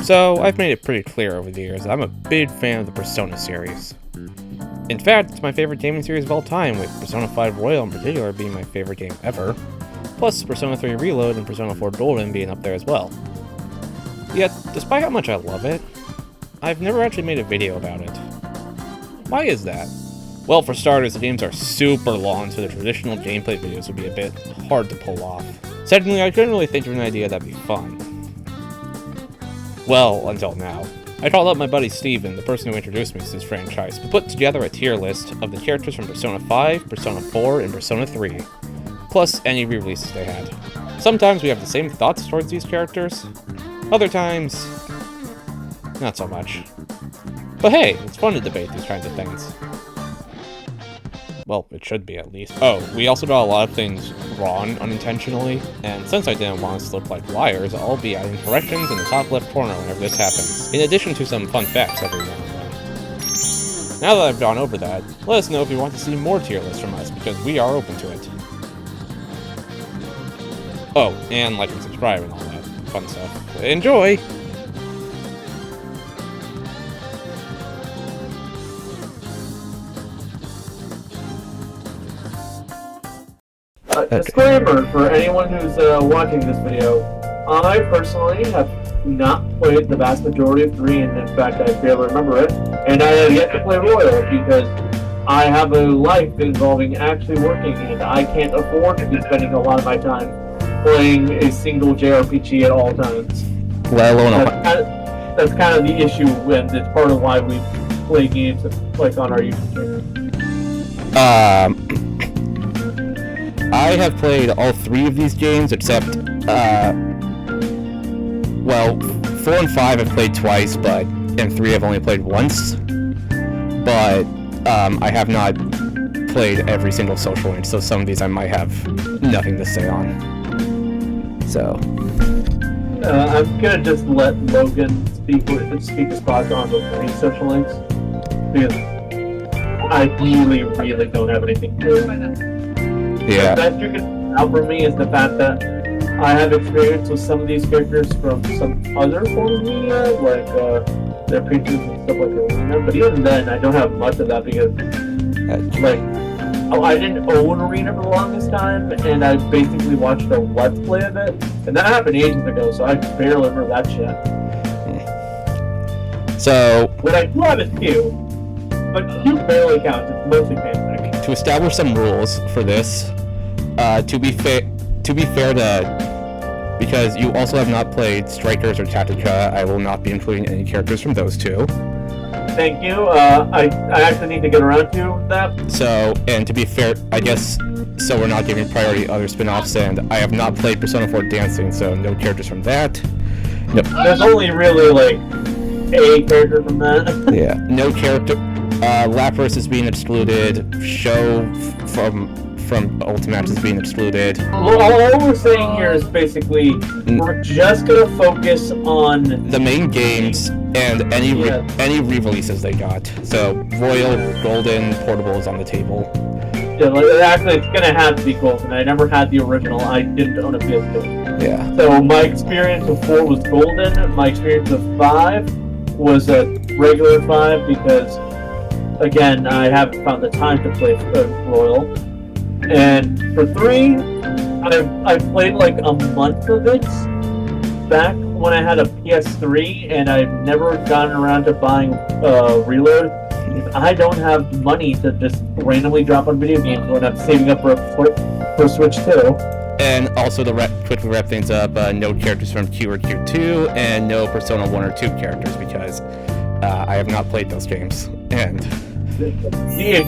So, I've made it pretty clear over the years that I'm a big fan of the Persona series. In fact, it's my favorite gaming series of all time, with Persona 5 Royal in particular being my favorite game ever, plus Persona 3 Reload and Persona 4 Golden being up there as well. Yet, despite how much I love it, I've never actually made a video about it. Why is that? Well, for starters, the games are super long, so the traditional gameplay videos would be a bit hard to pull off. Secondly, I couldn't really think of an idea that'd be fun. Well, until now. I called up my buddy Steven, the person who introduced me to this franchise, to put together a tier list of the characters from Persona 5, Persona 4, and Persona 3, plus any re-releases they had. Sometimes we have the same thoughts towards these characters, other times, not so much. But hey, it's fun to debate these kinds of things. Well, it should be at least. Oh, we also got a lot of things wrong unintentionally, and since I didn't want us to look like liars, I'll be adding corrections in the top left corner whenever this happens, in addition to some fun facts every now and then. Now that I've gone over that, let us know if you want to see more tier lists from us, because we are open to it. Oh, and like and subscribe and all that fun stuff. Enjoy! Disclaimer for anyone who's watching this video. I personally have not played the vast majority of 3, and in fact I barely remember it, and I have yet to play Royal because I have a life involving actually working, and I can't afford to be spending a lot of my time playing a single JRPG at all times. Let alone that's kind of the issue, and it's part of why we play games like on our YouTube channel. I have played all 3 of these games, except, well, 4 and 5 I've played twice, and 3 I've only played once. But, I have not played every single social link, so some of these I might have nothing to say on. So. I'm gonna just let Logan speak his thoughts on the 3 social links, because I really don't have anything to yeah. The best you can out for me is the fact that I have experience with some of these characters from some other forms of media, like their pictures and stuff like Arena. But even then, I don't have much of that because, I didn't own Arena for the longest time, and I basically watched a Let's Play of it, and that happened ages ago, so I barely remember that shit. So, what I do have is Q, but Q barely counts. It's mostly fanfic. To establish some rules for this, to be fair because you also have not played Strikers or Tactica, I will not be including any characters from those 2. Thank you. I actually need to get around to that. So, and to be fair, I guess, so we're not giving priority to other spin-offs, and I have not played Persona 4 Dancing, so no characters from that. No. There's only really, like, a character from that. Yeah, no character. Lapras is being excluded. Show from Ultimax is being excluded. Well, all we're saying here is basically we're just gonna focus on the main games and any re-releases they got. So Royal, Golden, Portable is on the table. Yeah, actually, it's gonna have to be Golden. I never had the original. I didn't own a PS2. Yeah. So my experience with 4 was Golden. My experience with 5 was a regular 5 because, again, I haven't found the time to play Royal. And for 3, I've played like a month of it back when I had a PS3, and I've never gotten around to buying Reload. I don't have money to just randomly drop on video games when I'm saving up for Switch 2. And also to quickly wrap things up, no characters from Q or Q2, and no Persona 1 or 2 characters because I have not played those games. And do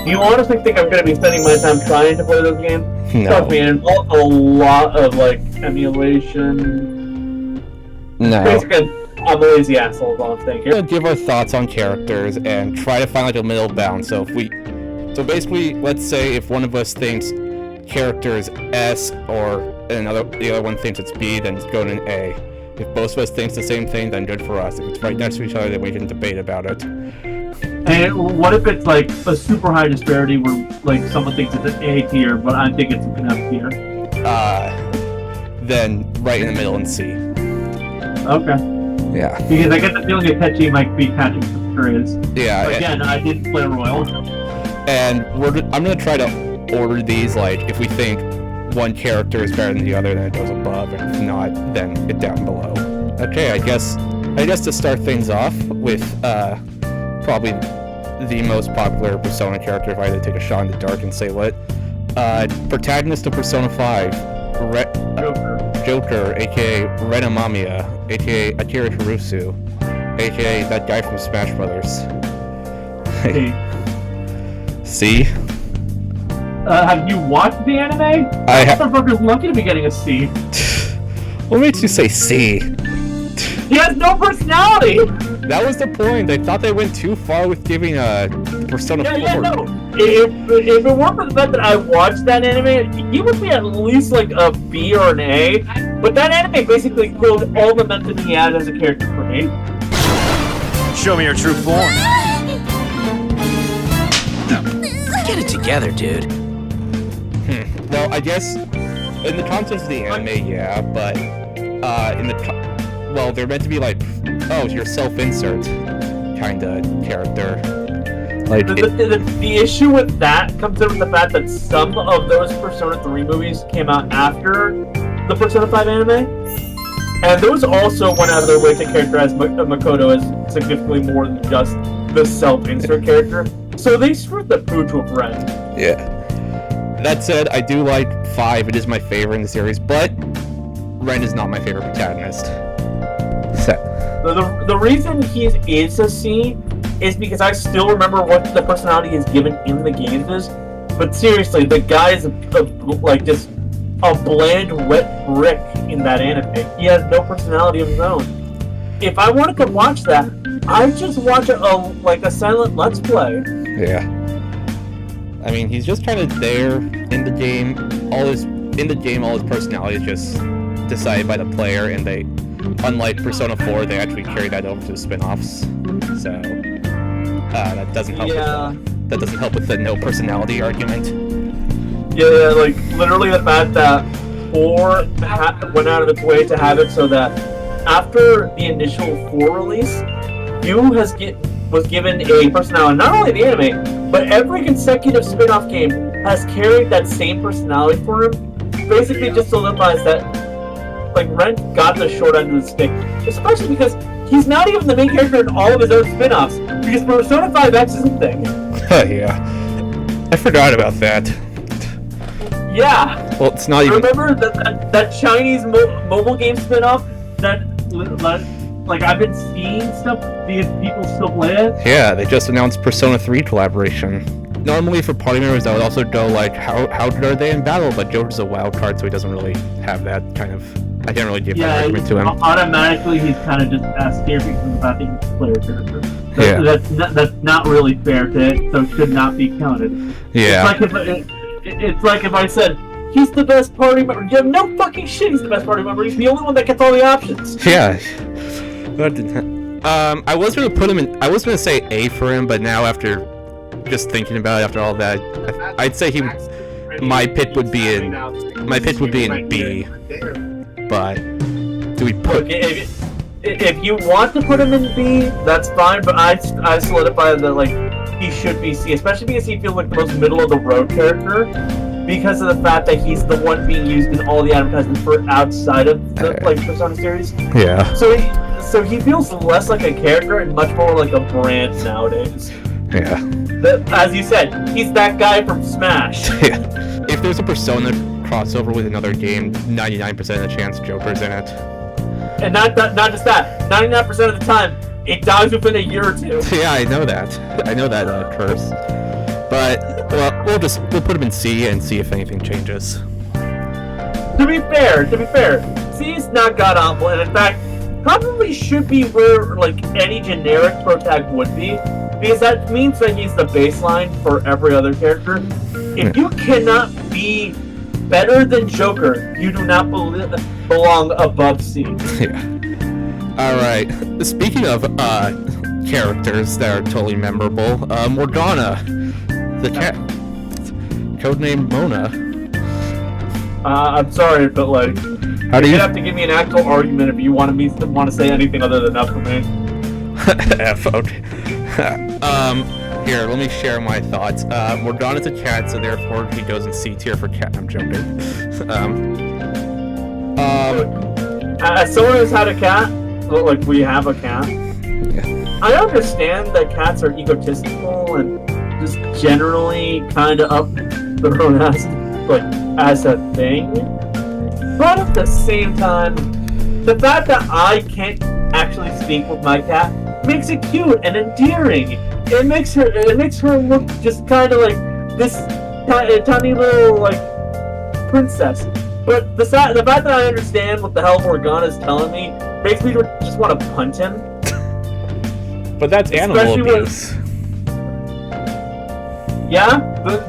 you honestly think I'm going to be spending my time trying to play those games? No. Trust me, it involves a lot of like emulation. No. Basically, I'm a lazy asshole, is all I'm saying here. We'll give our thoughts on characters and try to find like a middle bound. So basically, let's say if one of us thinks character is S or the other one thinks it's B, then it's going in A. If both of us thinks the same thing, then good for us. If it's right next to each other, then we can debate about it. And what if it's like a super high disparity where like someone thinks it's an A tier, but I think it's an F tier? Then right in the middle in C. Okay. Yeah. Because I get the feeling Akechi might be catching some strays. Yeah. Again, I did play Royal. And I'm gonna try to order these like if we think one character is better than the other, then it goes above, and if not, then it down below. Okay, I guess to start things off with probably the most popular Persona character, if I had to take a shot in the dark and say what. Protagonist of Persona 5, Joker, aka Ren Amamiya, aka Akira Hirusu, aka that guy from Smash Brothers. C. Have you watched the anime? Motherfucker's lucky to be getting a C. What makes you say C? He has no personality! That was the point. I thought they went too far with giving Persona 4. Yeah, no. If it weren't for the fact that I watched that anime, he would be at least like a B or an A. But that anime basically killed all the momentum he had as a character for me. Show me your true form. Get it together, dude. No, I guess in the context of the anime, yeah, but well, they're meant to be like, oh, you're self-insert kind of character. Like the issue with that comes in with the fact that some of those Persona 3 movies came out after the Persona 5 anime, and those also went out of their way to characterize Makoto as significantly more than just the self-insert character. So they screwed the pooch with Ren. Yeah. That said, I do like 5. It is my favorite in the series, but Ren is not my favorite protagonist. The reason he is a C is because I still remember what the personality is given in the games is. But seriously, the guy is like just a bland, wet brick in that anime. He has no personality of his own. If I wanted to watch that, I'd just watch a silent Let's Play. Yeah. I mean, he's just kind of there in the game. All his personality is just decided by the player, and they, unlike Persona 4, they actually carry that over to the spin-offs. So that doesn't help. Yeah. That doesn't help with the no personality argument. Yeah, like literally the fact that 4 went out of its way to have it so that after the initial 4 release, Yu was given a personality. Not only the anime, but every consecutive spin-off game has carried that same personality for him. Basically, just solidifies that like Ren got the short end of the stick, especially because he's not even the main character in all of his own spin-offs. Because Persona 5X is a thing. Yeah, I forgot about that. Yeah. Well, it's not even. Remember that Chinese mobile game spin-off that like I've been seeing stuff because people still play it. Yeah, they just announced Persona 3 collaboration. Normally for party members, I would also go like, how good are they in battle? But Joker's a wild card, so he doesn't really have that kind of. I can't really give that argument to him. Automatically, he's kind of just as scary because of the fact that he's a player character. Yeah. That's not really fair to it, so should not be counted. Yeah. It's like if I said he's the best party member. You have no fucking shit. He's the best party member. He's the only one that gets all the options. Yeah. I was gonna put him in. I was gonna say A for him, but now after just thinking about it, after all that, I'd say my pick would be in B. But do we put? Okay, if you want to put him in B, that's fine. But I solidify that like he should be C, especially because he feels like the most middle of the road character. Because of the fact that he's the one being used in all the advertisements for outside of the Persona series. Yeah. So he feels less like a character and much more like a brand nowadays. Yeah. As you said, he's that guy from Smash. Yeah. If there's a Persona crossover with another game, 99% of the chance Joker's in it. And not just that, 99% of the time, it dies within a year or two. Yeah, I know that curse. But well, we'll put him in C and see if anything changes. To be fair, C is not god awful, and in fact, probably should be where like any generic protag would be, because that means that he's the baseline for every other character. If you cannot be better than Joker, you do not belong above C. Yeah. All right. Speaking of characters that are totally memorable. Morgana, the cat, codename Mona. I'm sorry, but like, How do you you have to give me an actual argument if you want to say anything other than that for me. F? Okay. Here, let me share my thoughts. Morgana's a cat, so therefore he goes in C tier for cat. I'm joking. As someone who's had a cat, well, like we have a cat, Yeah. I understand that cats are egotistical and just generally kind of up their own ass, like as a thing. But at the same time, the fact that I can't actually speak with my cat makes it cute and endearing. It makes her look just kind of like this tiny little like princess. But the fact that I understand what the hell Morgana's telling me makes me just want to punch him. But that's animal abuse. Yeah?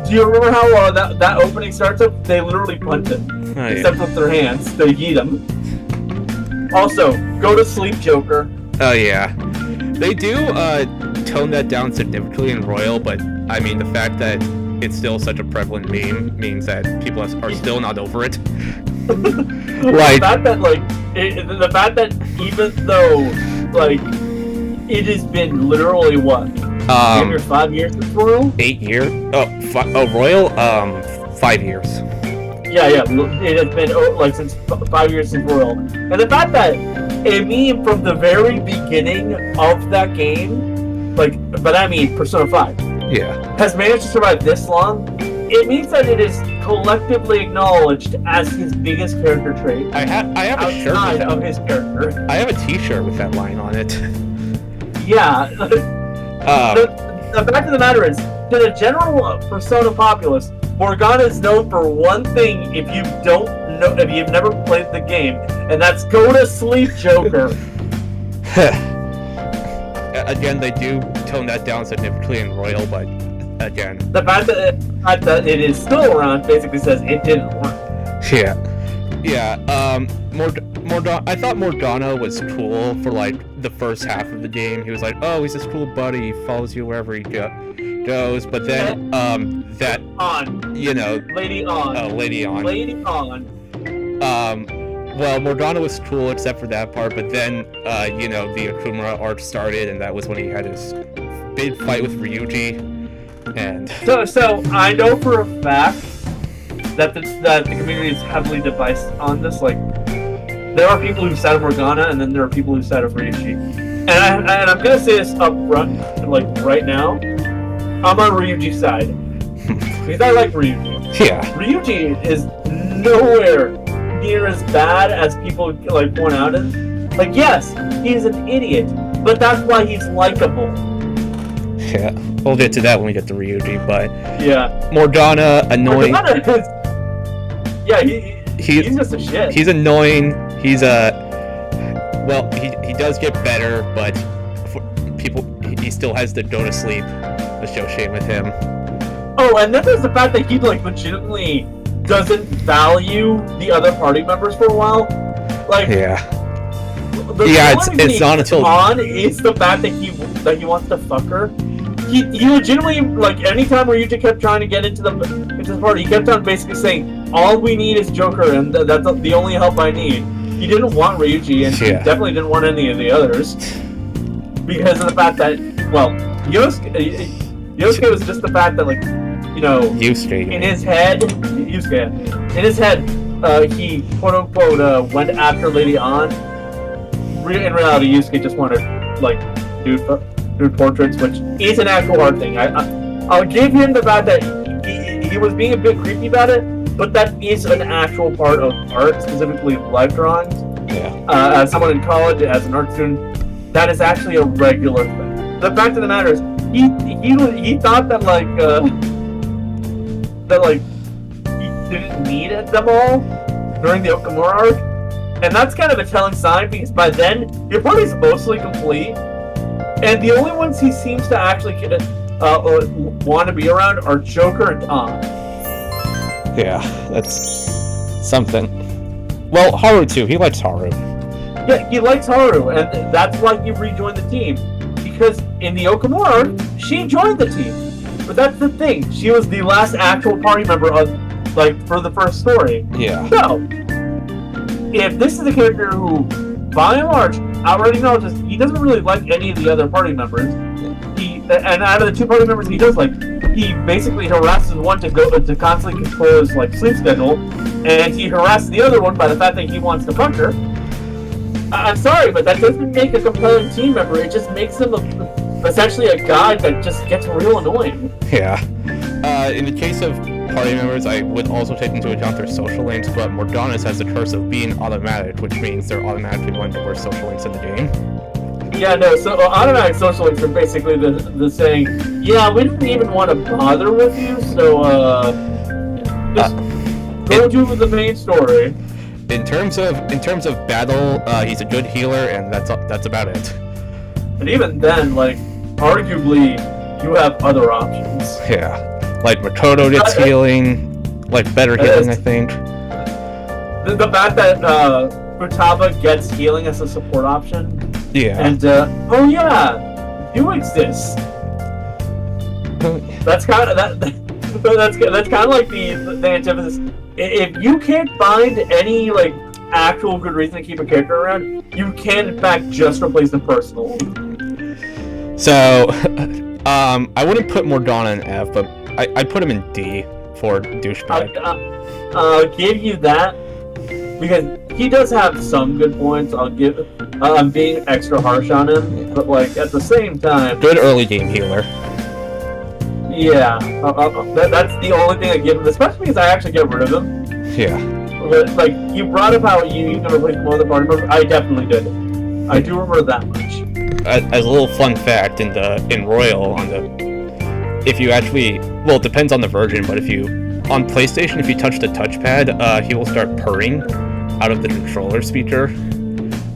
Do you remember how that opening starts up? They literally punch him. Oh, Except with their hands. They yeet him. Also, go to sleep, Joker. Oh yeah. They do tone that down significantly in Royal, but I mean the fact that it's still such a prevalent meme means that people are still not over it. Like the fact that even though like it has been literally what 5 years since Royal? 8 years? Royal? 5 years. Yeah, it has been like since 5 years since Royal, and the fact that a meme from the very beginning of that game, like, but I mean Persona 5, has managed to survive this long. It means that it is collectively acknowledged as his biggest character trait. I have a shirt outside of his character. I have a T-shirt with that line on it. Yeah. The fact of the matter is, to the general Persona populace, Morgana is known for one thing. If you've never played the game, and that's go to sleep, Joker. Again, they do tone that down significantly in Royal, but again, the fact that it is still around basically says it didn't work. Yeah. I thought Morgana was cool for like the first half of the game. He was like, oh, he's this cool buddy, he follows you wherever he goes. But then, Lady On. Well, Morgana was cool except for that part, but then, the Akumura arc started, and that was when he had his big fight with Ryuji, and... So I know for a fact that the community is heavily divided on this. Like, there are people who side of Morgana, and then there are people who side of Ryuji. And I'm gonna say this up front, like, right now, I'm on Ryuji's side. Because I like Ryuji. Yeah. Ryuji is nowhere near as bad as people like point out as. Like, yes, he's an idiot, but that's why he's likable. Yeah, we'll get to that when we get to Ryuji, but yeah, Morgana annoying. He's just a shit. He's annoying. He's he does get better, but he still has the go to sleep associated with him. Oh, and then there's the fact that he like legitimately doesn't value the other party members for a while. Like, it's not until is the fact that he wants to fuck her. He legitimately, like, anytime Ryuji kept trying to get into the party, he kept on basically saying, all we need is Joker, and that's the only help I need. He didn't want Ryuji, and he definitely didn't want any of the others. Because of the fact that, well, Yosuke was just the fact that, like, Yusuke. in his head, he quote-unquote went after Lady On. In reality, Yusuke just wanted, like, dude portraits, which is an actual hard thing. I'll give him the fact that he was being a bit creepy about it, but that is an actual part of art, specifically life drawings. Yeah. As someone in college, as an art student, that is actually a regular thing. The fact of the matter is, he thought that he didn't need them all during the Okamura arc, and that's kind of a telling sign because by then your party's mostly complete. And the only ones he seems to actually want to be around are Joker and Tom. Yeah, that's something. Well, Haru too. He likes Haru. Yeah, he likes Haru, and that's why he rejoined the team. Because in the Okamura, she joined the team. But that's the thing. She was the last actual party member of, for the first story. Yeah. So, if this is a character who, by and large, outright acknowledges he doesn't really like any of the other party members, and out of the 2 party members he does like, he basically harasses one to constantly control his sleep schedule, and he harasses the other one by the fact that he wants to fuck her. I'm sorry, but that doesn't make a compelling team member. It just makes him essentially a guy that just gets real annoying. Yeah. In the case of party members, I would also take into account their social links, but Morgana's has the curse of being automatic, which means they're automatically one of the worst social links in the game. Yeah, no, so automatic social links are basically the saying, yeah, we didn't even want to bother with you, so, just go do the main story. In terms of battle, he's a good healer, and that's about it. And even then, arguably, you have other options. Yeah. Makoto gets healing, better healing, I think. The fact that, Futaba gets healing as a support option. Yeah. And, oh yeah, you exist. That's kind of, that's kind of like the antithesis. If you can't find any, actual good reason to keep a character around, you can, in fact, just replace them personally. So, I wouldn't put Morgana in F, but I'd put him in D for douchebag. I'll give you that, because he does have some good points. I'm being extra harsh on him, but, at the same time... Good early game healer. Yeah, that's the only thing I give him, especially because I actually get rid of him. Yeah. But, you brought up how you can replace more of the party members. I definitely did. I do remember that much. As a little fun fact, in Royal, if you actually, well, it depends on the version, but on PlayStation, if you touch the touchpad, he will start purring out of the controller speaker,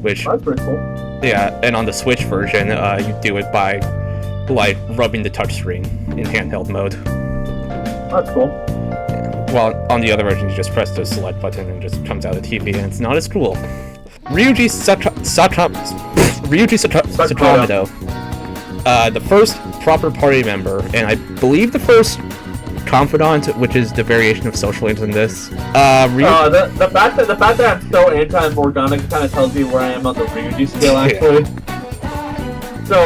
which... That's pretty cool. Yeah, and on the Switch version, you do it by, rubbing the touchscreen in handheld mode. That's cool. While on the other version, you just press the select button and it just comes out of the TV, and it's not as cool. Ryuji Sakamoto, the first proper party member, and I believe the first Confidant, which is the variation of social links in this. The fact that I'm so anti-Morgana kind of tells me where I am on the Ryuji scale, actually. Yeah. So,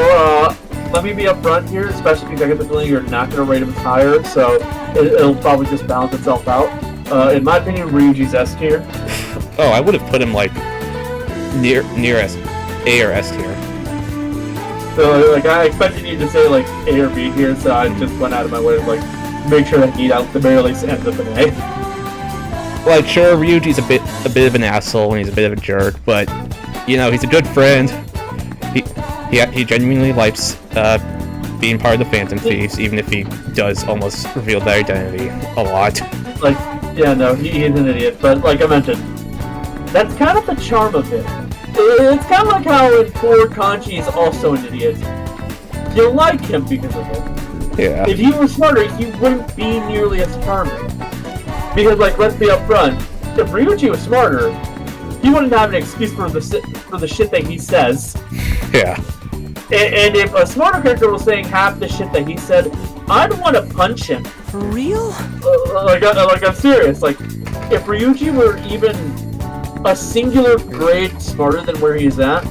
let me be upfront here, especially because I get the feeling you're not going to rate him as higher, so it'll probably just balance itself out. In my opinion, Ryuji's S tier. Oh, I would have put him, near S, A or S tier. So, I expected you to say, A or B here, so I just went out of my way to, make sure that he at the very least ends up in A. Sure, Ryuji's a bit of an asshole and he's a bit of a jerk, but, he's a good friend. He genuinely likes being part of the Phantom Thieves, even if he does almost reveal their identity a lot. Yeah, no, he's an idiot, but like I mentioned, that's kind of the charm of it. It's kind of like how in Poor Kanji is also an idiot. You like him because of it. Yeah. If he were smarter, he wouldn't be nearly as charming. Because, let's be upfront, if Ryuji was smarter, he wouldn't have an excuse for the shit that he says. Yeah. And if a smarter character was saying half the shit that he said, I'd want to punch him. For real? I'm serious. If Ryuji were even a singular grade smarter than where he's at,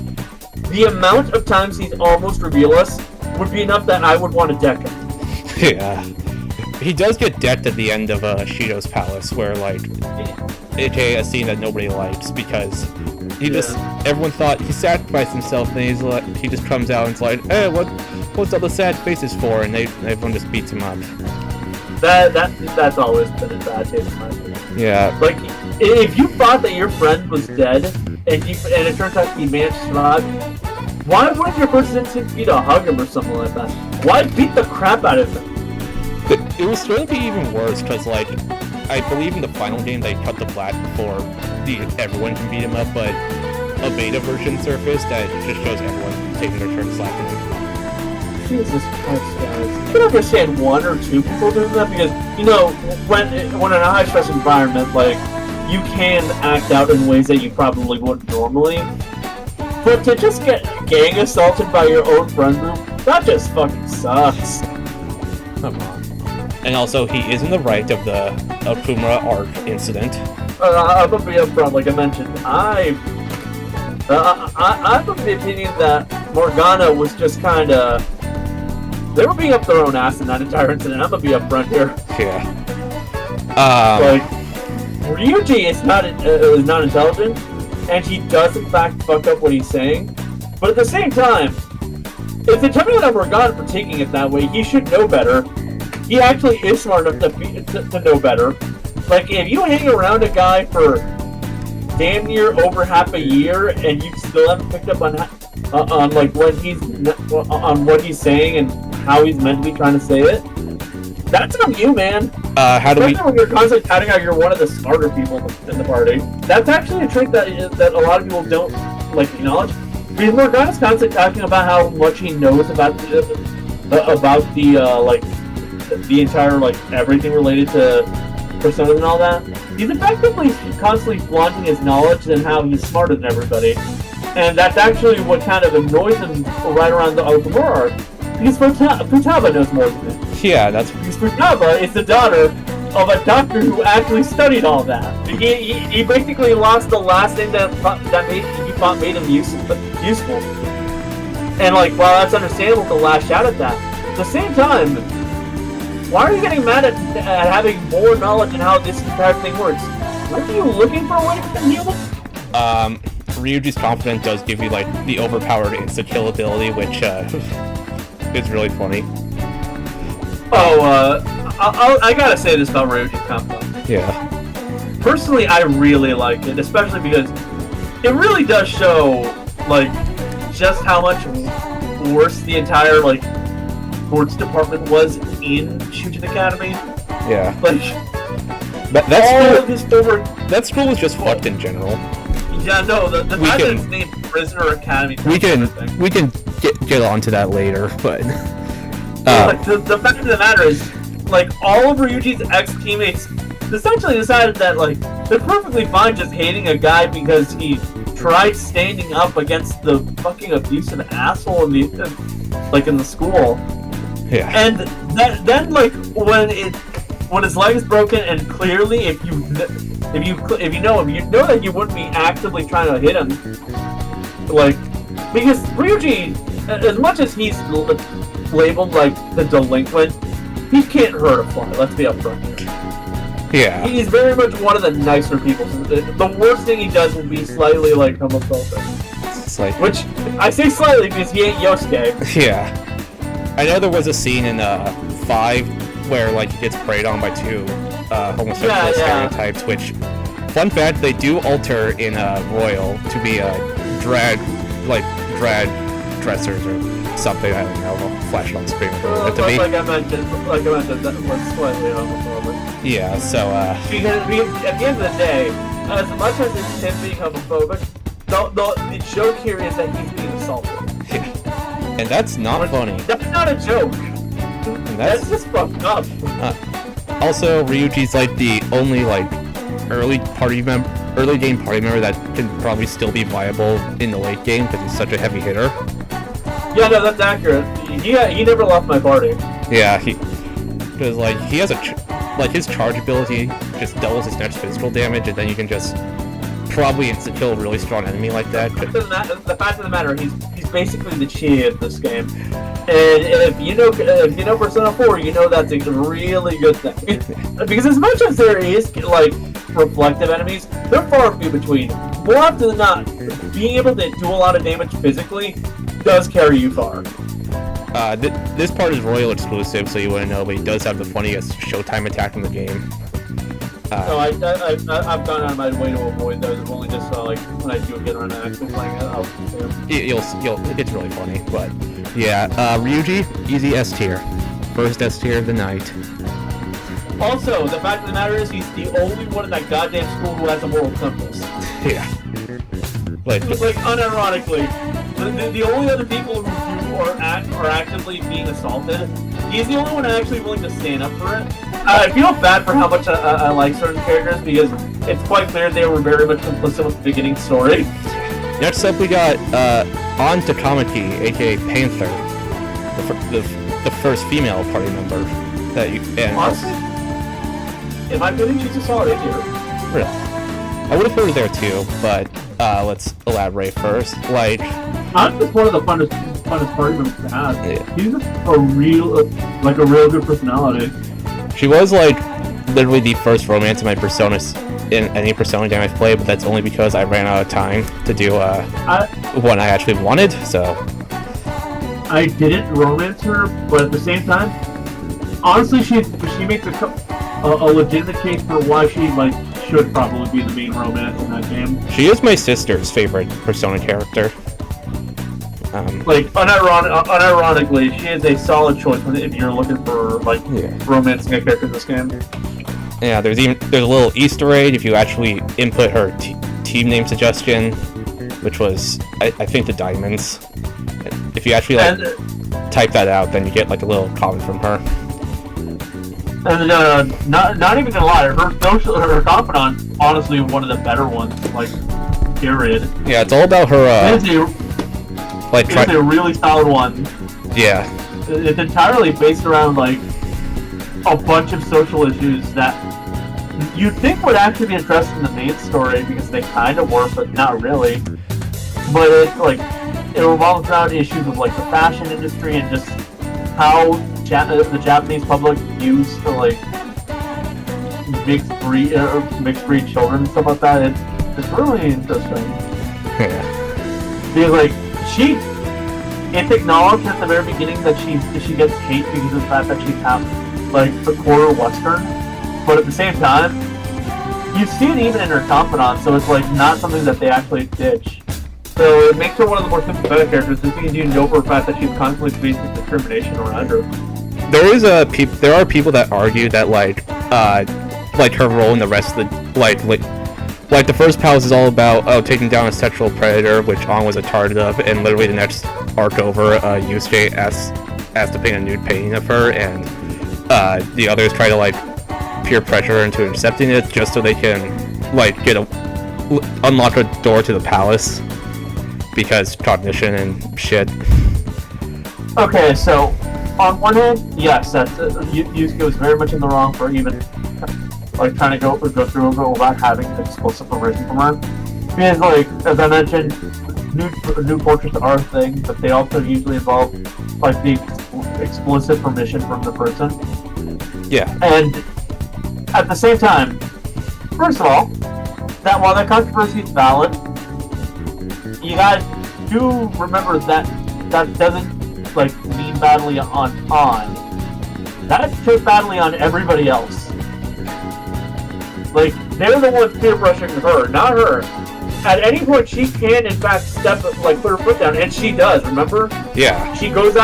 the amount of times he's almost revealed us would be enough that I would want to deck him. Yeah. He does get decked at the end of Shido's Palace, where, aka a scene that nobody likes, because everyone thought he sacrificed himself, and he just comes out and it's hey, what's all the sad faces for? And everyone just beats him up. That's always been a bad taste in my opinion. Yeah. If you thought that your friend was dead, and it turns out he managed to survive, why wouldn't your first instinct be to hug him or something like that? Why beat the crap out of him? It was going to be even worse, because, I believe in the final game they cut the flat before everyone can beat him up, but a beta version surfaced that just shows everyone taking their turn slapping him. Jesus Christ, guys. You can understand one or two people doing that, because, when in a high-stress environment, you can act out in ways that you probably wouldn't normally. But to just get gang assaulted by your own friend group That just fucking sucks. Come on. And also, he is in the right of the Akuma arc incident. I'm gonna be upfront, like I mentioned. I'm of the opinion that Morgana was just kind of. They were being up their own ass in that entire incident. I'm gonna be upfront here. Yeah. Like, Ryuji is not intelligent, and he does in fact fuck up what he's saying. But at the same time, if they took it on Morgana for taking it that way, he should know better. He actually is smart enough to know better. Like, if you hang around a guy for damn near over half a year and you still haven't picked up on like when on what he's saying and how he's mentally trying to say it, that's on you, man. How do we? Especially when you're constantly touting out you're one of the smarter people in the party. That's actually a trick that a lot of people don't like acknowledge. Because Morgana's constantly talking about how much he knows about the entire like everything related to personas and all that. He's effectively constantly flaunting his knowledge and how he's smarter than everybody. And that's actually what kind of annoys him right around the Okamura arc. Because Futaba knows more than him. Yeah, that's... Because Futaba is the daughter of a doctor who actually studied all that. He basically lost the last thing that he thought made him useful. And like, while that's understandable to lash out at that, at the same time, why are you getting mad at having more knowledge in how this entire thing works? Aren't you looking for a way to become human? Ryuji's Confidant does give you, like, the overpowered insta-kill ability, which, is really funny. I gotta say this about Ryuji's Confidant. Yeah. Personally, I really liked it, especially because it really does show, like, just how much worse the entire, like, sports department was in Shujin Academy. Yeah. Like, that school was just fucked in general. Yeah, no, the fact that it's named Prisoner Academy. We can get onto that later, but the fact of the matter is, like, all of Ryuji's ex-teammates essentially decided that, like, they're perfectly fine just hating a guy because he tried standing up against the fucking abusive asshole in the school. Yeah. And then like when his leg is broken, and clearly if you know him, you know that you wouldn't be actively trying to hit him. Like, because Ryuji, as much as he's labeled like the delinquent, he can't hurt a fly. Let's be upfront. Yeah. He's very much one of the nicer people. The worst thing he does would be slightly like homophobic. Which I say slightly because he ain't Yosuke. Yeah. I know there was a scene in 5 where like he gets preyed on by 2 homosexual stereotypes, which, fun fact, they do alter in Royal to be drag dressers or something. I don't know. I'll flash it on screen. Like I mentioned, that was slightly homophobic. Yeah. So. Because at the end of the day, as much as it's him being homophobic, the joke here is that he's being assaulted. Yeah. And that's not funny. That's not a joke. That's just fucked up. Also, Ryuji's like the only like early game party member that can probably still be viable in the late game because he's such a heavy hitter. Yeah, no, that's accurate. He never left my party. Yeah, because like he has his charge ability just doubles his next physical damage, and then you can just probably insta-kill a really strong enemy like that. The fact of the matter, he's basically the Chi of this game. And if you know Persona 4, you know that's a really good thing. Because as much as there is like reflective enemies, they're far and few between. More often than not, being able to do a lot of damage physically does carry you far. This part is Royal exclusive, so you wouldn't know, but he does have the funniest Showtime attack in the game. So I've gone out of my way to avoid those. I've only just like when I do get around to actually playing it. It's really funny, but yeah. Ryuji, easy S tier, first S tier of the night. Also, the fact of the matter is, he's the only one in that goddamn school who has a moral compass. Yeah. Like unironically, the only other people who are actively being assaulted, he's the only one actually willing to stand up for it. I feel bad for how much I like certain characters because it's quite clear they were very much complicit with the beginning story. Next up, we got Takamaki, aka Panther. the first female party member that you. And Honestly, in my opinion, she's a solid A tier. really, I would have put her there too, but let's elaborate first. Like, I'm just one of the funnest party members to have. Yeah. She's a real good personality. she was like literally the first romance in my Persona in any Persona game I've played, but that's only because I ran out of time to do one I actually wanted. So I didn't romance her, but at the same time, honestly, she makes a legitimate case for why she should probably be the main romance in that game. she is my sister's favorite Persona character. Unironically, she is a solid choice if you're looking for romancing a character in this game. Yeah, there's a little Easter egg if you actually input her team name suggestion, which was I think the Diamonds. If you actually type that out, then you get a little comment from her. And not even gonna lie, her Confidant, honestly, one of the better ones. Period. Yeah, it's all about her. It's a really solid one. Yeah. It's entirely based around a bunch of social issues that you'd think would actually be addressed in the main story because they kind of were, but not really. But it revolves around issues of the fashion industry and just how the Japanese public views mixed breed children and stuff like that. It's really interesting. Yeah. Because it's acknowledged at the very beginning that she gets hate because of the fact that she's half a quarter Western, but at the same time, you see it even in her Confidant, so it's not something that they actually ditch. So it makes her one of the more sympathetic characters, just because you know for a fact that she's constantly facing discrimination around her. There are people that argue that her role in the rest of the the first palace is all about taking down a sexual predator, which Ong was a target of, and literally the next arc over, Yusuke asked to paint a nude painting of her, and the others try to peer pressure her into accepting it just so they can unlock a door to the palace because cognition and shit. Okay, so on one hand, yes, Yusuke was very much in the wrong for even trying to go through it without having an explicit permission from her. Because as I mentioned, new portraits are a thing, but they also usually involve the explicit permission from the person. Yeah. And at the same time, first of all, that while that controversy is valid, you guys do remember that doesn't mean badly on That took badly on everybody else. They're the ones peer pressuring her, not her. At any point, she can, in fact, put her foot down, and she does, remember? Yeah. She goes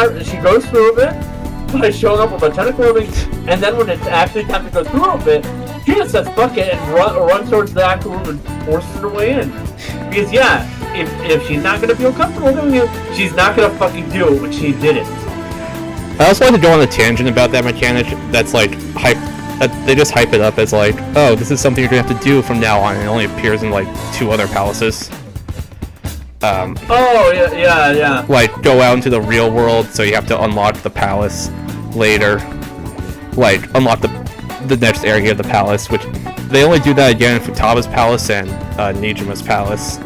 through a bit by showing up with a ton of clothing, and then when it's actually time to go through a bit, she just says fuck it and runs towards the actual room and forces her way in. Because, yeah, if she's not gonna feel comfortable doing it, she's not gonna fucking do it when she did it. I also like to go on a tangent about that mechanic that's hype. They just hype it up as oh, this is something you're gonna have to do from now on, and it only appears in 2 other palaces. Oh yeah. Go out into the real world, so you have to unlock the palace later. Unlock the next area of the palace, which they only do that again in Futaba's palace and Nijima's palace.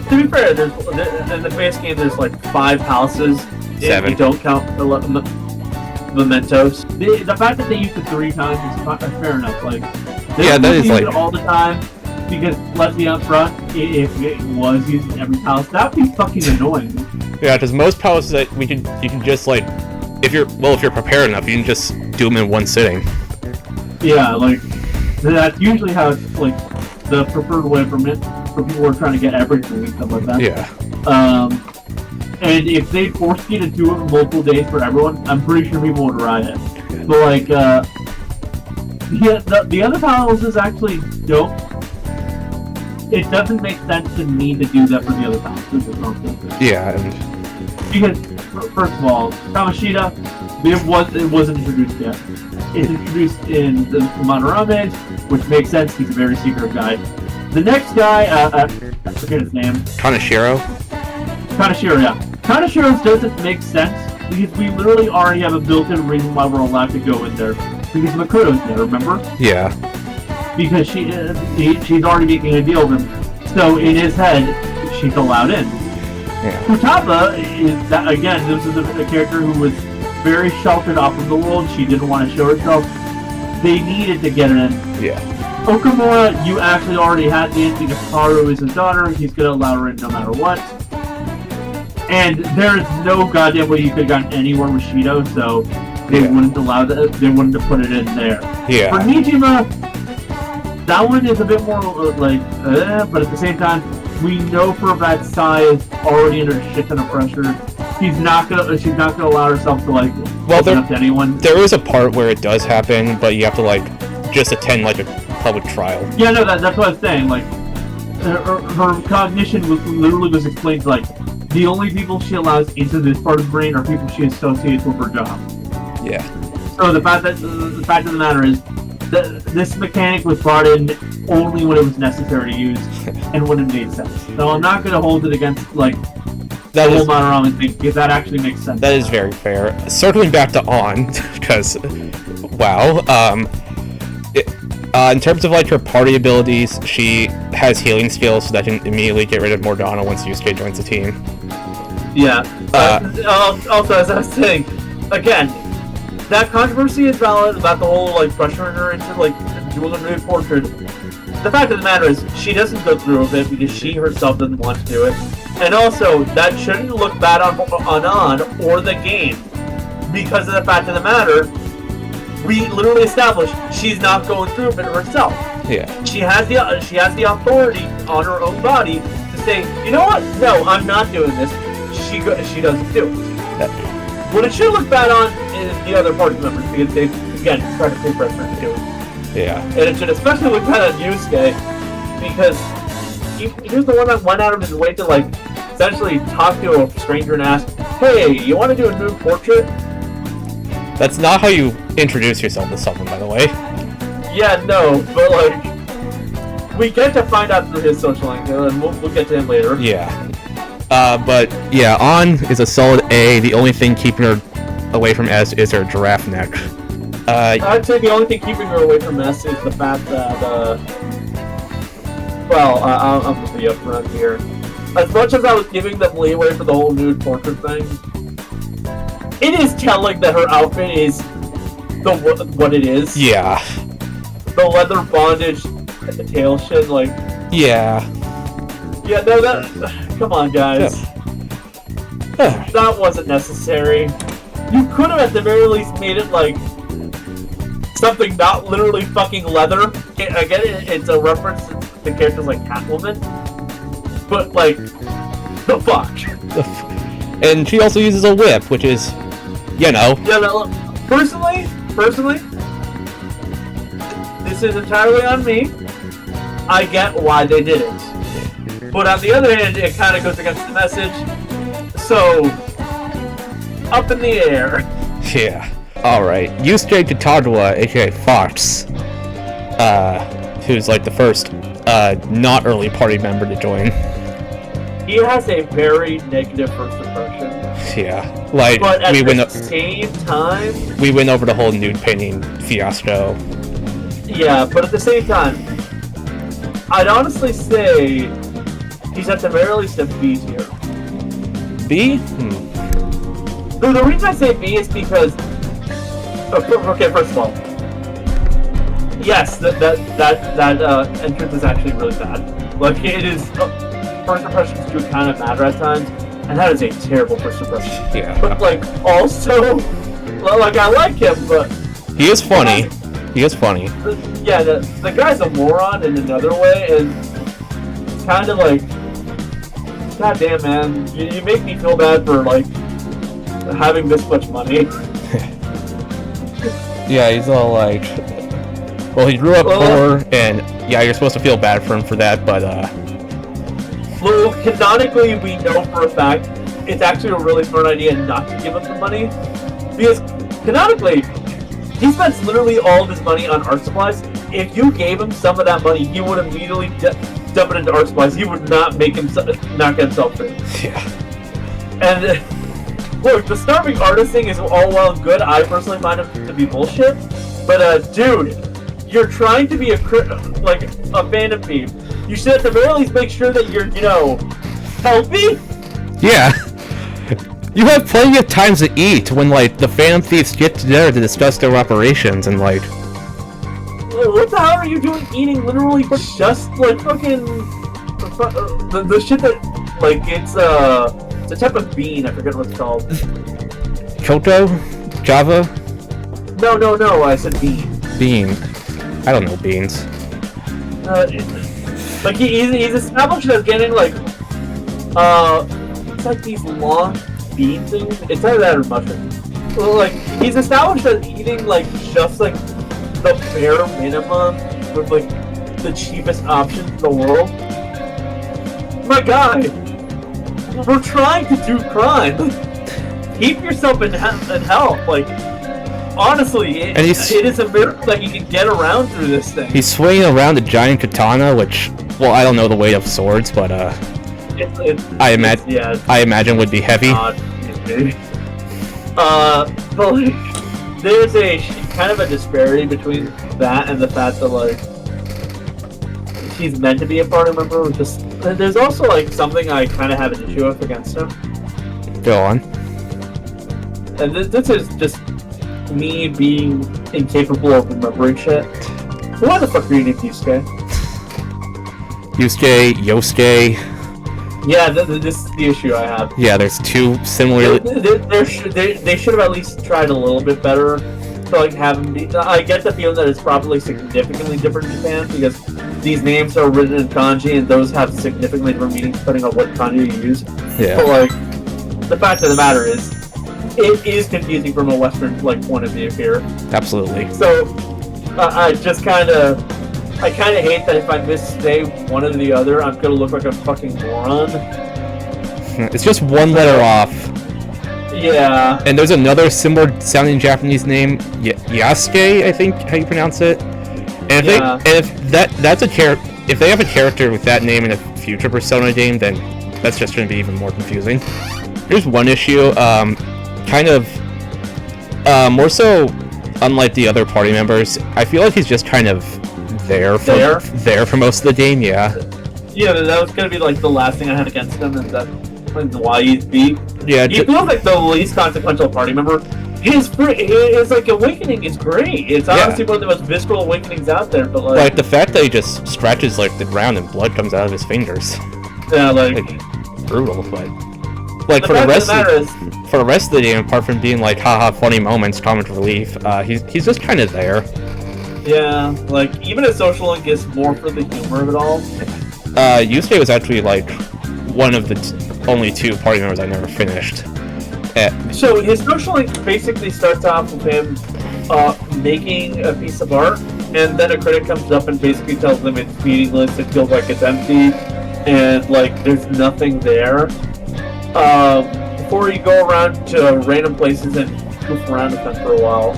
To be fair, in the base game there's 5 palaces. 7. If you don't count mementos. The fact that they used it 3 times is fair enough. They that is use it all the time because let's be upfront, if it was used in every palace, that'd be fucking annoying. Yeah, because most palaces that you can just if you're prepared enough, you can just do them in one sitting. Yeah, that's usually how it's the preferred way for people who are trying to get everything and stuff like that. Yeah. And if they forced you to do it multiple days for everyone, I'm pretty sure people would ride it. But the other palaces actually don't. It doesn't make sense to me to do that for the other palaces. Yeah. Because first of all, Kamoshida, it wasn't introduced yet. It's introduced in the Monoromes, which makes sense. He's a very secretive guy. The next guy, I forget his name. Kaneshiro, yeah. Kaneshiro's doesn't make sense Because we literally already have a built-in reason why we're allowed to go in there. Because Makoto's there, remember? Yeah. Because she's already making a deal with him. So in his head, she's allowed in. Yeah. Futaba is that again. This is a character who was very sheltered off of the world. She didn't want to show herself. They needed to get her in. Yeah. Okamura, you actually already had the in because Haru is his daughter. He's gonna allow her in no matter what. And there is no goddamn way you could have gotten anywhere with Shido, so they wouldn't allow that. They wouldn't have put it in there. Yeah. For Nijima, that one is a bit more but at the same time, we know for a fact Sai is already under a shit ton of pressure. She's not gonna allow herself to open up to anyone. There is a part where it does happen, but you have to just attend a public trial. Yeah, no, that's what I was saying. Her cognition was explained the only people she allows into this part of the brain are people she associates with her job. Yeah. So the fact of the matter is, this mechanic was brought in only when it was necessary to use and when it made sense. So I'm not going to hold it against the whole Madarama thing because that actually makes sense. That is very fair. Circling back to On, because wow. In terms of her party abilities, she has healing skills so that can immediately get rid of Morgana once Yusuke joins the team. Yeah. Also, as I was saying, again, that controversy is valid about the whole pressuring her into doing a nude portrait. The fact of the matter is, she doesn't go through with it because she herself doesn't want to do it, and also that shouldn't look bad on or the game, because of the fact of the matter, we literally established she's not going through it herself. Yeah. She has the authority on her own body to say, you know what? No, I'm not doing this. She doesn't do it. What it should look bad on is the other party members because they again try to put pressure to do it. Yeah. And it should especially look bad on Yusuke because he was the one that went out of his way to essentially talk to a stranger and ask, "Hey, you want to do a nude portrait?" That's not how you introduce yourself to someone, by the way. Yeah, no, but we get to find out through his social angle, and we'll get to him later. Yeah. But yeah, On is a solid A. The only thing keeping her away from S is her giraffe neck. I'd say the only thing keeping her away from S is the fact that, I'm gonna be upfront here. As much as I was giving them leeway for the whole nude portrait thing, it is telling that her outfit is what it is. Yeah. The leather bondage, the tail shit, Yeah. Yeah, no, that... Come on, guys. That wasn't necessary. You could have at the very least made it, something not literally fucking leather. Again, it's a reference to characters like Catwoman. But, the fuck? And she also uses a whip, which is, Yeah, no, personally, this is entirely on me. I get why they did it. But on the other hand, it kind of goes against the message. So, up in the air. Yeah. Alright. Yusuke Tadwa, aka Fox, who's the first not early party member to join. He has a very negative first impression. Yeah. But at the same time... We went over the whole nude painting fiasco. Yeah, but at the same time, I'd honestly say he's at the very least a B tier. B? The reason I say B is because... Okay, first of all, yes, that entrance is actually really bad. It is... first impressions do kind of matter at times, and that is a terrible first impression. Yeah. But, also... I like him, but... He is funny. He is funny. Yeah, the guy's a moron in another way, and kind of God damn, man, you make me feel bad for, having this much money. Yeah, he's all well, he grew up poor, and yeah, you're supposed to feel bad for him for that, but, Well, canonically, we know for a fact it's actually a really smart idea not to give him the money, because canonically, he spends literally all of his money on art supplies. If you gave him some of that money, he would immediately dump it into art supplies. He would not make not get himself free. Yeah. And look, the starving artist thing is all well and good. I personally find it to be bullshit. But, dude, you're trying to be a fan of Thief. You should at the very least make sure that you're, healthy. Yeah. You have plenty of times to eat when, like, the Phantom Thieves get together to discuss their operations and, like... What the hell are you doing eating literally just, like, fucking... The shit that, like, it's a type of bean, I forget what it's called. Choto? Java? No, I said bean. Bean. I don't know beans. Like, he's established as getting, like, it's like these long bean things. It's either that or mushrooms. Well, like, he's established as eating, like, just, like, the bare minimum with, like, the cheapest options in the world. My guy, we're trying to do crime. Keep yourself in health. Like, honestly, it is a miracle that you can get around through this thing. He's swinging around a giant katana, which, well, I don't know the weight of swords, but I imagine would be heavy. But like, there's a kind of a disparity between that and the fact that, like, he's meant to be a party member. There's also, like, something I kind of have an issue with against him. Go on. And this is just me being incapable of remembering shit. Why the fuck are you named Yusuke? Yosuke. Yeah, this is the issue I have. Yeah, there's two similar... They should have at least tried a little bit better to, like, have him be... I get the feeling that it's probably significantly different in Japan, because these names are written in kanji, and those have significantly different meanings depending on what kanji you use. Yeah. But, like, the fact of the matter is, it is confusing from a Western, like, point of view here. Absolutely. So, I kind of hate that if I missay one or the other, I'm gonna look like a fucking moron. It's just one letter off. Yeah. And there's another similar sounding Japanese name, Yasuke, I think how you pronounce it. And if if they have a character with that name in a future Persona game, then that's just going to be even more confusing. Here's one issue, kind of more so unlike the other party members. I feel like he's just kind of there for most of the game. Yeah, that was gonna be like the last thing I had against him, and that's why he's beat. Yeah, he feels like the least consequential party member. His like awakening is great. It's honestly one of the most visceral awakenings out there. But like the fact that he just scratches like the ground and blood comes out of his fingers. Yeah, like brutal. But like for the rest of the game, apart from being like haha funny moments, comic relief, he's just kind of there. Yeah, like, even his social link is more for the humor of it all. Yusuke was actually, like, one of the only two party members I never finished. So, his social link basically starts off with him making a piece of art, and then a critic comes up and basically tells him it's meaningless, it feels like it's empty, and, like, there's nothing there. Before you go around to random places and goof around with them for a while.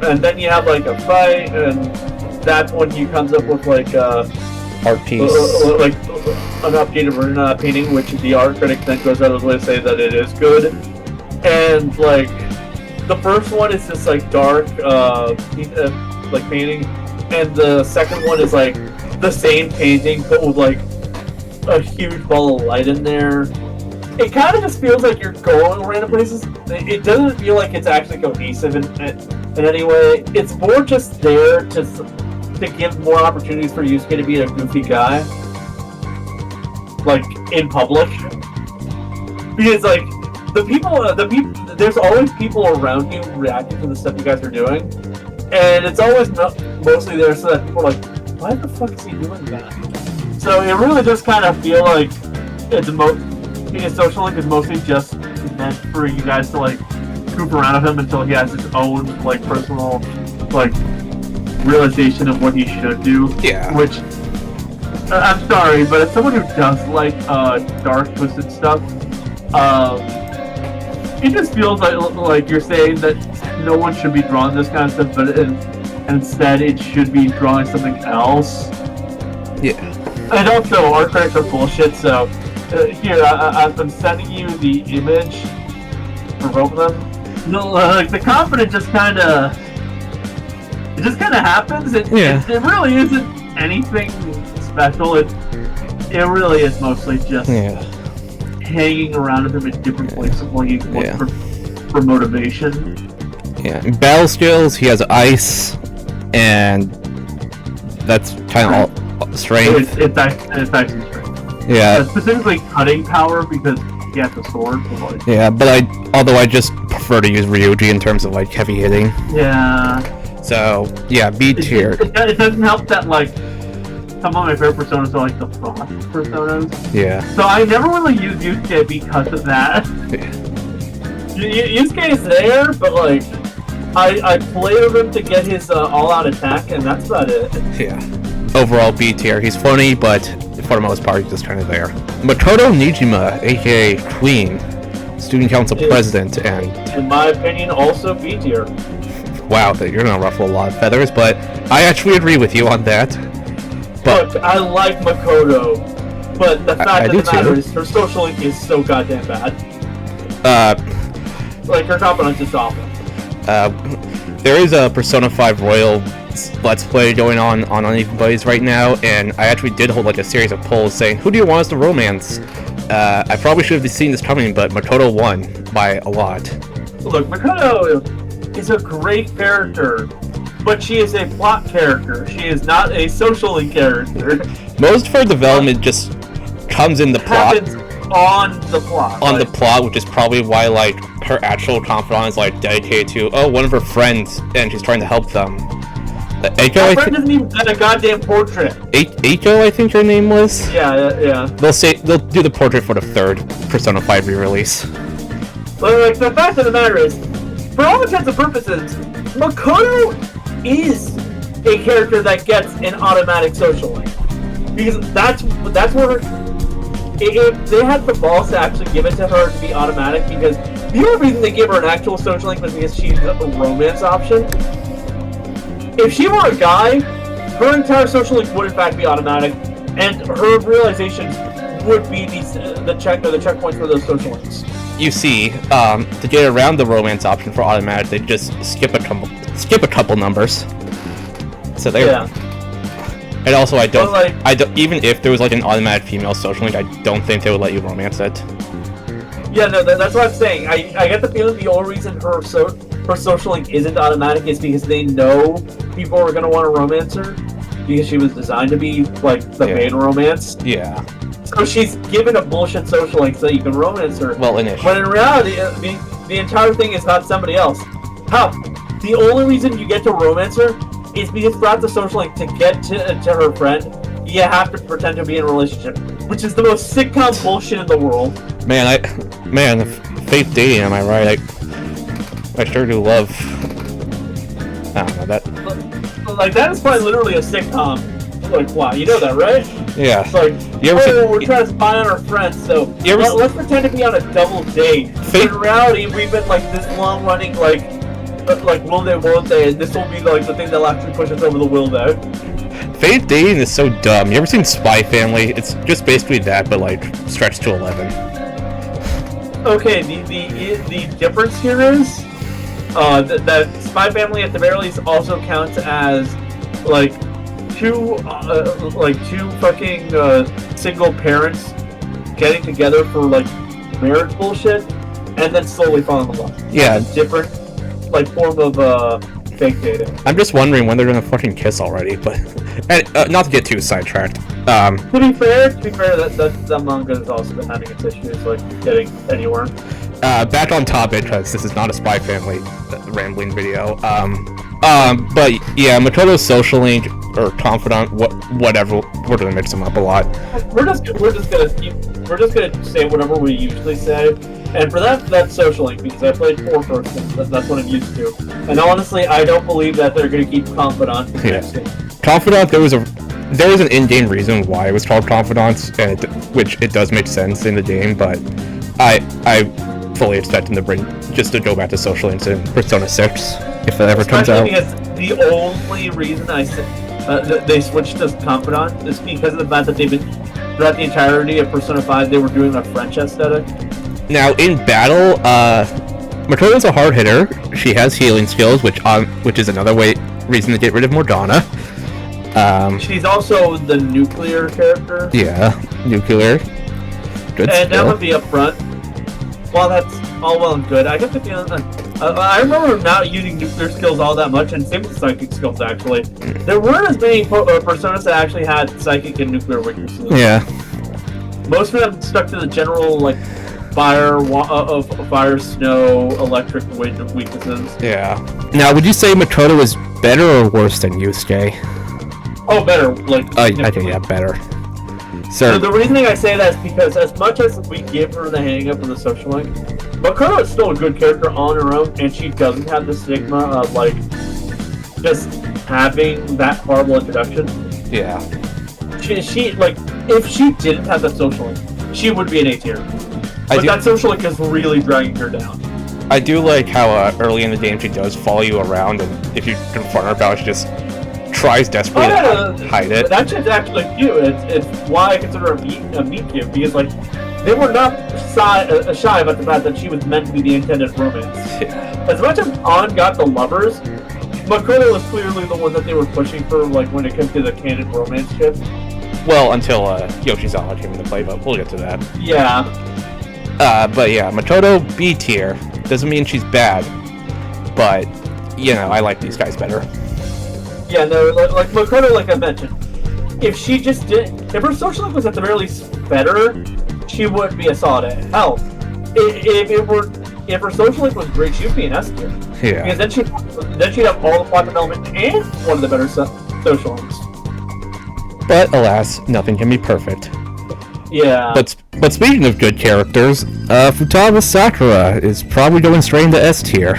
And then you have, like, a fight, and that's when he comes up with, like, art piece. Like, an updated version of that painting, which the art critic then goes out of his way to say that it is good. And, like, the first one is this, like, dark, like, painting, and the second one is, like, the same painting, but with, like, a huge ball of light in there. It kind of just feels like you're going random places. It doesn't feel like it's actually cohesive in any way. It's more just there to give more opportunities for Yusuke to be a goofy guy, like, in public. Because, like, there's always people around you reacting to the stuff you guys are doing, and it's always mostly there so that people are like, why the fuck is he doing that? So it really does kind of feel like his social link is mostly just meant for you guys to, like, goof around with him until he has his own, like, personal, like, realization of what he should do. Yeah. Which, I'm sorry, but as someone who does like dark, twisted stuff, it just feels like you're saying that no one should be drawing this kind of stuff, but instead it should be drawing something else. Yeah. And also, art critics are bullshit, so Here, I'm sending you the image for both of them. No, like the Confident just kind of, it just kind of happens. It really isn't anything special. It really is mostly just hanging around with him at different places while you look for motivation. Yeah, in battle skills, he has ice, and that's kind of all strength. It's actually strength. Yeah. Specifically cutting power because he has the sword. Like, yeah, but I just prefer to use Ryuji in terms of like heavy hitting. Yeah. So yeah, B tier. It doesn't help that like some of my favorite personas are like the frost personas. Yeah. So I never really use Yusuke because of that. Yusuke is there, but like I play with him to get his all-out attack, and that's about it. Yeah. Overall B tier. He's funny, but for the most part, he's just kind of there. Makoto Nijima, aka Queen, Student Council President, and in my opinion, also B tier. Wow, you're gonna ruffle a lot of feathers, but I actually agree with you on that. But look, I like Makoto, but the fact of the matter is her social link is so goddamn bad. Like her Confidants is awful. There is a Persona 5 Royal Let's Play going on Uneven Buddies right now, and I actually did hold like a series of polls saying, who do you want us to romance? I probably should have seen this coming, but Makoto won by a lot. Look, Makoto is a great character, but she is a plot character. She is not a social link character. Most of her development just comes in the plot. Happens on the plot. On the plot, which is probably why like her actual confidant is like dedicated to one of her friends, and she's trying to help them. Eiko, my friend doesn't even get a goddamn portrait. Eiko, I think her name was. Yeah. They'll do the portrait for the third Persona 5 re-release. But like the fact of the matter is, for all intents and purposes, Makoto is a character that gets an automatic social link, because that's where her. If they had the balls to actually give it to her to be automatic, because the only reason they gave her an actual social link was because she's a romance option. If she were a guy, her entire social link would in fact be automatic, and her realizations would be the checkpoints for those social links. You see, to get around the romance option for automatic, they just skip a couple numbers. So they. Yeah. And also, I don't. Even if there was like an automatic female social link, I don't think they would let you romance it. Yeah, no, that's what I'm saying. I get the feeling the only reason her social link isn't automatic is because they know people are gonna want to romance her, because she was designed to be like the main romance. Yeah. So she's given a bullshit social link so that you can romance her. Well, initially. But in reality, the entire thing is not somebody else. How? The only reason you get to romance her is because throughout the social link, to get to her friend, you have to pretend to be in a relationship, which is the most sitcom bullshit in the world. Man, fake dating, am I right? I sure do love. I don't know that. Like that is probably literally a sitcom. Like, wow, you know that, right? Yeah. It's like, we're trying to spy on our friends, so let's pretend to be on a double date. In reality, we've been like this long-running like will they, won't they, and this will be like the thing that'll actually push us over the will though. Fake dating is so dumb. You ever seen Spy Family? It's just basically that, but like stretched to 11. Okay, the difference here is that Spy Family at the very least also counts as like two fucking single parents getting together for like marriage bullshit, and then slowly falling in love. Yeah, it's a different like form of fake dating. I'm just wondering when they're gonna fucking kiss already, but and, not to get too sidetracked. To be fair, that manga has also been having its issues like getting anywhere. Back on topic, because this is not a Spy Family rambling video. But yeah, Makoto's social link or confidant, whatever. We're gonna mix them up a lot. We're just gonna say whatever we usually say. And for that social link, because I played 4 persons, that's what I'm used to. And honestly, I don't believe that they're going to keep Confidant. Yeah. Confidant, there was an in-game reason why it was called Confidants, and which it does make sense in the game, but I fully expect them to go back to social links in Persona 6 if that ever comes out. Because the only reason I said they switched to Confidant is because of the fact that throughout the entirety of Persona 5, they were doing a French aesthetic. Now, in battle, Makoto's a hard hitter. She has healing skills, which is another reason to get rid of Morgana. She's also the nuclear character. Yeah, nuclear. Good and skill. I'm gonna be upfront. While that's all well and good, I get the feeling. I remember not using nuclear skills all that much, and same with psychic skills. Actually, there weren't as many personas that actually had psychic and nuclear weaknesses. Yeah. Most of them stuck to the general like fire, snow, electric wind weaknesses. Yeah. Now, would you say Makoto is better or worse than Yusuke? Oh, better. Like. I think yeah, better. So the reason I say that is because as much as we give her the hang up of the social link, Makoto is still a good character on her own, and she doesn't have the stigma of like just having that horrible introduction. Yeah. She like if she didn't have that social link, she would be an A tier. But that social link is really dragging her down. I do like how early in the game she does follow you around, and if you confront her about it, she just tries desperately to hide it. That shit's actually cute. It's why I consider her a meet cute, because like they were not shy about the fact that she was meant to be the intended romance. Yeah. As much as An got the lovers, Makoto was clearly the one that they were pushing for, like when it comes to the canon romance ship. Well, until Yoshizawa came into play, but we'll get to that. Yeah. But yeah, Makoto B tier. Doesn't mean she's bad, but you know, I like these guys better. Yeah, no, like Makoto, like I mentioned, if she just did, if her social life was at the very least better, she would be a solid A. Hell, if her social life was great, she'd be an S tier. Yeah. Because then she'd have all the plot development and one of the better social links. But alas, nothing can be perfect. Yeah. But speaking of good characters, Futaba Sakura is probably going straight into S tier.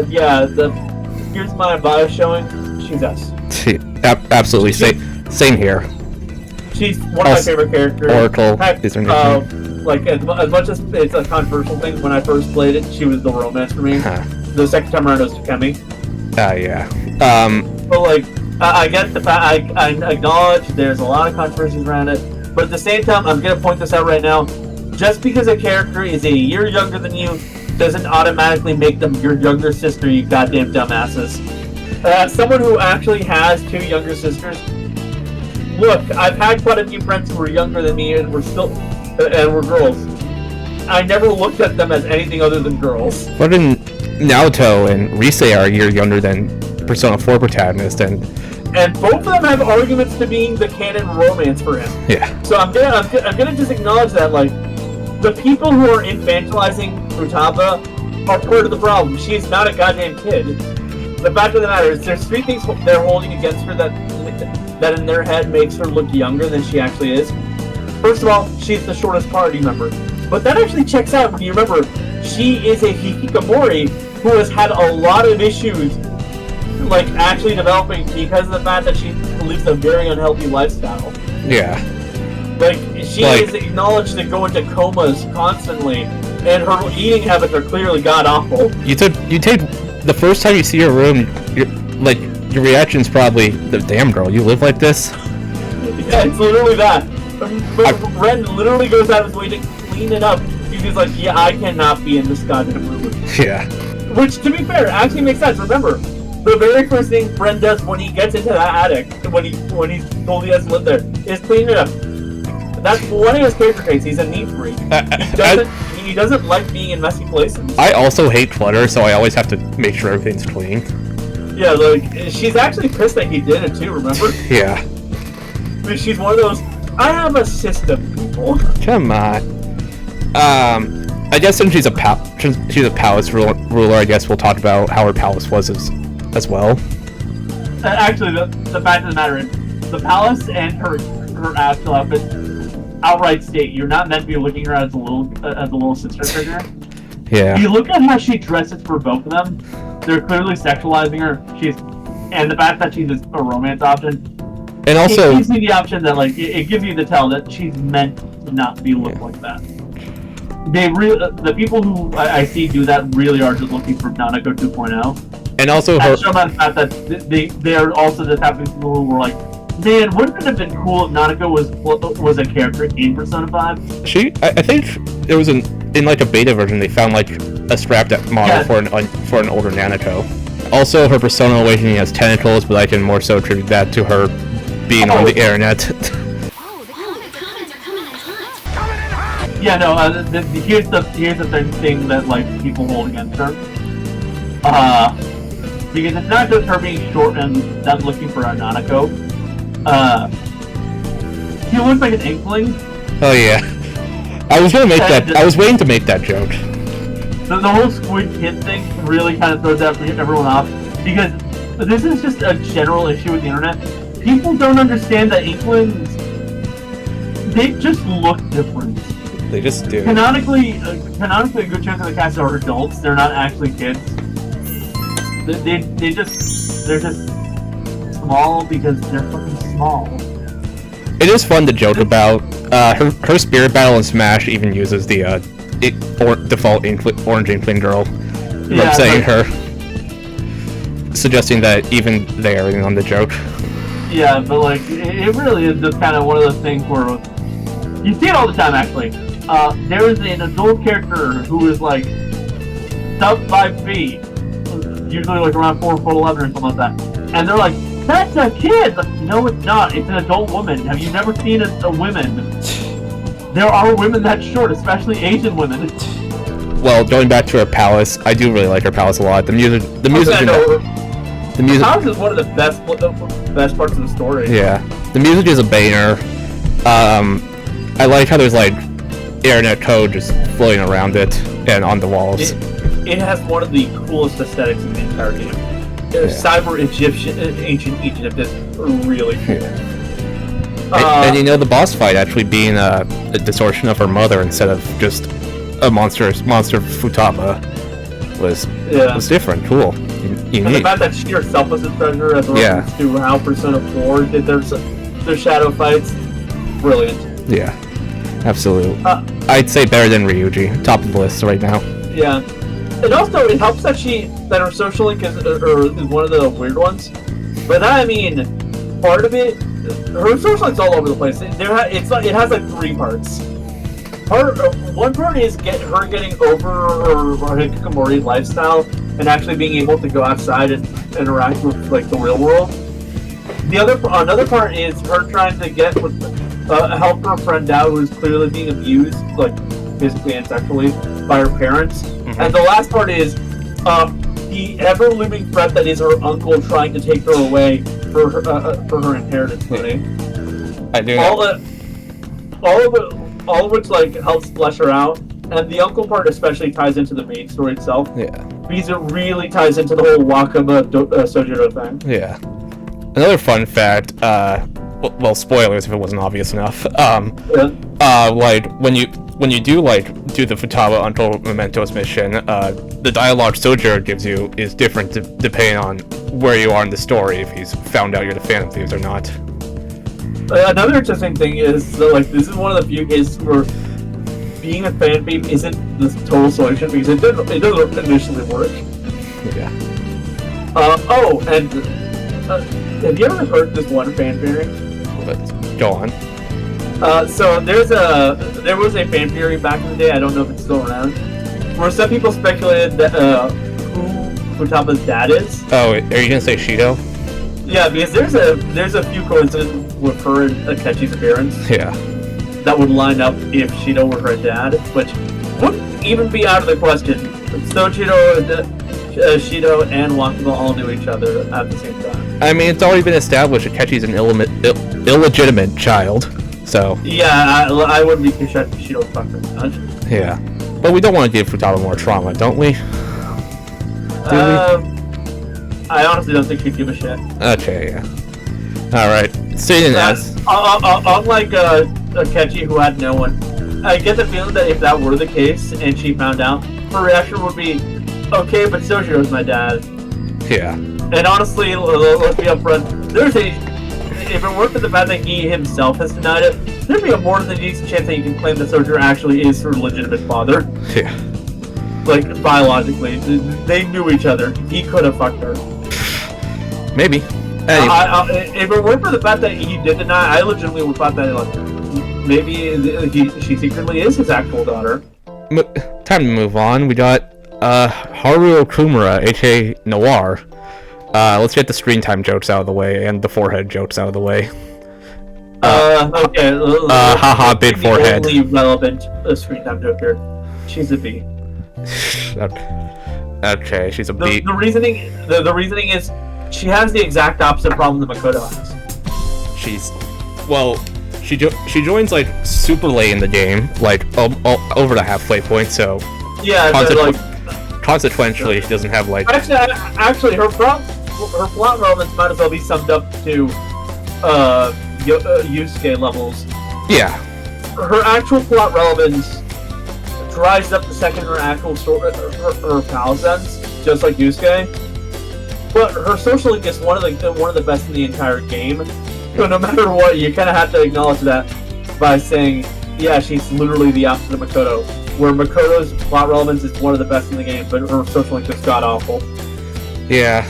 Yeah. Here's my bio showing. She's S. Absolutely. Same here. She's one of my favorite characters. Oracle is her name. Like as much as it's a controversial thing, when I first played it, she was the romance for me. The second time around it was Takemi. Yeah. But like, I get the fact. I acknowledge there's a lot of controversies around it, but at the same time, I'm gonna point this out right now. Just because a character is a year younger than you doesn't automatically make them your younger sister, you goddamn dumbasses. As someone who actually has two younger sisters, look, I've had quite a few friends who were younger than me and were girls. I never looked at them as anything other than girls. But in Naoto and Rise are a year younger than Persona 4 protagonist, and both of them have arguments to being the canon romance for him. Yeah. So I'm gonna just acknowledge that, like, the people who are infantilizing Futaba are part of the problem. She is not a goddamn kid. The fact of the matter is, there's three things they're holding against her that in their head makes her look younger than she actually is. First of all, she's the shortest party member. But that actually checks out when you remember she is a hikikomori who has had a lot of issues, like, actually developing because of the fact that she lives a very unhealthy lifestyle. Yeah. Like, she is acknowledged to go into comas constantly, and her eating habits are clearly god-awful. You take the first time you see her room, your reaction's probably, damn girl, you live like this? Yeah, it's literally that. Ren literally goes out of his way to clean it up. He's like, yeah, I cannot be in this goddamn room. Yeah. Which, to be fair, actually makes sense. Remember, the very first thing Ren does when he gets into that attic, when he's told he has to live there, is clean it up. That's one of his character traits. He's a neat freak. He doesn't like being in messy places. I also hate clutter, so I always have to make sure everything's clean. Yeah, like, she's actually pissed that he did it too, remember? Yeah. She's one of those, I have a system, people. Come on. I guess since she's a palace ruler, I guess we'll talk about how her palace was as well. Actually, the fact of the matter is, the palace and her actual outfit outright state you're not meant to be looking at her as a little sister figure. Yeah. If you look at how she dresses for both of them, they're clearly sexualizing her. And the fact that she's a romance option, and also it gives you the option that, like, it gives you the tell that she's meant to not be looked like that. The people who I see do that really are just looking for Nanako 2.0. And also her. Show by the fact that they are also the type of people who were like, Man, wouldn't it have been cool if Nanako was a character in Persona 5? I think it was in like a beta version. They found like a strapped model for an older Nanako. Also, her Persona Awakening has tentacles, but I can more so attribute that to her being on the internet. Yeah, no. Here's the thing that like people hold against her. Because it's not just her being short and them looking for a Nanako. He looks like an inkling. Oh yeah, I was gonna make that. I was waiting to make that joke. The whole Squid Kid thing really kind of throws everyone off, because this is just a general issue with the internet. People don't understand that inklings, they just look different. They just do. Canonically, a good chunk of the cast are adults. They're not actually kids. They're just small because they're fucking small. It is fun to joke about. Her spirit battle in Smash even uses the default orange inkling girl, representing her, suggesting that even they are in on the joke. Yeah, but like it really is just kind of one of those things where you see it all the time. Actually, there is an adult character who is like sub 5 feet, usually like around 4'11" or something like that, and they're like, "That's a kid." Like, no, it's not. It's an adult woman. Have you never seen a women? There are women that short, especially Asian women. Well, going back to her palace, I do really like her palace a lot. The music. The music palace is one of the best parts of the story. Yeah, the music is a banger. I like how there's like internet code just floating around it and on the walls. It has one of the coolest aesthetics in the entire game. Cyber ancient Egypt is really cool. And you know, the boss fight actually being a distortion of her mother instead of just a monster Futaba was different, cool, unique. And the fact that she herself was a treasure, as well to how Persona 4 did their shadow fights, brilliant. Yeah, absolutely. I'd say better than Ryuji, top of the list right now. Yeah, and also it helps that her social link is one of the weird ones. But I mean, part of it. Her social link's all over the place. It has like 3 parts. One part is her getting over her hikikomori lifestyle and actually being able to go outside and interact with like the real world. Another part is her trying to help her friend out who's clearly being abused, like physically and sexually, by her parents. Mm-hmm. And the last part is the ever-looming threat that is her uncle trying to take her away for her inheritance money. I do. All of which like helps flesh her out, and the uncle part especially ties into the main story itself. Yeah. Because it really ties into the whole Wakaba Sojiro thing. Yeah. Another fun fact. Well, spoilers if it wasn't obvious enough. Like when you do the Futaba Untold Mementos mission, the dialogue Sojiro gives you is different depending on where you are in the story, if he's found out you're the fan of Thieves or not. Another interesting thing is that, this is one of the few cases where being a fan babe isn't the total solution, because it doesn't initially work. Yeah. Have you ever heard this one fan theory? Go on. So there was a fan theory back in the day, I don't know if it's still around, where some people speculated that who Futaba's dad is. Oh, are you gonna say Shido? Yeah, because there's a few coincidences with her and Akechi's appearance. Yeah. That would line up if Shido were her dad, which wouldn't even be out of the question. Sojiro, Shido, and Wakaba all knew each other at the same time. I mean, it's already been established Akechi's an illegitimate child, so... Yeah, I wouldn't be too shocked if Shido fucked her much. Yeah. But we don't want to give Futaba more trauma, don't we? I honestly don't think she'd give a shit. Okay, yeah. Alright. Stating as... Unlike Akechi, who had no one, I get the feeling that if that were the case and she found out, her reaction would be, okay, but Sojiro's my dad. Yeah. And honestly, let's be upfront, if it weren't for the fact that he himself has denied it, there'd be a more than decent chance that you can claim that Sojiro actually is her legitimate father. Yeah. Biologically. They knew each other. He could have fucked her. Maybe. If it weren't for the fact that he did deny, I legitimately would thought that like maybe she secretly is his actual daughter. Time to move on. We got Haru Okumura, aka Noir. Let's get the screen time jokes out of the way and the forehead jokes out of the way. Okay. Haha, big forehead. The only relevant screen time joke here. She's a B. Okay, she's a B. The reasoning is she has the exact opposite problem that Makoto has. She joins like super late in the game, like over the halfway point. So yeah, consequentially, she doesn't have like. Actually, her plot relevance might as well be summed up to Yusuke levels. Yeah. Her actual plot relevance dries up the second her actual story, her pals ends, just like Yusuke. But her social link is one of the best in the entire game. So no matter what, you kind of have to acknowledge that by saying, yeah, she's literally the opposite of Makoto. Where Makoto's plot relevance is one of the best in the game, but her social link is god awful. Yeah.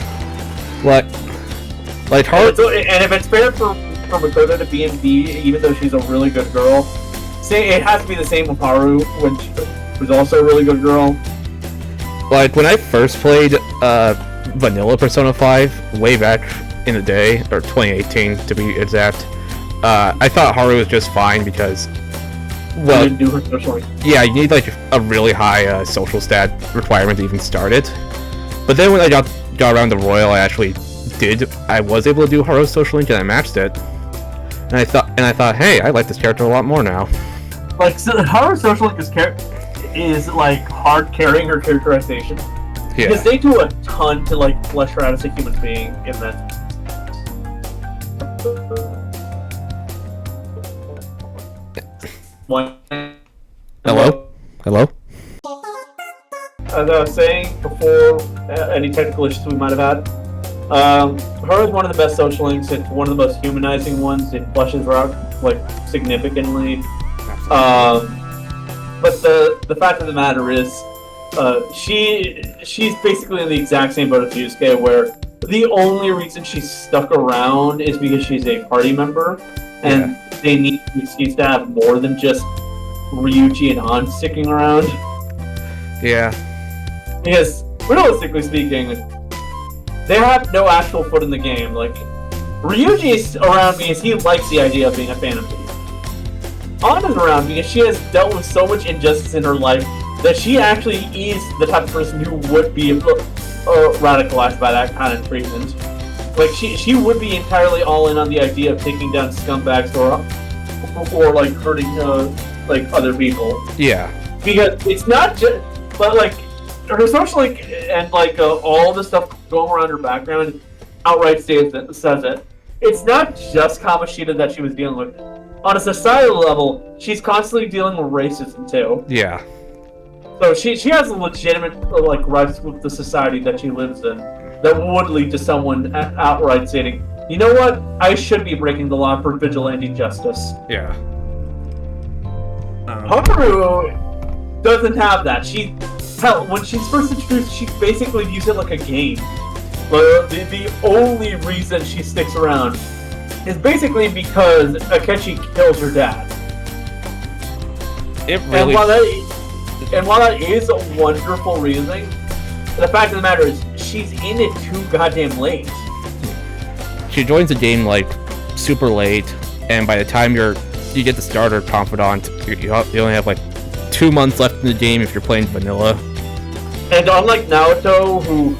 Like her. And if it's fair for Makoto to be in B, even though she's a really good girl, say it has to be the same with Haru, when she was also a really good girl. Like when I first played Vanilla Persona 5 way back in the day, or 2018 to be exact, I thought Haru was just fine because, well, you didn't do her social link. Yeah, you need like a really high social stat requirement to even start it. But then when I got around the Royal, I was able to do Haru's social link and I matched it. And I thought, hey, I like this character a lot more now. Like, so Haru's social link is like hard carrying her characterization. Yeah. Because they do a ton to like flesh her out as a human being in that. Hello? As I was saying before, any technical issues we might have had, her is one of the best social links. It's one of the most humanizing ones. It fleshes her out like significantly. But the fact of the matter is, she's basically in the exact same boat as Yusuke, where the only reason she's stuck around is because she's a party member, and they need an excuse to have more than just Ryuji and Han sticking around. Yeah. Because, realistically speaking, they have no actual foot in the game. Like, Ryuji's around because he likes the idea of being a fan of these. Han is around because she has dealt with so much injustice in her life that she actually is the type of person who would be radicalized by that kind of treatment. Like, she would be entirely all in on the idea of taking down scumbags or like hurting like other people. Yeah. Because it's not just, but like her social link and like all the stuff going around her background outright says it. It's not just Kamoshida that she was dealing with. On a societal level, she's constantly dealing with racism too. Yeah. So she has a legitimate like rights with the society that she lives in that would lead to someone outright saying, you know what, I should be breaking the law for vigilante justice. Yeah. Haru doesn't have that. When she's first introduced, she basically views it like a game. But the only reason she sticks around is basically because Akechi kills her dad. It really. And while that is a wonderful reasoning, the fact of the matter is she's in it too goddamn late. She joins the game like super late, and by the time you get the starter confidant, you only have like 2 months left in the game if you're playing vanilla. And unlike Naoto, who,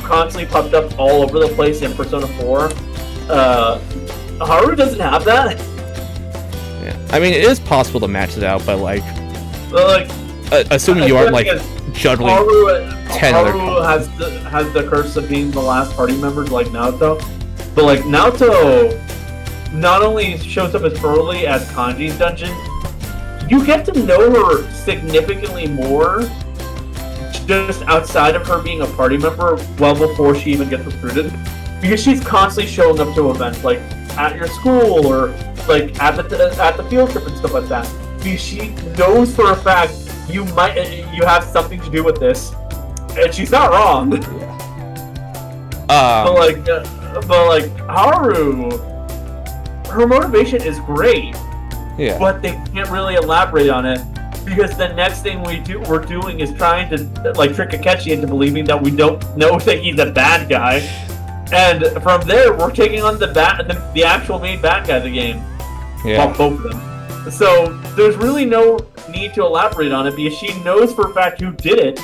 constantly popped up all over the place in Persona 4, Haru doesn't have that. Yeah. I mean, it is possible to match it out, but assuming you aren't like juggling 10 other. Haru has the curse of being the last party member, like Naoto. But like Naoto not only shows up as early as Kanji's dungeon, you get to know her significantly more just outside of her being a party member well before she even gets recruited. Because she's constantly showing up to events like at your school or like at the field trip and stuff like that. Because she knows for a fact you have something to do with this, and she's not wrong. but like Haru, her motivation is great, Yeah. but they can't really elaborate on it because the next thing we're doing is trying to like trick Akechi into believing that we don't know that he's a bad guy, and from there we're taking on the actual main bad guy of the game. Yeah. Well, both of them. So there's really no need to elaborate on it because she knows for a fact who did it,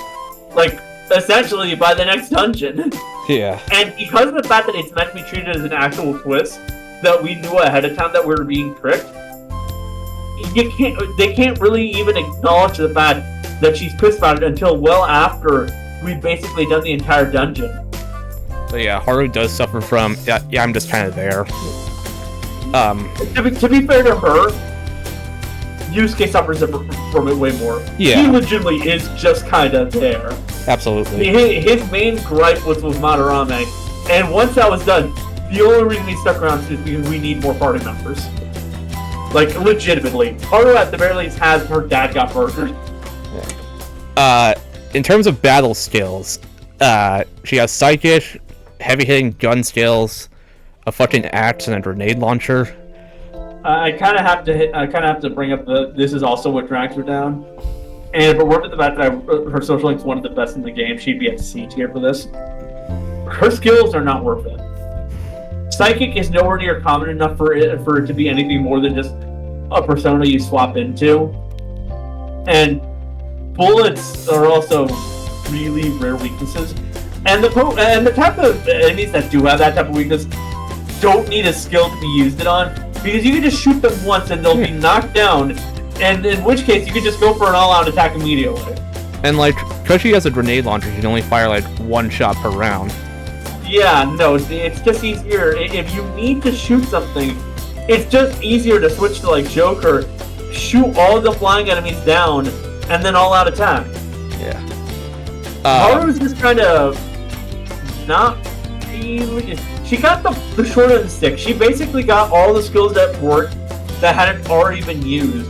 like essentially by the next dungeon. Yeah. And because of the fact that it's meant to be treated as an actual twist, that we knew ahead of time that we were being tricked, they can't really even acknowledge the fact that she's pissed about it until well after we've basically done the entire dungeon. So yeah, Haru does suffer from, yeah, I'm just kind of there. To be fair to her, Yusuke suffers from it way more. Yeah. He legitimately is just kind of there. Absolutely. His main gripe was with Madarame, and once that was done, the only reason he stuck around is because we need more party members. Like, legitimately. Haru at the very least has her dad got murdered. In terms of battle skills, she has psychic, heavy-hitting gun skills, a fucking axe, and a grenade launcher. I kind of have to bring up this is also what drags her down. And if it weren't for the fact that her social link's one of the best in the game, she'd be at C tier for this. Her skills are not worth it. Psychic is nowhere near common enough for it to be anything more than just a persona you swap into. And bullets are also really rare weaknesses. And the type of enemies that do have that type of weakness don't need a skill to be used it on, because you can just shoot them once and they'll be knocked down, and in which case you can just go for an all-out attack immediately. And like, because she has a grenade launcher, she can only fire like one shot per round. Yeah, no, it's just easier. If you need to shoot something, it's just easier to switch to like Joker, shoot all the flying enemies down, and then all-out attack. Yeah. Haru's just kind of not really. She got the short end of the stick. She basically got all the skills that worked that hadn't already been used.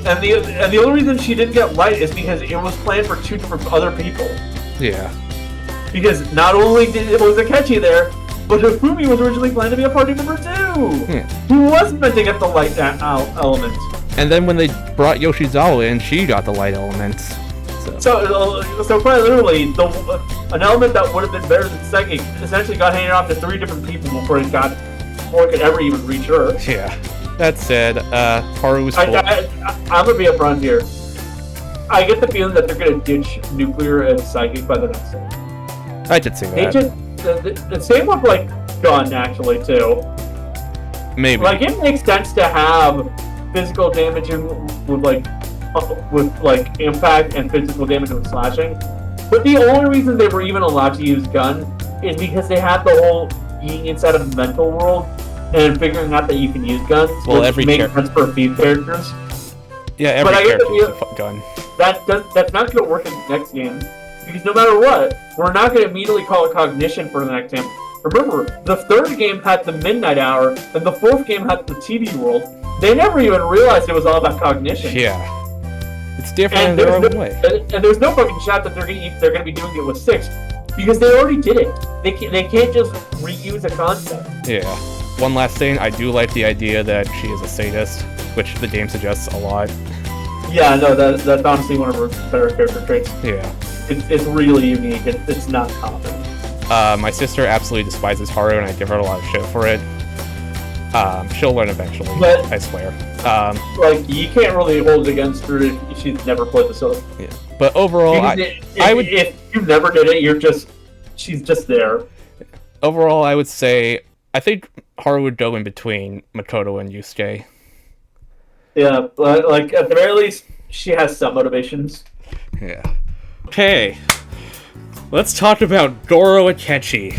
And the only reason she didn't get light is because it was planned for two different other people. Yeah. Because not only was Akechi there, but Hifumi was originally planned to be a party member too. Who was meant to get the light element. And then when they brought Yoshizawa in, she got the light elements. So quite literally, an element that would have been better than Psychic essentially got handed off to three different people before it could ever even reach her. Yeah. That said, Haru was I'm gonna be upfront here. I get the feeling that they're gonna ditch Nuclear and Psychic by the next game. I did see that. The same with like Gun actually too. Maybe. Like it makes sense to have physical damage with like impact and physical damage with slashing, but the only reason they were even allowed to use Gun is because they had the whole being inside of the mental world and figuring out that you can use guns. Well, which makes sense for a few characters. Yeah, every character uses a gun. That's not going to work in the next game, because no matter what, we're not going to immediately call it cognition for the next game. Remember, the third game had the Midnight Hour, and the fourth game had the TV world. They never even realized it was all about cognition. Yeah. It's different in their own way. And there's no fucking shot that they're gonna be doing it with 6, because they already did it. They can't just reuse a concept. Yeah. One last thing, I do like the idea that she is a sadist, which the game suggests a lot. Yeah, no, that's honestly one of her better character traits. Yeah. It's really unique. It's not common. My sister absolutely despises Haru, and I give her a lot of shit for it. She'll learn eventually, I swear. Like, you can't really hold it against her if she's never played the show. Yeah. But overall, if you never did it, she's just there. Overall, I would say, I think Haru would go in between Makoto and Yusuke. Yeah, but like at the very least, she has some motivations. Yeah. Okay. Let's talk about Goro Akechi,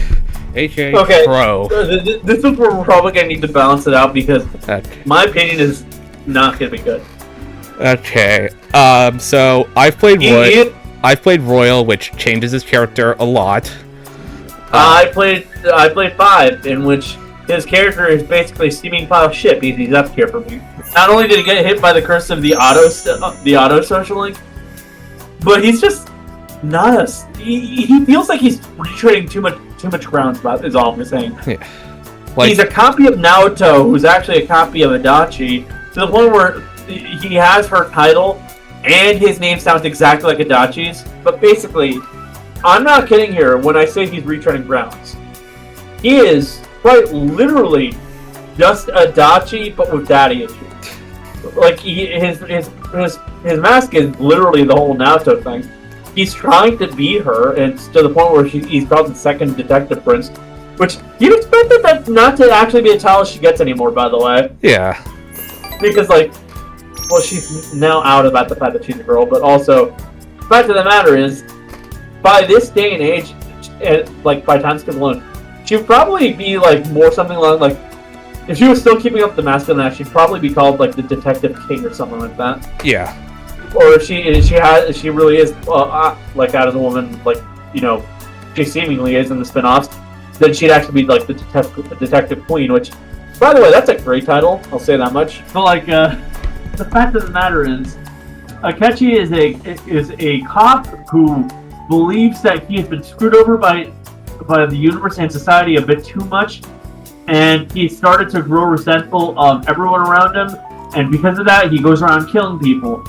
aka Pro. This is where we're probably gonna need to balance it out because my opinion is not gonna be good. Okay. So I've played Royal, which changes his character a lot. I played 5, in which his character is basically a steaming pile of shit because he's up here for me. Not only did he get hit by the curse of the auto social link, but he's just not he feels like he's retreading too much too much ground about is all I'm saying. Yeah. Like, he's a copy of Naoto, who's actually a copy of Adachi, to the point where he has her title, and his name sounds exactly like Adachi's. But basically, I'm not kidding here when I say he's retreading grounds. He is quite literally just Adachi, but with daddy issues. Like, his mask is literally the whole Naoto thing. He's trying to be her, and to the point where he's called the second detective prince, which you'd expect that not to actually be a title she gets anymore, by the way. yeah. Because, like, well, she's now out about the fact that she's a girl, but also, the fact of the matter is, by this day and age, and, like, by time skip alone, she'd probably be, like, more something along, like, if she was still keeping up the masculine act, she'd probably be called, like, the Detective King or something like that. Yeah. Or if she really is, like, out of the woman, like, you know, she seemingly is in the spin-offs, then she'd actually be, like, the Detective Queen, which, by the way, that's a great title, I'll say that much. But, like, the fact of the matter is, Akechi is a cop who believes that he has been screwed over by the universe and society a bit too much, and he started to grow resentful of everyone around him, and because of that, he goes around killing people.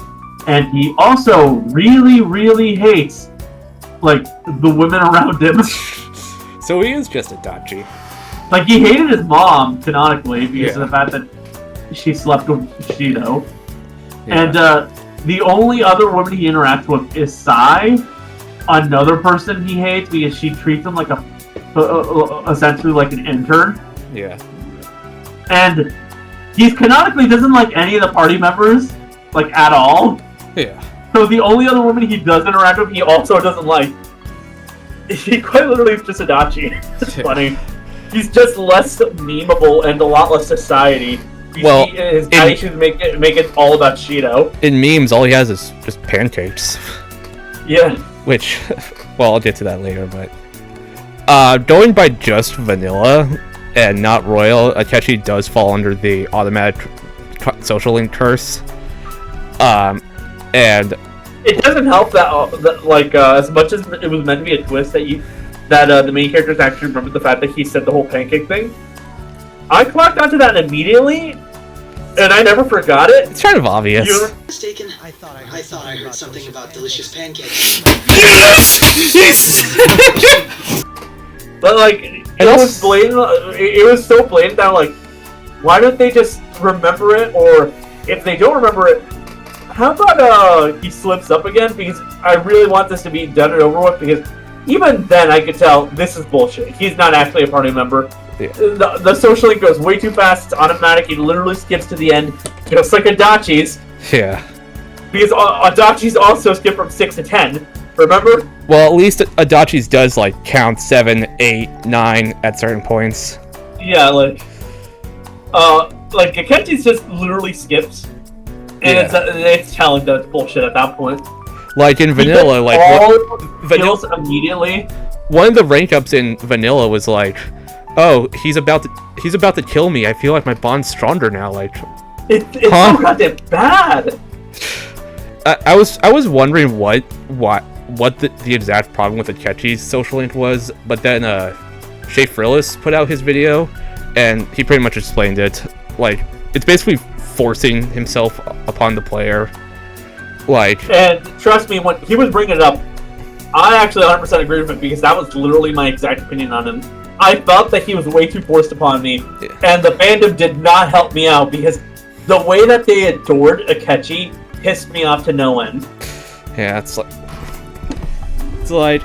And he also really, really hates, like, the women around him. So he is just Adachi. Like, he hated his mom, canonically, because of the fact that she slept with Shido. Yeah. And the only other woman he interacts with is Sai, another person he hates because she treats him like essentially like an intern. Yeah. And he canonically doesn't like any of the party members, like, at all. Yeah. So the only other woman he does interact with, he also doesn't like. He quite literally is just Adachi. It's funny. He's just less memeable and a lot less society. His daddy should make it all about Shido. In memes, all he has is just pancakes. Yeah. Which, well, I'll get to that later, but... going by just vanilla and not royal, Akechi does fall under the automatic social link curse. And it doesn't help that like as much as it was meant to be a twist that the main characters actually remembered the fact that he said the whole pancake thing. I clocked onto that immediately, and I never forgot it. It's kind of obvious. You're mistaken? I thought I heard something about delicious pancakes. Yes! But like, it was blatant. It was so blatant that like, why don't they just remember it? Or if they don't remember it, how about he slips up again? Because I really want this to be done and over with. Because even then, I could tell this is bullshit. He's not actually a party member. Yeah. The social link goes way too fast. It's automatic. He literally skips to the end, just like Adachi's. Yeah. Because Adachi's also skip from 6 to 10. Remember? Well, at least Adachi's does like count 7, 8, 9 at certain points. Yeah, like Akechi's just literally skips, and it's telling that it's bullshit at that point. Like in vanilla, like vanilla immediately. One of the rank ups in vanilla was like, "Oh, he's about to kill me. I feel like my bond's stronger now." Like, it's so goddamn bad. I was wondering what the exact problem with Akechi's social link was, but then Shay Frillis put out his video, and he pretty much explained it. Like, it's basically forcing himself upon the player. Like, and trust me, when he was bringing it up, I actually 100% agree with him, because that was literally my exact opinion on him. I felt that he was way too forced upon me, and the fandom did not help me out, because the way that they adored Akechi pissed me off to no end. Yeah, it's like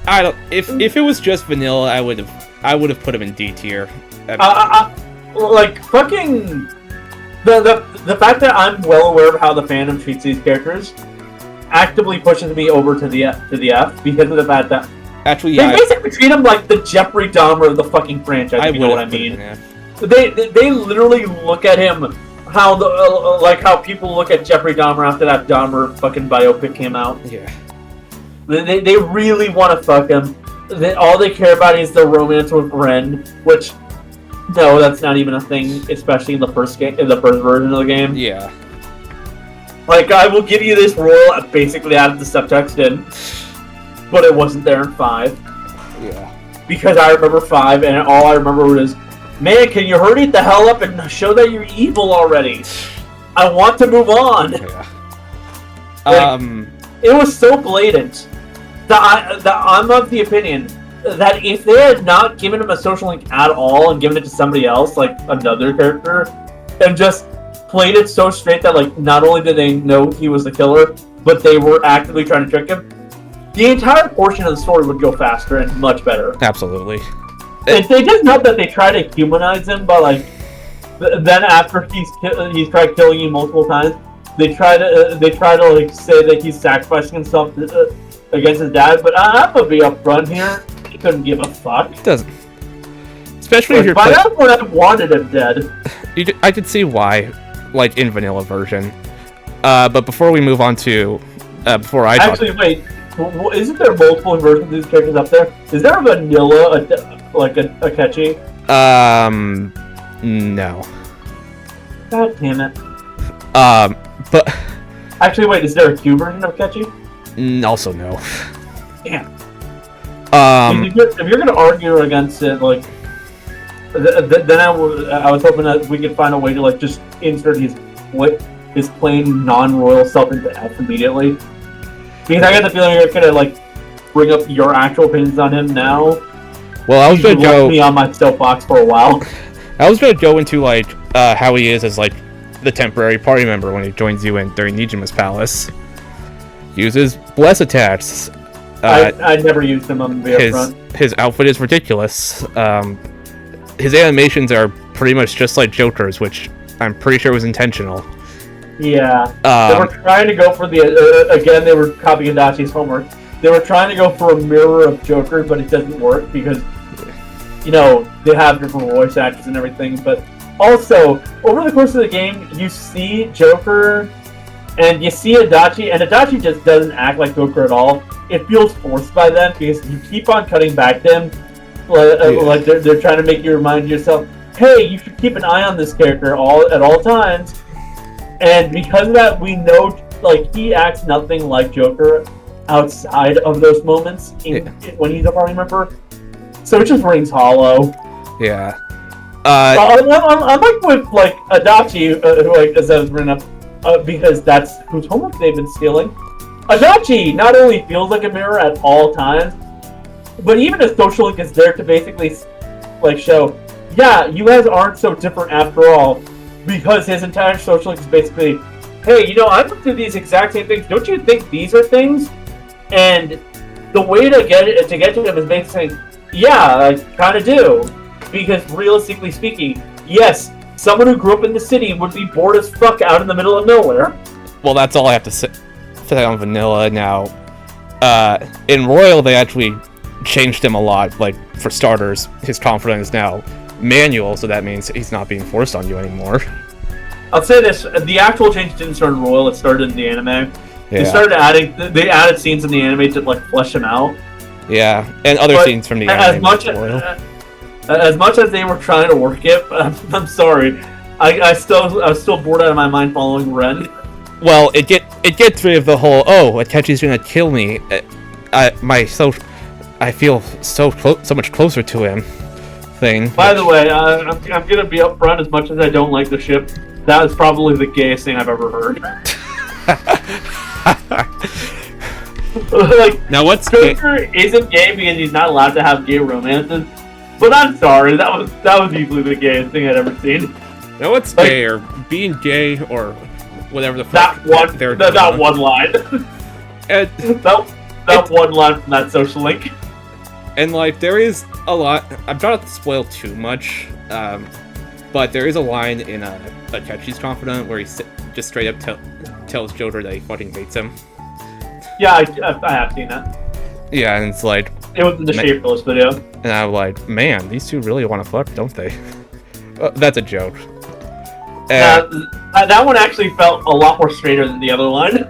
I don't. If it was just vanilla, I would have put him in D tier. Like fucking the fact that I'm well aware of how the fandom treats these characters actively pushes me over to the F because of the fact that actually they basically treat him like the Jeffrey Dahmer of the fucking franchise. If you know what I mean? They literally look at him how how people look at Jeffrey Dahmer after that Dahmer fucking biopic came out. Yeah. They really want to fuck him. All they care about is the romance with Ren, which, no, that's not even a thing, especially in the first version of the game. Yeah. Like, I will give you this role, basically added the subtext in, but it wasn't there in 5. Yeah. because I remember 5, and all I remember was, man, can you hurry the hell up and show that you're evil already? I want to move on. Yeah. It was so blatant that I'm of the opinion that if they had not given him a social link at all and given it to somebody else, like another character, and just played it so straight that like not only did they know he was the killer, but they were actively trying to trick him, the entire portion of the story would go faster and much better. Absolutely. They just know that they try to humanize him, but like then after he's tried killing you multiple times, they try to like say that he's sacrificing himself against his dad. But I'm gonna be upfront here. He couldn't give a fuck. It doesn't. Especially if you're by that point, I wanted him dead. I could see why, like in vanilla version. But before we move on to, before I wait, isn't there multiple versions of these characters up there? Is there a vanilla, like a Akechi? No. God damn it. But actually, wait, is there a Q version of Akechi? Also no. Damn. If you're gonna argue against it, like, then I was hoping that we could find a way to like just insert his plain non-royal self into F immediately. Because I got the feeling you're gonna like bring up your actual opinions on him now. Well, I was gonna go me on my soapbox for a while. I was gonna go into like how he is as like the temporary party member when he joins you during Nijima's palace. Uses bless attacks. I never used him on the upfront. His outfit is ridiculous. His animations are pretty much just like Joker's, which I'm pretty sure was intentional. Yeah, they were trying to go for again, they were copying Adachi's homework. They were trying to go for a mirror of Joker, but it doesn't work because, you know, they have different voice actors and everything. But also, over the course of the game, you see Joker and you see Adachi, and Adachi just doesn't act like Joker at all. It feels forced by them because you keep on cutting back to him, like they're trying to make you remind yourself, hey, you should keep an eye on this character at all times. And because of that, we know like he acts nothing like Joker outside of those moments when he's a party member. So it just rings hollow. Yeah. I'm like with like Adachi, who I guess I was written up because that's whose homework they've been stealing. Adachi not only feels like a mirror at all times, but even a social link is there to basically like show, yeah, you guys aren't so different after all. Because his entire social link is basically, hey, you know, I've looked through these exact same things. Don't you think these are things? And the way to get to him is basically saying, yeah, I kind of do. Because realistically speaking, yes, someone who grew up in the city would be bored as fuck out in the middle of nowhere. Well, that's all I have to say on vanilla now. In Royal, they actually changed him a lot. Like, for starters, his confidence is now manual, so that means he's not being forced on you anymore. I'll say this: the actual change didn't start in Royal; it started in the anime. Yeah. They added scenes in the anime to like flesh him out. Yeah, and other scenes from the anime. As much as they were trying to work it, I'm sorry, I was still bored out of my mind following Ren. Well, it gets rid of the whole Akechi's gonna kill me. I feel so much closer to him. Thing. By the way, I'm gonna be upfront. As much as I don't like the ship, that is probably the gayest thing I've ever heard. Like, now what's Joker isn't gay because he's not allowed to have gay romances. But I'm sorry, that was easily the gayest thing I'd ever seen. Now what's like, gay or being gay or whatever the fuck that one line. that one line from that social link. And like there is a lot. I'm trying not to spoil too much, but there is a line in Akechi's Confidant where he just straight up tells Joker that he fucking hates him. Yeah, I have seen that. Yeah, and it's like it was in the Shaperless video. And I'm like, man, these two really want to fuck, don't they? That's a joke. That one actually felt a lot more straighter than the other line,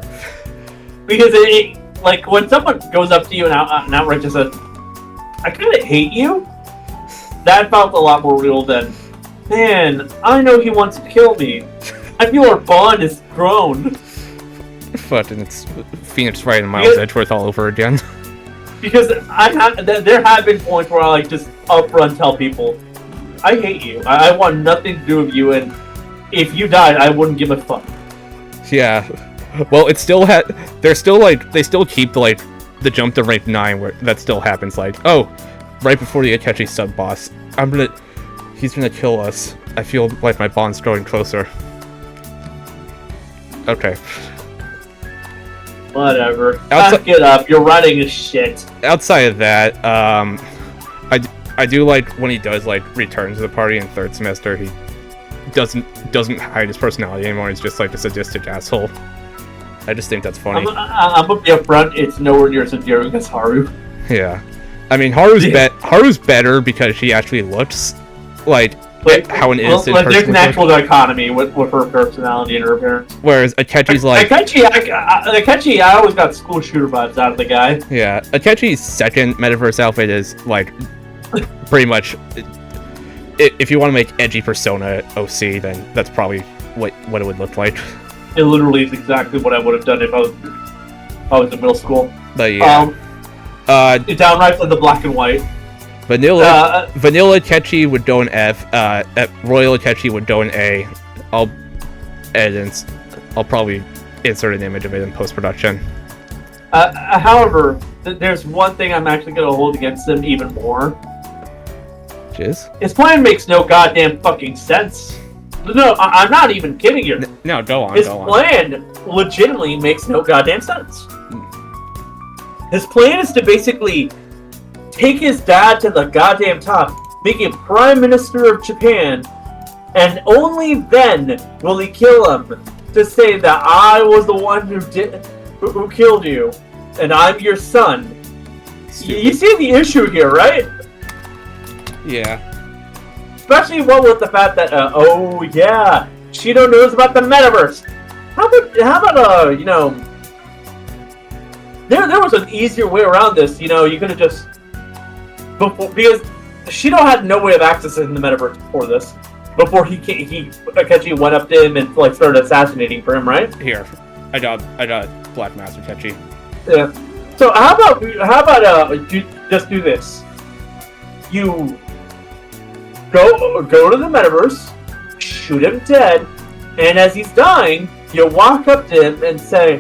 because it like when someone goes up to you and outright just says, I kind of hate you. That felt a lot more real than, man, I know he wants to kill me. I feel our bond is grown. Fucking, it's Phoenix Wright and Miles Edgeworth all over again. Because there have been points where I like just upfront tell people, I hate you. I want nothing to do with you, and if you died, I wouldn't give a fuck. Yeah. Well, it's still they're still like they still keep the jump to rank 9 where that still happens. Like, oh, right before the Akechi sub boss, he's gonna kill us. I feel like my bond's growing closer. Okay. Whatever. Back it up. You're writing a shit. Outside of that, I do like when he does like return to the party in third semester. He doesn't hide his personality anymore. He's just like a sadistic asshole. I just think that's funny. I'm gonna be upfront. It's nowhere near as endearing as Haru. Yeah, I mean Haru's better because she actually looks like how an innocent person. There's an actual dichotomy with her personality and her appearance. Whereas Akechi's like Akechi, I always got school shooter vibes out of the guy. Yeah, Akechi's second metaverse outfit is like pretty much. If you want to make edgy Persona OC, then that's probably what it would look like. It literally is exactly what I would have done if I was in middle school. But yeah, it's downright for the black and white. Vanilla Akechi would go in F. Royal Akechi would go in A. I'll probably insert an image of it in post production. However, there's one thing I'm actually going to hold against him even more. Jizz? His plan makes no goddamn fucking sense. No, I'm not even kidding you. No, go on. His plan legitimately makes no goddamn sense. His plan is to basically take his dad to the goddamn top, make him Prime Minister of Japan, and only then will he kill him to say that I was the one who killed you, and I'm your son. You see the issue here, right? Yeah. Especially what with the fact that, oh yeah, Shido knows about the metaverse. How about you know, there was an easier way around this. You know, you could have just because Shido had no way of accessing the metaverse before this. Before Akechi went up to him and like started assassinating for him, right? Here, I got Black Master Akechi. Yeah. So how about just do this? You go to the metaverse, shoot him dead, and as he's dying, you walk up to him and say,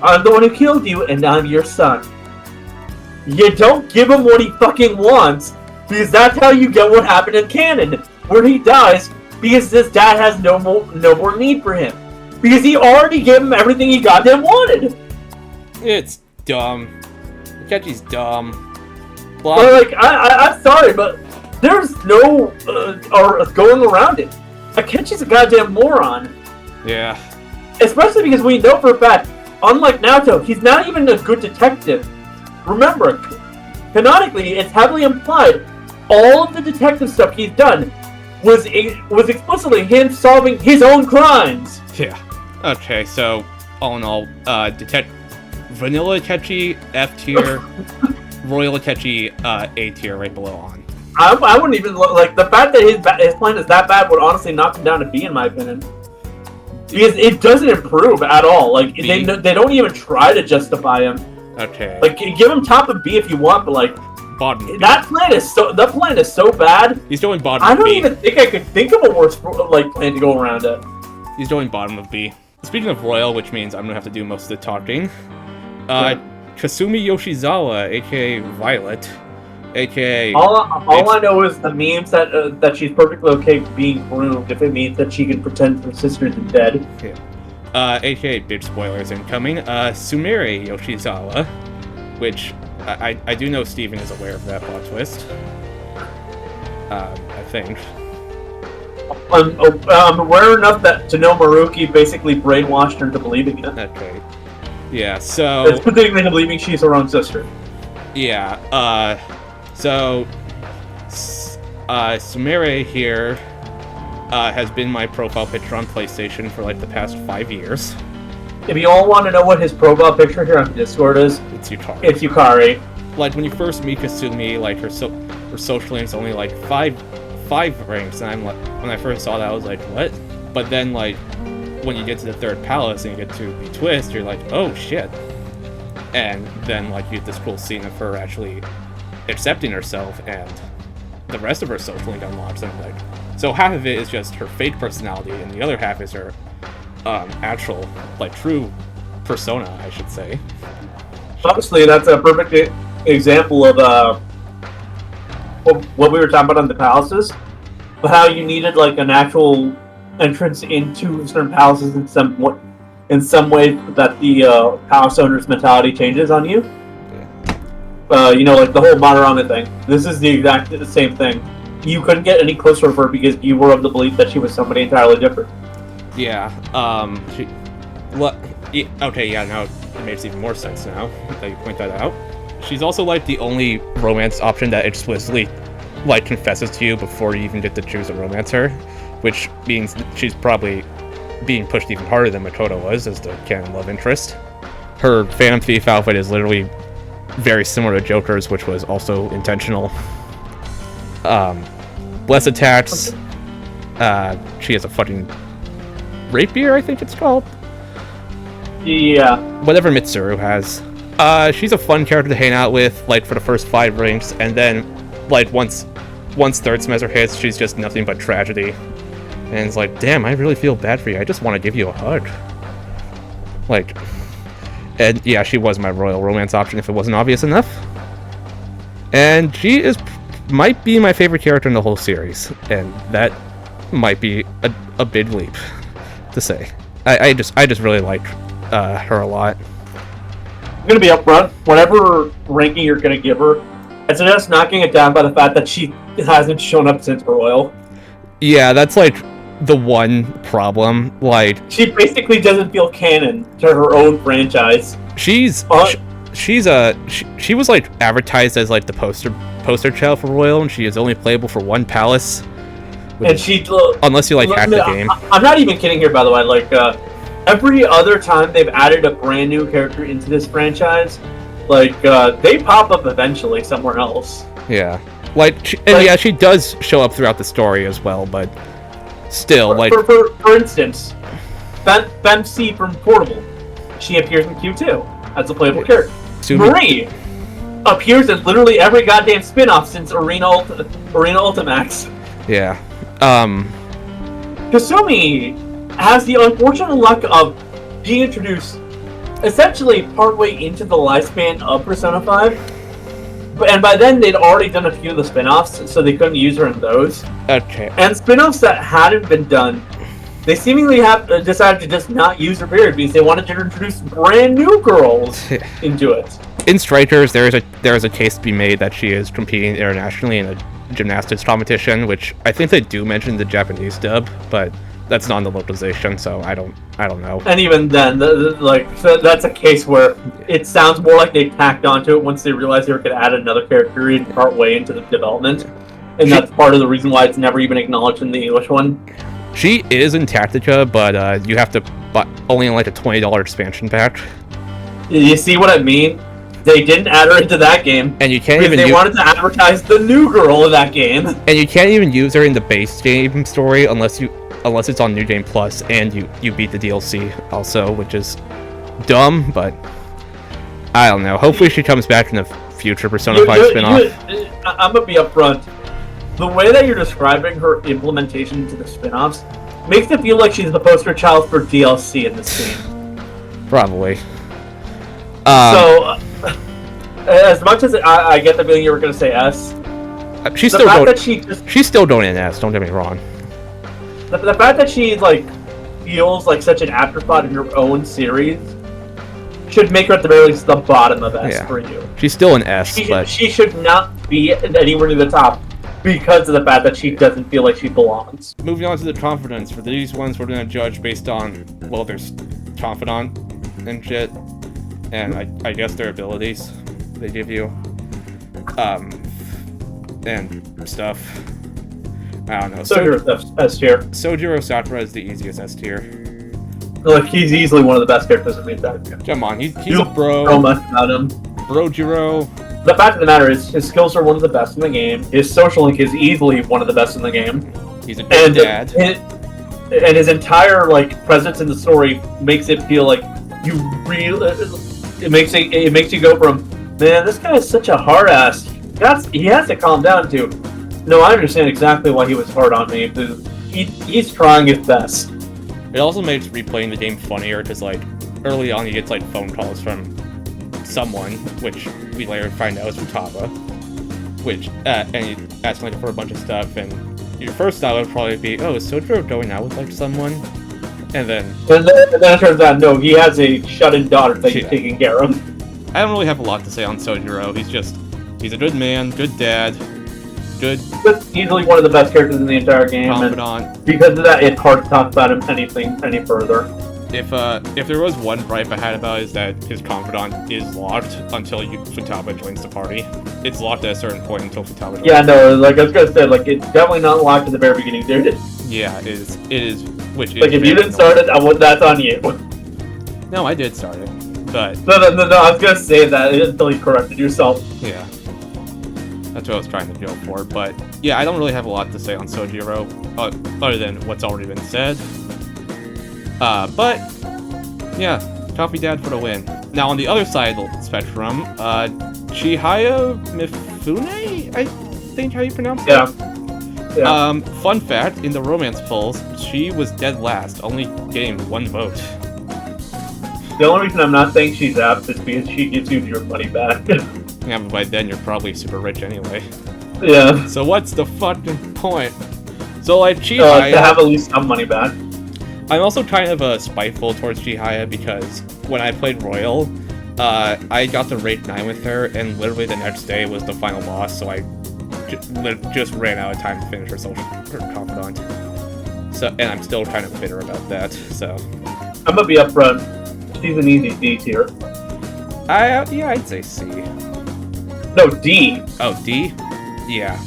I'm the one who killed you, and I'm your son. You don't give him what he fucking wants, because that's how you get what happened in canon, where he dies because his dad has no more need for him. Because he already gave him everything he goddamn wanted. It's dumb. Akechi's dumb. But, like, I'm sorry, but there's no going around it. Akechi's a goddamn moron. Yeah. Especially because we know for a fact, unlike Naoto, he's not even a good detective. Remember, canonically, it's heavily implied all of the detective stuff he's done was explicitly him solving his own crimes. Yeah. Okay, so all in all, Vanilla Akechi F tier, Royal Akechi A tier, right below on. I wouldn't even like the fact that his plan is that bad would honestly knock him down to B in my opinion. Because it doesn't improve at all. Like they don't even try to justify him. Okay. Like give him top of B if you want, but like bottom. That plan is so bad. He's doing bottom. I of don't B. even think I could think of a worse like plan to go around it. He's doing bottom of B. Speaking of Royal, which means I'm gonna have to do most of the talking. Kasumi Yoshizawa, aka Violet, aka. All I know is the memes that she's perfectly okay being groomed if it means that she can pretend her sister is dead. Yeah. Aka big spoilers incoming. Sumire Yoshizawa, which I do know Steven is aware of that plot twist. I think. I'm aware enough to know Maruki basically brainwashed her into believing it. Okay. Yeah, so... It's particularly into believing she's her own sister. Yeah, so... Sumire here has been my profile picture on PlayStation for like the past 5 years. If you all want to know what his profile picture here on Discord is, it's Yukari. It's Yukari. Like, when you first meet Kasumi, like, her social link's only like 5 ranks, and I'm like, when I first saw that, I was like, what? But then, like, when you get to the third palace and you get to the twist, you're like, oh shit. And then, like, you get this cool scene of her actually accepting herself, and the rest of her social link unlocks, and, like, so half of it is just her fake personality, and the other half is her actual, like, true persona, I should say. Honestly, that's a perfect example of what we were talking about on the palaces, how you needed like an actual entrance into certain palaces in some way that the palace owner's mentality changes on you. You know, like the whole Madarame thing. This is the same thing. You couldn't get any closer to her because you were of the belief that she was somebody entirely different. Yeah. Okay, yeah, now it makes even more sense now that you point that out. She's also, like, the only romance option that explicitly, like, confesses to you before you even get to choose to romance her, which means she's probably being pushed even harder than Makoto was as the canon love interest. Her Phantom Thief outfit is literally very similar to Joker's, which was also intentional. Less attacks. She has a fucking rapier, I think it's called. Yeah. Whatever Mitsuru has. She's a fun character to hang out with, like, for the first 5 ranks, and then, like, once third semester hits, she's just nothing but tragedy. And it's like, damn, I really feel bad for you. I just want to give you a hug. Like, and yeah, she was my royal romance option if it wasn't obvious enough. And she might be my favorite character in the whole series, and that might be a big leap to say. I just really like her a lot. I'm gonna be upfront. Whatever ranking you're gonna give her, I suggest knocking it down by the fact that she hasn't shown up since Royal. Yeah, that's like the one problem. Like, she basically doesn't feel canon to her own franchise. She was like advertised as like the poster child for Royal, and she is only playable for one palace. And she, unless you like hack the game. I'm not even kidding here, by the way. Like every other time they've added a brand new character into this franchise, like they pop up eventually somewhere else. Yeah, yeah, she does show up throughout the story as well, but still, for instance, Femc from Portable, she appears in Q2 as a playable character. Marie appears in literally every goddamn spin-off since Arena Ultimax. Yeah. Kasumi has the unfortunate luck of being introduced essentially partway into the lifespan of Persona 5. And by then, they'd already done a few of the spin-offs, so they couldn't use her in those. Okay. And spin-offs that hadn't been done, they seemingly have decided to just not use her period because they wanted to introduce brand new girls into it. In Strikers, there is a case to be made that she is competing internationally in a gymnastics competition, which I think they do mention the Japanese dub, but that's not in the localization, so I don't know. And even then, so that's a case where it sounds more like they tacked onto it once they realized they were going to add another character in part way into the development, and that's part of the reason why it's never even acknowledged in the English one. She is in Tactica, but you have to buy only like a $20 expansion pack. You see what I mean? They didn't add her into that game, and you can't even. They wanted to advertise the new girl in that game, and you can't even use her in the base game story unless it's on New Game Plus, and you beat the DLC also, which is dumb, but I don't know. Hopefully she comes back in a future Persona 5 spin-off. I'm gonna be upfront. The way that you're describing her implementation into the spin-offs makes it feel like she's the poster child for DLC in this game. Probably. So, as much as I get the feeling you were gonna say S, she's still going in S. Don't get me wrong. The fact that she feels like such an afterthought in your own series should make her at the very least the bottom of S for you. She's still an S, but she should not be anywhere near the top because of the fact that she doesn't feel like she belongs. Moving on to the Confidants. For these ones, we're gonna judge based on there's Confidant and shit, and I guess their abilities they give you, and stuff. I don't know. Sojiro's S tier. Sojiro Sakura is the easiest S tier. He's easily one of the best characters in the entire game. Come on, he's a bro. So much about him. Brojiro. The fact of the matter is, his skills are one of the best in the game. His social link is easily one of the best in the game. He's a good dad. And his entire presence in the story makes it feel like you really, it makes you go from, man, this guy is such a hard ass. He has to calm down to, no, I understand exactly why he was hard on me. He's trying his best. It also makes replaying the game funnier because, like, early on he gets, like, phone calls from someone, which we later find out is Futaba, which, and he asks, like, for a bunch of stuff, and your first thought would probably be, oh, is Sojiro going out with, like, someone? And then it turns out, no, he has a shut-in daughter that he's taking care of. I don't really have a lot to say on Sojiro. He's a good man, good dad, good... He's easily one of the best characters in the entire game, confidant. And because of that, it's hard to talk about him any further. If there was one gripe I had about it, is that his confidant is locked until Futaba joins the party. It's locked at a certain point until Futaba joins. Yeah, no, like I was gonna say, like, it's definitely not locked at the very beginning, dude. Yeah, it is, which is... Like, if you didn't start it, that's on you. No, I did start it, but... No, I was gonna say that until you corrected yourself. Yeah. That's what I was trying to go for, but... Yeah, I don't really have a lot to say on Sojiro, other than what's already been said. But... Yeah, Coffee Dad for the win. Now, on the other side of the spectrum, Chihaya Mifune? I think how you pronounce it? Yeah. Fun fact, in the romance polls, she was dead last, only getting 1 vote. The only reason I'm not saying she's apt is because she gives you your money back. Yeah, but by then you're probably super rich anyway. Yeah. So what's the fucking point? So, like, Chihaya... to have at least some money back. I'm also kind of spiteful towards Chihaya because when I played Royal, I got to rate 9 with her, and literally the next day was the final boss, so I just ran out of time to finish her confidant. So, and I'm still kind of bitter about that, so... I'm gonna be upfront. She's an easy D tier. Yeah, I'd say C. No, D. Oh, D? Yeah.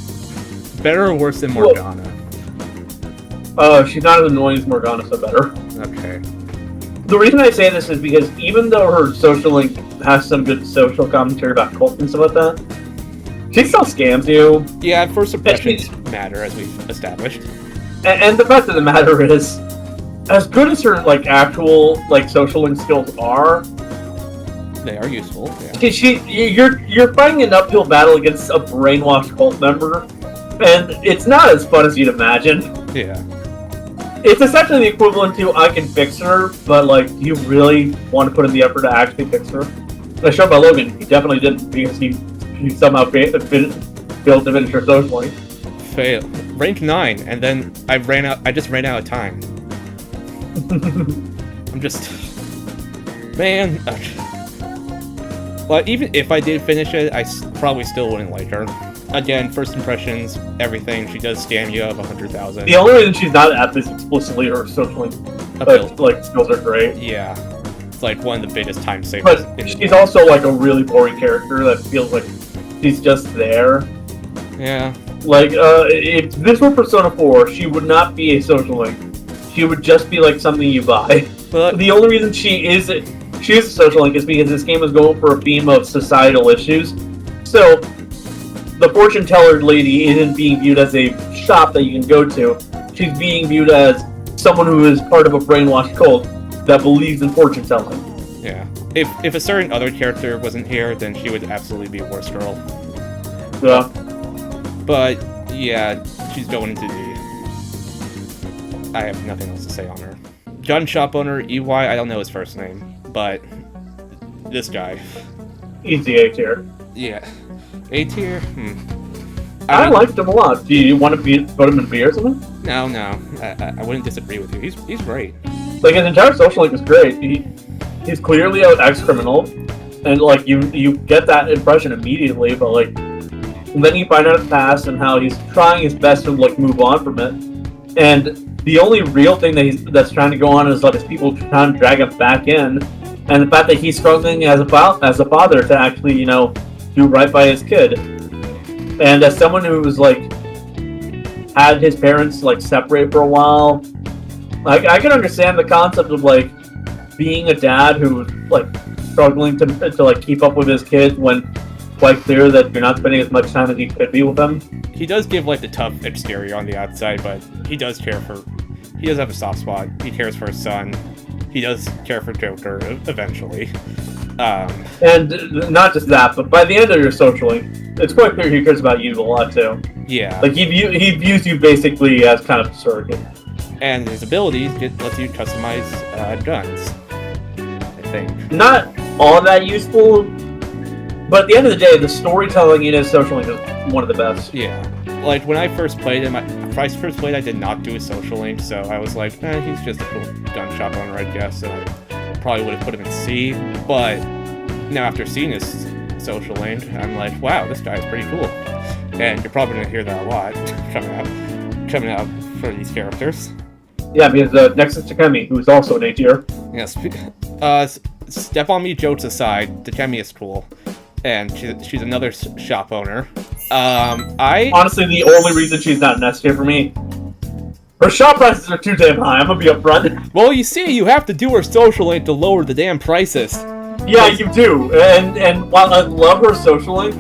Better or worse than Morgana? She's not as annoying as Morgana, so better. Okay. The reason I say this is because even though her social link has some good social commentary about cult and stuff like that, she still scams you. Yeah, first impressions matter, as we've established. And the fact of the matter is, as good as her like actual like social link skills are, they are useful. Yeah. You're fighting an uphill battle against a brainwashed cult member, and it's not as fun as you'd imagine. Yeah. It's essentially the equivalent to I can fix her, but like you really want to put in the effort to actually fix her. I showed by Logan, he definitely didn't because he somehow failed to finish her socially. Fail. Rank 9, and then I just ran out of time. I'm just... Man... Well, even if I did finish it, I probably still wouldn't like her. Again, first impressions, everything, she does scam you of 100,000. The only reason she's not at this explicitly her socially like skills are great. Yeah. It's like one of the biggest time savers. But she's also like a really boring character that feels like she's just there. Yeah. Like, if this were Persona 4, she would not be a social link. She would just be like something you buy. But the only reason she is a social link is because this game is going for a theme of societal issues. So, the fortune teller lady isn't being viewed as a shop that you can go to. She's being viewed as someone who is part of a brainwashed cult that believes in fortune telling. Yeah. If a certain other character wasn't here, then she would absolutely be a worse girl. Yeah. But, yeah, she's going into D. I have nothing else to say on her. Gun shop owner, EY, I don't know his first name, but this guy. Easy A tier. Yeah. A tier? I liked him a lot. Do you want to put him in B or something? No. I wouldn't disagree with you. He's great. Like, his entire social link is great. He's clearly an ex-criminal, and, like, you get that impression immediately, but, like, then you find out his past and how he's trying his best to, like, move on from it. And the only real thing that's trying to go on is, like, his people trying to drag him back in, and the fact that he's struggling as a father to actually, you know, do right by his kid. And as someone who was, like, had his parents, like, separate for a while, I can understand the concept of, like, being a dad who's, like, struggling to like, keep up with his kids when quite clear that you're not spending as much time as you could be with them. He does give, like, the tough exterior on the outside, but he does have a soft spot. He cares for his son. He does care for Joker eventually. And not just that, but by the end of your social link, it's quite clear he cares about you a lot too. Yeah. Like he views you basically as kind of a surrogate. And his abilities lets you customize guns, I think. Not all that useful, but at the end of the day, the storytelling in his social link is one of the best. Yeah. Like, when I first played him, I did not do a social link, so I was like, he's just a cool gun shop owner, I guess, and I probably would have put him in C, but now after seeing his social link, I'm like, wow, this guy's pretty cool. And you're probably going to hear that a lot coming out for these characters. Yeah, because next is Takemi, who's also an A tier. Yes. Step on me jokes aside, Takemi is cool. And she's another shop owner. Honestly, the only reason she's not an S tier for me, her shop prices are too damn high. I'm gonna be upfront. Well, you see, you have to do her social link to lower the damn prices. Yeah, you do. And while I love her social link,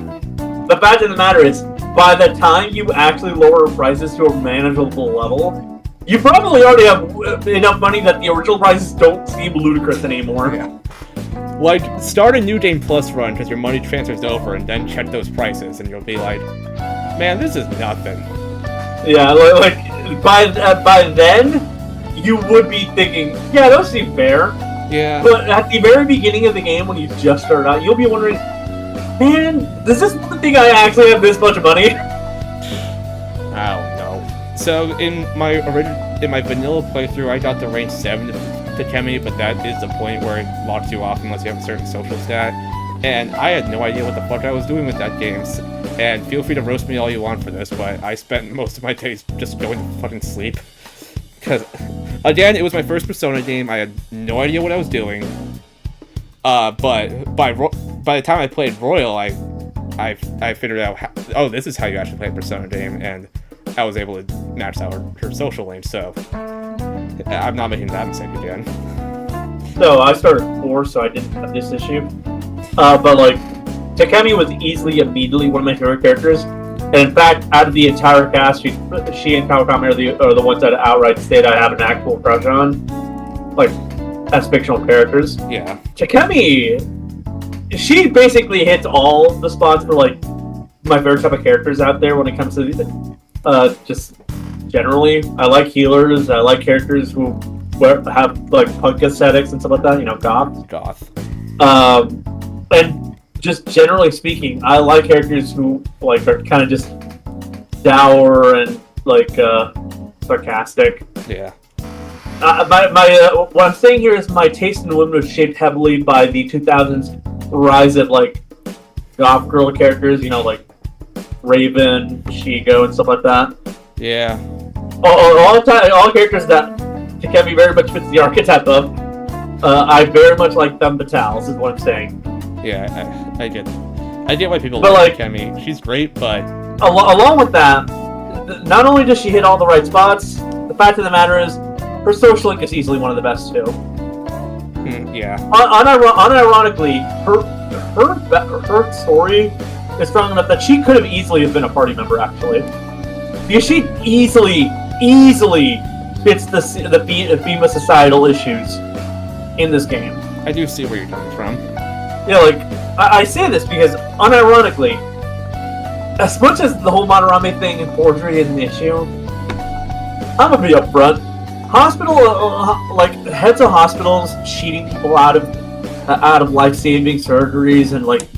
the fact of the matter is, by the time you actually lower her prices to a manageable level, you probably already have enough money that the original prices don't seem ludicrous anymore. Yeah. Like, start a New Game Plus run because your money transfers over and then check those prices and you'll be like, man, this is nothing. Yeah, like by then, you would be thinking, yeah, those seem fair. Yeah. But at the very beginning of the game, when you just start out, you'll be wondering, man, does this think I actually have this much money? I don't know. So, in my vanilla playthrough, I got to range 7 to Takemi, but that is the point where it locks you off unless you have a certain social stat. And I had no idea what the fuck I was doing with that game. And feel free to roast me all you want for this, but I spent most of my days just going to fucking sleep. Because, again, it was my first Persona game, I had no idea what I was doing. But by the time I played Royal, I figured out, this is how you actually play a Persona game, and I was able to match out her social link, so I'm not making that mistake again. No, I started 4, so I didn't have this issue. But like, Takemi was immediately one of my favorite characters. And in fact, out of the entire cast, she and Kawakami are the ones that outright state I have an actual crush on, like, as fictional characters. Yeah. Takemi, she basically hits all the spots for like my favorite type of characters out there when it comes to just generally. I like healers. I like characters who have like punk aesthetics and stuff like that. You know, goth. And just generally speaking, I like characters who like are kind of just dour and like sarcastic. Yeah. What I'm saying here is my taste in women was shaped heavily by the 2000s rise of like goth girl characters. You know, like Raven, Shigo, and stuff like that. Yeah. All characters that Takemi very much fits the archetype of. I very much like them Batals, is what I'm saying. Yeah, I get why people like Takemi. She's great, but along with that, not only does she hit all the right spots, the fact of the matter is, her social link is easily one of the best too. Yeah. Unironically, her story is strong enough that she could have easily have been a party member actually, because she easily fits the FEMA societal issues in this game. I do see where you're coming from. Yeah, like, I say this because, unironically, as much as the whole Madarame thing and forgery is an issue, I'm gonna be upfront. Heads of hospitals cheating people out of life-saving surgeries and, like,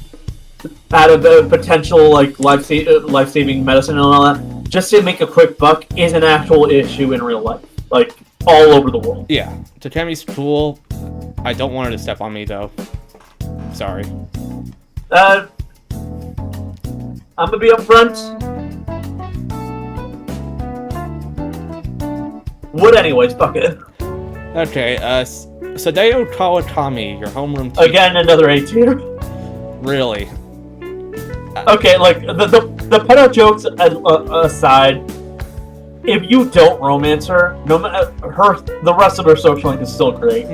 out of potential, like, life-saving medicine and all that, just to make a quick buck is an actual issue in real life. Like, all over the world. Yeah. Takemi's cool. I don't want her to step on me, though. Sorry. I'm gonna be upfront. Would anyways, fuck it. Okay, Sadeo Kawakami, your homeroom teacher. Again, another A tier. Really? Okay, like, the pedo jokes aside, if you don't romance her, the rest of her social link is still great.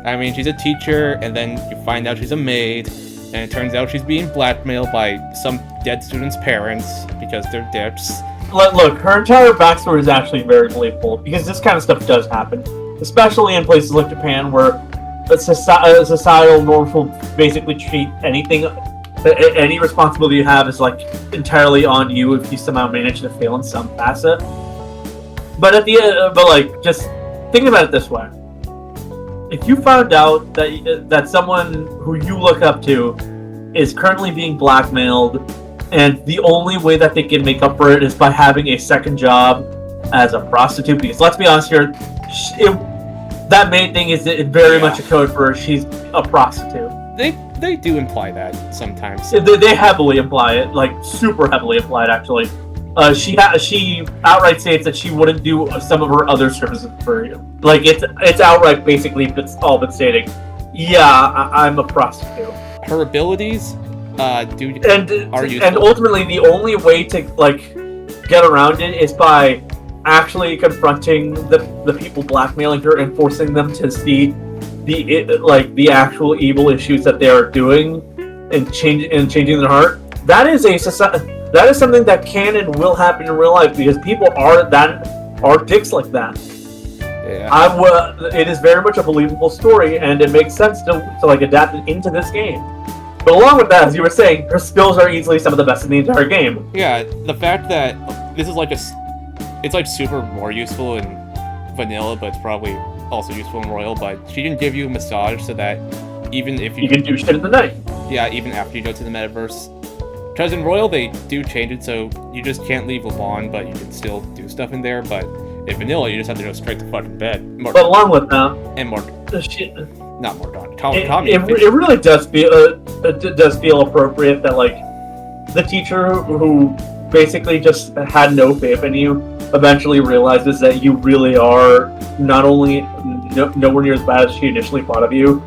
I mean, she's a teacher, and then you find out she's a maid, and it turns out she's being blackmailed by some dead student's parents because they're dicks. Look, her entire backstory is actually very believable, because this kind of stuff does happen. Especially in places like Japan, where a societal norm will basically treat any responsibility you have is like entirely on you if you somehow manage to fail in some facet. But just think about it this way: if you found out that someone who you look up to is currently being blackmailed, and the only way that they can make up for it is by having a second job as a prostitute, because let's be honest here, that main thing is very much a code for her. She's a prostitute. They do imply that sometimes. They heavily imply it, like super heavily implied actually. She outright states that she wouldn't do some of her other services for you. Like it's outright basically it's all but stating, yeah, I'm a prostitute. Her abilities are useful. And ultimately the only way to like get around it is by actually confronting the people blackmailing her and forcing them to see the actual evil issues that they are doing and changing their heart. That is something that can and will happen in real life because people are dicks like that. Yeah. It is very much a believable story, and it makes sense to like adapt it into this game. But along with that, as you were saying, her skills are easily some of the best in the entire game. Yeah, the fact that this is like it's like super more useful in vanilla, but it's probably also useful in Royal. But she can give you a massage so that even if you can do shit in the night. Yeah, even after you go to the metaverse. Because in Royal, they do change it so you just can't leave Levon, but you can still do stuff in there. But in vanilla, you just have to go straight to fucking bed. But along with that, and more shit. Not more Dawn. It really does feel appropriate that like the teacher who basically just had no faith in you eventually realizes that you really are not only nowhere near as bad as she initially thought of you,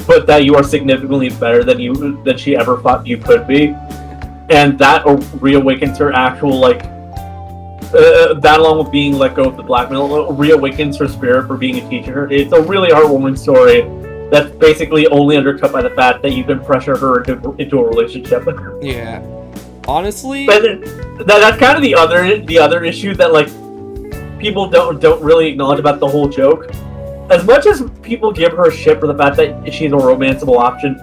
but that you are significantly better than she ever thought you could be, and that reawakens her actual that along with being let go of the blackmail reawakens her spirit for being a teacher. It's a really heartwarming story that's basically only undercut by the fact that you can pressure her into a relationship. Yeah, honestly, but that's kind of the other issue that like people don't really acknowledge about the whole joke. As much as people give her shit for the fact that she's a romanceable option,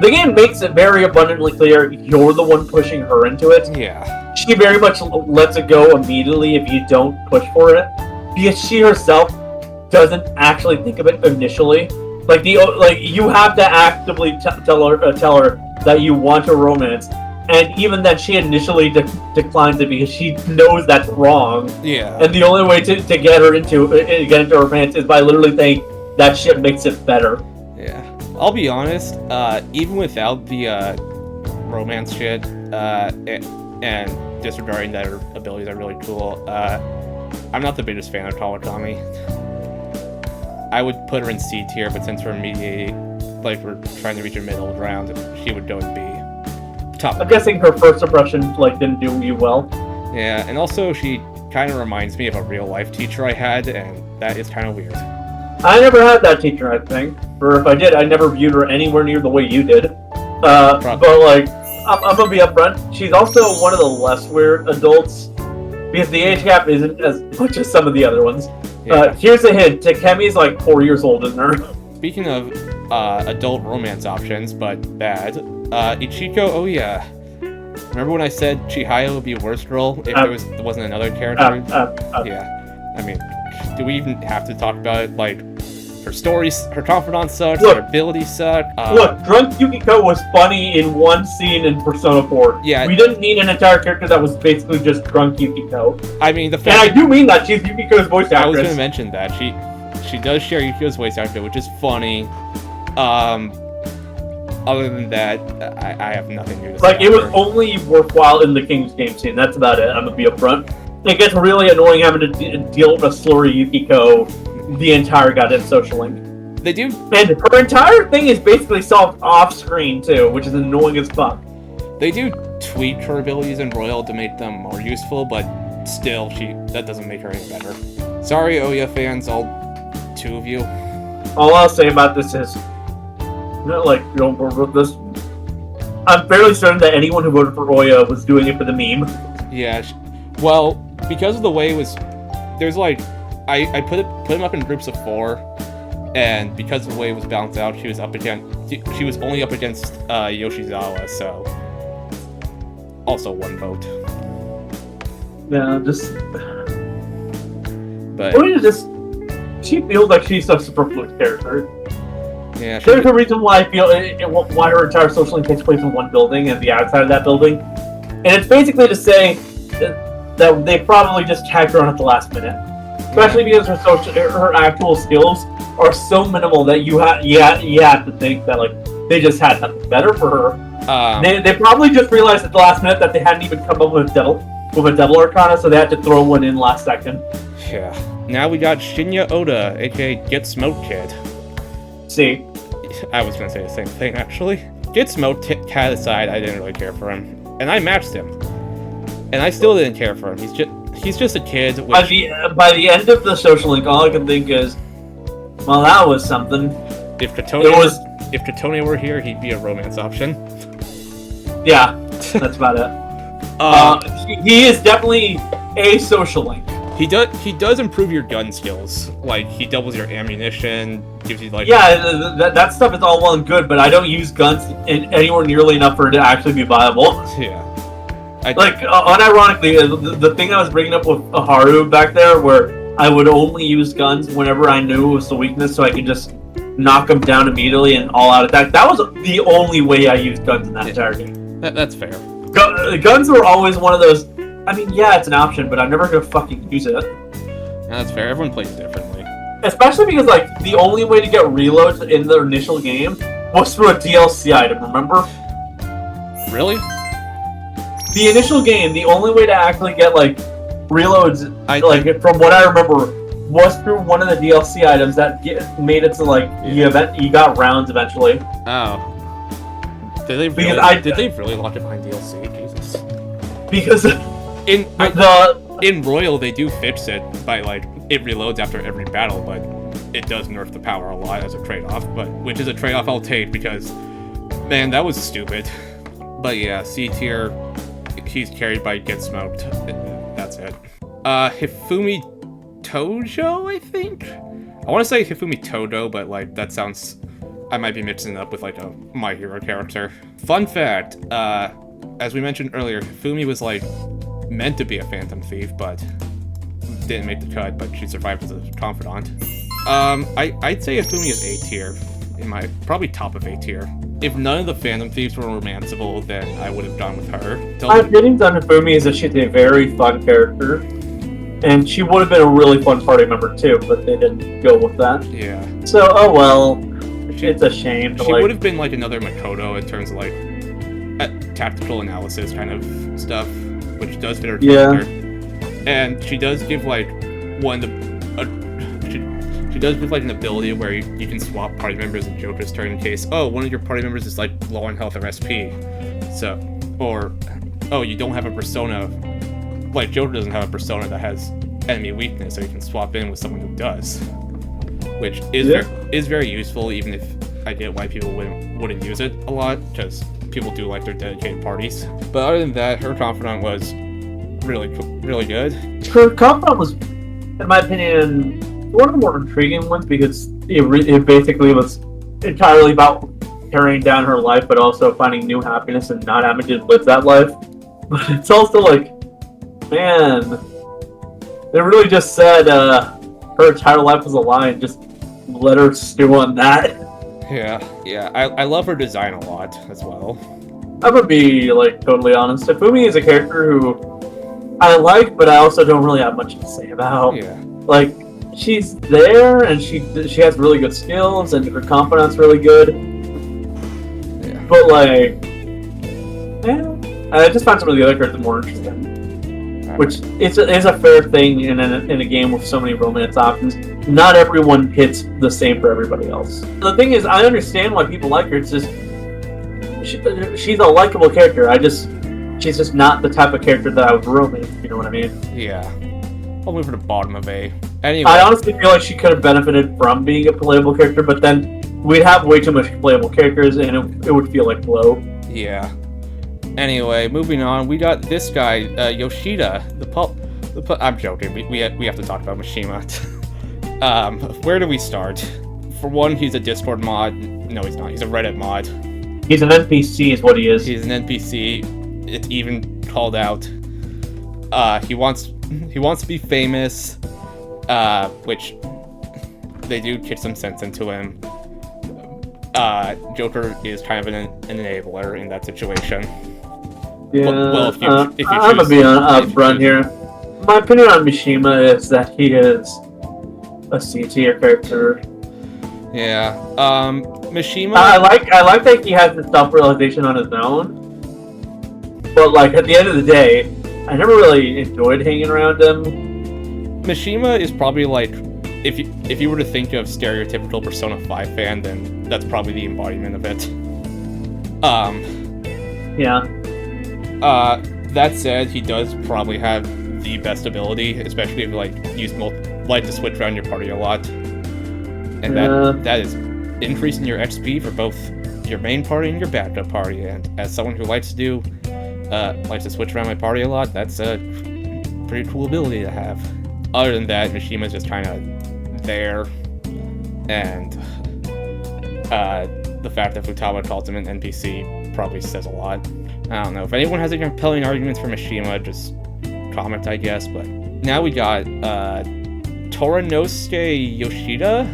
the game makes it very abundantly clear you're the one pushing her into it. Yeah. She very much lets it go immediately if you don't push for it, because she herself doesn't actually think of it initially. You have to actively tell her that you want a romance, and even then she initially declines it because she knows that's wrong. Yeah. And the only way to get her into romance is by literally saying that shit makes it better. Yeah. I'll be honest, even without the romance shit, and disregarding that her abilities are really cool, I'm not the biggest fan of Kawakami. I would put her in C tier, but since we're we're trying to reach a middle ground, she would go in B. Top. I'm guessing her first impression didn't do you well. Yeah, and also she kind of reminds me of a real life teacher I had, and that is kind of weird. I never had that teacher, I think. Or if I did, I never viewed her anywhere near the way you did. But I'm gonna be upfront. She's also one of the less weird adults because the age gap isn't as much as some of the other ones. Yeah. Here's a hint: Takemi's 4 years older than her. Speaking of adult romance options, but bad, Ichiko. Oh yeah, remember when I said Chihaya would be a worse role if there wasn't another character? Yeah, I mean, do we even have to talk about it? Her stories, her confidants suck, her abilities suck. Look, Drunk Yukiko was funny in one scene in Persona 4. Yeah. We didn't need an entire character that was basically just Drunk Yukiko. I mean, and I do mean that, she's Yukiko's voice actress. I was going to mention that. She does share Yukiko's voice actor, which is funny. Other than that, I have nothing new to say. It was only worthwhile in the King's Game scene. That's about it. I'm going to be upfront. It gets really annoying having to deal with a slurry Yukiko the entire goddamn social link. They do. And her entire thing is basically solved off screen too, which is annoying as fuck. They do tweak her abilities in Royal to make them more useful, but still, that doesn't make her any better. Sorry, Ouya fans, all two of you. All I'll say about this is, you don't vote for this. I'm fairly certain that anyone who voted for Ouya was doing it for the meme. Yeah, well, because of the way it was, there's I put him up in groups of 4, And because of the way it was balanced out, she was only up against Yoshizawa, so also 1 vote. Yeah, just But she feels like she's a superfluous character. yeah, There's a reason why I feel why her entire social link takes place in one building and the outside of that building, and it's basically to say that they probably just tagged her on at the last minute, especially because her actual skills are so minimal that you have to think that like they just had nothing better for her. They probably just realized at the last minute that they hadn't even come up with a double arcana, so they had to throw one in last second. Yeah. Now we got Shinya Oda, aka Get Smoked Kid. See, I was gonna say the same thing actually. Get Smoked Cat aside, I didn't really care for him, and I matched him, and I still didn't care for him. He's just a kid. By the end of the social link, all I can think is, well, that was something. If Katone were here, he'd be a romance option. Yeah, that's about it. He is definitely a social link. He does improve your gun skills. Like, he doubles your ammunition, gives you like... Yeah, that stuff is all well and good, but I don't use guns anywhere nearly enough for it to actually be viable. Yeah. Unironically, the thing I was bringing up with Haru back there, where I would only use guns whenever I knew it was the weakness, so I could just knock them down immediately and all-out attack. That was the only way I used guns in that entire game. That's fair. Guns were always one of those... I mean, yeah, it's an option, but I'm never gonna fucking use it. That's fair. Everyone plays differently. Especially because, like, the only way to get reloads in the initial game was through a DLC item, remember? Really? The initial game, the only way to actually get, like, reloads, from what I remember, was through one of the DLC items that made it to, like, the event. You got rounds eventually. Oh. Did they really lock it behind DLC? Jesus. Because... In Royal, they do fix it by, like, it reloads after every battle, but it does nerf the power a lot as a trade-off, which is a trade-off I'll take because, man, that was stupid. But yeah, C tier, he's carried by Get Smoked. That's it. Hifumi Tojo, I think? I want to say Hifumi Todo, but, like, that sounds... I might be mixing it up with, like, a My Hero character. Fun fact, as we mentioned earlier, Hifumi was, like, meant to be a Phantom Thief, but didn't make the cut, but she survived as a Confidant. I'd say Hifumi is A tier, probably top of A tier. If none of the Phantom Thieves were romanceable, then I would have gone with her. My opinions on Hifumi is that she's a very fun character, and she would have been a really fun party member too, but they didn't go with that. Yeah. So, oh well, it's a shame. She would have been like another Makoto in terms of like tactical analysis kind of stuff, which does fit her character. And she does give like she does give like an ability where you can swap party members in Joker's turn in case one of your party members is like low on health or SP. So, or you don't have a persona, like Joker doesn't have a persona that has enemy weakness, so you can swap in with someone who does, which is very useful, even if I get why people wouldn't use it a lot, because people do like their dedicated parties. But other than that, her Confidant was really good. Her Confidant was, in my opinion, one of the more intriguing ones because it basically was entirely about carrying down her life, but also finding new happiness and not having to live that life. But it's also like, man, they really just said her entire life was a lie and just let her stew on that. Yeah, I love her design a lot as well. I'm gonna be like totally honest. Hifumi is a character who I like, but I also don't really have much to say about. Yeah. Like, she's there and she has really good skills and her confidence really good. Yeah. But like, I just find some of the other characters more interesting. Which is a fair thing in a game with so many romance options. Not everyone hits the same for everybody else. The thing is, I understand why people like her. It's just she's a likable character. She's just not the type of character that I would romance. You know what I mean? Yeah. I'll move her to bottom of A. Anyway, I honestly feel like she could have benefited from being a playable character, but then we'd have way too much playable characters, and it would feel like low. Yeah. Anyway, moving on, we got this guy, Yoshida, I'm joking, we have to talk about Mishima. Where do we start? for one, he's a Discord mod. No, he's not. He's a Reddit mod. He's an NPC, is what he is. He's an NPC. It's even called out. He wants to be famous, which they do kick some sense into him. Joker is kind of an enabler in that situation. Yeah. Well, if you I'm choose, gonna be upfront here. My opinion on Mishima is that he is a C tier character. Yeah. Mishima. I like that he has the self-realization on his own. But like at the end of the day, I never really enjoyed hanging around him. Mishima is probably like, if you were to think of stereotypical Persona 5 fan, then that's probably the embodiment of it. Yeah. That said, he does probably have the best ability, especially if you like to switch around your party a lot. And that is increasing your XP for both your main party and your backup party. And as someone who likes to switch around my party a lot, that's a pretty cool ability to have. Other than that, Mishima's just kind of there, and the fact that Futaba calls him an NPC probably says a lot. I don't know. If anyone has any compelling arguments for Mishima, just comment, I guess. But now we got Toranosuke Yoshida,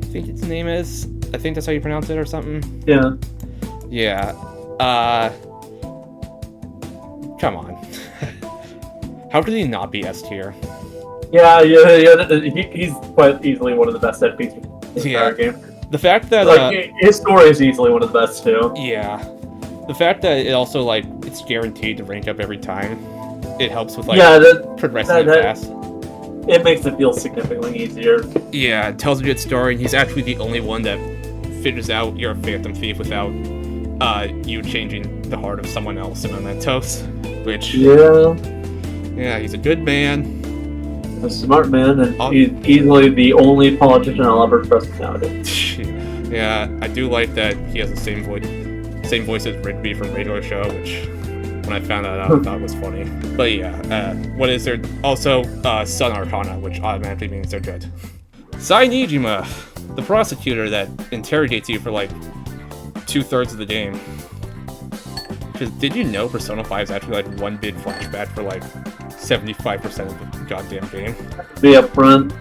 I think its name is. I think that's how you pronounce it or something. Yeah. Yeah. Come on. How could he not be S tier? Yeah. He's quite easily one of the best NPCs in the entire game. The fact that his story is easily one of the best too. Yeah. The fact that it also it's guaranteed to rank up every time. It helps with progressing it fast. It makes it feel significantly easier. Yeah, it tells a good story, and he's actually the only one that figures out you're a Phantom Thief without you changing the heart of someone else in Mementos. Which yeah, he's a good man. A smart man, and he's easily the only politician I'll ever trust nowadays. Yeah, I do like that he has the same voice as Rigby from Regular Show, which when I found that out, I thought was funny. But yeah, what is there? Also, Sun Arcana, which automatically means they're good. Sai Nijima, the prosecutor that interrogates you for 2/3 of the game. Because did you know Persona 5 is actually one big flashback for 75% of the goddamn game? Be upfront.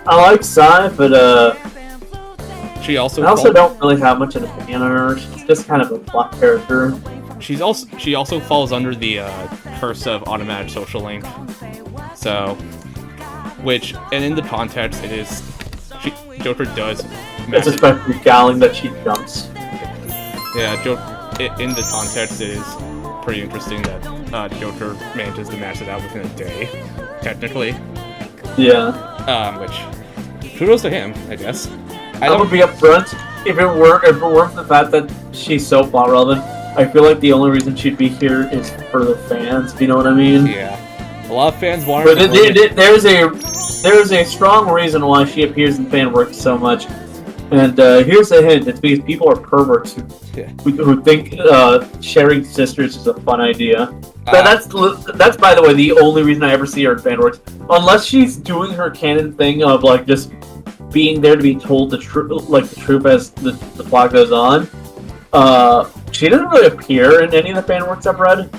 I like Sai, but I also don't really have much of an opinion on her. She's just kind of a plot character. She also falls under the curse of automatic social link. So, and in the context, it is Joker does. It's especially galling that she jumps. Yeah, in the context, it is pretty interesting that Joker manages to max it out within a day, technically. Yeah. Which kudos to him, I guess. I would be upfront. If it weren't for the fact that she's so plot relevant, I feel like the only reason she'd be here is for the fans. You know what I mean? Yeah. A lot of fans want her. But there's a strong reason why she appears in fan work so much. And here's a hint: it's because people are perverts who think sharing sisters is a fun idea. But that's by the way the only reason I ever see her in fan works, unless she's doing her canon thing of just being there to be told the truth as the plot goes on. She doesn't really appear in any of the fan works I've read.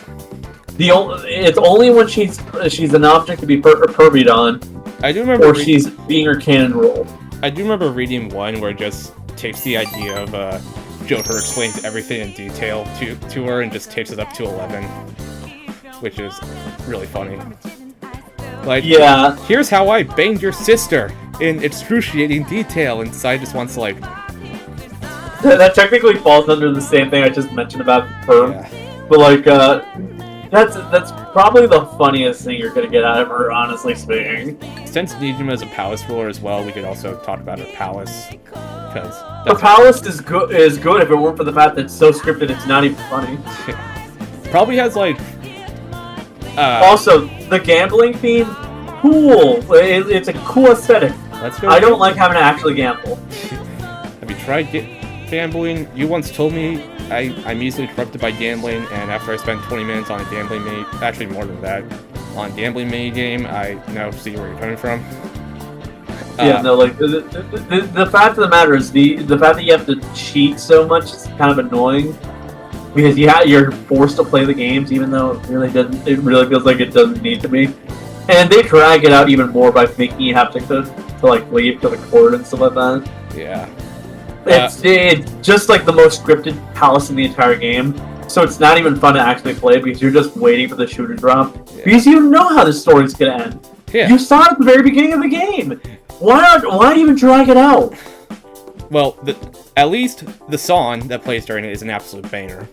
It's only when she's an object to be pervied on. I do remember, or she's being her canon role. I do remember reading one where it just takes the idea of Joker explains everything in detail to her and just takes it up to 11, which is really funny. Here's how I banged your sister in excruciating detail, and Sai just wants to That technically falls under the same thing I just mentioned about her. Yeah. But that's probably the funniest thing you're gonna get out of her, honestly speaking. Since Nijima is a palace ruler as well, we could also talk about her palace. Because the palace is good if it weren't for the fact that it's so scripted it's not even funny. Probably has also, the gambling theme, cool. It's a cool aesthetic. I don't like having to actually gamble. Have you tried gambling? You once told me I'm easily corrupted by gambling, and after I spent 20 minutes on a gambling actually more than that, on a gambling mini game, I now see where you're coming from. Yeah, no, like the fact of the matter is the fact that you have to cheat so much is kind of annoying because you're forced to play the games even though it really doesn't. It really feels like it doesn't need to be, and they drag it out even more by making you have to like leave to the court and stuff like that. Yeah. It's just like the most scripted palace in the entire game, so it's not even fun to actually play because you're just waiting for the shoe to drop because you know how the story's gonna end. Yeah. You saw it at the very beginning of the game. Why even drag it out? Well, at least the song that plays during it is an absolute banger.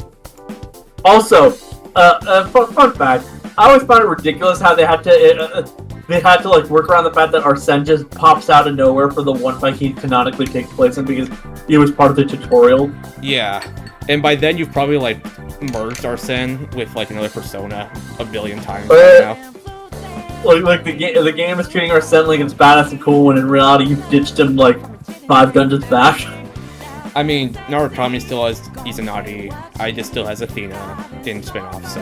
Also, fun fact: I always found it ridiculous how they had to like work around the fact that Arsene just pops out of nowhere for the one fight he canonically takes place in because it was part of the tutorial. Yeah, and by then you've probably like merged Arsene with like another persona a billion times by now. Like the game is treating Arsene like it's badass and cool when in reality you ditched him like 5 dungeons back. I mean, Narukami still has Izanagi. Aida still has Athena in spin-off, so...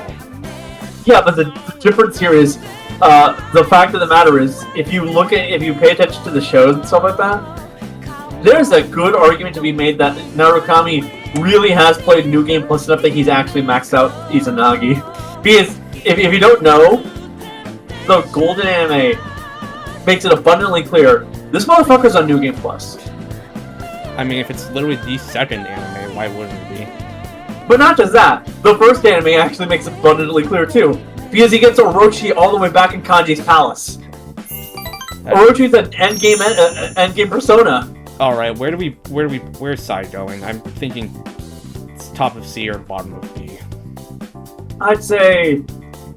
Yeah, but the difference here is, the fact of the matter is, if you pay attention to the shows and stuff like that, there's a good argument to be made that Narukami really has played New Game Plus enough that he's actually maxed out Izanagi. Because, if you don't know, the Golden anime makes it abundantly clear, this motherfucker's on New Game Plus. I mean, if it's literally the second anime, why wouldn't it be? But not just that, the first anime actually makes it abundantly clear too, because he gets Orochi all the way back in Kanji's palace. Orochi's an endgame persona. All right, where's side going? I'm thinking it's top of C or bottom of B. I'd say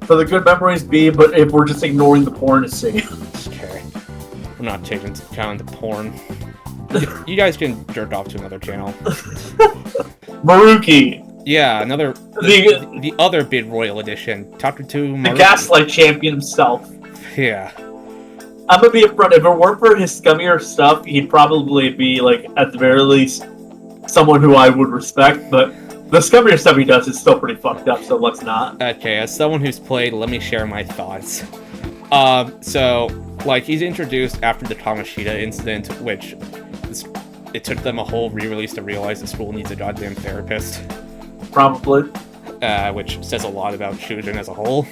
for the good memories B, but if we're just ignoring the porn, it's C. Okay, I'm not taking into account the porn. You guys can jerk off to another channel. Maruki. Yeah, the other Bid Royal edition. Chapter 2 Maruki. The Gaslight champion himself. Yeah. I'm gonna be upfront. If it weren't for his scummier stuff, he'd probably be, like, at the very least, someone who I would respect, but the scummier stuff he does is still pretty fucked up, so let's not. Okay, as someone who's played, let me share my thoughts. So, like, he's introduced after the Tamashita incident, which it took them a whole re-release to realize the school needs a goddamn therapist. Probably. Which says a lot about Shujin as a whole.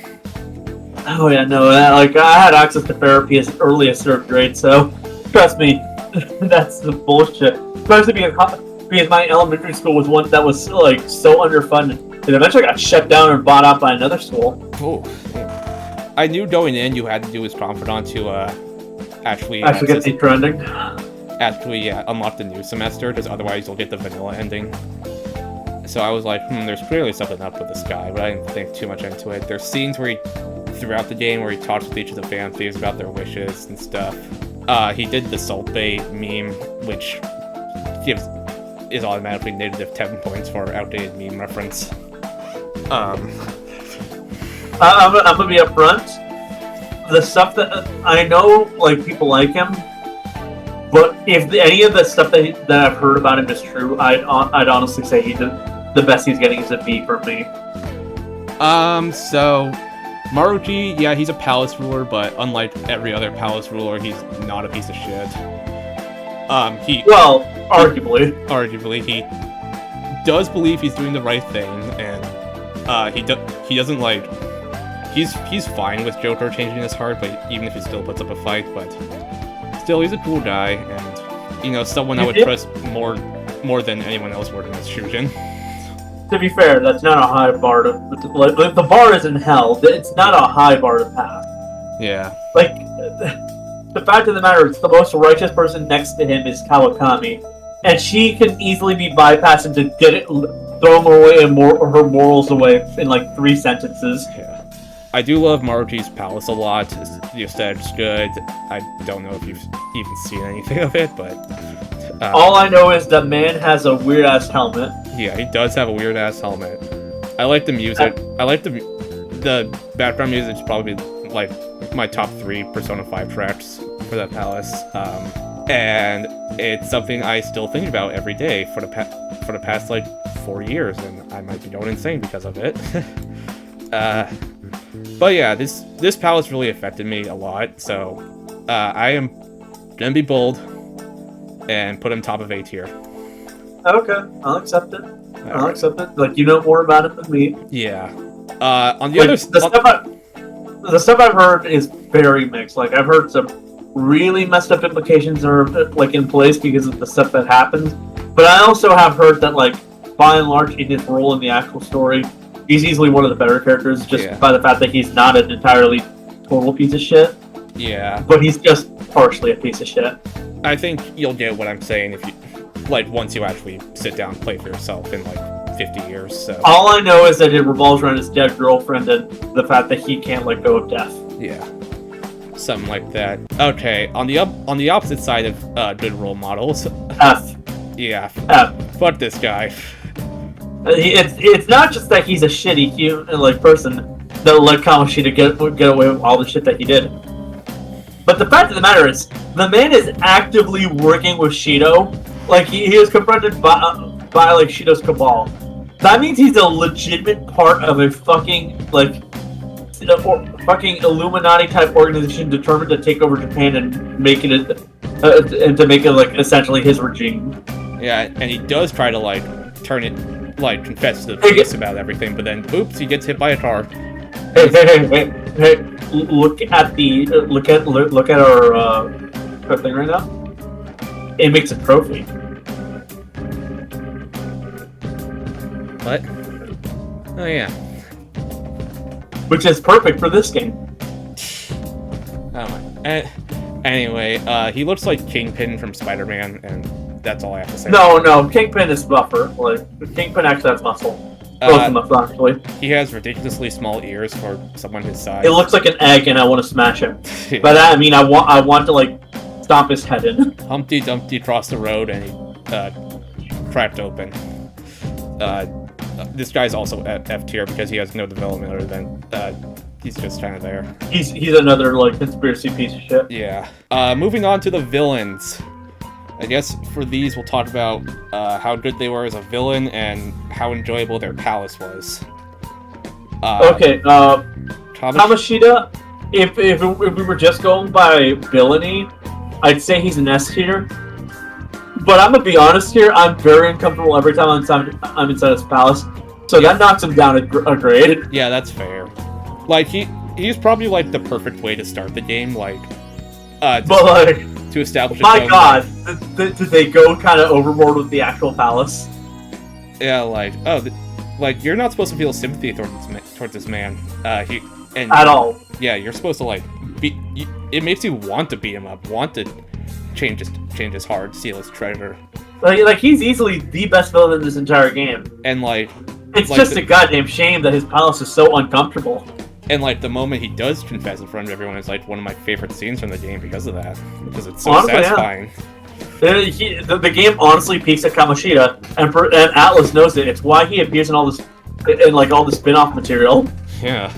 Oh yeah, no, like, I had access to therapy as early as 3rd grade, so trust me, that's the bullshit. Especially because my elementary school was one that was, like, so underfunded. It eventually got shut down and bought out by another school. Oh, damn. I knew going in you had to do his Confidant to, actually get the trending. Actually, yeah, unlock the new semester, because otherwise you'll get the vanilla ending. So I was like, there's clearly something up with this guy, but I didn't think too much into it. There's scenes where throughout the game where he talks with each of the fan thieves about their wishes and stuff. He did the Salt Bay meme, which is automatically negative 10 points for outdated meme reference. I'm gonna be upfront. The stuff that I know, like, people like him, but if any of the stuff that I've heard about him is true, I'd honestly say the best he's getting is a B for me. So Maruki, yeah, he's a palace ruler, but unlike every other palace ruler, he's not a piece of shit. Arguably, he does believe he's doing the right thing, and he doesn't like. He's fine with Joker changing his heart, but even if he still puts up a fight, but still, he's a cool guy, and someone I would trust more than anyone else working with Shujin. To be fair, that's not a high bar to... Like, the bar is in hell. It's not a high bar to pass. Yeah. Like, the fact of the matter is, the most righteous person next to him is Kawakami. And she can easily be bypassed and throw him away and her morals away in, like, 3 sentences. Yeah. I do love Maruki's palace a lot. The aesthetic's good. I don't know if you've even seen anything of it, but... all I know is that man has a weird-ass helmet. Yeah, he does have a weird-ass helmet. I like the music. I like the background music is probably, like, my top 3 Persona 5 tracks for that palace. And it's something I still think about every day for the past, like, 4 years, and I might be going insane because of it. But yeah, this palace really affected me a lot, so I am gonna be bold and put him top of A tier. Okay, I'll accept it. I'll accept it. Like, you know more about it than me. Yeah. On the other... The stuff I've heard is very mixed. Like, I've heard some really messed up implications are, like, in place because of the stuff that happens. But I also have heard that, like, by and large, in his role in the actual story, he's easily one of the better characters, just by the fact that he's not an entirely total piece of shit. Yeah. But he's just partially a piece of shit. I think you'll get what I'm saying if you... Like, once you actually sit down and play for yourself in, like, 50 years, so... All I know is that it revolves around his dead girlfriend and the fact that he can't let go of death. Yeah. Something like that. Okay, on the opposite side of good role models... F. Yeah. F. Fuck this guy. It's not just that he's a shitty human, like, person that let Kamoshida get away with all the shit that he did. But the fact of the matter is, the man is actively working with Shido. Like, he is confronted by like, Shido's cabal. That means he's a legitimate part of a fucking, like, fucking Illuminati-type organization determined to take over Japan and make it, and to make it, like, essentially his regime. Yeah, and he does try to, like, turn it, like, confess to the police about everything, but then, oops, he gets hit by a car. Hey! Look at our thing right now. It makes a trophy. What? Oh yeah. Which is perfect for this game. Oh my. Anyway, he looks like Kingpin from Spider-Man, and that's all I have to say. No, Kingpin is buffer. Like, Kingpin actually has muscle. Both of them, actually. He has ridiculously small ears for someone his size. It looks like an egg, and I want to smash him. Yeah. By that I mean I want to, like, stomp his head in. Humpty Dumpty crossed the road, and he cracked open. This guy's also at F tier because he has no development other than he's just kind of there. He's another, like, conspiracy piece of shit. Yeah. Moving on to the villains. I guess for these we'll talk about how good they were as a villain and how enjoyable their palace was. Okay, Kamoshida, if we were just going by villainy, I'd say he's an S tier. But I'm gonna be honest here, I'm very uncomfortable every time I'm inside his palace. So that knocks him down a grade. Yeah, that's fair. Like, he's probably, like, the perfect way to start the game, like... to establish my god, did they go kind of overboard with the actual palace? Yeah, like, like, you're not supposed to feel sympathy towards this man. At all. Yeah, you're supposed to, like, it makes you want to beat him up, want to change his heart, steal his treasure. Like, he's easily the best villain in this entire game. And, like... It's just a goddamn shame that his palace is so uncomfortable. And, like, the moment he does confess in front of everyone is, like, one of my favorite scenes from the game because of that. Because it's so satisfying. Yeah. The game honestly peaks at Kamoshida, and Atlas knows it. It's why he appears in all this, all the spin-off material. Yeah.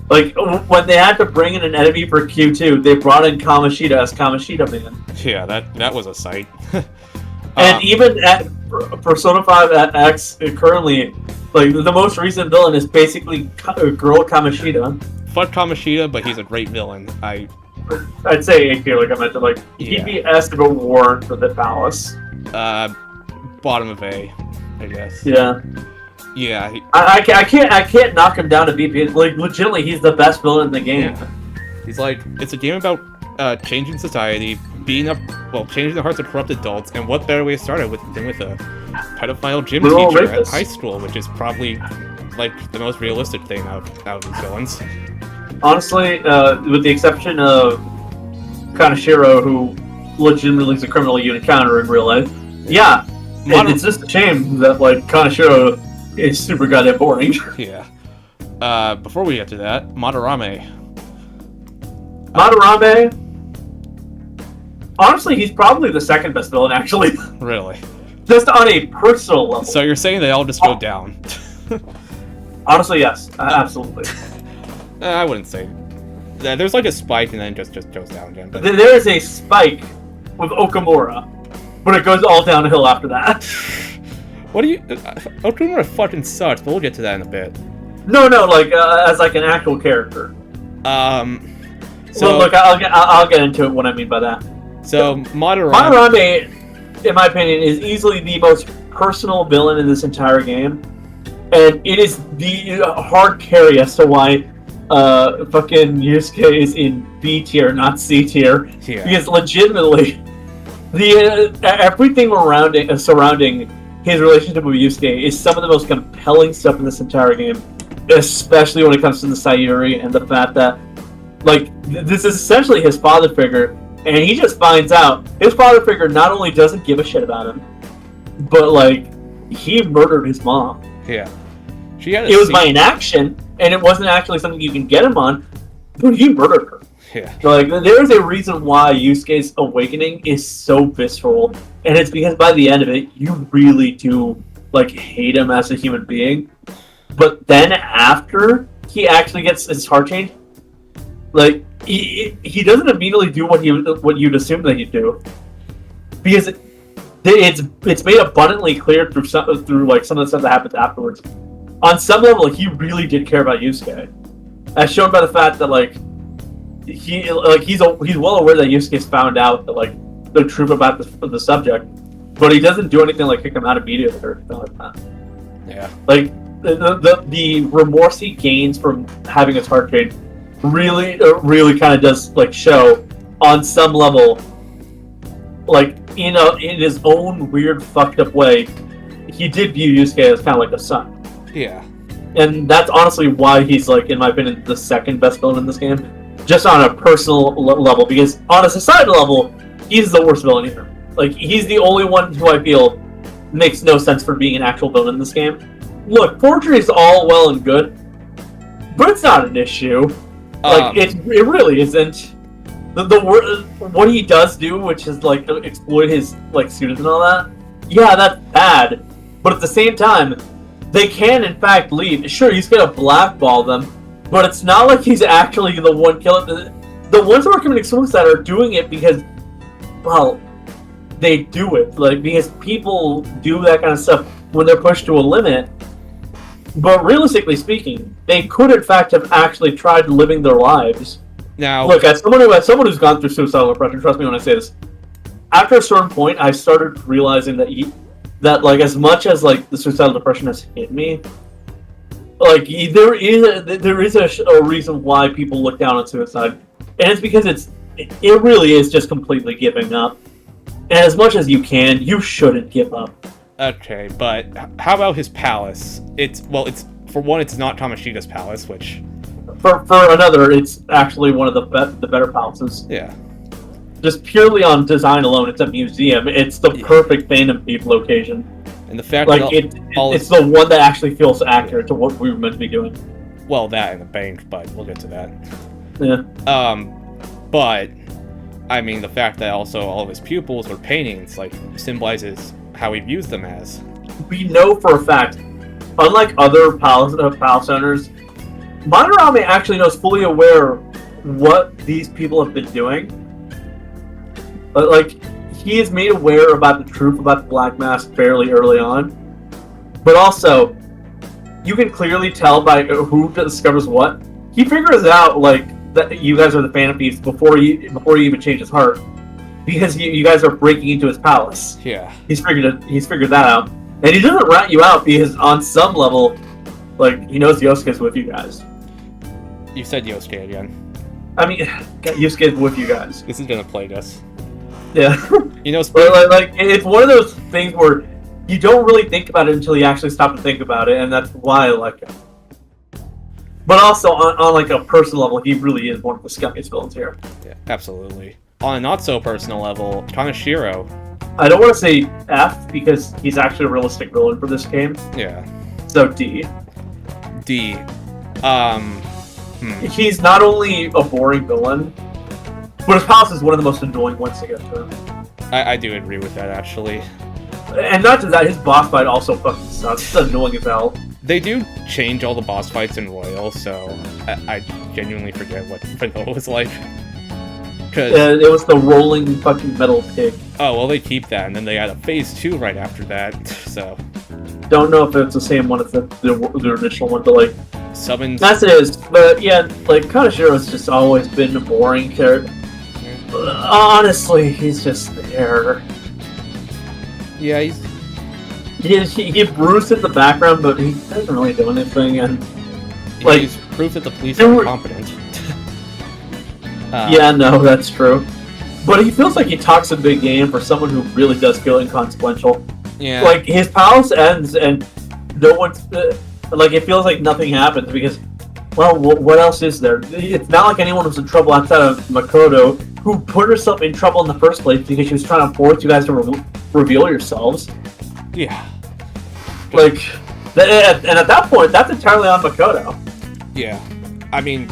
Like, when they had to bring in an enemy for Q2, they brought in Kamoshida as Kamoshida Man. Yeah, that was a sight. And even at Persona 5 X, currently, like, the most recent villain is basically Girl Kamoshida. Fuck Kamoshida, but he's a great villain. I'd say A tier, like I mentioned. Like, he'd be S if it weren't for the palace. Bottom of A, I guess. Yeah. Yeah. I can't knock him down to B. Like, legitimately, he's the best villain in the game. Yeah. He's like, it's a game about changing society, changing the hearts of corrupt adults, and what better way to start it than with a pedophile gym teacher at high school, which is probably, like, the most realistic thing out of these villains. Honestly, with the exception of Kaneshiro, who legitimately is a criminal you encounter in real life, yeah, it's just a shame that, like, Kaneshiro is super goddamn boring. Yeah. Before we get to that, Madarame. Honestly, he's probably the second best villain, actually. Really? Just on a personal level. So you're saying they all just go down? Honestly, yes. Absolutely. I wouldn't say. There's like a spike and then it just goes down again. But... There is a spike with Okamura, but it goes all downhill after that. What do you... Okamura fucking sucks, but we'll get to that in a bit. No, like, as like an actual character. So... Look, I'll get into it, what I mean by that. So, Madarame... Madarame, in my opinion, is easily the most personal villain in this entire game. And it is the hard carry as to why fucking Yusuke is in B tier, not C tier. Yeah. Because legitimately, everything surrounding his relationship with Yusuke is some of the most compelling stuff in this entire game. Especially when it comes to the Sayuri and the fact that, like, this is essentially his father figure, and he just finds out his father figure not only doesn't give a shit about him, but, like, he murdered his mom. Yeah. It was by inaction, and it wasn't actually something you can get him on, but he murdered her. Yeah. Like, there's a reason why Yusuke's awakening is so visceral, and it's because by the end of it, you really do, like, hate him as a human being. But then after he actually gets his heart changed, like, he doesn't immediately do what you'd assume that he'd do, because it's made abundantly clear through some of the stuff that happens afterwards. On some level, he really did care about Yusuke, as shown by the fact that, like, he's well aware that Yusuke's found out that, like, the truth about the subject, but he doesn't do anything like kick him out immediately or anything like that. Yeah. Like, the remorse he gains from having his heart changed really kind of does, like, show on some level, like, in his own weird fucked up way, he did view Yusuke as kind of like a son. Yeah. And that's honestly why he's, like, in my opinion, the second best villain in this game, just on a personal level, because on a societal level, he's the worst villain here. Like, he's the only one who I feel makes no sense for being an actual villain in this game. Look, forgery is all well and good, but it's not an issue. Like, it really isn't. What he does do, which is, like, exploit his, like, students and all that, yeah, that's bad. But at the same time, they can, in fact, leave. Sure, he's gonna blackball them, but it's not like he's actually the one killing. The ones who are committing suicide are doing it because, well, they do it. Like, because people do that kind of stuff when they're pushed to a limit. But realistically speaking, they could, in fact, have actually tried living their lives. Now, look, as someone who's gone through suicidal depression, trust me when I say this. After a certain point, I started realizing that like, as much as, like, the suicidal depression has hit me, like, there is a reason why people look down on suicide, and it's because it really is just completely giving up. And as much as you can, you shouldn't give up. Okay, but how about his palace? It's for one, it's not Kamoshida's palace, which for another, it's actually one of the better palaces. Yeah. Just purely on design alone, it's a museum. It's the perfect Phantom Thief location. And the fact like that it's the one that actually feels accurate to what we were meant to be doing. Well, that and the bank, but we'll get to that. Yeah. But I mean, the fact that also all of his pupils were paintings, like, symbolizes how he views them as. We know for a fact, unlike other palace owners, Madarame actually knows fully aware what these people have been doing. But, like, he is made aware about the truth about the Black Mask fairly early on. But also, you can clearly tell by who discovers what. He figures out, like, that you guys are the Phantom Thieves before he even changed his heart, because you guys are breaking into his palace. Yeah. He's figured that out, and he doesn't rat you out because on some level, like, he knows Yosuke's with you guys. You said Yosuke again. I mean, Yosuke's with you guys. This is gonna plague us. Yeah. You know, like, it's one of those things where you don't really think about it until you actually stop to think about it, and that's why I like him. But also, on like a personal level, he really is one of the scummiest villains here. Yeah, absolutely. On a not-so-personal level, Kaneshiro. I don't want to say F, because he's actually a realistic villain for this game. Yeah. So D. D. He's not only a boring villain, but his palace is one of the most annoying ones to get to. I do agree with that, actually. And not just that, his boss fight also fucking sucks. It's annoying as hell. They do change all the boss fights in Royal, so I genuinely forget what Vanilla was like. It was the rolling fucking metal pig. Oh, well, they keep that, and then they had a Phase 2 right after that, so... Don't know if it's the same one as the initial one, but, like... Summons... That's it is, but yeah, like, Kaneshiro has just always been a boring character. Honestly, he's just there. Yeah, He brews in the background, but he doesn't really do anything, and like he's proof that the police are incompetent. yeah, no, that's true. But he feels like he talks a big game for someone who really does feel inconsequential. Yeah. Like, his palace ends, and no one's... like, it feels like nothing happens, because, well, what else is there? It's not like anyone was in trouble outside of Makoto, who put herself in trouble in the first place because she was trying to force you guys to reveal yourselves. Yeah. Like, and at that point, that's entirely on Makoto. Yeah. I mean,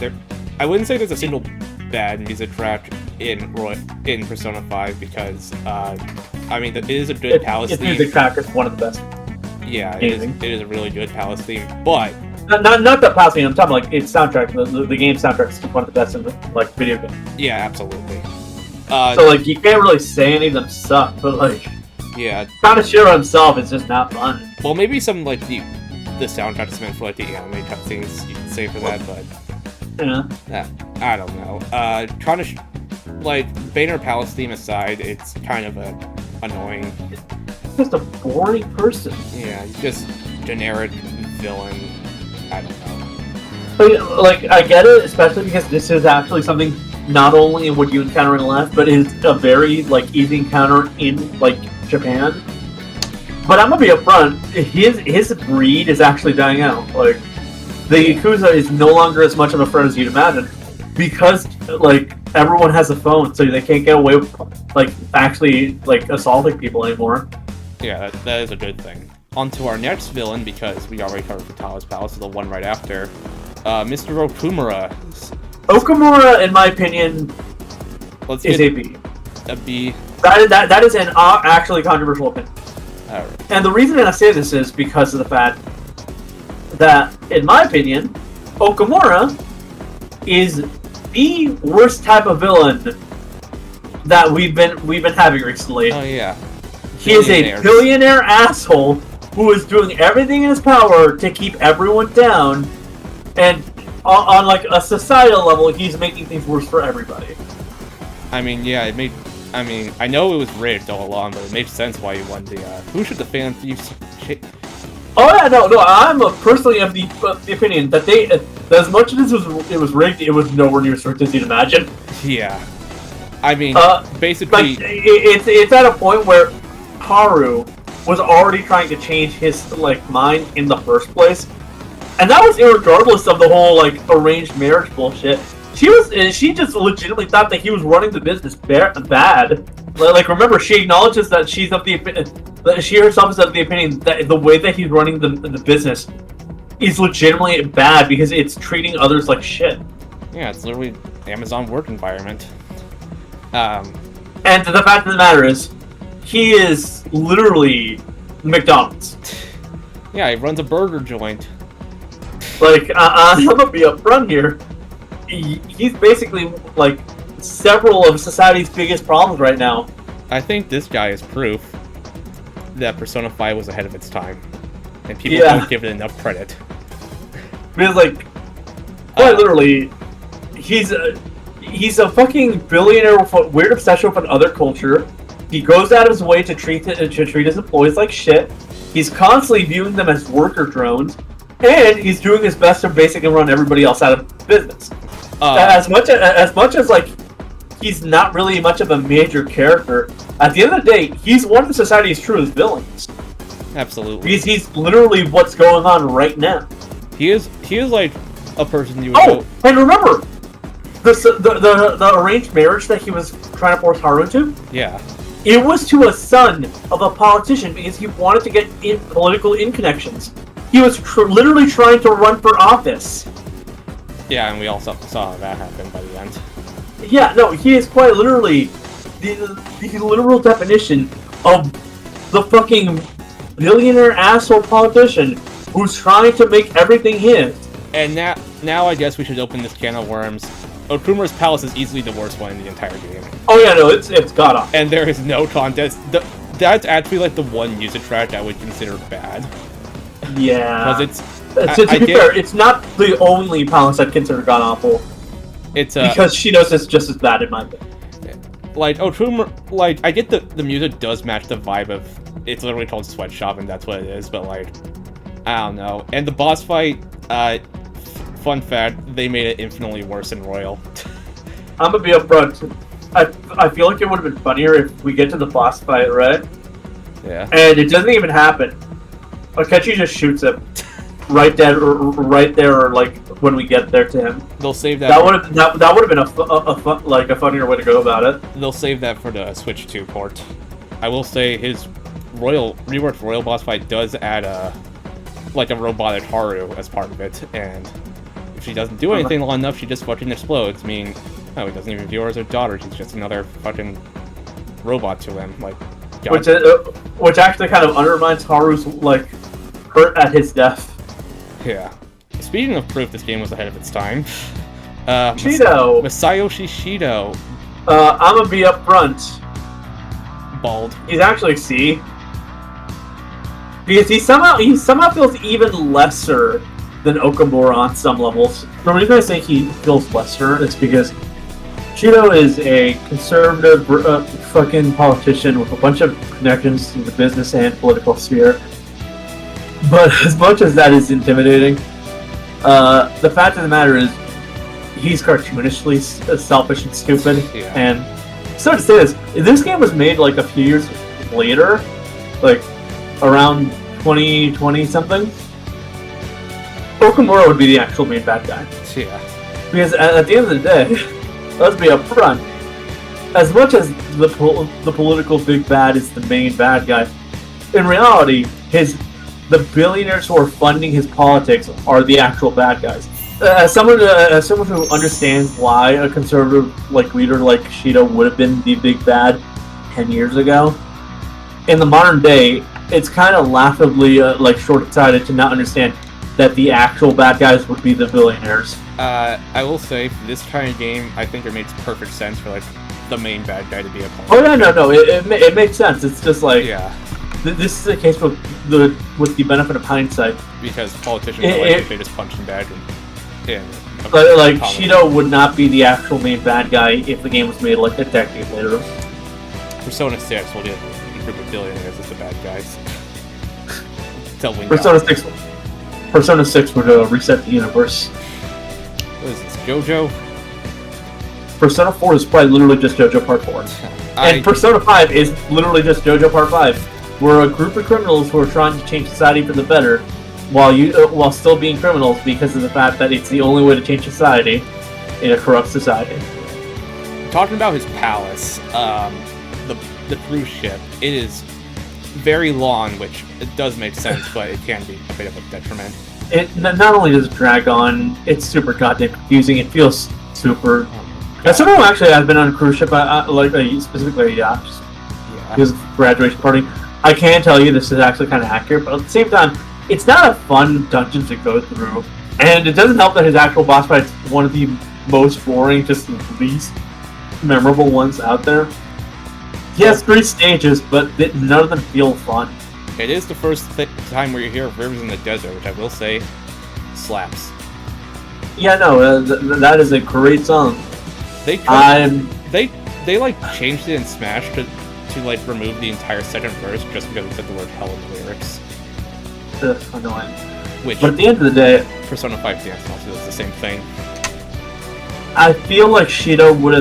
I wouldn't say there's a single bad music track in Persona 5 because, I mean, it is a good palace theme. Its music track is one of the best. Yeah, it is a really good palace theme, but... Not the palace theme, I'm talking like its soundtrack, the game soundtrack is one of the best in the, like, video game. Yeah, absolutely. So, like, you can't really say any of them suck, but, like... Yeah. Trying to share himself is just not fun. Well, maybe some, like, the soundtrack is meant for, like, the anime cutscenes, you can say for that, but... Yeah. I don't know. Trying to... like, Banner Palace theme aside, it's kind of annoying. Just a boring person. Yeah, he's just generic villain. I don't know. But, like, I get it, especially because this is actually something not only would you encounter in life, but is a very, like, easy encounter in, like, Japan. But I'm gonna be upfront, his breed is actually dying out. Like, the Yakuza is no longer as much of a threat as you'd imagine. Because, like, everyone has a phone, so they can't get away with, like, actually, like, assaulting people anymore. Yeah, that is a good thing. On to our next villain, because we already covered Futala's Palace, so the one right after. Mr. Okumura. Okumura, in my opinion, is a B. A B. That is an actually controversial opinion. Right. And the reason I say this is because of the fact that, in my opinion, Okumura is the worst type of villain that we've been having recently. Oh yeah. He is a billionaire asshole who is doing everything in his power to keep everyone down, and on like a societal level, he's making things worse for everybody. I mean, yeah, I mean, I know it was rigged all along, but it makes sense why he won the. Who should the fan Thieves? Oh yeah, no, I'm personally of the opinion that as much as it was rigged, it was nowhere near as strict as you'd imagine. Yeah, I mean, basically, like, it's at a point where Haru was already trying to change his mind in the first place, and that was irregardless of the whole like arranged marriage bullshit. She just legitimately thought that he was running the business bad. Like, remember, she acknowledges that she herself is of the opinion that the way that he's running the business is legitimately bad because it's treating others like shit. Yeah, it's literally Amazon work environment. And the fact of the matter is, he is literally McDonald's. Yeah, he runs a burger joint. Like, I'm gonna be upfront here. He's basically, like, several of society's biggest problems right now. I think this guy is proof that Persona 5 was ahead of its time. And people don't give it enough credit. Because, like, quite literally, he's a fucking billionaire with a weird obsession with another culture. He goes out of his way to treat his employees like shit. He's constantly viewing them as worker drones. And he's doing his best to basically run everybody else out of business. As much as like he's not really much of a major character, at the end of the day, he's one of society's truest villains. Absolutely. Because he's literally what's going on right now. He is like a person you would go... and remember, the arranged marriage that he was trying to force Haru into? Yeah. It was to a son of a politician because he wanted to get political connections. He was literally trying to run for office. Yeah, and we all saw that happen by the end. Yeah, no, he is quite literally the literal definition of the fucking billionaire asshole politician who's trying to make everything his. And now I guess we should open this can of worms. Okumura's Palace is easily the worst one in the entire game. Oh yeah, no, it's god awful. And there is no contest. That's actually like the one music track I would consider bad. Yeah. Because to be fair, it's not the only palace I'd consider god awful. It's because she knows it's just as bad in my opinion. Like, oh, true, like, I get the music does match the vibe of, it's literally called Sweatshop, and that's what it is, but, like, I don't know. And the boss fight, fun fact, they made it infinitely worse in Royal. I'm gonna be upfront. I feel like it would have been funnier if we get to the boss fight, right? Yeah. And it doesn't even happen. Akechi just shoots him right there, or like when we get there to him. They'll save that. That would have been a funnier way to go about it. They'll save that for the Switch 2 port. I will say his reworked Royal boss fight does add a robotic Haru as part of it, and if she doesn't do anything long enough, she just fucking explodes. Meaning, oh, he doesn't even view her as her daughter. She's just another fucking robot to him. Like, which actually kind of undermines Haru's like hurt at his death. Yeah. Speaking of proof, this game was ahead of its time. Shido. Masayoshi Shido. I'm gonna be upfront. Bald. He's actually C. Because he somehow feels even lesser than Okamura on some levels. The reason I say he feels lesser is because Shido is a conservative fucking politician with a bunch of connections in the business and political sphere. But as much as that is intimidating, the fact of the matter is he's cartoonishly selfish and stupid. Yeah. And so to say this game was made like a few years later, like around 2020 something. Okamura would be the actual main bad guy. Yeah. Because at the end of the day, let's be upfront. As much as the political big bad is the main bad guy, in reality, the billionaires who are funding his politics are the actual bad guys. As someone who understands why a conservative leader like Shido would have been the big bad 10 years ago, in the modern day, it's kind of laughably short-sighted to not understand that the actual bad guys would be the billionaires. I will say, for this kind of game, I think it makes perfect sense for the main bad guy to be a politician. Oh yeah, no, it makes sense. It's just yeah. This is a case with the benefit of hindsight. Because politicians they just punch him back and Shido would not be the actual main bad guy if the game was made a decade later. Persona 6 will get a group of billionaires as the bad guys. Persona 6 would reset the universe. What is this, JoJo? Persona 4 is probably literally just JoJo Part 4. And Persona 5 is literally just JoJo Part 5. We're a group of criminals who are trying to change society for the better, while still being criminals because of the fact that it's the only way to change society in a corrupt society. Talking about his palace, the cruise ship, it is very long, which it does make sense, but it can be a bit of a detriment. It not only does it drag on, it's super goddamn confusing. It feels super. As someone who actually has been on a cruise ship, specifically a yacht, because of graduation party, I can tell you this is actually kind of accurate. But at the same time, it's not a fun dungeon to go through, and it doesn't help that his actual boss fight is one of the most boring, just least memorable ones out there. He has 3 stages, but none of them feel fun. It is the first time where you hear Rivers in the Desert, which I will say slaps. Yeah, no, that is a great song. They changed it in Smash to remove the entire second verse just because it said the word hell in the lyrics. Annoying. But at the end of the day, Persona 5 Dance also does the same thing. I feel like Shido would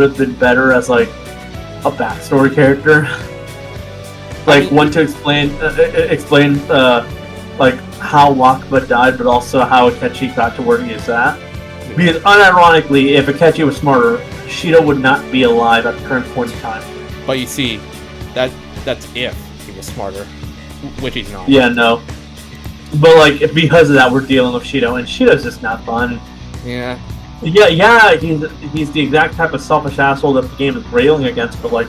have been better as a backstory character, one to explain how Wakaba died, but also how Akechi got to where he is at. Because unironically, if Akechi was smarter, Shido would not be alive at the current point in time. But you see, that's if he was smarter, which he's not. Yeah, no. But because of that, we're dealing with Shido, and Shido's just not fun. Yeah. Yeah, he's the exact type of selfish asshole that the game is railing against, but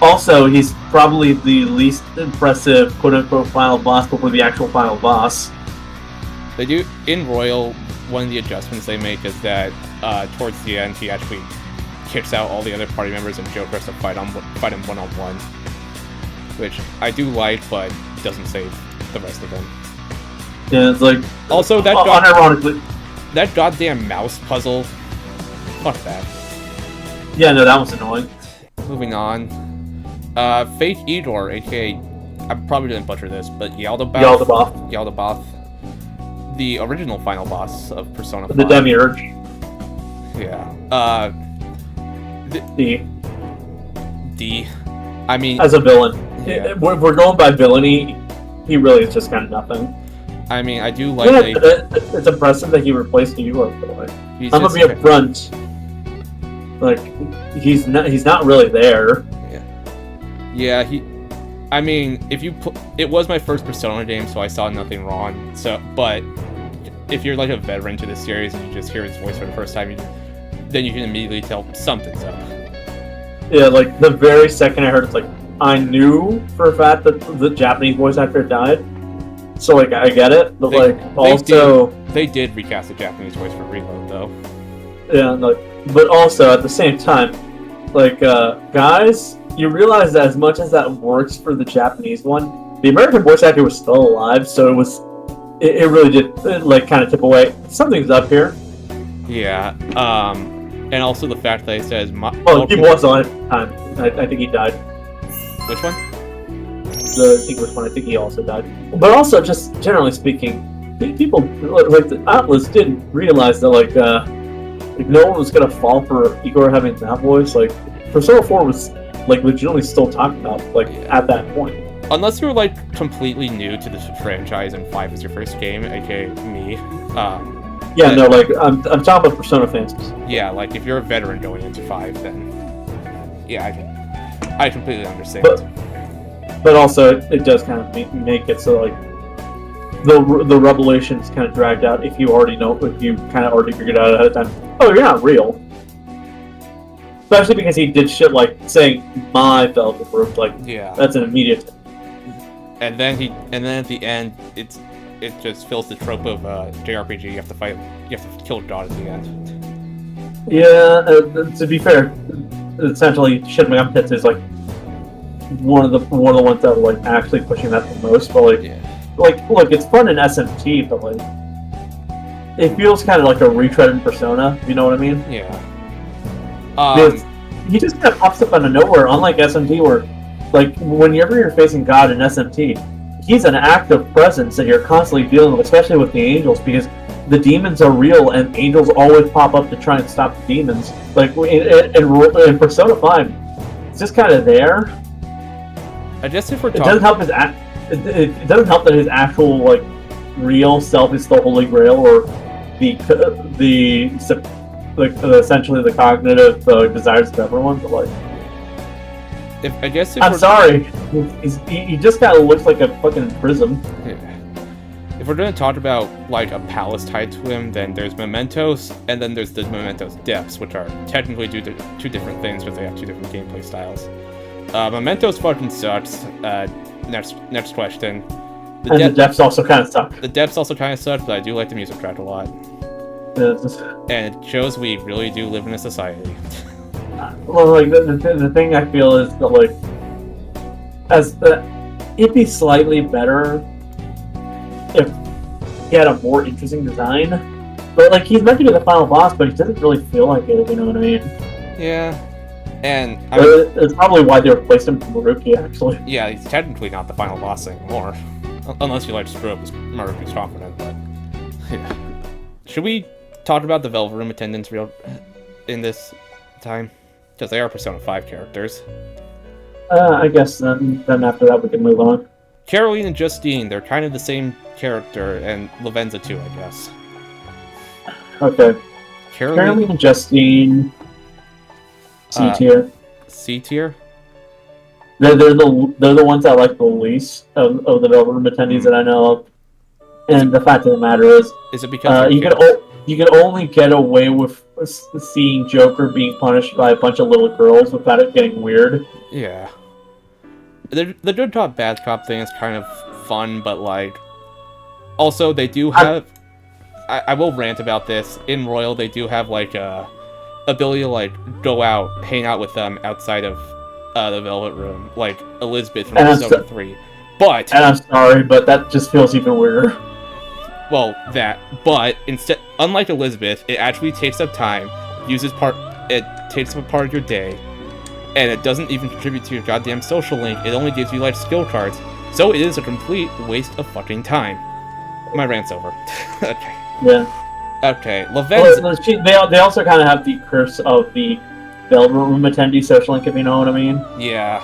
also he's probably the least impressive quote-unquote final boss before the actual final boss. They do in Royal. One of the adjustments they make is that towards the end he actually kicks out all the other party members and Joker has to fight him one-on-one, which I do like, but doesn't save the rest of them. Yeah, it's also that unironically. That goddamn mouse puzzle. Fuck that. Yeah, no, that was annoying. Moving on. Fake Edor, aka, I probably didn't butcher this, but Yaldabaoth. Yaldabaoth. The original final boss of Persona 5. The Demiurge. Yeah. D. I mean... As a villain. Yeah. If we're going by villainy, he really is just kind of nothing. I mean, I do like it's impressive that he replaced you, by the way. I'm gonna be upfront. Like, he's not really there. Yeah, I mean, it was my first Persona game, so I saw nothing wrong. So, but if you're like a veteran to the series and you just hear his voice for the first time, then you can immediately tell something's up. Yeah, like the very second I heard it's like, I knew for a fact that the Japanese voice actor died. So like I get it, but they did recast the Japanese voice for Reload though. Yeah, like, but also at the same time, like guys, you realize that as much as that works for the Japanese one, the American voice actor was still alive, so it really did like kind of tip away. Something's up here. Yeah. And also the fact that he says... he was alive at the time. I think he died. Which one? The English one, I think he also died. But also, just generally speaking, people, like, the Atlas didn't realize that, like no one was gonna fall for Igor having that voice. Like, Persona 4 was, like, legitimately still talked about, like, at that point. Unless you're, like, completely new to this franchise and 5 is your first game, aka me, yeah, no, like, I'm talking about Persona fans. Yeah, like, if you're a veteran going into 5, then... Yeah, I completely understand. But also, it does kind of make it so, like, the revelation's kind of dragged out if you already know, if you kind of already figured out ahead of time, oh, you're not real. Especially because he did shit like saying, my fellow group, like, yeah. That's an immediate... And then at the end, it just fills the trope of JRPG. You have to kill God at the end. Yeah, to be fair, essentially, Shin Megami Tensei is like one of the ones that were like actually pushing that the most. But like, look, it's fun in SMT, but like, it feels kind of like a retread in Persona. You know what I mean? Yeah. He just kind of pops up out of nowhere, unlike SMT, where like whenever you're facing God in SMT, he's an active presence that you're constantly dealing with, especially with the angels, because the demons are real and angels always pop up to try and stop the demons. Like in Persona 5, it's just kind of there. I guess if we're talking... It doesn't help it doesn't help that his actual like real self is the Holy Grail, or essentially the cognitive desires of everyone. But like, I'm sorry, he just kind of looks like a fucking prism. Yeah. If we're going to talk about like a palace tied to him, then there's Mementos, and then there's the Mementos Depths, which are technically two different things, but they have two different gameplay styles. Mementos fucking sucks. Next question. The Depths also kind of suck. The Depths also kind of suck, but I do like the music track a lot. And it shows we really do live in a society. Well, like the thing I feel is that like, it'd be slightly better if he had a more interesting design. But like, he's meant to be the final boss, but he doesn't really feel like it. If you know what I mean? Yeah. And it's probably why they replaced him from Maruki, actually. Yeah, he's technically not the final boss anymore, unless you like to screw up with Maruki's Confidant. But yeah. Should we talk about the Velvet Room attendants in this time? Because they are Persona 5 characters. I guess then after that we can move on. Caroline and Justine, they're kind of the same character, and Lavenza too, I guess. Okay. Caroline and Justine... C tier. C tier? They're the ones that like the least of the Velvet Room attendees that I know of. And the fact of the matter is it because you can only get away with seeing Joker being punished by a bunch of little girls without it getting weird. Yeah. The good cop, bad cop thing is kind of fun, but like... Also, they do have... I will rant about this. In Royal, they do have like a... ability to like go out, hang out with them outside of the Velvet Room, like Elizabeth from Persona 3. But and I'm sorry, but that just feels even weirder. Well, but instead, unlike Elizabeth, it actually takes up time, uses part it takes up a part of your day, and it doesn't even contribute to your goddamn social link. It only gives you life skill cards, so it is a complete waste of fucking time. My rant's over. Okay. Yeah. Okay, Lavenza... Well, they also kind of have the curse of the Velvet Room attendee social link, if you know what I mean. Yeah.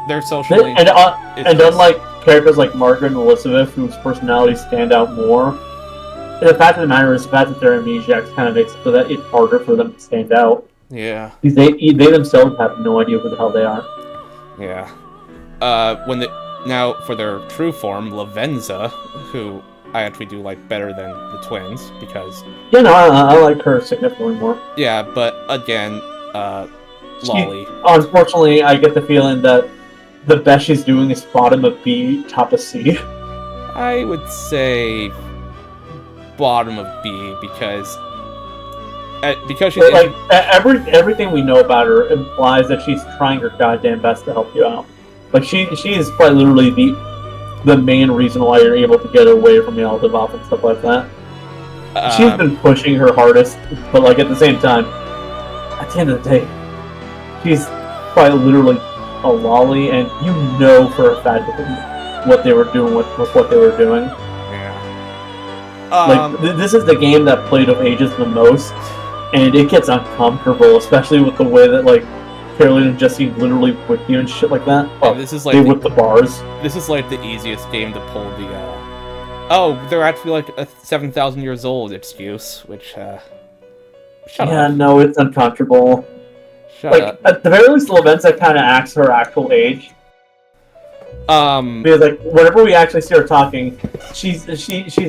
Their social link... And unlike characters like Margaret and Elizabeth, whose personalities stand out more, the fact of the matter is the fact that they're amnesiacs kind of makes it so that it's harder for them to stand out. Yeah. Because they themselves have no idea who the hell they are. Yeah. Now, for their true form, Lavenza, who I actually do like better than the twins, because... Yeah, no, I like her significantly more. Yeah, but again, Lolly. Unfortunately, I get the feeling that the best she's doing is bottom of B, top of C. I would say bottom of B, because she's... Like, everything we know about her implies that she's trying her goddamn best to help you out. Like, she is quite literally the main reason why you're able to get away from Yaldabaoth and stuff like that. She's been pushing her hardest, but like at the same time, at the end of the day, she's quite literally a lolly, and you know for a fact what they were doing with what they were doing. Yeah. This is the game that played of ages the most, and it gets uncomfortable, especially with the way that like Caroline and Jesse literally whip you and shit like that. Oh, this is like they whip the bars. This is like the easiest game to pull the oh, they're actually like 7,000 years old excuse, which shut up. Yeah, no, it's uncomfortable. Shut up. At the very least, Lavenza kind of acts her actual age. Because like whenever we actually see her talking, she's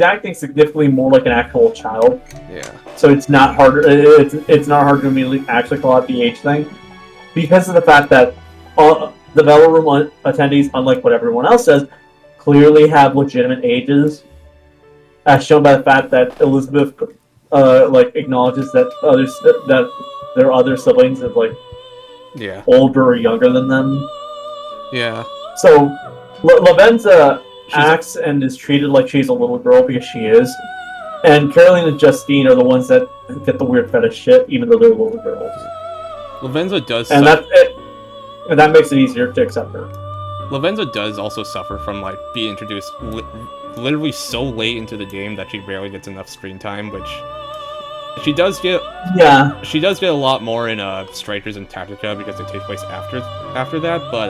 acting significantly more like an actual child. Yeah. So it's not harder. It's not hard to immediately actually call out the age thing, because of the fact that the Velvet Room attendees, unlike what everyone else says, clearly have legitimate ages, as shown by the fact that Elizabeth acknowledges that their other siblings are like older or younger than them. Yeah. So Lavenza acts and is treated like she's a little girl because she is, and Caroline and Justine are the ones that get the weird fetish shit, even though they're little girls. Lavenza does, and that makes it easier to accept her. Lavenza does also suffer from like being introduced literally so late into the game that she barely gets enough screen time, which she does get. Yeah. She does get a lot more in Strikers and Tactica because they take place after that, but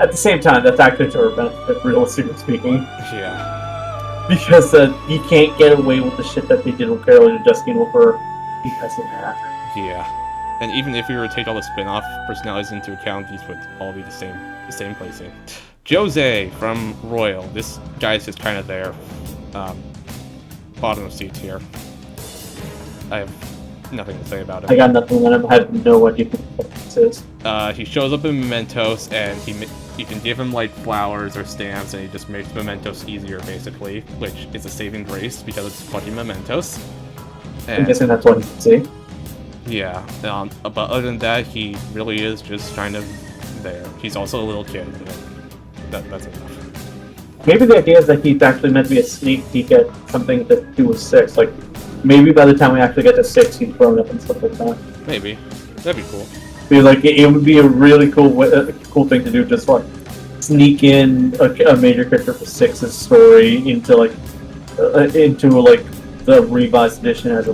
at the same time, that's actually to her benefit, realistically speaking. Yeah. Because you can't get away with the shit that they did with Caroline and Justine with her because of that. Yeah. And even if we were to take all the spin-off personalities into account, these would all be the same placing. Jose from Royal. This guy's just kind of there. Bottom of C tier. I have nothing to say about it. I got nothing on him. I have no idea what this is. He shows up in Mementos, and you can give him like flowers or stamps, and he just makes Mementos easier, basically, which is a saving grace because it's fucking Mementos. And I'm guessing that's what you can see. Yeah, but other than that, he really is just kind of there. He's also a little kid. That's enough. Maybe the idea is that he's actually meant to be a sneak peek at something to do with 6. Like, maybe by the time we actually get to 6, he's grown up and stuff like that. Maybe. That'd be cool. Because, like, it would be a really cool thing to do, just like sneak in a major character for 6's story into the revised edition as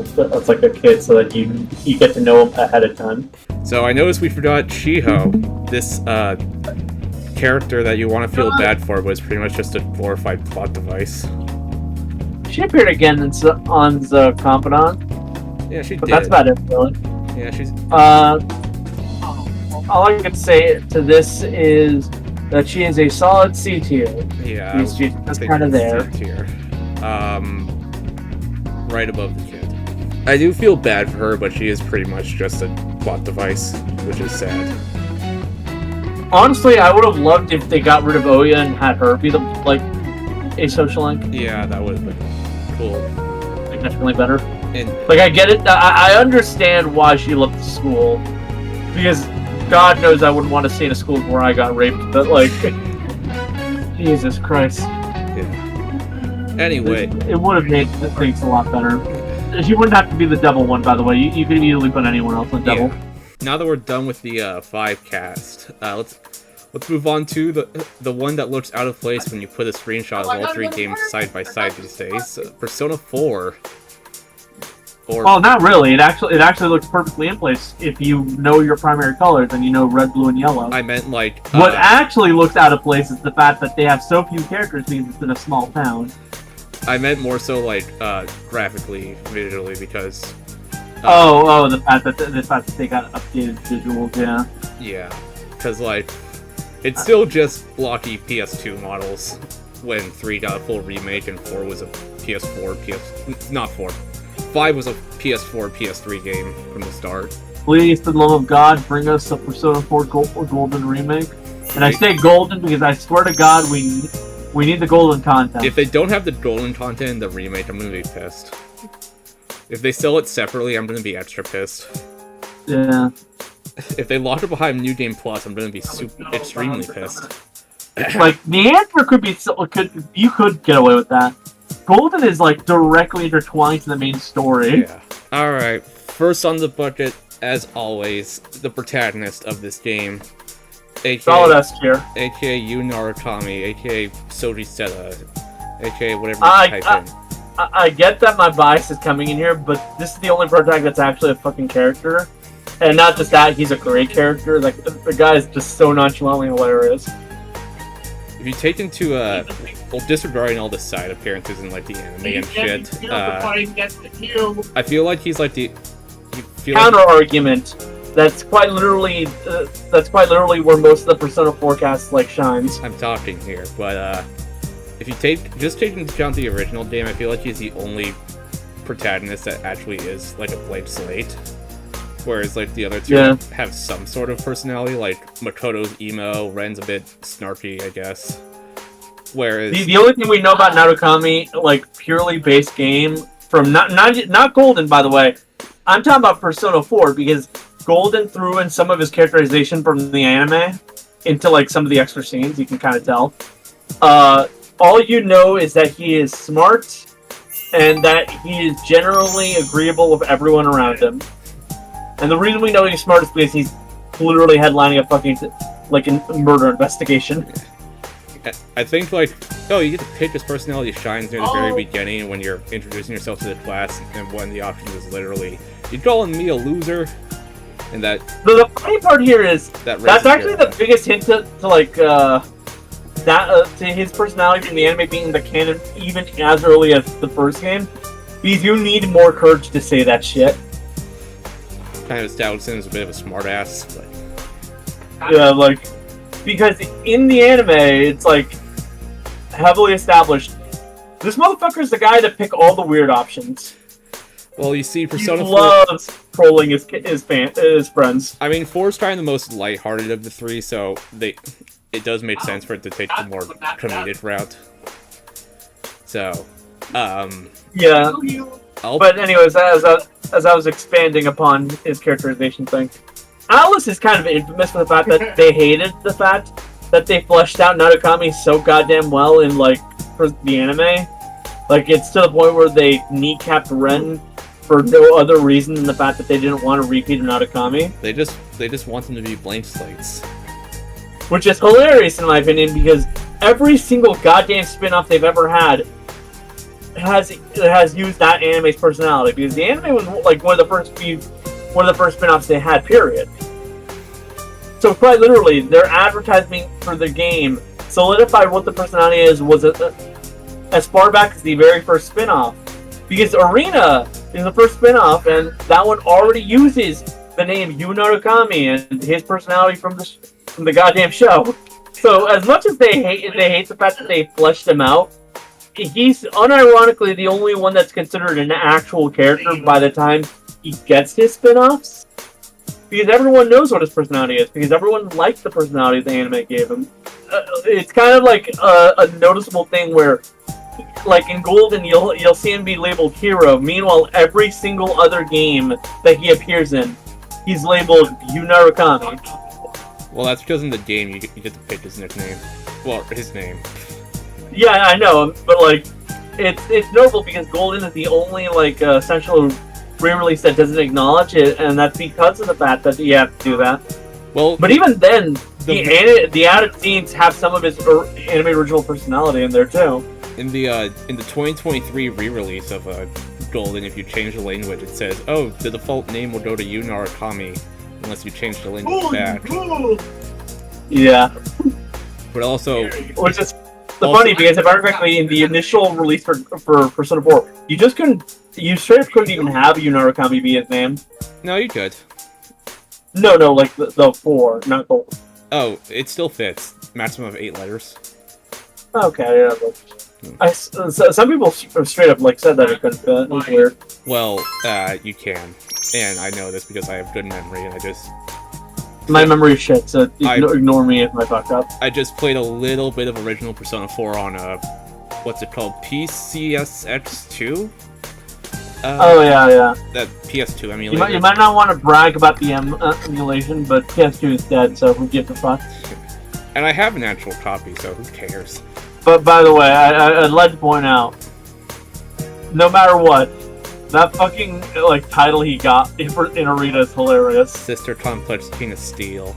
like a kid, so that you get to know him ahead of time. So I noticed we forgot Shiho. This character that you want to feel bad for was pretty much just a glorified plot device. She appeared again on the Confidant. Yeah, she but did. That's about it, really. Yeah, she's. All I can say to this is that she is a solid C tier. Yeah, she's just kind of there. C tier. Right above the kid. I do feel bad for her, but she is pretty much just a plot device, which is sad. Honestly, I would have loved if they got rid of Oya and had her be a social link. Yeah, that would have been cool. Significantly better. And I get it. I understand why she left the school, because God knows I wouldn't want to stay in a school where I got raped. But Jesus Christ. Yeah. Anyway, it would have made things a lot better. She wouldn't have to be the devil one, by the way. You could easily put anyone else on devil. Yeah. Now that we're done with the 5 cast, let's move on to the one that looks out of place when you put a screenshot of all 3 games side by side these days. Persona 4. Well, not really. It actually looks perfectly in place if you know your primary colors and you know red, blue, and yellow. I meant like what actually looks out of place is the fact that they have so few characters because it's in a small town. I meant more so like graphically, visually, because. The fact that they got updated visuals, yeah. Yeah, because like it's still just blocky PS2 models when 3 got a full remake and 4 was a PS4, not 4. 5 was a PS4, PS3 game from the start. Please, for the love of God, bring us a Persona 4 Golden remake. And I say golden because I swear to God, we need the golden content. If they don't have the golden content in the remake, I'm gonna be pissed. If they sell it separately, I'm gonna be extra pissed. Yeah. If they lock it behind New Game Plus, I'm gonna be extremely pissed. Like, the answer could be... You could get away with that. Golden is, like, directly intertwined to the main story. Yeah. Alright, first on the bucket, as always, the protagonist of this game. Solid S tier. A.k.a. Yu Narukami, a.k.a. Soji Seta, a.k.a. whatever you type in. I get that my bias is coming in here, but this is the only protagonist that's actually a fucking character. And not just that, he's a great character. Like, the guy is just so nonchalantly hilarious. If you take into, well, disregarding all the side appearances in, like, the anime and shit, I feel like he's, like, the... Counter-argument. That's quite literally where most of the Persona 4 cast, like, shines. I'm talking here, but, if you just take into account the original game, I feel like he's the only protagonist that actually is, like, a blank slate. Whereas, like, the other two have some sort of personality, like, Makoto's emo, Ren's a bit snarky, I guess. Whereas... The only thing we know about Narukami, like, purely base game, from not Golden, by the way, I'm talking about Persona 4, because Golden threw in some of his characterization from the anime into, like, some of the extra scenes, you can kind of tell. All you know is that he is smart, and that he is generally agreeable with everyone around him. And the reason we know he's smart is because he's literally headlining a fucking, like, a murder investigation. I think, like, you get to pick his personality shines near the very beginning when you're introducing yourself to the class, and when the option is literally, you calling me a loser? And that... The funny part here is, that's actually the biggest hint to like, to his personality from the anime being in the canon even as early as the first game. Because you need more courage to say that shit. Kind of established him as a bit of a smartass, but... Yeah, like... Because in the anime, it's, like, heavily established. This motherfucker's the guy to pick all the weird options. Well, you see, Persona 4... He loves trolling his friends. I mean, 4's trying the most lighthearted of the 3, so it does make sense for it to take the more comedic route. So, yeah. But anyways, as I was expanding upon his characterization thing, Alice is kind of infamous for the fact that they hated the fact that they fleshed out Narukami so goddamn well in, like, for the anime. Like, it's to the point where they kneecapped Ren for no other reason than the fact that they didn't want to repeat Narukami. They just want them to be blank slates. Which is hilarious in my opinion, because every single goddamn spin-off they've ever had has used that anime's personality, because the anime was like one of the first spin-offs they had, period. So quite literally, their advertising for the game solidified what the personality is was as far back as the very first spin-off. Because Arena is the first spin-off, and that one already uses the name Yu Narukami and his personality from the goddamn show. So as much as they hate the fact that they fleshed him out, he's unironically the only one that's considered an actual character by the time he gets his spin-offs. Because everyone knows what his personality is, because everyone likes the personality the anime gave him. It's kind of like a noticeable thing where, like in Golden, you'll see him be labeled hero. Meanwhile, every single other game that he appears in, he's labeled Yu Narukami. Well, that's because in the game you get to pick his nickname. Well, his name. Yeah, I know, but like, it's notable because Golden is the only essential re-release that doesn't acknowledge it, and that's because of the fact that you have to do that. Well, but even then, the added scenes have some of his anime original personality in there too. In the 2023 re-release of Golden, if you change the language, it says, "Oh, the default name will go to Yu Narukami unless you change the language back." Yeah. But also, which is funny because if I remember correctly, in the initial release for Persona 4, you straight up couldn't even have Yu Narukami be his name. No, you could. No, like the 4, not the. Oh, it still fits. Maximum of 8 letters. Okay, yeah. But some people straight up said that it couldn't fit. It was weird. Well, you can, and I know this because I have good memory, and I just. My memory is shit, so ignore me if I fuck up. I just played a little bit of original Persona 4 on what's it called? PCSX2? Oh yeah. That PS2 emulator. You might not want to brag about the emulation, but PS2 is dead, so who gives a fuck? And I have an actual copy, so who cares? But by the way, I'd like to point out, no matter what, that fucking title he got in Arita is hilarious. Sister Complex King of Steel.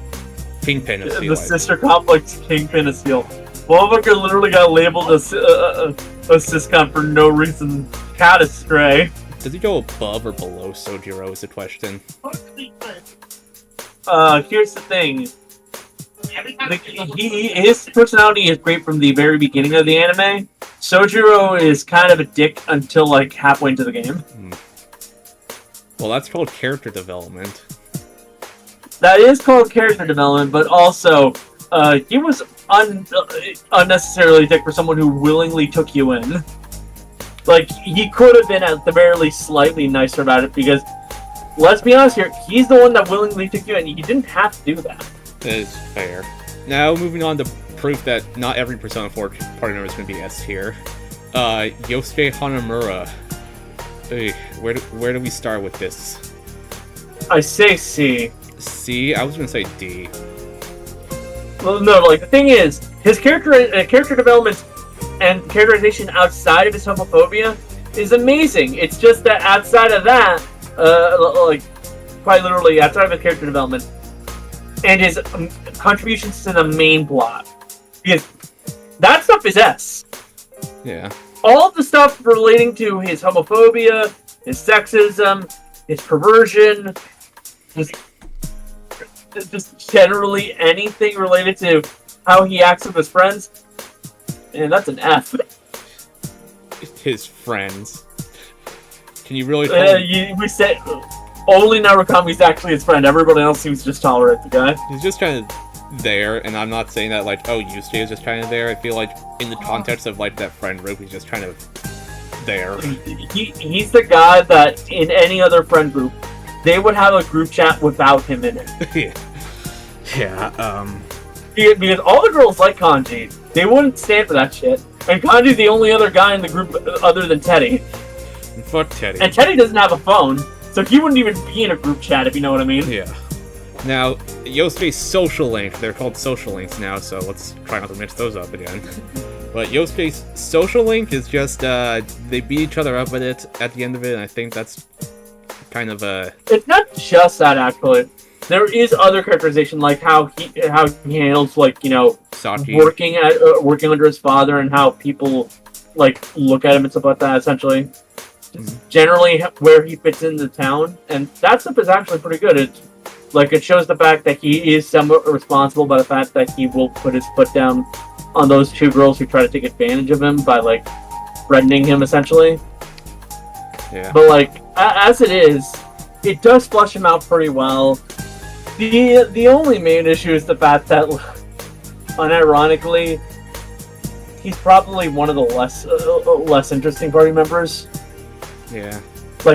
Kingpin of Steel. The Sister Complex Kingpin of Steel. Motherfucker literally got labeled a syscon for no reason. Cat is stray. Does he go above or below Sojiro is the question. Here's the thing. His personality is great from the very beginning of the anime. Sojiro is kind of a dick until halfway into the game. Well, that's called character development. That is called character development, but also he was unnecessarily a dick for someone who willingly took you in. He could have been at the very least slightly nicer about it because, let's be honest here, he's the one that willingly took you in. You didn't have to do that. That is fair. Now, moving on to proof that not every Persona 4 party member is going to be S tier. Yosuke Hanamura. Hey, where do we start with this? I say C. C? I was going to say D. Well, no, the thing is, his character development and characterization outside of his homophobia is amazing. It's just that outside of that, quite literally outside of his character development, and his contributions to the main plot. Because that stuff is S. Yeah. All of the stuff relating to his homophobia, his sexism, his perversion, just generally anything related to how he acts with his friends, and that's an F. His friends. Can you really call we said only Narukami's actually his friend. Everybody else seems to just tolerate the guy. He's just kind of there, and I'm not saying that Yusuke is just kind of there. I feel like in the context of that friend group, he's just kind of there. He's the guy that in any other friend group, they would have a group chat without him in it. Yeah. Because all the girls like Kanji, they wouldn't stand for that shit. And Kanji's the only other guy in the group other than Teddy. And fuck Teddy. And Teddy doesn't have a phone, so he wouldn't even be in a group chat if you know what I mean. Yeah. Now, Yosuke's social link, they're called social links now, so let's try not to mix those up again. But Yosuke's social link is just, they beat each other up with it at the end of it, and I think that's kind of It's not just that, actually. There is other characterization, like how he handles, Saki. working under his father, and how people, look at him and stuff like that, essentially. Mm-hmm. Generally, where he fits in the town, and that stuff is actually pretty good. It shows the fact that he is somewhat responsible by the fact that he will put his foot down on those two girls who try to take advantage of him by, threatening him, essentially. Yeah. But, as it is, it does flush him out pretty well. The only main issue is the fact that, unironically, he's probably one of the less interesting party members. Yeah.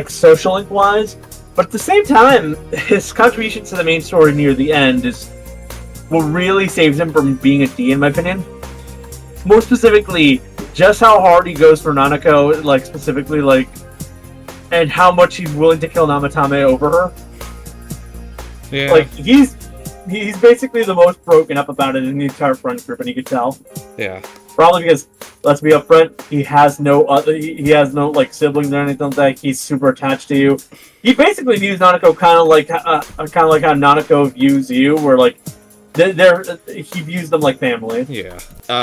Social link wise. But at the same time, his contribution to the main story near the end is what really saves him from being a D, in my opinion. More specifically, just how hard he goes for Nanako, specifically, and how much he's willing to kill Namatame over her. Yeah. He's basically the most broken up about it in the entire friend group, and you could tell. Yeah. Probably because, let's be upfront, he has no other, he has no like siblings or anything like that. He's super attached to you. He basically views Nanako kind of like how Nanako views you, where like he views them like family. Yeah.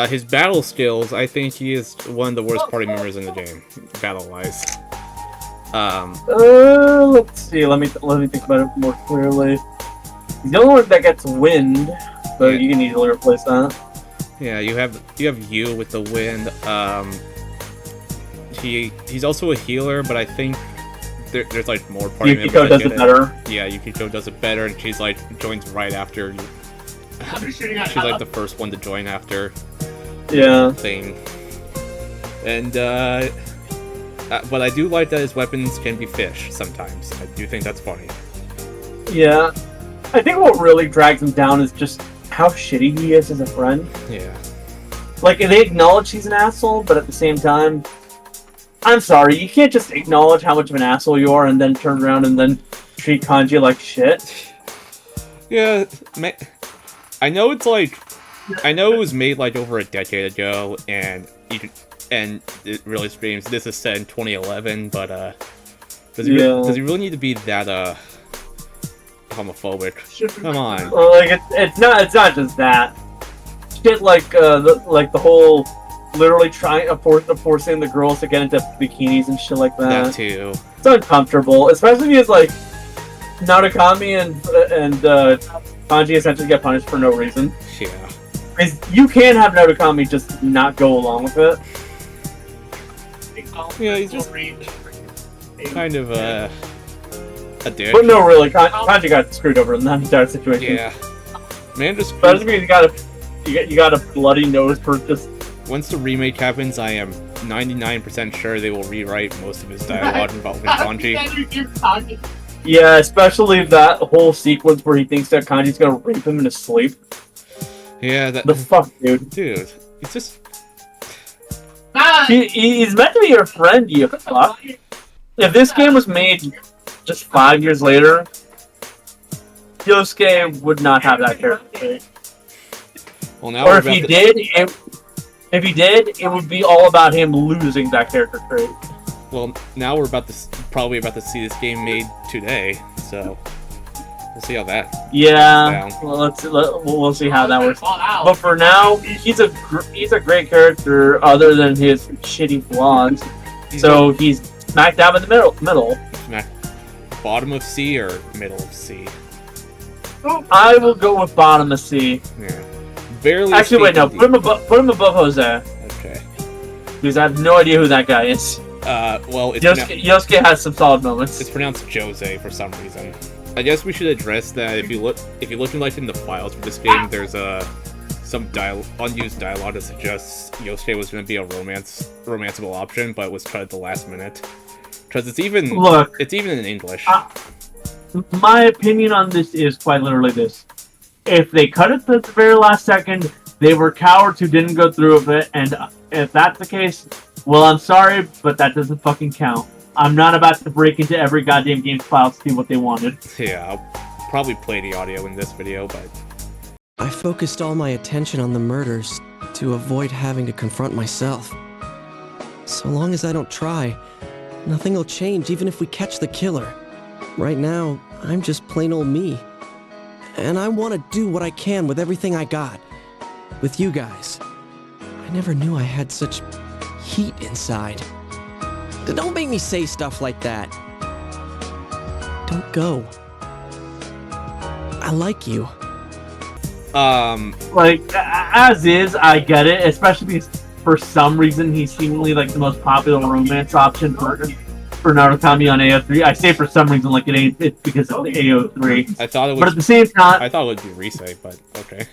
His battle skills, I think he is one of the worst party members in the game, battle-wise. Let's see. Let me think about it more clearly. He's the only one that gets wind, so you can easily replace that. Yeah, you have you with the wind. He's also a healer, but I think there's like more party members. Yukiko does it better. Yeah, Yukiko does it better, and she's like joins right after you. She's like the first one to join after. Yeah. Thing. And but I do like that his weapons can be fish sometimes. I do think that's funny. Yeah. I think what really drags him down is just how shitty he is as a friend. Yeah. Like, they acknowledge he's an asshole, but at the same time, I'm sorry, you can't just acknowledge how much of an asshole you are and then turn around and then treat Kanji like shit. Yeah, I know it's like, I know it was made like over a decade ago, and it really screams this is set in 2011, but does he really need to be that homophobic? Come on. Well, like it's not just that. Shit like the whole literally forcing the girls to get into bikinis and shit like that. That too. It's uncomfortable, especially because like Narukami and Kanji essentially get punished for no reason. Yeah. Because you can have Narukami just not go along with it. Yeah, he's just kind of a dick. But no, really, Kanji got screwed over in that entire situation. Yeah. Man, just. But you got a bloody nose for just. Once the remake happens, I am 99% sure they will rewrite most of his dialogue involving Kanji. Yeah, especially that whole sequence where he thinks that Kanji's gonna rape him in his sleep. Yeah, that. The fuck, dude. Dude, it's just. He's meant to be your friend, you fuck. If this game was made just 5 years later, Yosuke would not have that character. Well, now or if he did, it would be all about him losing that character trait. Well, now we're probably about to see this game made today, so we'll see how that. Yeah, well, we'll see how that works. But for now, he's a great character, other than his shitty flaws. So he's smack dab in the middle. Bottom of C or middle of C? I will go with bottom of C. Yeah. Barely. Actually, wait, no. Put him above Jose. Okay. Because I have no idea who that guy is. Well, it's Yosuke has some solid moments. It's pronounced Jose for some reason. I guess we should address that. If you look in the files for this game, there's some unused dialogue that suggests Yosuke was going to be a romanceable option, but was cut at the last minute. Because it's even in English. My opinion on this is quite literally this: if they cut it at the very last second, they were cowards who didn't go through with it, and if that's the case, well, I'm sorry, but that doesn't fucking count. I'm not about to break into every goddamn game's file to see what they wanted. Yeah, I'll probably play the audio in this video, but... I focused all my attention on the murders to avoid having to confront myself. So long as I don't try, nothing will change even if we catch the killer. Right now, I'm just plain old me. And I want to do what I can with everything I got. With you guys. I never knew I had such heat inside. Don't make me say stuff like that. Don't go. I like you. Like, as is, I get it, especially because for some reason he's seemingly like the most popular romance option for Narukami on AO3. I say for some reason, like it's because of the AO3. I thought it was, but at the same time, I thought it would be Risei, but okay.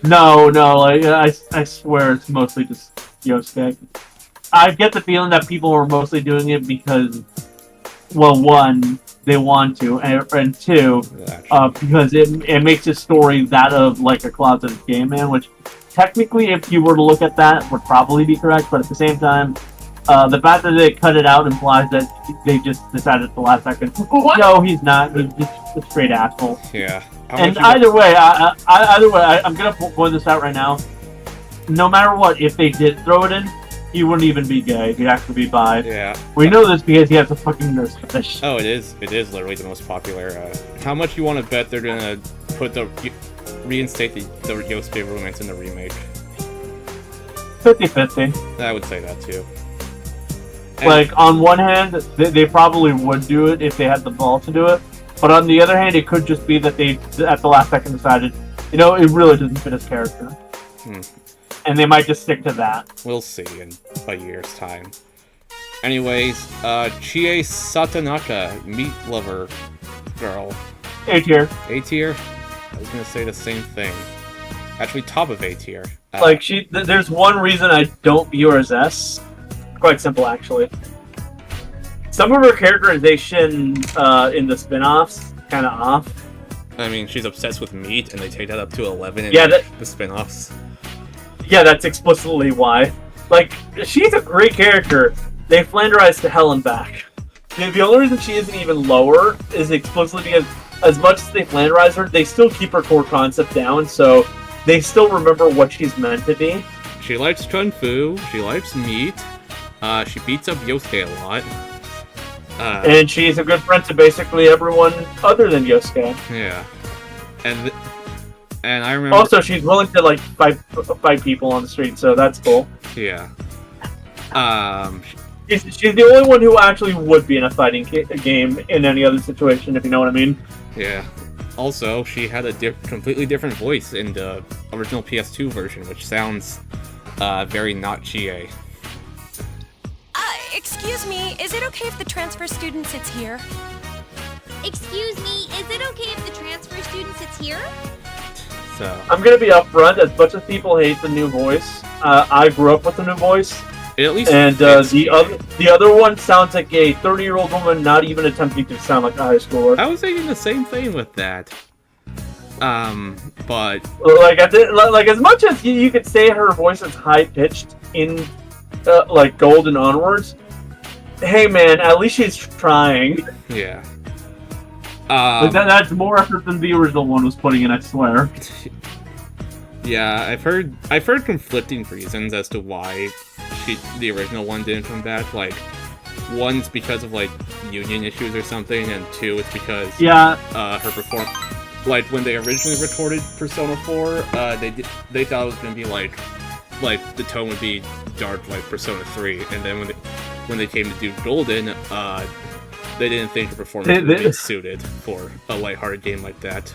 No, like I swear it's mostly just Yosuke. I get the feeling that people were mostly doing it because, well, one, they want to, and two, because it makes his story that of like a closeted gay man, which technically, if you were to look at that, would probably be correct. But at the same time, the fact that they cut it out implies that they just decided at the last second, no, he's not. He's just a straight asshole. Yeah. And either way, I'm gonna point this out right now. no matter what, if they did throw it in, he wouldn't even be gay. He'd actually be bi. Yeah. We know this because he has a fucking nurse fetish. Oh, it is literally the most popular. How much you want to bet they're gonna reinstate the Yosuke romance in the remake? 50-50. I would say that too. And Like, on one hand, they probably would do it if they had the ball to do it. But on the other hand, it could just be that they, at the last second, decided, it really doesn't fit his character. And they might just stick to that. we'll see in a year's time. Anyways, Chie Satonaka, meat lover girl. A tier. A tier? I was gonna say the same thing. Actually, top of A tier. Like, there's one reason I don't view her as S. Quite simple, actually. Some of her characterization in the spin-offs, kind of off. I mean, she's obsessed with meat, and they take that up to 11 in the spin-offs. Yeah, that's explicitly why. Like, she's a great character. They flanderized to hell and back. The only reason she isn't even lower is explicitly because, as much as they flanderize her, they still keep her core concept down, so they still remember what she's meant to be. She likes kung fu, she likes meat, she beats up Yosuke a lot. And she's a good friend to basically everyone other than Yosuke. Yeah. And I remember... Also, she's willing to, like, fight people on the street, so that's cool. Yeah. She's the only one who actually would be in a fighting game in any other situation, if you know what I mean. Yeah. Also, she had a completely different voice in the original PS2 version, which sounds very not Chie. Excuse me, is it okay if the transfer student sits here? Excuse me, is it okay if the transfer student sits here? So... I'm gonna be upfront, as much as people hate the new voice, I grew up with the new voice. It at least and the other one sounds like a 30-year-old woman not even attempting to sound like a high schooler. I was thinking the same thing with that. But... Like, as much as you could say her voice is high-pitched in, like, Gold and onwards, hey man, at least she's trying. Yeah. That's more effort than the original one was putting in, I swear. Yeah, I've heard conflicting reasons as to why the original one didn't come back. Like, one's because of, like, union issues or something, and two, it's because her performance. Like, when they originally recorded Persona 4, they thought it was gonna be like the tone would be dark like Persona 3, and then when they came to do Golden, they didn't think her performance would be suited for a lighthearted game like that.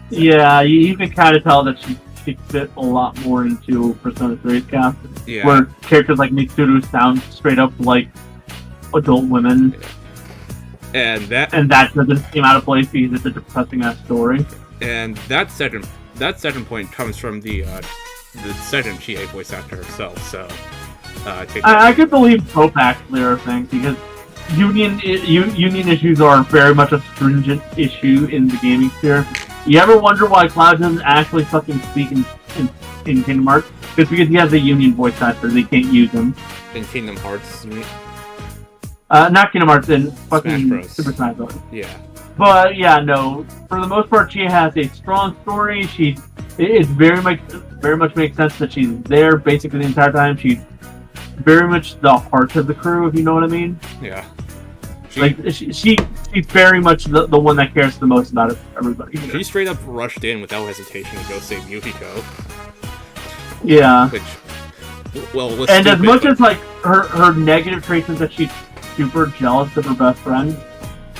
Yeah, you can kind of tell that she fit a lot more into Persona 3's cast, where characters like Mitsuru sound straight up like adult women. Yeah. And that doesn't seem out of place because it's a depressing ass story. And that second point comes from the second Chie voice actor herself. So I could believe both actually are things, because union issues are very much a stringent issue in the gaming sphere. You ever wonder why Cloud doesn't actually fucking speak in Kingdom Hearts? It's because he has a union voice actor. They can't use him. In Kingdom Hearts, you mean? Not Kingdom Hearts, in fucking Smash Bros. Super Smash Bros. Yeah. But yeah, no. For the most part, she has a strong story. It very much makes sense that she's there basically the entire time. She's very much the heart of the crew, if you know what I mean. Yeah. She's very much the one that cares the most about everybody. She straight up rushed in without hesitation to go save Yukiko. Yeah. Which, well, was and stupid, as much as like her negative traits is that she's super jealous of her best friend,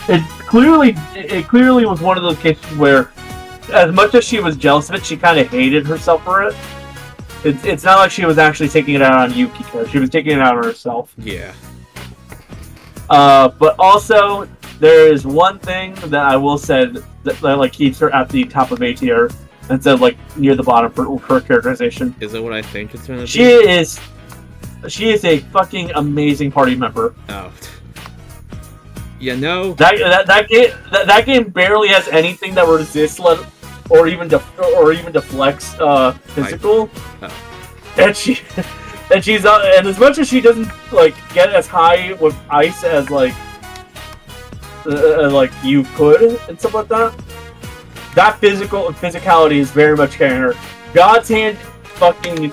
it clearly was one of those cases where, as much as she was jealous of it, she kind of hated herself for it. It's not like she was actually taking it out on Yukiko. She was taking it out on herself. Yeah. But also, there is one thing that I will say that like keeps her at the top of A tier instead of like near the bottom for her characterization. Is that what I think it's gonna be? She is a fucking amazing party member. Oh. Yeah, no. That game barely has anything that resists or even deflects physical. Oh. And she's and as much as she doesn't like get as high with ice as like you could and stuff like that, that physicality is very much carrying her. God's hand fucking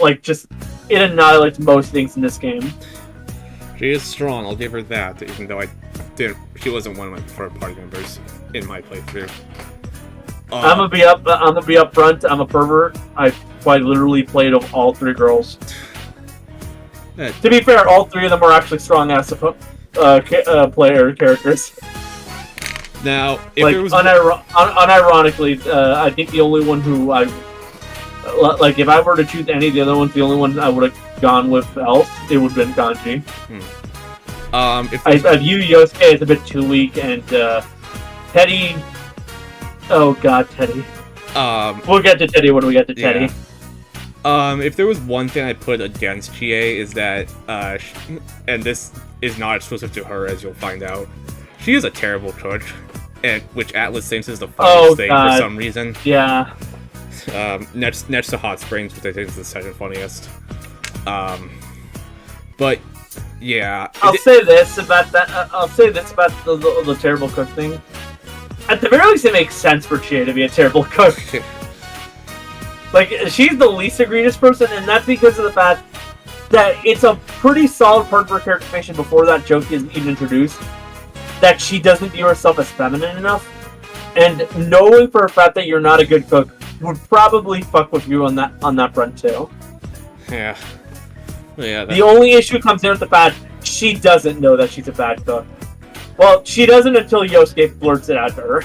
like just it annihilates most things in this game. She is strong, I'll give her that, even though she wasn't one of my preferred party members in my playthrough. I'm gonna be up front. I'm a pervert. I quite literally played all 3 girls. To be fair, all 3 of them are actually strong ass player characters. Now, if like there was unironically, I think the only one who I like, if I were to choose any of the other ones, the only one I would have gone with else, it would have been Kanji. I view Yosuke as a bit too weak, and Teddy. Oh God, Teddy. We'll get to Teddy when we get to Teddy. If there was one thing I'd put against Chie is that, and this is not exclusive to her, as you'll find out, she is a terrible cook, and which Atlas thinks is the funniest thing for some reason. Yeah. Next to Hot Springs, which I think is the second funniest. But yeah, I'll say this about the terrible cook thing. At the very least, it makes sense for Chie to be a terrible cook. Like, she's the least egregious person, and that's because of the fact that it's a pretty solid part of her characterization before that joke is even introduced, that she doesn't view herself as feminine enough. And knowing for a fact that you're not a good cook would probably fuck with you on that front too. Yeah. The only issue comes in with the fact she doesn't know that she's a bad cook. Well, she doesn't until Yosuke blurts it out to her.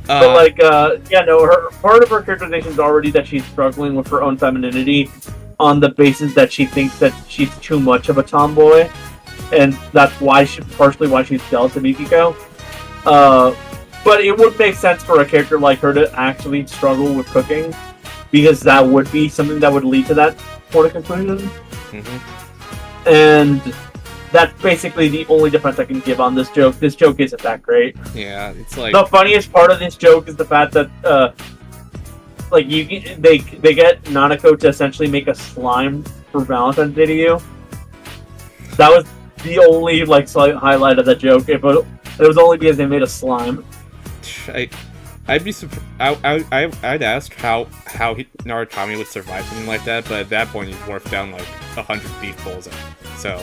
But like, her part of her characterization is already that she's struggling with her own femininity on the basis that she thinks that she's too much of a tomboy, and that's partially why she's jealous of Yukiko. But it would make sense for a character like her to actually struggle with cooking, because that would be something that would lead to that sort of conclusion. Mm-hmm. And that's basically the only difference I can give on this joke. This joke isn't that great. Yeah, it's like... The funniest part of this joke is the fact that, they get Nanako to essentially make a slime for Valentine's Day to you. That was the only, slight highlight of that joke. It was only because they made a slime. I'd be surprised. I'd ask how Narukami would survive something like that, but at that point he's warped down 100 beef bowls, so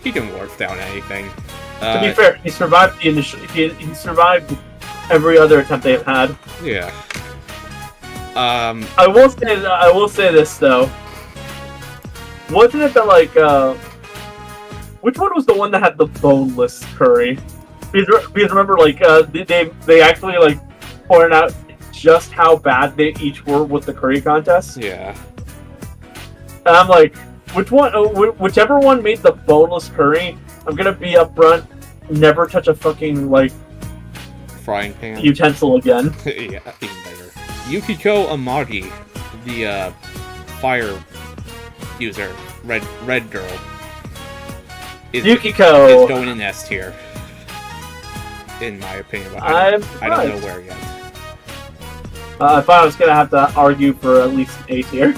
he can warp down anything. To be fair, he survived the initial. He survived every other attempt they've had. Yeah. I will say this though. Wasn't it that which one was the one that had the boneless curry? Because remember, they actually pointed out just how bad they each were with the curry contest. Yeah. And I'm like, whichever one made the boneless curry, I'm gonna be upfront, never touch a fucking frying pan utensil again. Yeah, even better. Yukiko Amagi, the fire user, red girl. Yukiko is going in S tier. In my opinion, but I don't know where yet. I thought I was gonna have to argue for at least A tier.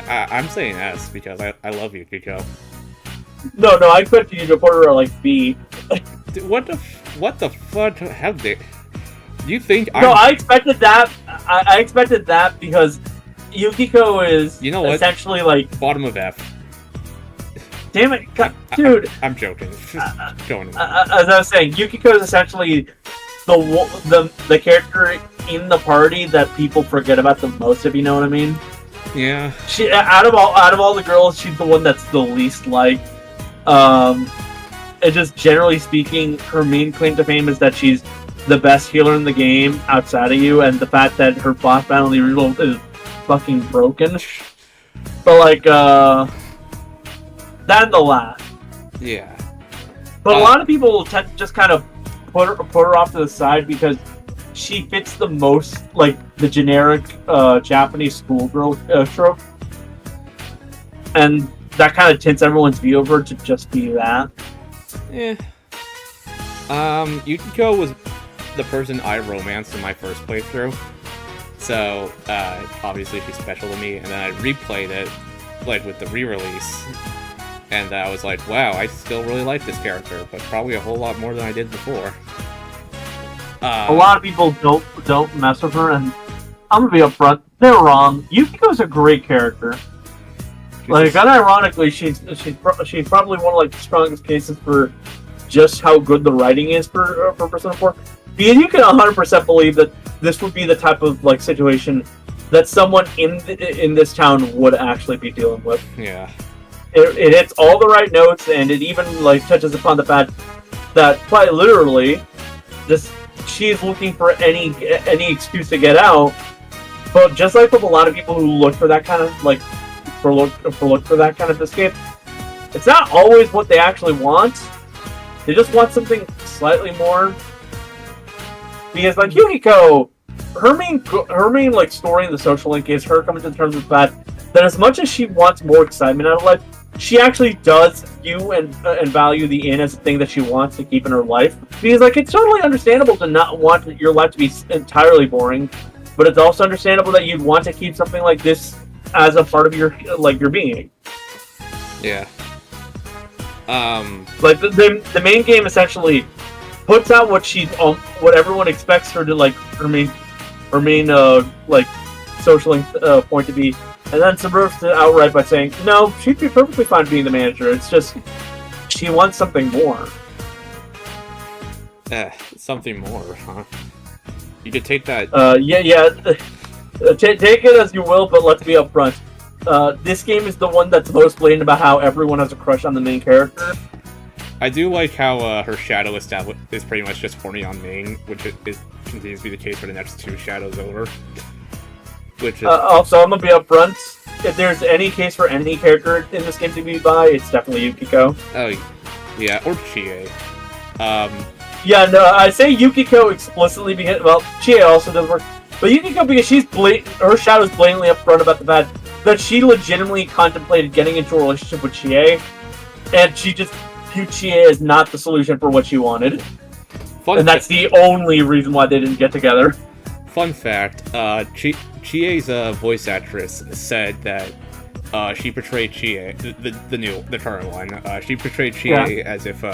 I'm saying S because I love Yukiko. No, I expected you to put her at B. What the fuck? How did you think? I expected that. I expected that because Yukiko is, essentially bottom of F. Damn it, dude! I'm joking. As I was saying, Yukiko is essentially the character in the party that people forget about the most, if you know what I mean. Yeah. She out of all the girls, she's the one that's the least liked. And just generally speaking, her main claim to fame is that she's the best healer in the game outside of you, and the fact that her boss battle in the original is fucking broken. But that and the laugh. Yeah. But a lot of people tend to just kind of put her off to the side because she fits the most the generic Japanese schoolgirl trope, and that kind of tints everyone's view of her to just be that. Yeah. Yukiko was the person I romanced in my first playthrough, so obviously she's special to me. And then I replayed it with the re-release. And I was like, wow, I still really like this character, but probably a whole lot more than I did before. A lot of people don't mess with her, and I'm gonna be upfront. They're wrong. Yukiko's a great character. Like, unironically, she's probably one of like the strongest cases for just how good the writing is for Persona 4. Because you can 100% believe that this would be the type of like situation that someone in this town would actually be dealing with. Yeah. It hits all the right notes, and it even like touches upon the fact that quite literally, she's looking for any excuse to get out. But just like with a lot of people who look for that kind of like look for that kind of escape, it's not always what they actually want. They just want something slightly more. Because like Yukiko, her main like story in the social link is her coming to terms with the fact that as much as she wants more excitement out of life, she actually does view and value the inn as a thing that she wants to keep in her life. Because like it's totally understandable to not want your life to be entirely boring, but it's also understandable that you'd want to keep something like this as a part of your being. Yeah. Like the main game essentially puts out what everyone expects her to like her main like social link point to be, and then subverts it outright by saying no, she'd be perfectly fine being the manager. It's just she wants something more. Something more, huh? You could take that. Take it as you will, but let's be upfront. This game is the one that's most blatant about how everyone has a crush on the main character. I do like how her shadow is pretty much just horny on main, which continues to be the case for the next two shadows over. Which is... also, I'm gonna be upfront. If there's any case for any character in this game to be by, it's definitely Yukiko. Oh, yeah, or Chie. Yeah, no, I say Yukiko explicitly because, well, Chie also does work, but Yukiko because her shadow's blatantly upfront about the fact that she legitimately contemplated getting into a relationship with Chie, and she just viewed Chie as not the solution for what she wanted. And that's the only reason why they didn't get together. Fun fact, Chie's voice actress said that she portrayed Chie, the current one, she portrayed Chie as if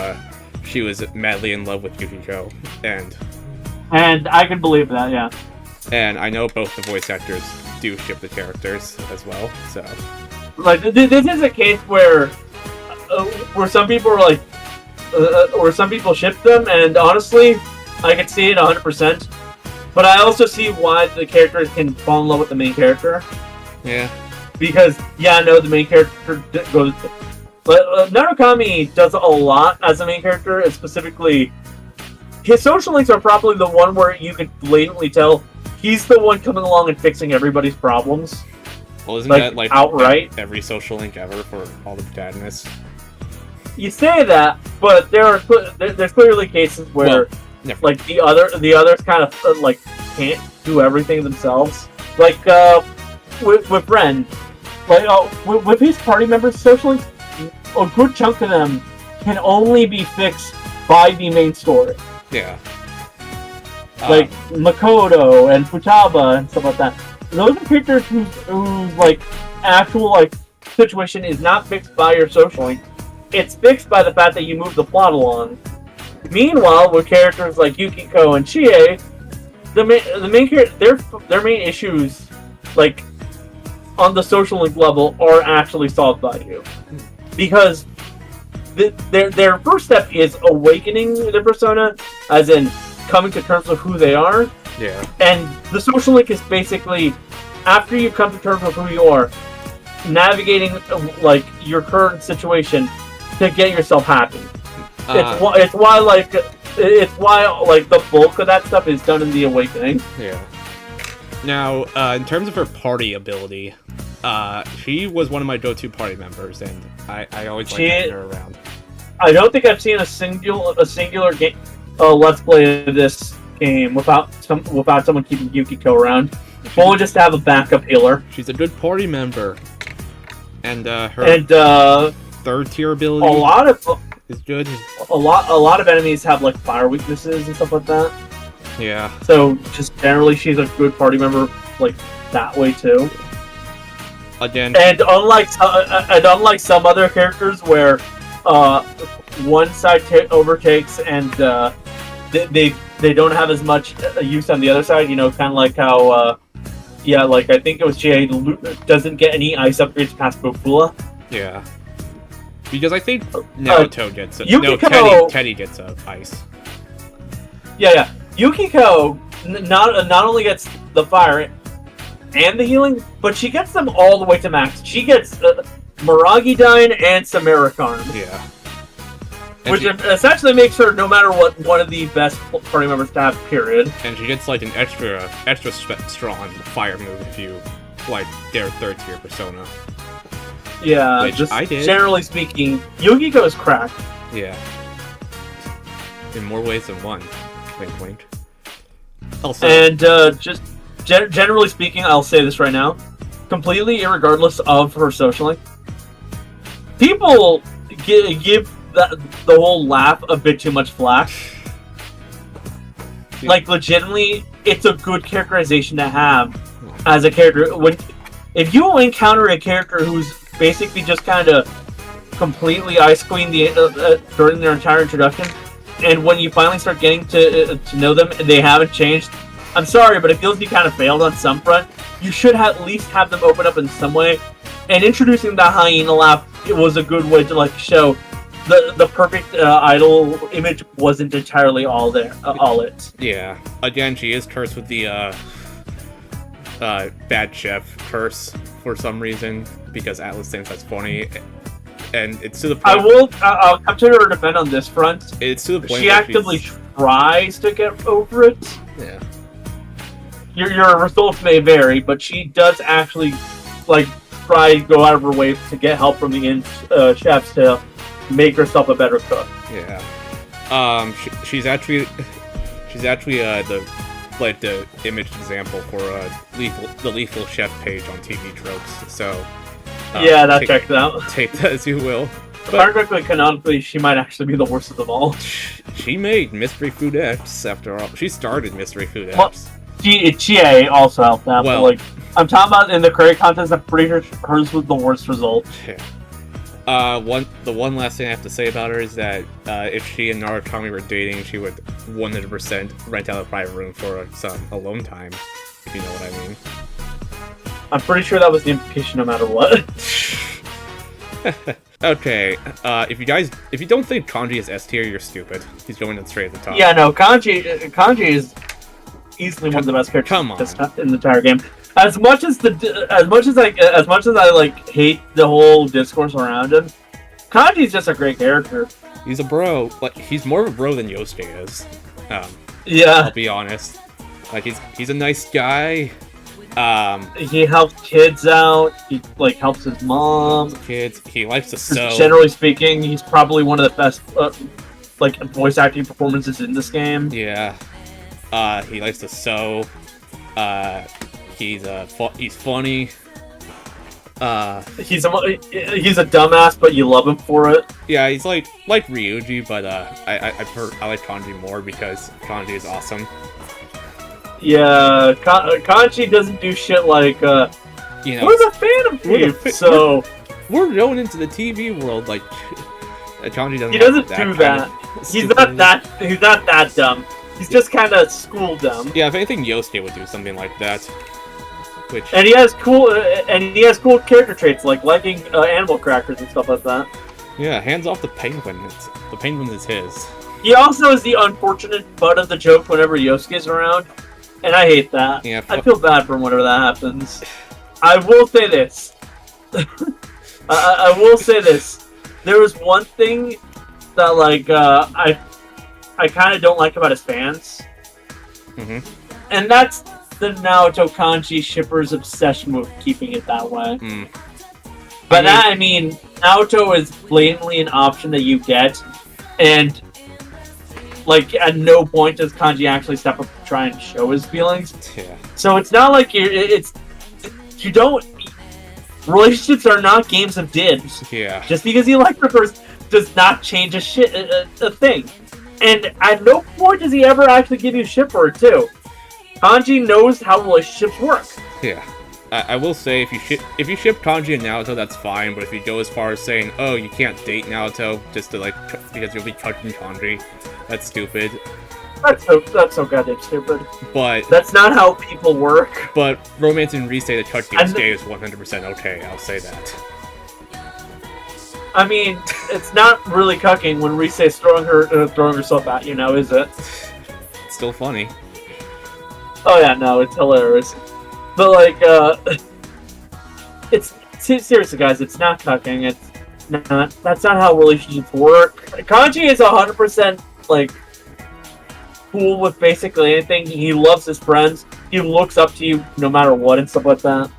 she was madly in love with Yukiko, and I can believe that, yeah. And I know both the voice actors do ship the characters as well, so... Like, this is a case where some people are like... where some people ship them, and honestly, I can see it 100%. But I also see why the characters can fall in love with the main character. Yeah. Because, the main character goes... But Narukami does a lot as a main character, and specifically... His social links are probably the one where you can blatantly tell he's the one coming along and fixing everybody's problems. Well, isn't that like outright every social link ever for all the protagonists? You say that, but there's clearly cases where like the others kind of like can't do everything themselves. Like with Ren, like with his party members' social links, a good chunk of them can only be fixed by the main story. Yeah. Like Makoto and Futaba and stuff like that. Those are characters whose like actual like situation is not fixed by your social link. It's fixed by the fact that you move the plot along. Meanwhile, with characters like Yukiko and Chie, the main character, their main issues, like on the social link level, are actually solved by you, because their first step is awakening their persona, as in coming to terms with who they are. Yeah. And the social link is basically, after you come to terms with who you are, navigating like your current situation to get yourself happy. It's why the bulk of that stuff is done in the awakening. Yeah. Now, in terms of her party ability, she was one of my go-to party members, and I always liked having her around. I don't think I've seen a singular game, let's play this game without someone keeping Yukiko around. Only just to have a backup healer. She's a good party member, and her third tier ability is good. A lot of enemies have like fire weaknesses and stuff like that. Yeah. So just generally, she's a good party member like that way too. Again. And unlike some other characters where one side overtakes and they don't have as much use on the other side, kind of like how yeah, like I think it was Jay doesn't get any ice upgrades past Bofula. Yeah. Because I think Naruto gets it. Yukiko... No, Teddy gets ice. Yeah. Yukiko not only gets the fire and the healing, but she gets them all the way to max. She gets Miragi-Dine and Samarikarm. Yeah. Which essentially makes her, no matter what, one of the best party members to have, period. And she gets like an extra strong fire move if you like their third tier persona. Yeah, which just I did. Generally speaking, Yukiko is cracked. Yeah. In more ways than one. Wink, wink. Also, and just generally speaking, I'll say this right now, completely irregardless of her socialing, people give the whole laugh a bit too much flack. Like, legitimately, it's a good characterization to have as a character. If you encounter a character who's basically just kind of completely ice queen during their entire introduction, and when you finally start getting to know them and they haven't changed, I'm sorry, but it feels you kind of failed on some front. You should at least have them open up in some way. And introducing the hyena laugh, it was a good way to like show the perfect idol image wasn't entirely all there, all it. Yeah. Again, she is cursed with the bad chef curse for some reason because Atlas thinks that's funny, and it's to the point. I'll come to her defend on this front. It's to the point. She actively tries to get over it. Yeah. Your results may vary, but she does actually like try to go out of her way to get help from the chefs to make herself a better cook. Yeah. She's actually the image example for the lethal chef page on TV tropes. So yeah, that checks out. Take that as you will. But canonically, she might actually be the worst of them all. She made Mystery Food X after all. She started Mystery Food X. Well, Chie also helped out. Well, like I'm talking about in the credit contest, I'm pretty sure hers was the worst result. Yeah. The one last thing I have to say about her is that if she and Narukami were dating, she would 100% rent out a private room for some alone time, if you know what I mean. I'm pretty sure that was the implication no matter what. Okay, if you don't think Kanji is S tier, you're stupid. He's going straight at the top. Yeah, no, Kanji is easily one of the best characters in the entire game. As much as I like hate the whole discourse around him, Kanji's just a great character. He's a bro, but he's more of a bro than Yosuke is. Yeah, I'll be honest. Like he's a nice guy. He helps kids out. He like helps his mom. Kids. He likes to sew. Generally speaking, he's probably one of the best like voice acting performances in this game. Yeah. He likes to sew. He's funny. He's a dumbass, but you love him for it. Yeah, he's like Ryuji, but I like Kanji more because Kanji is awesome. Yeah, Kanji doesn't do shit like we're a fan of Thieves, so we're going into the TV world like Kanji doesn't. He doesn't do that. He's not that dumb. He's just kind of school dumb. Yeah, if anything, Yosuke would do something like that. And he has cool character traits like liking animal crackers and stuff like that. Yeah, hands off the penguin. The penguin is his. He also is the unfortunate butt of the joke whenever Yosuke's around, and I hate that. Yeah, I feel bad for him whenever that happens. I will say this. I will say this. There was one thing that like I kind of don't like about his fans, and that's the Naoto Kanji shippers' obsession with keeping it that way. But I mean, Naoto is blatantly an option that you get, and like at no point does Kanji actually step up to try and show his feelings. Yeah. So it's not like you don't. Relationships are not games of dibs. Yeah. Just because you like the person does not change a thing. And at no point does he ever actually give you shit for it too. Kanji knows how relationships work. Yeah. I will say, if you ship Kanji and Naoto, that's fine, but if you go as far as saying, oh, you can't date Naoto just to like because you'll be touching Kanji, that's stupid. That's so goddamn stupid. But That's not how people work. but romancing Rise the touch gay is 100% okay. I'll say that. I mean, it's not really cucking when Rise's throwing herself at you now, is it? It's still funny. Oh yeah, no, it's hilarious. But like, it's seriously, guys, it's not cucking. It's not. That's not how relationships work. Kanji is 100% like cool with basically anything. He loves his friends. He looks up to you no matter what and stuff like that.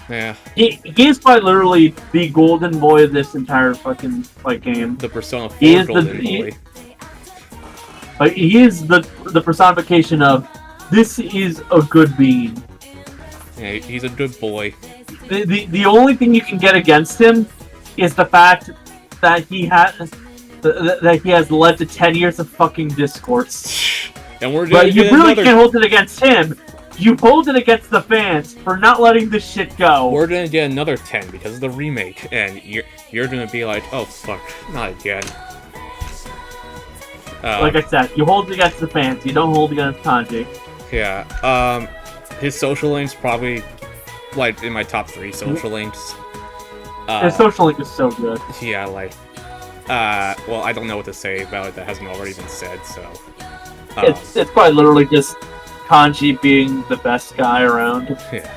Yeah. He is quite literally the golden boy of this entire fucking like game. The Persona 4 He is golden boy. He is the personification of this is a good being. Yeah, he's a good boy. The only thing you can get against him is the fact that he has led to 10 years of fucking discourse. And we're But you really can't hold it against him. You hold it against the fans for not letting this shit go. We're gonna get another 10 because of the remake, and you're gonna be like, oh fuck, not again. Like I said, you hold it against the fans. You don't hold it against Kanji. Yeah. His social links probably like in my top 3 social links. His social link is so good. Yeah, like. Well, I don't know what to say about it that hasn't already been said, so. It's quite literally just Kanji being the best guy around. Yeah.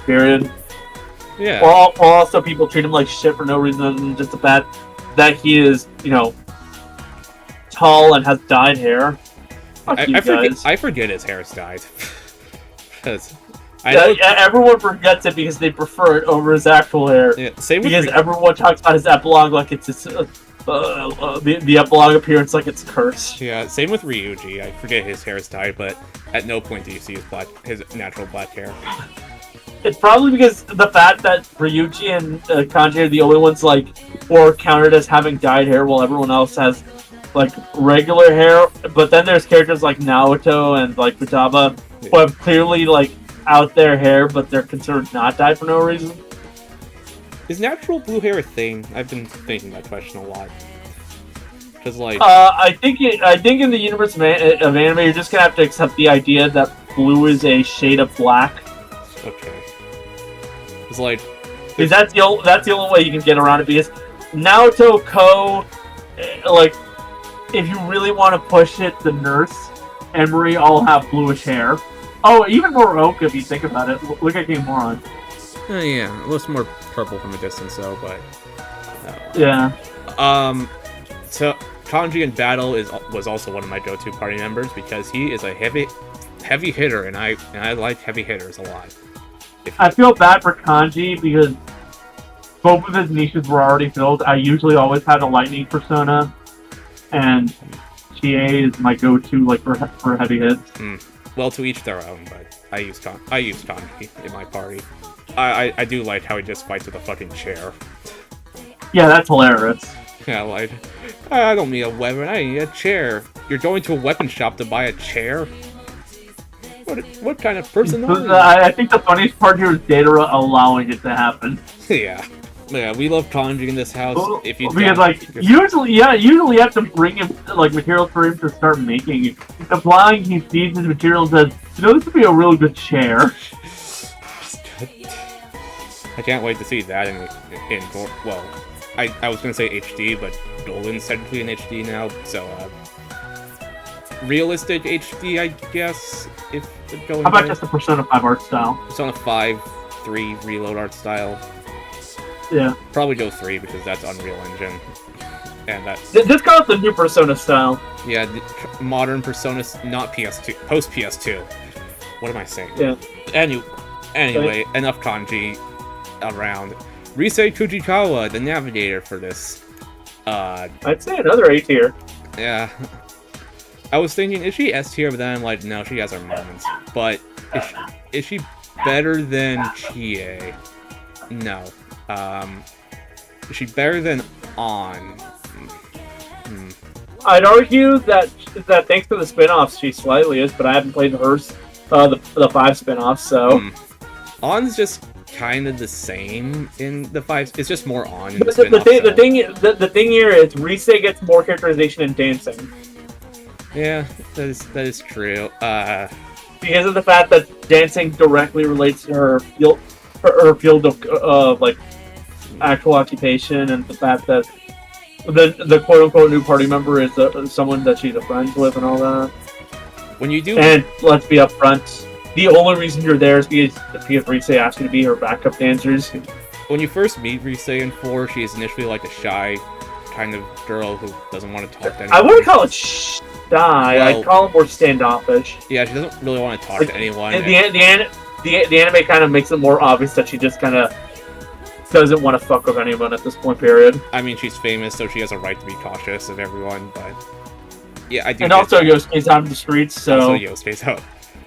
Period. Yeah. Or also people treat him like shit for no reason other than just the fact that he is, tall and has dyed hair. I forget his hair's dyed. Because everyone forgets it because they prefer it over his actual hair. Yeah, same with everyone talks about his epilogue like it's the epilogue appearance like it's cursed. Yeah, same with Ryuji. I forget his hair is dyed, but at no point do you see his natural black hair. It's probably because the fact that Ryuji and Kanji are the only ones who are counted as having dyed hair, while everyone else has regular hair. But then there's characters like Naoto and Futaba who have clearly out their hair, but they're considered not dyed for no reason. Is natural blue hair a thing? I've been thinking that question a lot. Because I think in the universe of anime, you're just gonna have to accept the idea that blue is a shade of black. Okay. It's because that's the only way you can get around it. Because Naoto, Ko, if you really want to push it, the nurse, Emery all have bluish hair. Oh, even Moroka, if you think about it. Look at Game Moron. Yeah, it looks more purple from a distance, though, but... Yeah. So, Kanji in battle was also one of my go-to party members, because he is a heavy hitter, and I like heavy hitters a lot. I feel bad for Kanji, because both of his niches were already filled. I usually always had a lightning persona, and Chie is my go-to, for heavy hits. Well, to each their own, but I use Kanji in my party. I do like how he just fights with a fucking chair. Yeah, that's hilarious. Yeah, I don't need a weapon, I need a chair. You're going to a weapon shop to buy a chair? What kind of person are you? I think the funniest part here is Datara allowing it to happen. Yeah, we love Kanji in this house. If you usually you have to bring him materials for him to start making it. Applying, he sees his materials as, this would be a really good chair. I can't wait to see that in well, I was gonna say HD, but Golden's technically in HD now, so realistic HD, I guess. If going. How about just the Persona 5 art style? Persona 5, 3 reload art style. Yeah. Probably go 3 because that's Unreal Engine, and that. Just call it the new Persona style. Yeah, modern Persona, not PS2, post PS2. What am I saying? Yeah. Anyway, enough Kanji around. Rise Kujikawa, the navigator for this. I'd say another A tier. Yeah. I was thinking, is she S tier? But then I'm like, no, she has her moments. But is she better than Chie? No. Is she better than On? I'd argue that thanks to the spin-offs, she slightly is, but I haven't played the 5 spin-offs, so. On's just kind of the same in the 5. It's just more On in the spin-offs. The thing here is Rise gets more characterization and dancing. Yeah, that is true. Because of the fact that dancing directly relates to her field of like actual occupation, and the fact that the quote unquote new party member is someone that she's friends with and all that. When you do, and let's be upfront, the only reason you're there is because Rise asked you to be her backup dancers. When you first meet Rise in 4, she is initially like a shy kind of girl who doesn't want to talk to anyone. I wouldn't call it shy. I'd call it more standoffish. Yeah, she doesn't really want to talk to anyone. And the anime kind of makes it more obvious that she just kind of doesn't want to fuck with anyone at this point, period. I mean, she's famous, so she has a right to be cautious of everyone, but... Yeah, I do. And also Yosuke's out in the streets, so... Also Yosuke's out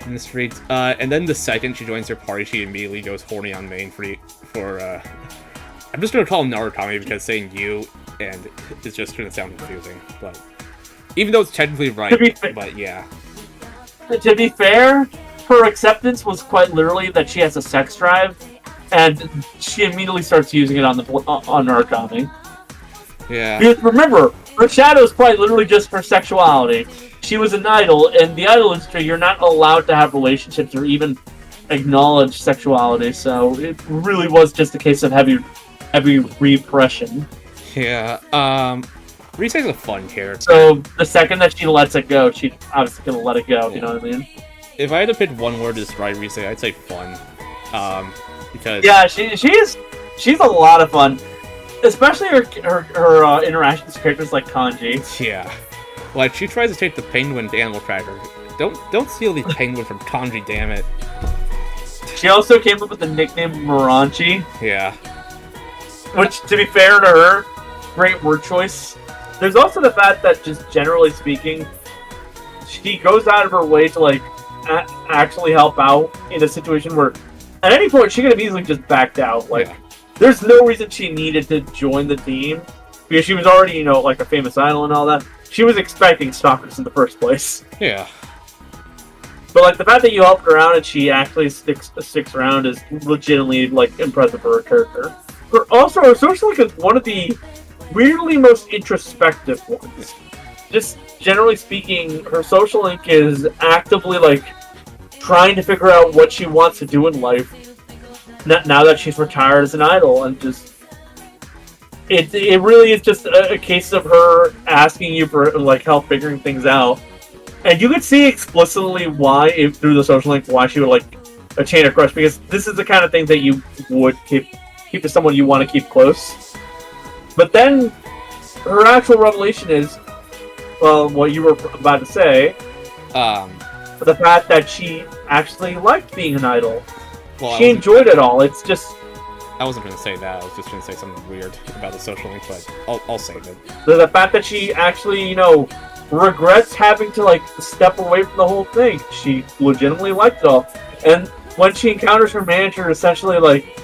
in the streets. And then the second she joins her party, she immediately goes horny on main for I'm just gonna call him Narutami because saying you and it's just gonna sound confusing, but... Even though it's technically right, but yeah. To be fair, her acceptance was quite literally that she has a sex drive, and she immediately starts using it on Narutami. Yeah. Because remember, her shadow is quite literally just for sexuality. She was an idol, and the idol industry, you're not allowed to have relationships or even acknowledge sexuality, so it really was just a case of heavy repression. Yeah, Rise is a fun character. So the second that she lets it go, she's obviously gonna let it go, you know what I mean? If I had to pick one word to describe Rise, I'd say fun. Because... Yeah, she's a lot of fun. Especially her interactions with characters like Kanji. Yeah. Like, she tries to take the penguin to Animal Cracker. Don't steal the penguin from Kanji, damn it. She also came up with the nickname Moranchi. Yeah. Which, to be fair to her, great word choice. There's also the fact that, just generally speaking, she goes out of her way to, like, actually help out in a situation where, at any point, she could have easily just backed out. Like, yeah. There's no reason she needed to join the team, because she was already, you know, like, a famous idol and all that. She was expecting stalkers in the first place. Yeah. But, like, the fact that you helped her out and she actually sticks around is legitimately, like, impressive for her character. But also, her social link is one of the weirdly most introspective ones. Just generally speaking, her social link is actively, like, trying to figure out what she wants to do in life now that she's retired as an idol, and just it really is just a case of her asking you for, like, help figuring things out. And you could see explicitly why, through the social link, why she would, like, a chain of crush, because this is the kind of thing that you would keep to someone you want to keep close. But then, her actual revelation is, well, what you were about to say, the fact that she actually liked being an idol. Well, she enjoyed it all. It's just... I wasn't going to say that. I was just going to say something weird about the social link, but I'll save it. The fact that she actually, you know, regrets having to, like, step away from the whole thing. She legitimately liked it all. And when she encounters her manager essentially, like,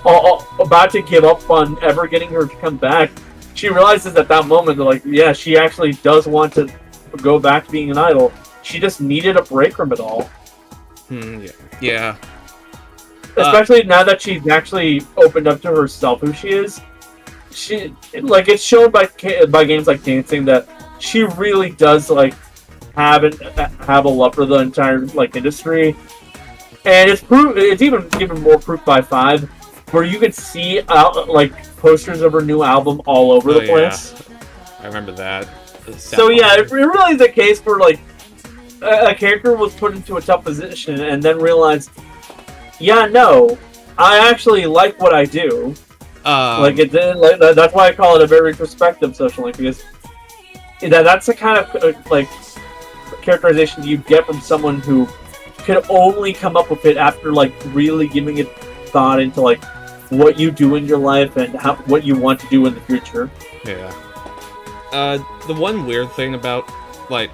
about to give up on ever getting her to come back, she realizes at that moment that, like, yeah, she actually does want to go back to being an idol. She just needed a break from it all. Yeah. Especially now that she's actually opened up to herself who she is. She, like, it's shown by games like Dancing that she really does, like, have a love for the entire, like, industry. And it's even given more proof by 5, where you could see like posters of her new album all over the place. Yeah. I remember that. So yeah, it really is a case where, like, a character was put into a tough position and then realized, yeah, no, I actually like what I do. That's why I call it a very retrospective social link, because that's the kind of like characterization you get from someone who can only come up with it after, like, really giving it thought into, like, what you do in your life and what you want to do in the future. Yeah. The one weird thing about, like,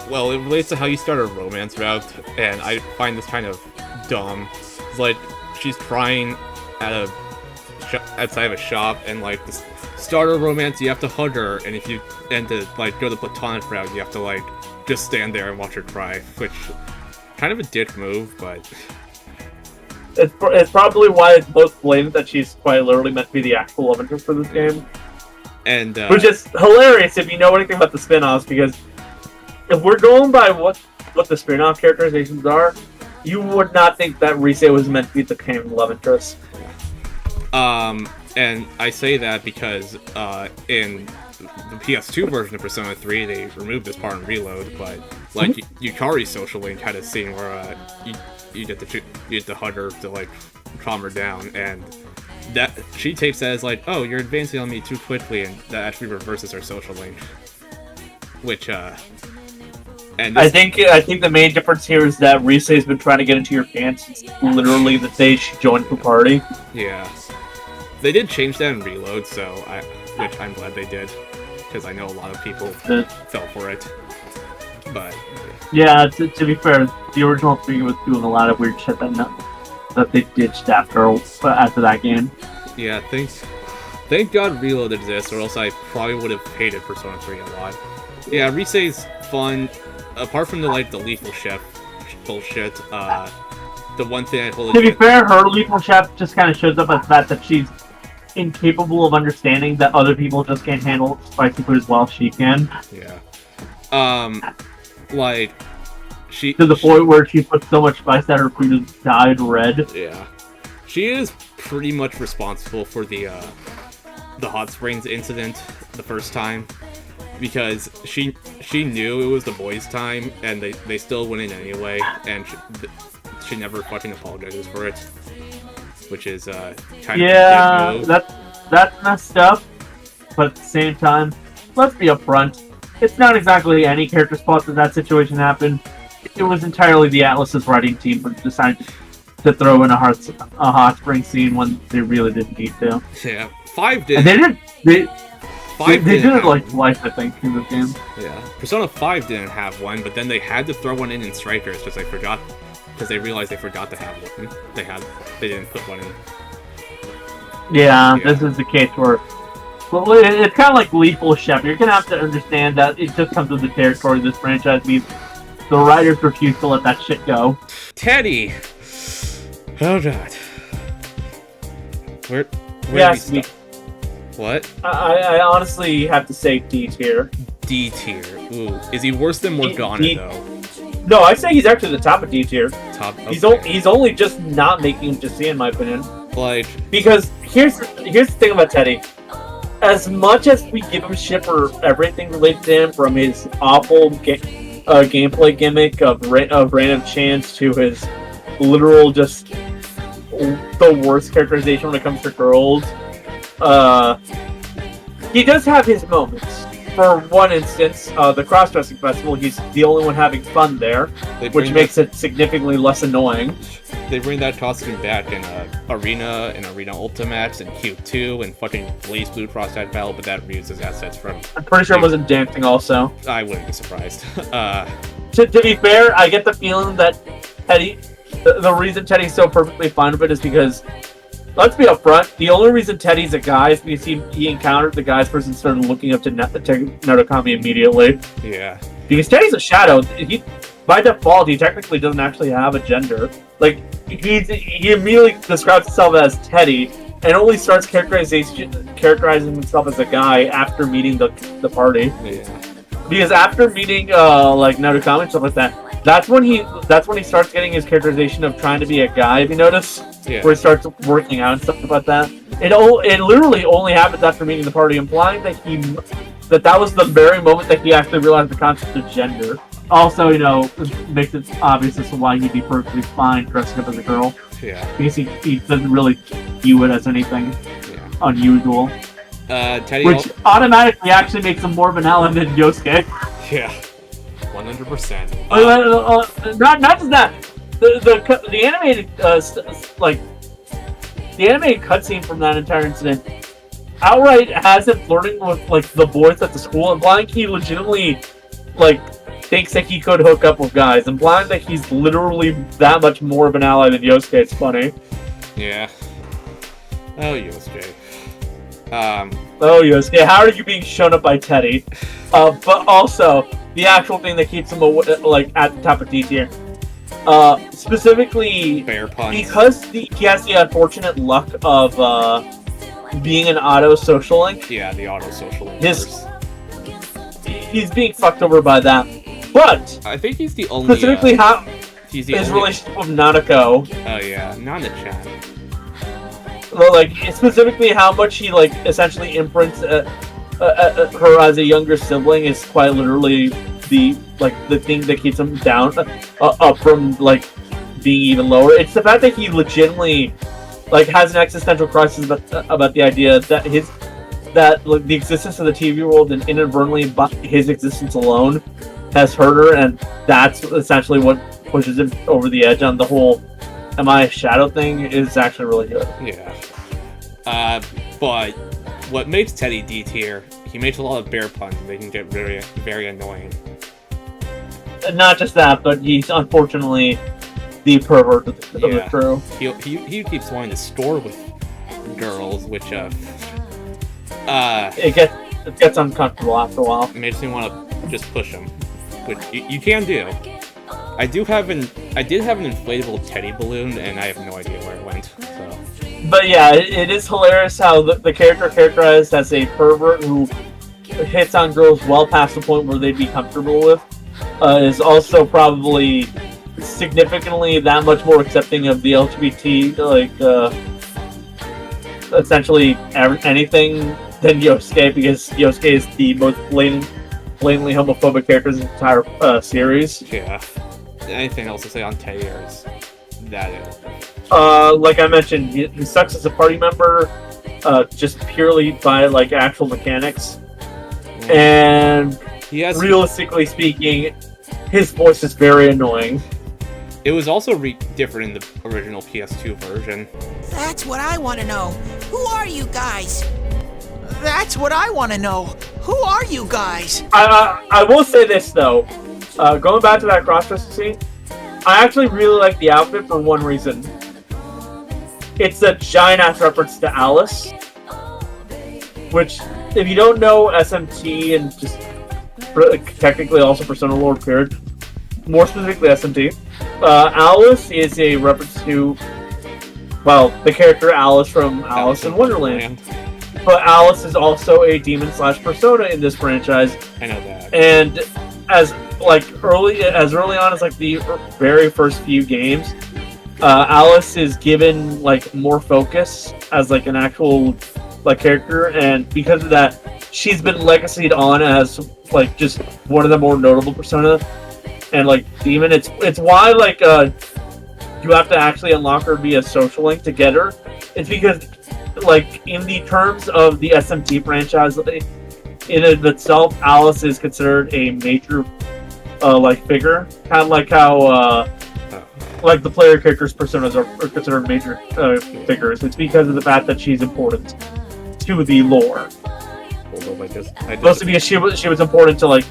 well, it relates to how you start a romance route, and I find this kind of dumb. It's like, she's crying outside of a shop, and, like, to start a romance, you have to hug her, and to, like, go the platonic route, you have to, like, just stand there and watch her cry, which, kind of a dick move, but... It's probably why it's most blatant that she's quite literally meant to be the actual love interest for this game. And, which is hilarious if you know anything about the spin-offs, because if we're going by what the spin-off characterizations are, you would not think that Rise was meant to be the canon love interest. And I say that because in the PS2 version of Persona 3, they removed this part in Reload, but like Yukari's social link had a scene where you get to hug her to like calm her down, and that she takes that as like, oh, you're advancing on me too quickly, and that actually reverses her social link. Which and I think the main difference here is that Rise has been trying to get into your pants since literally the day she joined the party. Yeah, they did change that in Reload, which I'm glad they did, because I know a lot of people fell for it. But yeah, to be fair, the original 3 was doing a lot of weird shit that they ditched after that game. Yeah, thank God Reload exists, or else I probably would have hated Persona 3 a lot. Yeah, Rise's fun. Apart from the lethal chef bullshit, the one thing I hold. To be fair, her lethal chef just kind of shows up as the fact that she's incapable of understanding that other people just can't handle spicy food as well as she can. Yeah. Like she to the point where she puts so much spice that her food is dyed red. Yeah. She is pretty much responsible for the hot springs incident the first time, because she knew it was the boys' time, and they still went in anyway, and she never fucking apologizes for it, which is kind of a big move. That's messed up, but at the same time, let's be upfront. It's not exactly any character's fault that situation happened. It was entirely the Atlas's writing team who decided to throw in a hot spring scene when they really didn't need to. Yeah, 5 did. And they did it like twice, I think, in this game. Yeah, Persona 5 didn't have one, but then they had to throw one in Strikers because they realized they forgot to have one. They didn't put one in. Yeah, this is the case where. Well, it's kind of like Lethal Chef. You're gonna have to understand that it just comes with the territory of this franchise. Means the writers refuse to let that shit go. Teddy. Oh god. Where yes, we what? I honestly have to say D tier. D tier. Ooh, is he worse than Morgana though? No, I say he's actually the top of D tier. Top. Okay. He's only just not making him to C, in my opinion. Like, because here's the thing about Teddy. As much as we give him shit for everything related to him, from his awful gameplay gimmick of random chance to his literal just the worst characterization when it comes to girls, he does have his moments. For one instance, the cross-dressing festival, he's the only one having fun there, which makes it significantly less annoying. They bring that costume back in Arena Ultimax, and Q2, and fucking Blaze Blue Cross-Eyed Battle, but that reuses assets from... I'm pretty sure it wasn't dancing also. I wouldn't be surprised. To be fair, I get the feeling that Teddy... The reason Teddy's so perfectly fine with it is because... Let's be upfront, the only reason Teddy's a guy is because he encountered the guy's person and started looking up to Narukami immediately. Yeah. Because Teddy's a shadow. By default, he technically doesn't actually have a gender. Like, he immediately describes himself as Teddy, and only starts characterizing himself as a guy after meeting the party. Yeah. Because after meeting Narukami and stuff like that, that's when he starts getting his characterization of trying to be a guy, if you notice. Yeah. Where he starts working out and stuff like that. It literally only happens after meeting the party, implying that that was the very moment that he actually realized the concept of gender. Also, it makes it obvious as to why he'd be perfectly fine dressing up as a girl. Yeah. Because he doesn't really view it as anything unusual. Teddy which automatically actually makes him more of an ally than Yosuke. Yeah. 100%. Not just that. The animated the animated cutscene from that entire incident outright has him flirting with the boys at the school, implying he legitimately thinks that he could hook up with guys, implying that he's literally that much more of an ally than Yosuke. It's funny. Yeah. Oh, Yosuke. Oh, Yosuke, how are you being shown up by Teddy? But also the actual thing that keeps him at the top of D tier. Specifically, Bear punch. Because he has the unfortunate luck of being an auto social link. Yeah, the auto social link. He's being fucked over by that. But I think he's the only. specifically how He's the his only... relationship with Nanako. Oh yeah, Nana-chan. Well, like specifically how much he like essentially imprints her as a younger sibling is quite literally the thing that keeps him down up from like being even lower. It's the fact that he legitimately like has an existential crisis about the idea that the existence of the TV world and inadvertently his existence alone has hurt her, and that's essentially what pushes him over the edge on the whole "am I a shadow" thing is actually really good. Yeah. But what makes Teddy D tier, he makes a lot of bear puns and they can get very, very annoying. And not just that, but he's unfortunately the pervert of the crew. He keeps wanting to score with girls, which it gets uncomfortable after a while. It makes me want to just push him, which you can do. I did have an inflatable Teddy balloon, and I have no idea where it went. So. But yeah, it is hilarious how the character characterized as a pervert who hits on girls well past the point where they'd be comfortable with is also probably significantly that much more accepting of the LGBT, essentially anything than Yosuke, because Yosuke is the most blatantly homophobic character in the entire series. Yeah. Anything else to say on Teddy, or is that it? Like I mentioned, he sucks as a party member, just purely by like actual mechanics. And realistically speaking, his voice is very annoying. It was also different in the original PS2 version. That's what I want to know. Who are you guys? That's what I want to know. Who are you guys? I will say this though, going back to that cross-dressing scene, I actually really like the outfit for one reason. It's a giant-ass reference to Alice, which, if you don't know SMT and just technically also Persona Lore period, more specifically SMT, Alice is a reference to, well, the character Alice from Alice in Wonderland. But Alice is also a demon/persona in this franchise. I know that. And as early on as like the very first few games, Alice is given like more focus as like an actual like character, and because of that, she's been legacied on as like just one of the more notable persona. And like demon, it's why like you have to actually unlock her via social link to get her. It's because like in the terms of the SMT franchise, in and of itself, Alice is considered a major like figure, kind of like how like the player characters' personas are considered major figures. It's because of the fact that she's important to the lore. Mostly because she was important to like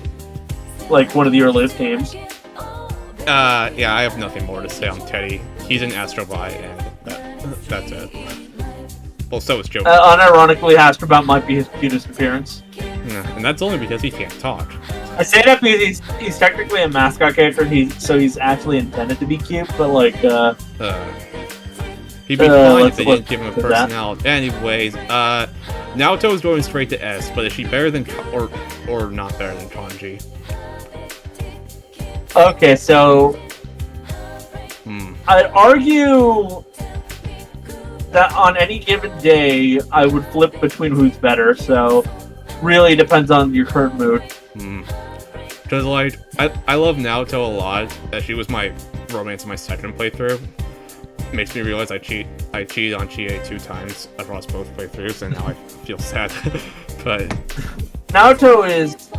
one of the earliest games. Yeah, I have nothing more to say on Teddy. He's an Astrobot, and that's it. Well, so is Joe. Unironically, Astrobot might be his cutest appearance. Yeah, and that's only because he can't talk. I say that because he's technically a mascot character, so he's actually intended to be cute, but like, he'd be fine if they didn't give him a personality. Anyways, Naoto is going straight to S, but is she better than, or not better than Kanji? Okay, so I'd argue that on any given day, I would flip between who's better, so really depends on your current mood. Because, like, I love Naoto a lot, that she was my romance in my second playthrough. Makes me realize I cheated on Chie 2 times across both playthroughs, and now I feel sad. But Naoto is,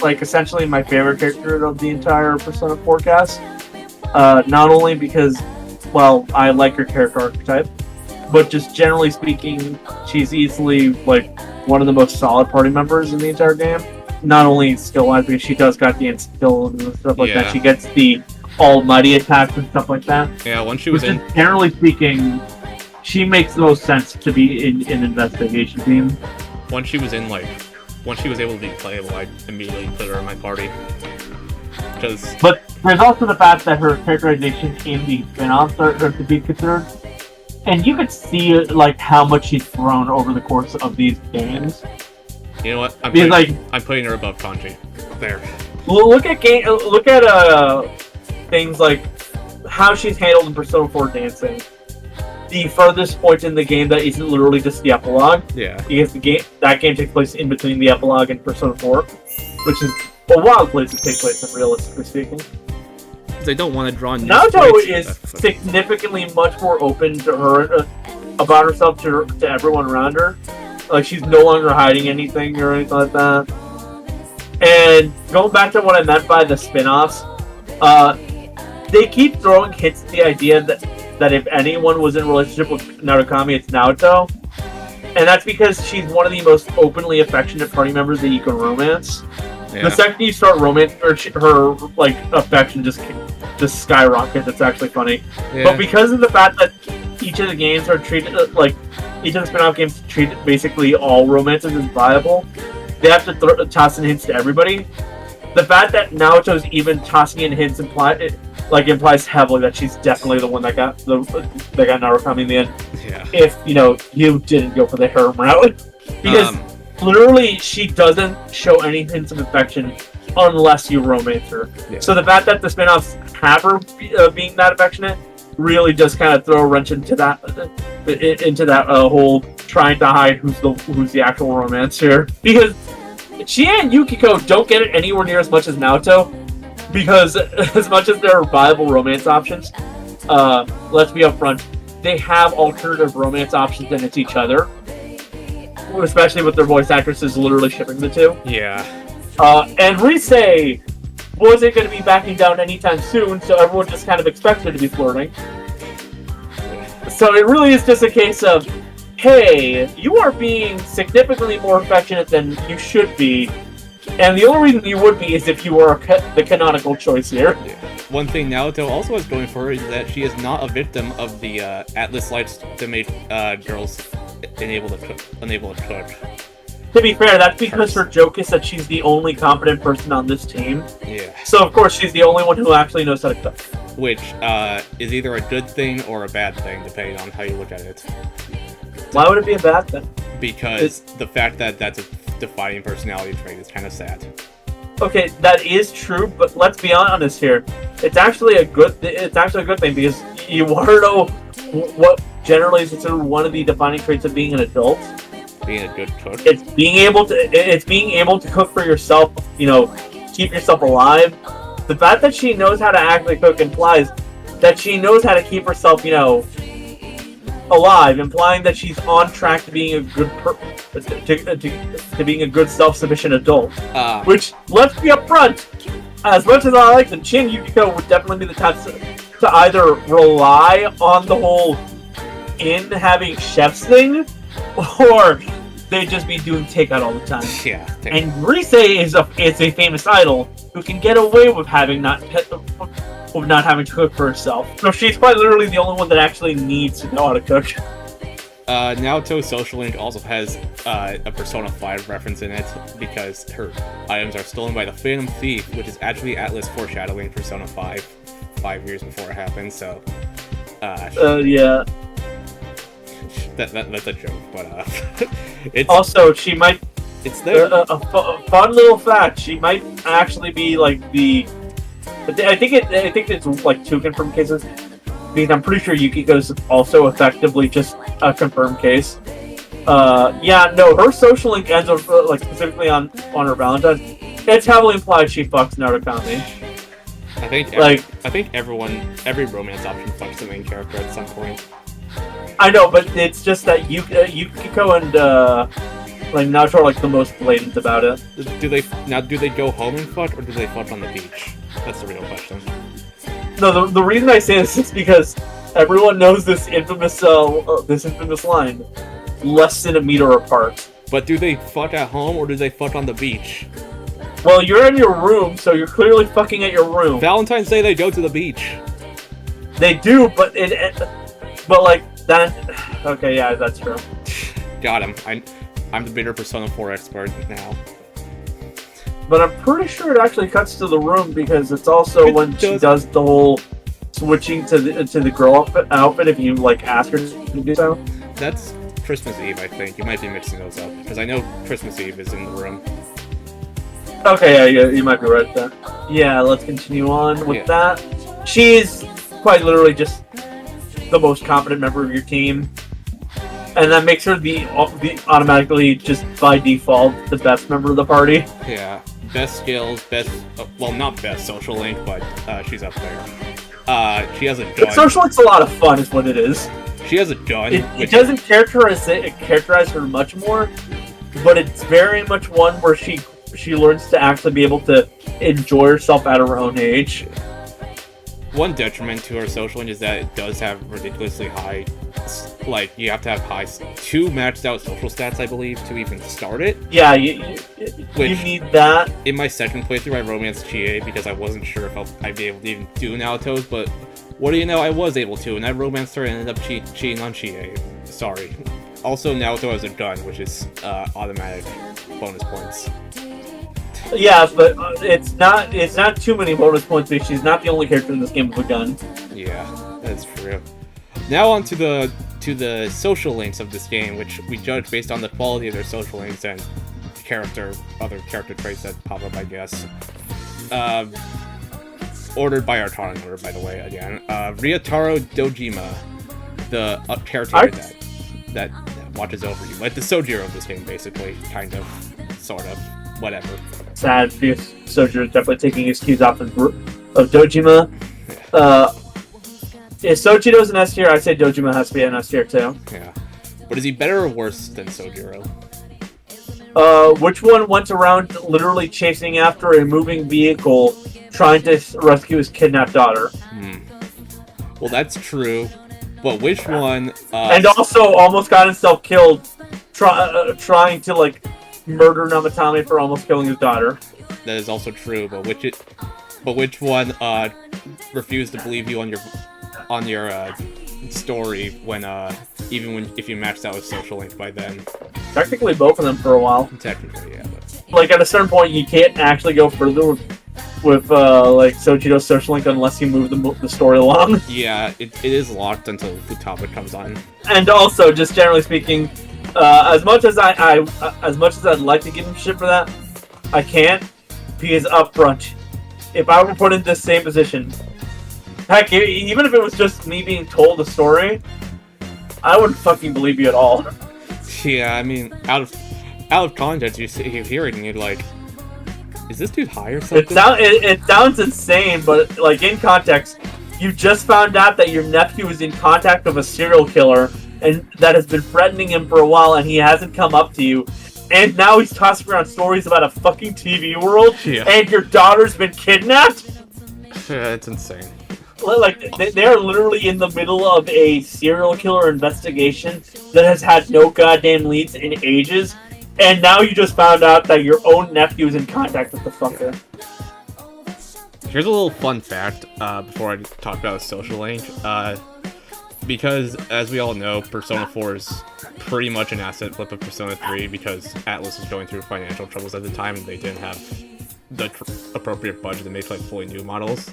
like, essentially my favorite character of the entire Persona 4 cast. Not only because, well, I like her character archetype, but just generally speaking, she's easily, like, one of the most solid party members in the entire game. Not only skill-wise, because she does got the insta-kill and stuff like that. She gets the almighty attacks and stuff like that. Yeah, when she was generally speaking, she makes the most sense to be in an investigation team. Once she was able to be playable, I immediately put her in my party. But there's also the fact that her characterization in the spin-offs are to be considered. And you could see like how much she's grown over the course of these games. You know what? I'm putting her above Kanji. There. Look at things like how she's handled in Persona 4 dancing. The furthest point in the game that isn't literally just the epilogue. Yeah. Because that game takes place in between the epilogue and Persona 4, which is a wild place to take place, realistically speaking. They don't want to draw new Naruto sprites. is significantly much more open to her, about herself to everyone around her. Like, she's no longer hiding anything or anything like that. And going back to what I meant by the spin-offs, they keep throwing hints at the idea that if anyone was in a relationship with Narukami, it's Naoto. And that's because she's one of the most openly affectionate party members that you can romance. Yeah. The second you start romancing her like, affection just skyrockets. It's actually funny. Yeah. But because of the fact that each of the games are treated, each of the spin-off games treat basically all romances as viable, they have to toss in hints to everybody. The fact that Naoto's even tossing in hints implies heavily that she's definitely the one that got Narukami in the end. Yeah. If you didn't go for the harem route, because literally she doesn't show any hints of affection unless you romance her. Yeah. So the fact that the spin-offs have her being that affectionate really does kind of throw a wrench into that whole trying to hide who's the actual romance here, because Chie and Yukiko don't get it anywhere near as much as Naoto, because as much as there are viable romance options, let's be upfront, they have alternative romance options and it's each other, especially with their voice actresses literally shipping the two. Yeah. And Rise wasn't going to be backing down anytime soon, so everyone just kind of expected to be flirting. So it really is just a case of, hey, you are being significantly more affectionate than you should be, and the only reason you would be is if you were the canonical choice here. Yeah. One thing Naoto also has going for her is that she is not a victim of the Atlas Lights to make girls unable to cook. To be fair, that's because her joke is that she's the only competent person on this team. Yeah. So of course she's the only one who actually knows how to cook. Which is either a good thing or a bad thing, depending on how you look at it. Why would it be a bad thing? Because the fact that that's a defining personality trait is kind of sad. Okay, that is true, but let's be honest here. It's actually a good thing, because you want to know what generally is considered one of the defining traits of being an adult. Being a good cook. It's being able to cook for yourself, keep yourself alive. The fact that she knows how to actually cook implies that she knows how to keep herself, alive, implying that she's on track to being a good to being a good self-sufficient adult. Which, let's be upfront, as much as I like them, Chie and Yukiko would definitely be the types to either rely on the whole having chefs thing, or they'd just be doing takeout all the time. Yeah. And Rise is a famous idol who can get away with not having to cook for herself. So she's quite literally the only one that actually needs to know how to cook. Naoto's Social Link also has a Persona 5 reference in it, because her items are stolen by the Phantom Thief, which is actually Atlas foreshadowing Persona 5 years before it happened, so... yeah. That's a joke, but it's... Also, she might... It's there. A fun little fact, she might actually be like the... I think it's like 2 confirmed cases, because I'm pretty sure Yukiko's also effectively just a confirmed case. Her social link ends up specifically on her Valentine's. It's heavily implied she fucks Narukami. I think every romance option fucks the main character at some point. I know, but it's just that Yukiko and Naoto are the most blatant about it. Do they go home and fuck, or do they fuck on the beach? That's the real question. No, the reason I say this is because everyone knows this infamous line: less than a meter apart. But do they fuck at home, or do they fuck on the beach? Well, you're in your room, so you're clearly fucking at your room. Valentine's Day, they go to the beach. They do, but that. Okay, yeah, that's true. Got him. I'm the bigger Persona 4 expert now. But I'm pretty sure it actually cuts to the room, because it's also when she does the whole switching to the girl outfit if you ask her to do so. That's Christmas Eve, I think. You might be mixing those up, because I know Christmas Eve is in the room. Okay, yeah, you might be right there. Yeah, let's continue on with that. She's quite literally just the most competent member of your team, and that makes her the automatically, just by default, the best member of the party. Yeah, best skills, best, well, not best social link, but she's up there. She has a gun. But social link's a lot of fun, is what it is. She has a gun. It doesn't characterize her much more, but it's very much one where she learns to actually be able to enjoy herself at her own age. One detriment to her social link is that it does have ridiculously high, like, you have to have high, 2 maxed out social stats, I believe, to even start it. Yeah, you need that. In my second playthrough, I romanced Chie because I wasn't sure if I'd be able to even do Naoto's, but what do you know, I was able to, and I romanced her and ended up cheating on Chie. Sorry. Also, Naoto has a gun, which is automatic bonus points. Yeah, but it's not too many bonus points because she's not the only character in this game with a gun. Yeah, that's true. Now on to the social links of this game, which we judge based on the quality of their social links and other character traits that pop up, I guess. Ordered by our Taro order, by the way, again. Ryotaro Dojima, the character that watches over you. Like the Sojiro of this game, basically. Kind of. Sort of. Whatever. Sad, because Sojiro is definitely taking his cues off of Dojima. If Sojito's an S tier, I'd say Dojima has to be an S tier too. Yeah. But is he better or worse than Sojiro? Which one went around literally chasing after a moving vehicle, trying to rescue his kidnapped daughter? Well, that's true. But which one? And also almost got himself killed, trying to like murder Namatame for almost killing his daughter. That is also true. But which one refused to believe you on your story when if you matched out with social link by then? Technically both of them for a while. Technically, yeah. But... like at a certain point, you can't actually go further with like Sojito's social link unless you move the story along. Yeah, it is locked until the topic comes on. And also, just generally speaking, as much as I'd like to give him shit for that, I can't, because upfront, if I were put in this same position, heck, even if it was just me being told the story, I wouldn't fucking believe you at all. Yeah, I mean, out of context, you hear it and you're like, is this dude high or something? It sounds insane, but like in context, you just found out that your nephew is in contact with a serial killer and that has been threatening him for a while, and he hasn't come up to you. And now he's tossing around stories about a fucking TV world, and your daughter's been kidnapped? Yeah, it's insane. Like, they're literally in the middle of a serial killer investigation that has had no goddamn leads in ages, and now you just found out that your own nephew is in contact with the fucker. Here's a little fun fact before I talk about social link. Because, as we all know, Persona 4 is pretty much an asset flip of Persona 3 because Atlas was going through financial troubles at the time and they didn't have the appropriate budget to make like fully new models.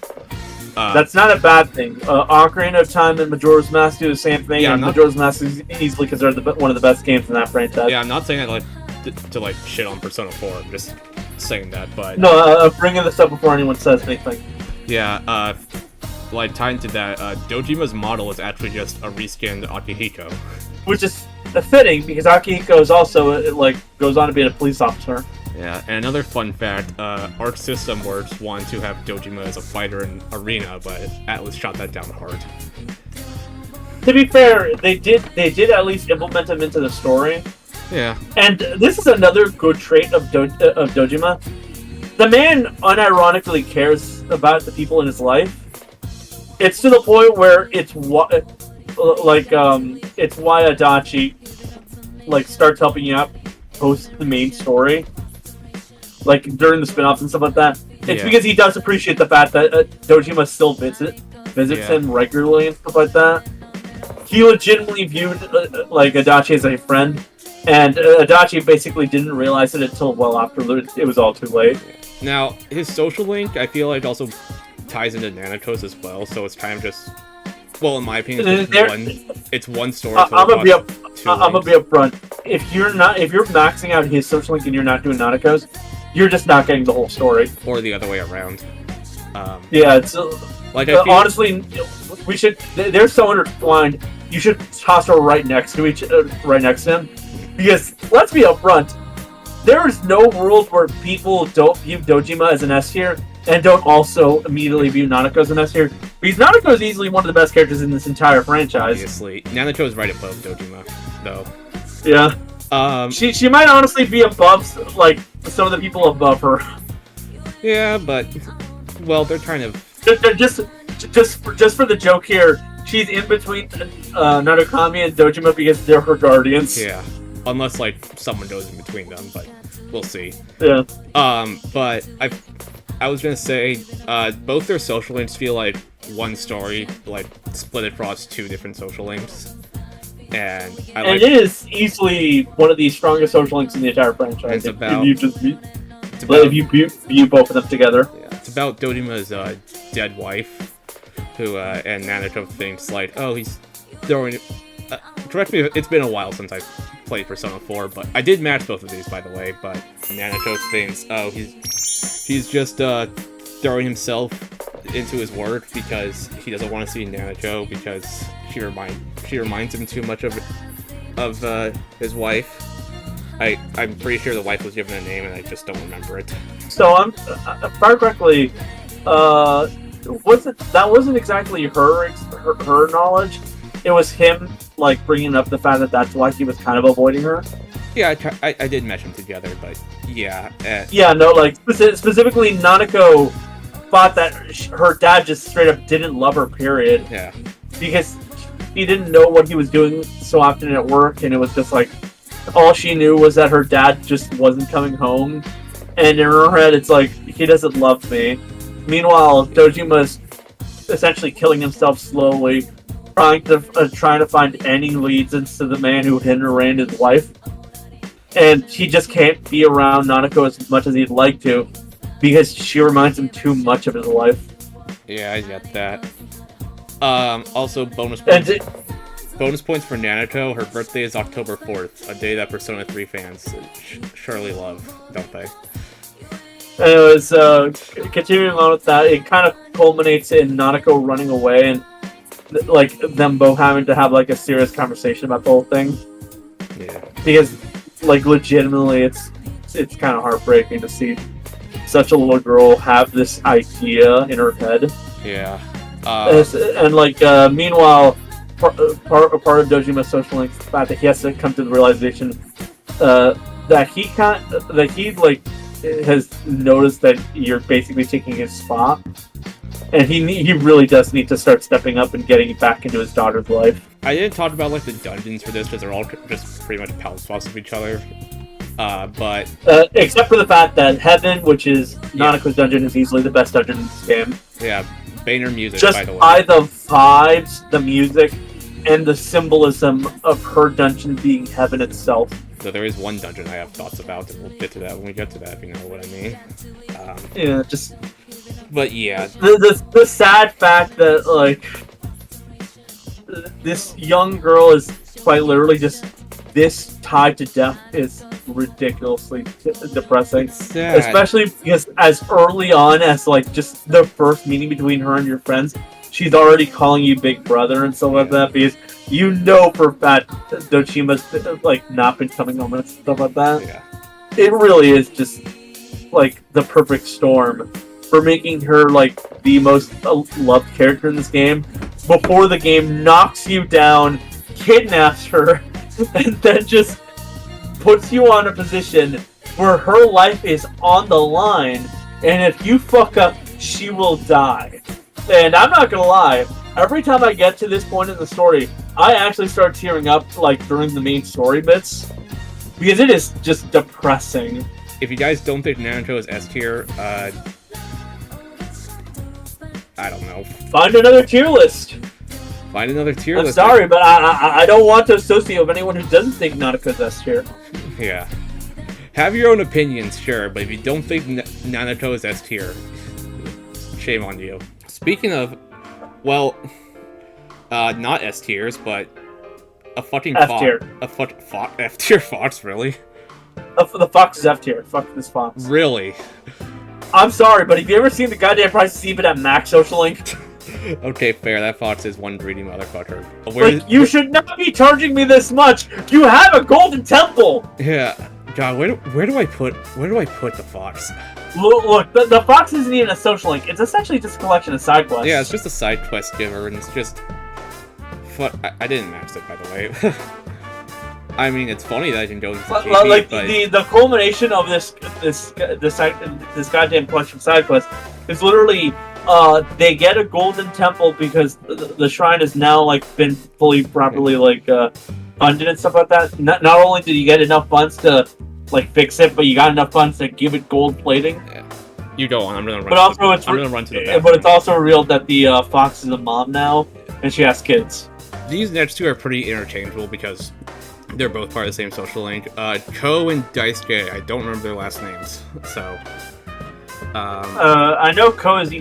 That's not a bad thing. Ocarina of Time and Majora's Mask do the same thing, and Majora's Mask is easily considered one of the best games in that franchise. Yeah, I'm not saying that to like shit on Persona 4. I'm just saying that, but no, bringing this up before anyone says anything. Yeah, like tying to that, Dojima's model is actually just a reskinned Akihiko, which is fitting because Akihiko is also goes on to be a police officer. Yeah, and another fun fact, Arc System Works wanted to have Dojima as a fighter in Arena, but Atlas shot that down hard. To be fair, they did at least implement him into the story. Yeah. And this is another good trait of Dojima. The man unironically cares about the people in his life. It's to the point where it's why Adachi starts helping you out post the main story. Like, during the spin-offs and stuff like that. It's because he does appreciate the fact that Dojima still visits him regularly and stuff like that. He legitimately viewed, Adachi as a friend, and Adachi basically didn't realize it until well after it was all too late. Now, his social link, I feel like, also ties into Nanatos as well, so it's kind of just... Well, in my opinion, it's one story. I'm gonna be upfront. If you're maxing out his social link and you're not doing Nanako's, you're just not getting the whole story. Or the other way around. Yeah, it's like I feel, honestly, we should. They're so intertwined. You should toss her right next to him, because let's be upfront. There is no world where people don't view Dojima as an S tier and don't also immediately view Nanako as an S tier. Because Nanako is easily one of the best characters in this entire franchise. Obviously, Nanako is right above Dojima, though. Yeah. She might honestly be above like some of the people above her. Yeah, but well, they're trying to just for the joke here. She's in between Narukami and Dojima because they're her guardians. Yeah, unless like someone goes in between them, but we'll see. Yeah. But I was gonna say, both their social links feel like one story, like split across two different social links. And it is easily one of the strongest social links in the entire franchise. If you view both of them together. Yeah, it's about Dojima's dead wife, who and Nanako thinks like, oh, he's throwing. Correct me, it's been a while since I played Persona 4, but I did match both of these, by the way. But Nanako thinks, oh, he's just throwing himself into his work because he doesn't want to see Nanako because she reminds him too much of his wife. I'm pretty sure the wife was given a name and I just don't remember it. So if I correctly, that wasn't exactly her knowledge. It was him like bringing up the fact that that's why he was kind of avoiding her. Yeah, I did mesh them together, but yeah. Yeah, no, like specifically Nanako thought that her dad just straight up didn't love her, period. Yeah. Because he didn't know what he was doing so often at work, and it was just like, all she knew was that her dad just wasn't coming home. And in her head, it's like, he doesn't love me. Meanwhile, Dojima's essentially killing himself slowly, trying to find any leads into the man who hit and ran his life. And he just can't be around Nanako as much as he'd like to, because she reminds him too much of his life. Yeah, I get that. Also, bonus points. Bonus points for Nanako. Her birthday is October 4th, a day that Persona 3 fans surely love, don't they? Anyways, continuing on with that, it kind of culminates in Nanako running away and like them both having to have like a serious conversation about the whole thing. Yeah. Because like legitimately, it's kind of heartbreaking to see such a little girl have this idea in her head. Yeah. And like meanwhile, part of Dojima's social link is the fact that he has to come to the realization that he like has noticed that you're basically taking his spot, and he really does need to start stepping up and getting back into his daughter's life. I didn't talk about like the dungeons for this because they're all just pretty much palette swaps of each other. But except for the fact that Heaven, which is Nanako's dungeon, is easily the best dungeon in this game. Yeah, Banner music, just by the way. by the vibes, the music, and the symbolism of her dungeon being Heaven itself. So there is one dungeon I have thoughts about, and we'll get to that when we get to that, if you know what I mean. Yeah, just... But yeah. The sad fact that, like, this young girl is quite literally just this tied to death is ridiculously depressing. Sad. Especially because as early on as, like, just the first meeting between her and your friends, she's already calling you big brother and stuff like that, because you know for a fact that Dojima's, like, not been coming home and stuff like that. Yeah. It really is just, like, the perfect storm for making her, like, the most loved character in this game before the game knocks you down, kidnaps her, and then just puts you on a position where her life is on the line, and if you fuck up, she will die. And I'm not gonna lie, every time I get to this point in the story, I actually start tearing up, like, during the main story bits, because it is just depressing. If you guys don't think Naruto is S tier, I don't know. Find another tier list. Find another tier I'm list. sorry, but I don't want to associate with anyone who doesn't think Nanaka's S tier. Yeah. Have your own opinions, sure, but if you don't think Naruto is S tier, shame on you. Speaking of, well, not S tiers, but a fucking F tier. F tier fox, really? The fox is F tier. Fuck this fox. Really? I'm sorry, but have you ever seen the goddamn prices even at max social link? Okay, fair. That fox is one greedy motherfucker. You should not be charging me this much. You have a golden temple. Yeah. God, where do I put the fox? Look, the fox isn't even a social link. It's essentially just a collection of side quests. Yeah, it's just a side quest giver, and it's just. I didn't max it, by the way. I mean, it's funny that I can go into GB, like but... the culmination of this goddamn collection of side quests is literally they get a golden temple because the shrine has now like been fully properly funded and stuff like that. Not only did you get enough funds to like fix it, but you got enough funds to give it gold plating. Yeah. You go on. I'm gonna run. I'm gonna run to the bathroom. But it's also revealed that the fox is a mom now, and she has kids. These next two are pretty interchangeable because they're both part of the same social link. Ko and Daisuke, I don't remember their last names, so. I know Ko is.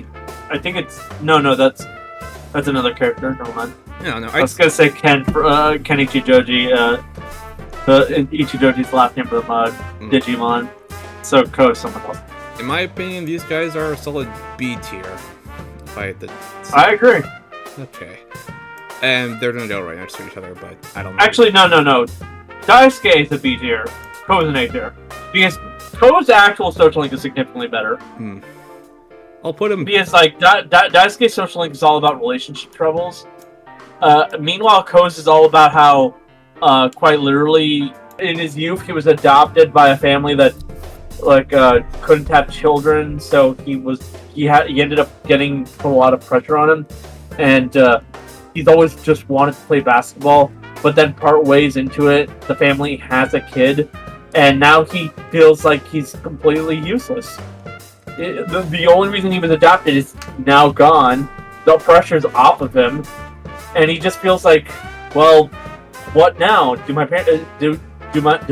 I think it's that's another character. Never mind. No. I was gonna say Ken Ichijoji. Ichijoji's last name for the Digimon. So Ko is someone else. In my opinion, these guys are a solid B tier. I agree. Okay. And they're gonna go right next to each other, but I don't know. Actually, no. Daisuke is a B tier. Ko is an A tier. Because Ko's actual social link is significantly better. I'll put him... Because, like, Daisuke's social link is all about relationship troubles. Meanwhile, Ko's is all about how, quite literally, in his youth, he was adopted by a family that, like, couldn't have children, so he ended up getting a lot of pressure on him. And, he's always just wanted to play basketball, but then part ways into it, the family has a kid, and now he feels like he's completely useless. The only reason he was adopted is now gone. The pressure's off of him, and he just feels like, well, what now? Does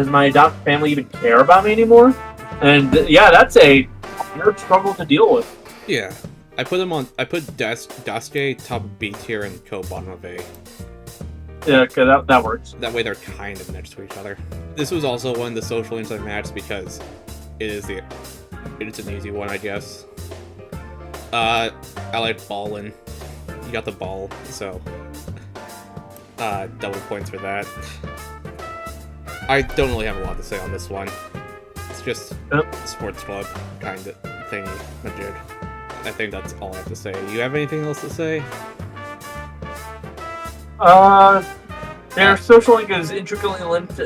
my adopted family even care about me anymore? And yeah, that's a hard struggle to deal with. Yeah. I put Daisuke top B tier and Ko bottom of A. Yeah, okay, that works. That way they're kind of next to each other. This was also one of the social links I matched because it's an easy one, I guess. I like ballin'. You got the ball, so double points for that. I don't really have a lot to say on this one. It's just sports club kind of thingy, legit. I think that's all I have to say. You have anything else to say? Their social link is intricately linked,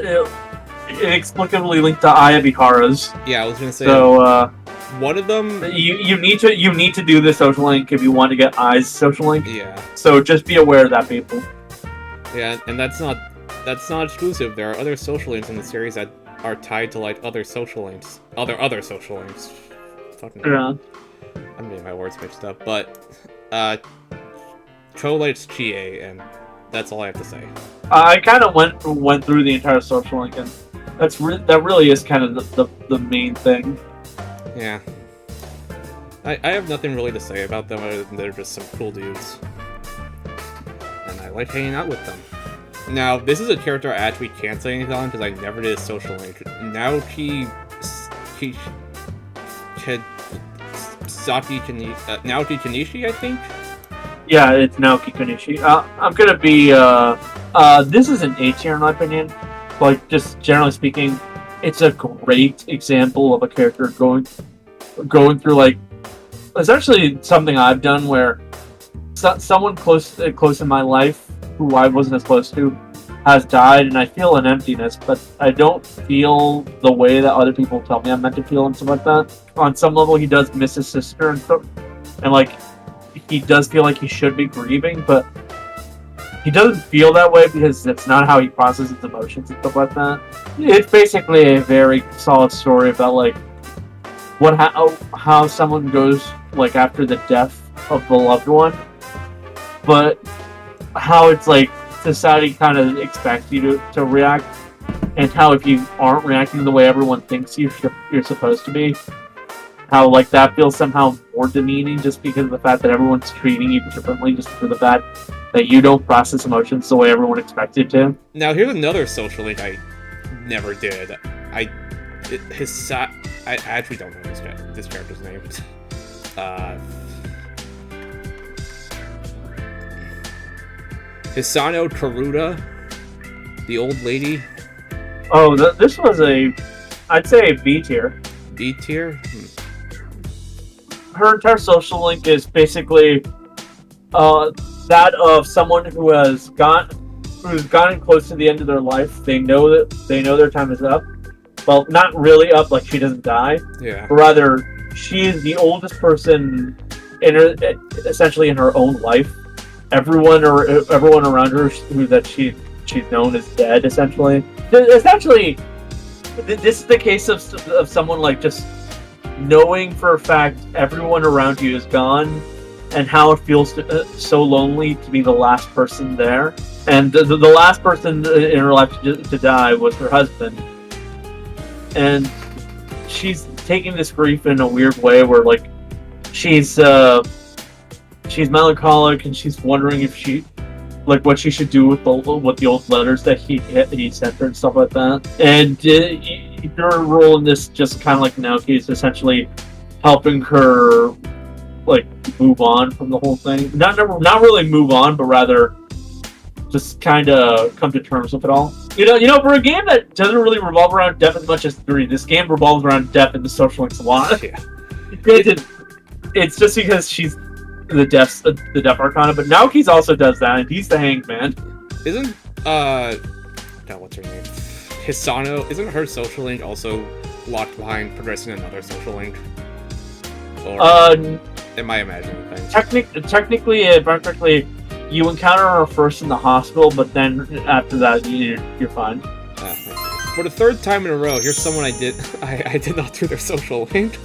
inexplicably linked to Ayabihara's. Yeah, I was gonna say. So, one of them. You need to do the social link if you want to get Ai's social link. Yeah. So just be aware of that, people. Yeah, and that's not exclusive. There are other social links in the series that are tied to like other social links, other social links. Fucking. Yeah. I'm getting my words mixed up, but Ko likes Chie, and that's all I have to say. I kind of went through the entire social link, and that really is kind of the main thing. Yeah. I have nothing really to say about them other than they're just some cool dudes, and I like hanging out with them. Now, this is a character I actually can't say anything on because I never did a social link. Naoki Kanishi, I think? Yeah, it's Naoki Kanishi. I'm gonna be, this is an A tier in my opinion. Like, just generally speaking, it's a great example of a character going through, like, it's actually something I've done where someone close in my life who I wasn't as close to has died, and I feel an emptiness, but I don't feel the way that other people tell me I'm meant to feel and stuff like that. On some level, he does miss his sister and stuff, and like, he does feel like he should be grieving, but he doesn't feel that way because that's not how he processes emotions and stuff like that. It's basically a very solid story about like how someone goes like after the death of the loved one, but how it's like society kind of expects you to react, and how if you aren't reacting the way everyone thinks you're supposed to be, how like that feels somehow more demeaning just because of the fact that everyone's treating you differently just for the fact that you don't process emotions the way everyone expects you to. Now here's another social link I never did. I actually don't know this character's name. Hisano Karuta, the old lady. Oh, this was I'd say a B tier. B tier? Her entire social link is basically that of someone who's gotten close to the end of their life. They know their time is up. Well, not really up, like she doesn't die. Yeah. But rather, she is the oldest person essentially in her own life. Everyone around her that she's known is dead. Essentially, this is the case of someone like just knowing for a fact everyone around you is gone, and how it feels so lonely to be the last person there. And the last person in her life to die was her husband, and she's taking this grief in a weird way, where like she's melancholic, and she's wondering if what she should do with the old letters that he sent her and stuff like that. And your role in this, just kind of like Naoki, is essentially helping her like move on from the whole thing. Not really move on, but rather just kind of come to terms with it all. You know, for a game that doesn't really revolve around death as much as 3, this game revolves around death and the social links a lot. Yeah. It's just because she's the death arcana, but Naoki's also does that, and he's the hanged man. Isn't what's her name? Hisano, isn't her social link also locked behind progressing another social link? Or am I imagining things? Technically, you encounter her first in the hospital, but then after that, you're fine. For the 3rd time in a row, here's someone I did not do their social link.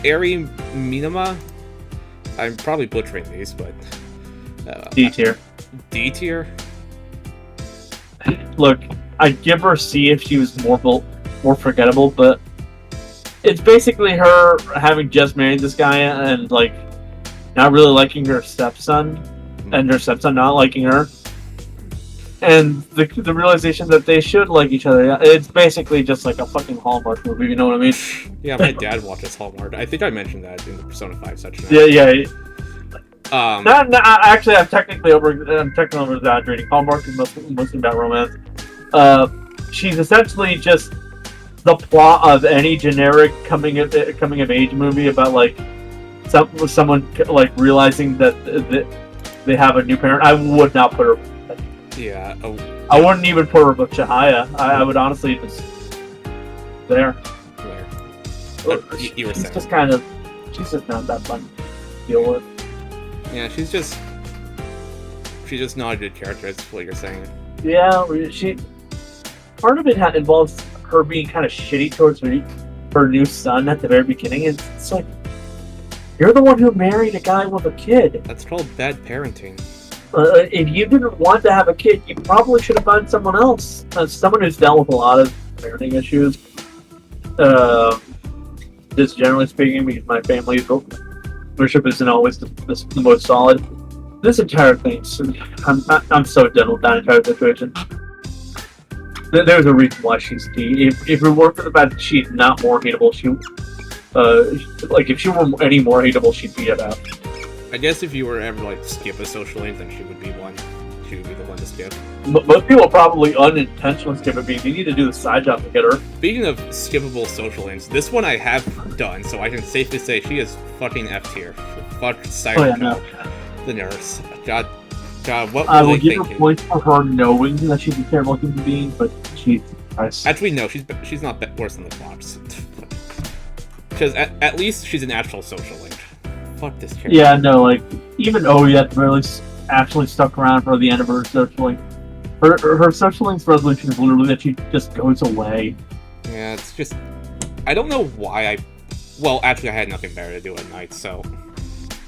Eri Minama. I'm probably butchering these, but D tier. D tier. Look, I'd give her C if she was more forgettable, but it's basically her having just married this guy and like not really liking her stepson, and her stepson not liking her, and the realization that they should like each other. It's basically just like a fucking Hallmark movie, you know what I mean? Yeah, my dad watches Hallmark. I think I mentioned that in the Persona 5 section. Yeah. Actually, I'm technically exaggerating. Hallmark is mostly about romance. She's essentially just the plot of any generic coming of age movie about like someone like realizing that they have a new parent. I would not put her. Yeah. I wouldn't even put her above Chihaya. I would honestly just there. You were saying. She's just not that fun to deal with. Yeah, she's just not a good character. That's what you're saying. Yeah, part of it involves her being kind of shitty towards her new son at the very beginning. It's like, you're the one who married a guy with a kid. That's called bad parenting. If you didn't want to have a kid, you probably should have found someone else. Someone who's dealt with a lot of parenting issues. Just generally speaking, because my family's relationship isn't always the most solid. This entire thing, I'm so done with that entire situation. There's a reason why she's D. If it weren't for the fact that she's not more hateable, if she were any more hateable, she'd be at F. I guess if you were ever like to skip a social link, then she would be one. She would be the one to skip. Most people probably unintentionally skip it because you need to do the side job to get her. Speaking of skippable social links, this one I have done, so I can safely say she is fucking F tier. Fuck Sayoko, the nurse. God, what were I will they give thinking? her points for her knowing that she's a terrible human being, but she's nice. Actually, no, she's not worse than the Fox. Because at least she's an actual social link. Fuck this character. Yeah, no, like, even Oya really actually stuck around for the end of her social link. Her social link's resolution is literally that she just goes away. Yeah, it's just... I don't know why well, actually, I had nothing better to do at night, so...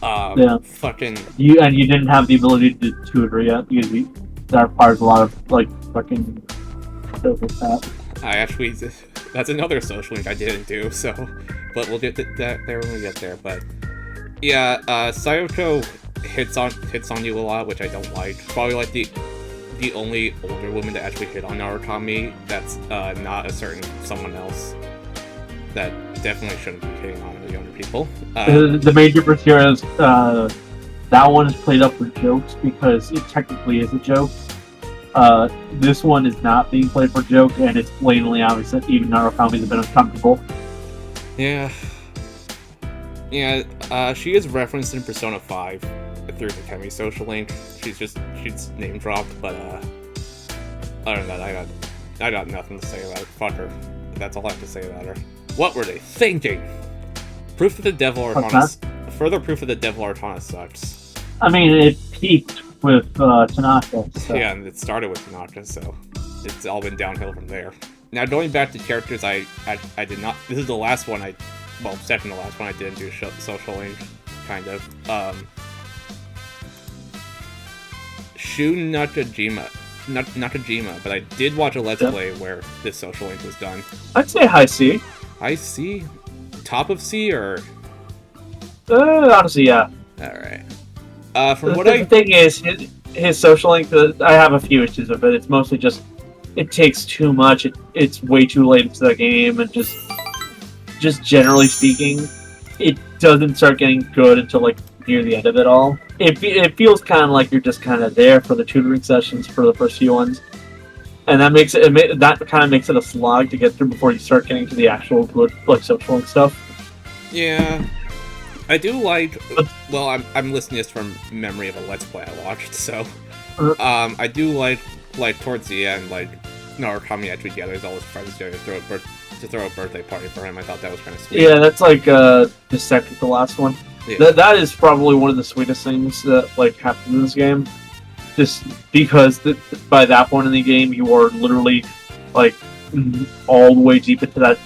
Yeah. Fucking... You didn't have the ability to tutor yet, because that requires a lot of, like, fucking... I actually... That's another social link I didn't do, so... But we'll get that there when we get there, but... Yeah, Sayoko hits on you a lot, which I don't like. Probably like the the only older woman to actually hit on Narutami that's not a certain someone else that definitely shouldn't be hitting on the younger people. The main difference here is that one is played up for jokes because it technically is a joke. This one is not being played for joke, and it's blatantly obvious that even Narukami is a bit uncomfortable. Yeah. Yeah, she is referenced in Persona 5 through the Kemi social link. She's name dropped, but other than that, I got nothing to say about her. Fuck her. That's all I have to say about her. What were they thinking? Proof that the Devil Artana. Further proof that the Devil Artana sucks. I mean, it peaked with Tanaka. So. Yeah, and it started with Tanaka, so it's all been downhill from there. Now, going back to characters, I did not. This is the last one second to last one I didn't do social link, kind of. Shu Nakajima, but I did watch a Let's Play where this social link was done. I'd say high C. High C? Top of C, or? Honestly, yeah. Alright. The thing is, his social link, I have a few issues with it. It's mostly just, it takes too much, it's way too late into the game, and just generally speaking, it doesn't start getting good until, like, near the end of it all. It feels kind of like you're just kind of there for the tutoring sessions for the first few ones. And that makes that kind of makes it a slog to get through before you start getting to the actual good, like, social link stuff. Yeah. I do like, well, I'm listing this from memory of a Let's Play I watched, so, I do like towards the end, like, Narukami actually gathers all his friends together to throw a birthday party for him. I thought that was kind of sweet. Yeah, that's like, the second to last one. Yeah. That is probably one of the sweetest things that, like, happens in this game. Just because by that point in the game, you are literally, like, all the way deep into that,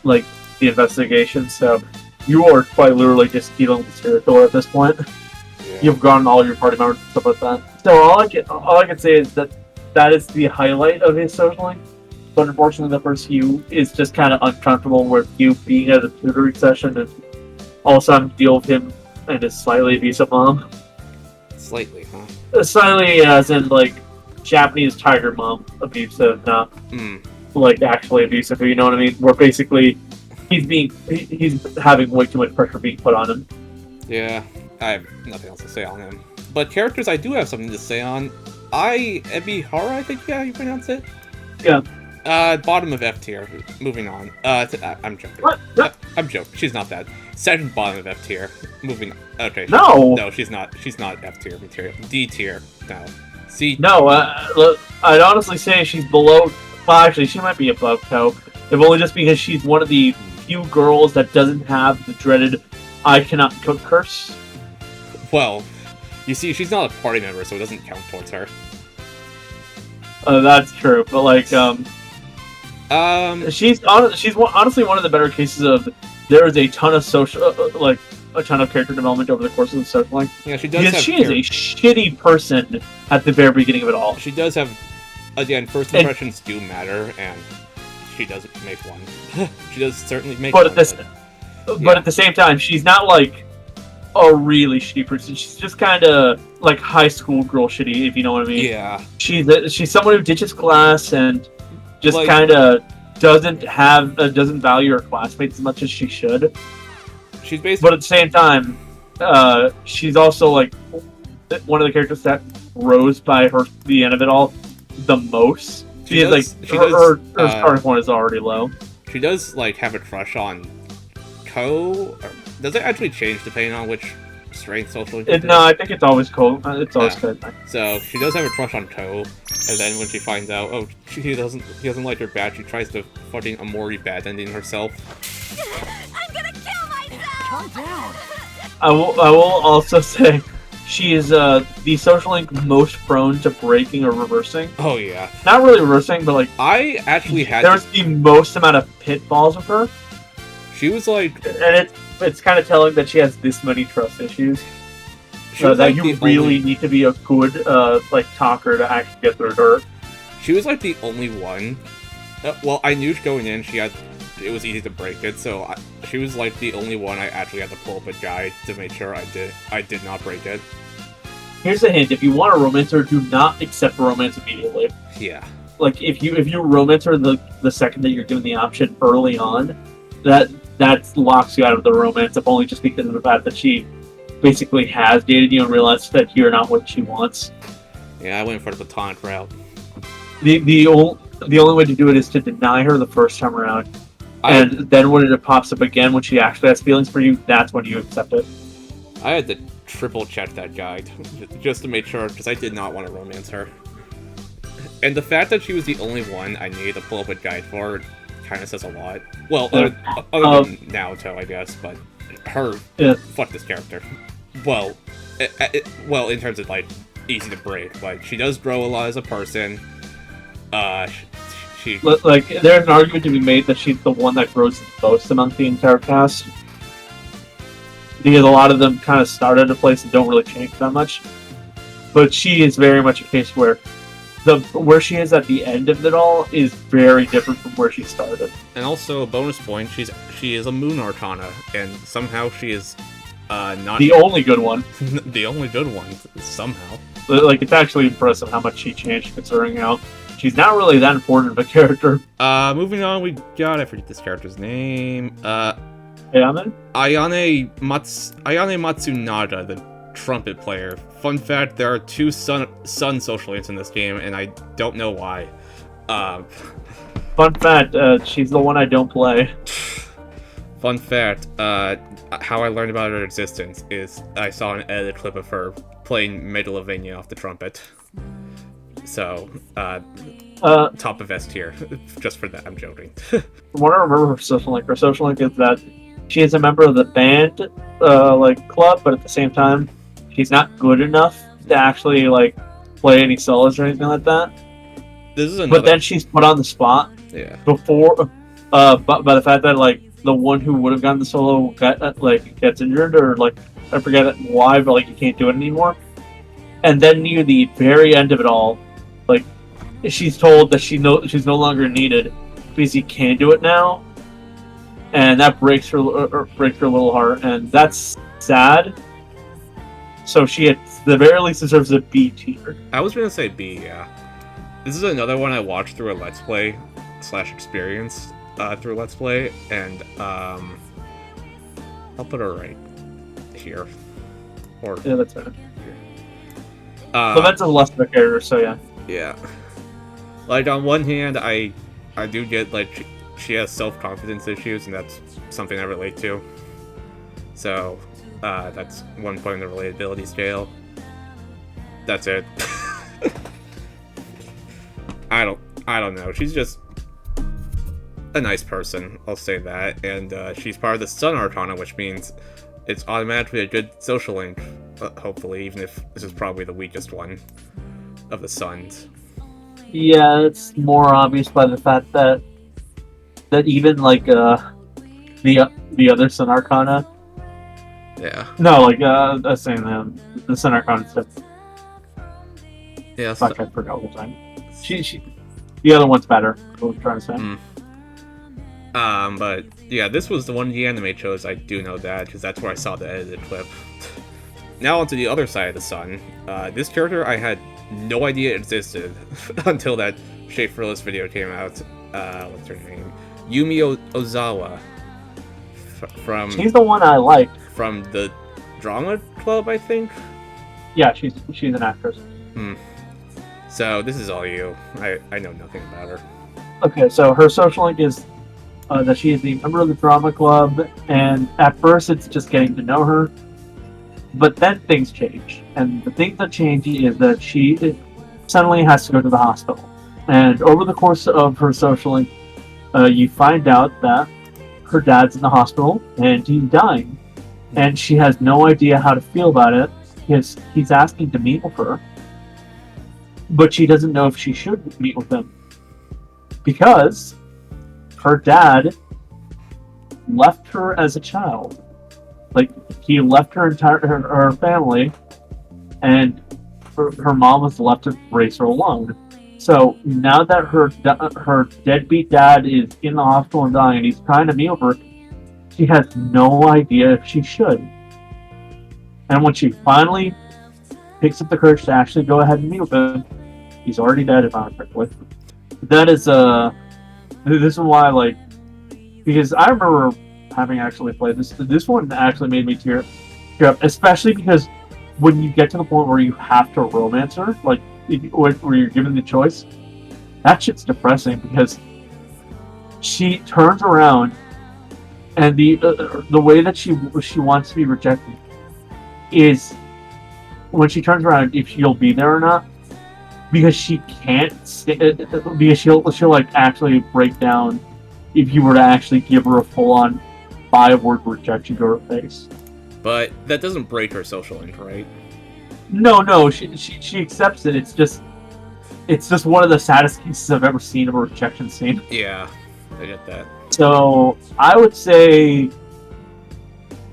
like, the investigation, so you are quite literally just dealing with Spiritor at this point. Yeah. You've gotten all your party members and stuff like that. So all I can say is that is the highlight of his social link. But unfortunately, the first few is just kind of uncomfortable with you being at a tutoring session and also having to deal with him and his slightly abusive mom. Slightly, huh? Slightly as in, like, Japanese tiger mom abusive, not like actually abusive, you know what I mean? Where basically he's having way too much pressure being put on him. Yeah, I have nothing else to say on him. But characters I do have something to say on. Ebihara, I think, yeah, you pronounce it? Yeah. Bottom of F tier. Moving on. I'm joking. What? I'm joking. She's not that. Second bottom of F tier. Moving on. Okay. No! No, she's not. She's not F tier material. D tier. No. C. No, look, I'd honestly say she's below. Well, actually, she might be above Ko. If only just because she's one of the few girls that doesn't have the dreaded "I cannot cook" curse. Well, you see, she's not a party member, so it doesn't count towards her. That's true, but like, she's honestly one of the better cases of there is a ton of social, a ton of character development over the course of the social link. Yeah, she does. Because she is a shitty person at the very beginning of it all. She does have, again, first impressions do matter, and she does make one. She does certainly make one. But at the same time, she's not like a really shitty person. She's just kind of like high school girl shitty, if you know what I mean. Yeah. She's someone who ditches class and just Like, kind of doesn't value her classmates as much as she should. She's basically. But at the same time, she's also like one of the characters that rose by the end of it all the most. Her starting point is already low. She does like have a crush on Ko. Or does it actually change depending on which strength social? No, I think it's always Ko. It's always Ko. So she does have a crush on Ko, and then when she finds out, oh, he doesn't like her bad, she tries to fucking Amori bad ending herself. I'm gonna kill myself! Calm down. I will also say she is the social link most prone to breaking or reversing. Oh yeah. Not really reversing, but like I actually had. There's the most amount of pitfalls with her. She was like, and it's kind of telling that she has this many trust issues. That you really need to be a good like talker to actually get through her. She was like the only one. Well, I knew going in it was easy to break it, so she was like the only one I actually had to pull up a guide to make sure I did not break it. Here's a hint: if you want a romance her, do not accept a romance immediately. Yeah. Like if you romance her the second that you're given the option early on, that locks you out of the romance, if only just because of the fact that she basically has dated you and realized that you're not what she wants. Yeah, I went for the platonic route. The only way to do it is to deny her the first time around, and then when it pops up again when she actually has feelings for you, that's when you accept it. I had to triple check that guide just to make sure, because I did not want to romance her. And the fact that she was the only one I needed to pull up a guide for kind of says a lot. Well, other than Naoto, I guess, but her, fuck this character. Well, in terms of, like, easy to break, like, she does grow a lot as a person. She like, there's an argument to be made that she's the one that grows the most among the entire cast. Because a lot of them kind of start at a place and don't really change that much. But she is very much a case where where she is at the end of it all is very different from where she started. And also, a bonus point, she is a Moon Arcana, and somehow she is not... The only good one. The only good one, somehow. Like, it's actually impressive how much she changed, considering how she's not really that important of a character. Moving on, we got... I forget this character's name. Ayane? Ayane Matsunaga, the trumpet player. Fun fact, there are 2 sun social links in this game, and I don't know why. Fun fact, she's the one I don't play. Fun fact, how I learned about her existence is I saw an edited clip of her playing Megalovania off the trumpet. So, top of S tier. Just for that, I'm joking. From what I remember her social link is that she is a member of the band, club, but at the same time, she's not good enough to actually, play any solos or anything like that. This is another... But then she's put on the spot. Yeah. Before, by the fact that, the one who would have gotten the solo gets injured, or, I forget why, but, you can't do it anymore. And then near the very end of it all, she's told that she's no longer needed because he can do it now. And that breaks her little heart, and that's sad. So she, at the very least, deserves a B tier. I was gonna say B, yeah. This is another one I watched through a Let's Play / experience through Let's Play, and I'll put her right here. Or yeah, that's fair. So that's a less of a character, so yeah. Yeah. On one hand, I do get, she has self-confidence issues, and that's something I relate to. So, that's one point in the relatability scale. That's it. I don't know. She's just a nice person, I'll say that. And she's part of the Sun Arcana, which means it's automatically a good social link, hopefully, even if this is probably the weakest one of the Suns. Yeah, it's more obvious by the fact that even the other Sun Arcana. Yeah. No, I was saying the Sun Arcana stuff. Yeah. Fuck, I forgot all the time. The other one's better. What I'm trying to say. But yeah, this was the one the anime chose. I do know that because that's where I saw the edited clip. Now onto the other side of the sun. This character I had no idea existed until that Schaeferless video came out. What's her name? Yumi Ozawa. From she's the one I like. From the drama club, I think. Yeah, she's an actress. So this is all you. I know nothing about her. Okay, so her social link is that she is the member of the drama club, and at first it's just getting to know her. But then things change, and the thing that changes is that she suddenly has to go to the hospital. And over the course of her social link, you find out that her dad's in the hospital and he's dying, and she has no idea how to feel about it because he's asking to meet with her, but she doesn't know if she should meet with him because her dad left her as a child. He left her entire her family, and her mom was left to raise her alone. So now that her deadbeat dad is in the hospital and dying, and he's trying to meet with her, she has no idea if she should. And when she finally picks up the courage to actually go ahead and meet with him. He's already dead, if I remember correctly. That is this is why, like, because I remember having actually played this. This one actually made me tear up, especially because when you get to the point where you have to romance her, like where you're given the choice, that shit's depressing because she turns around and the way that she wants to be rejected is when she turns around if she'll be there or not, because she can't because she'll like actually break down if you were to actually give her a full-on 5-word rejection to her face. But that doesn't break her social link, right? No, she accepts it. It's just one of the saddest cases I've ever seen of a rejection scene. Yeah, I get that. So I would say,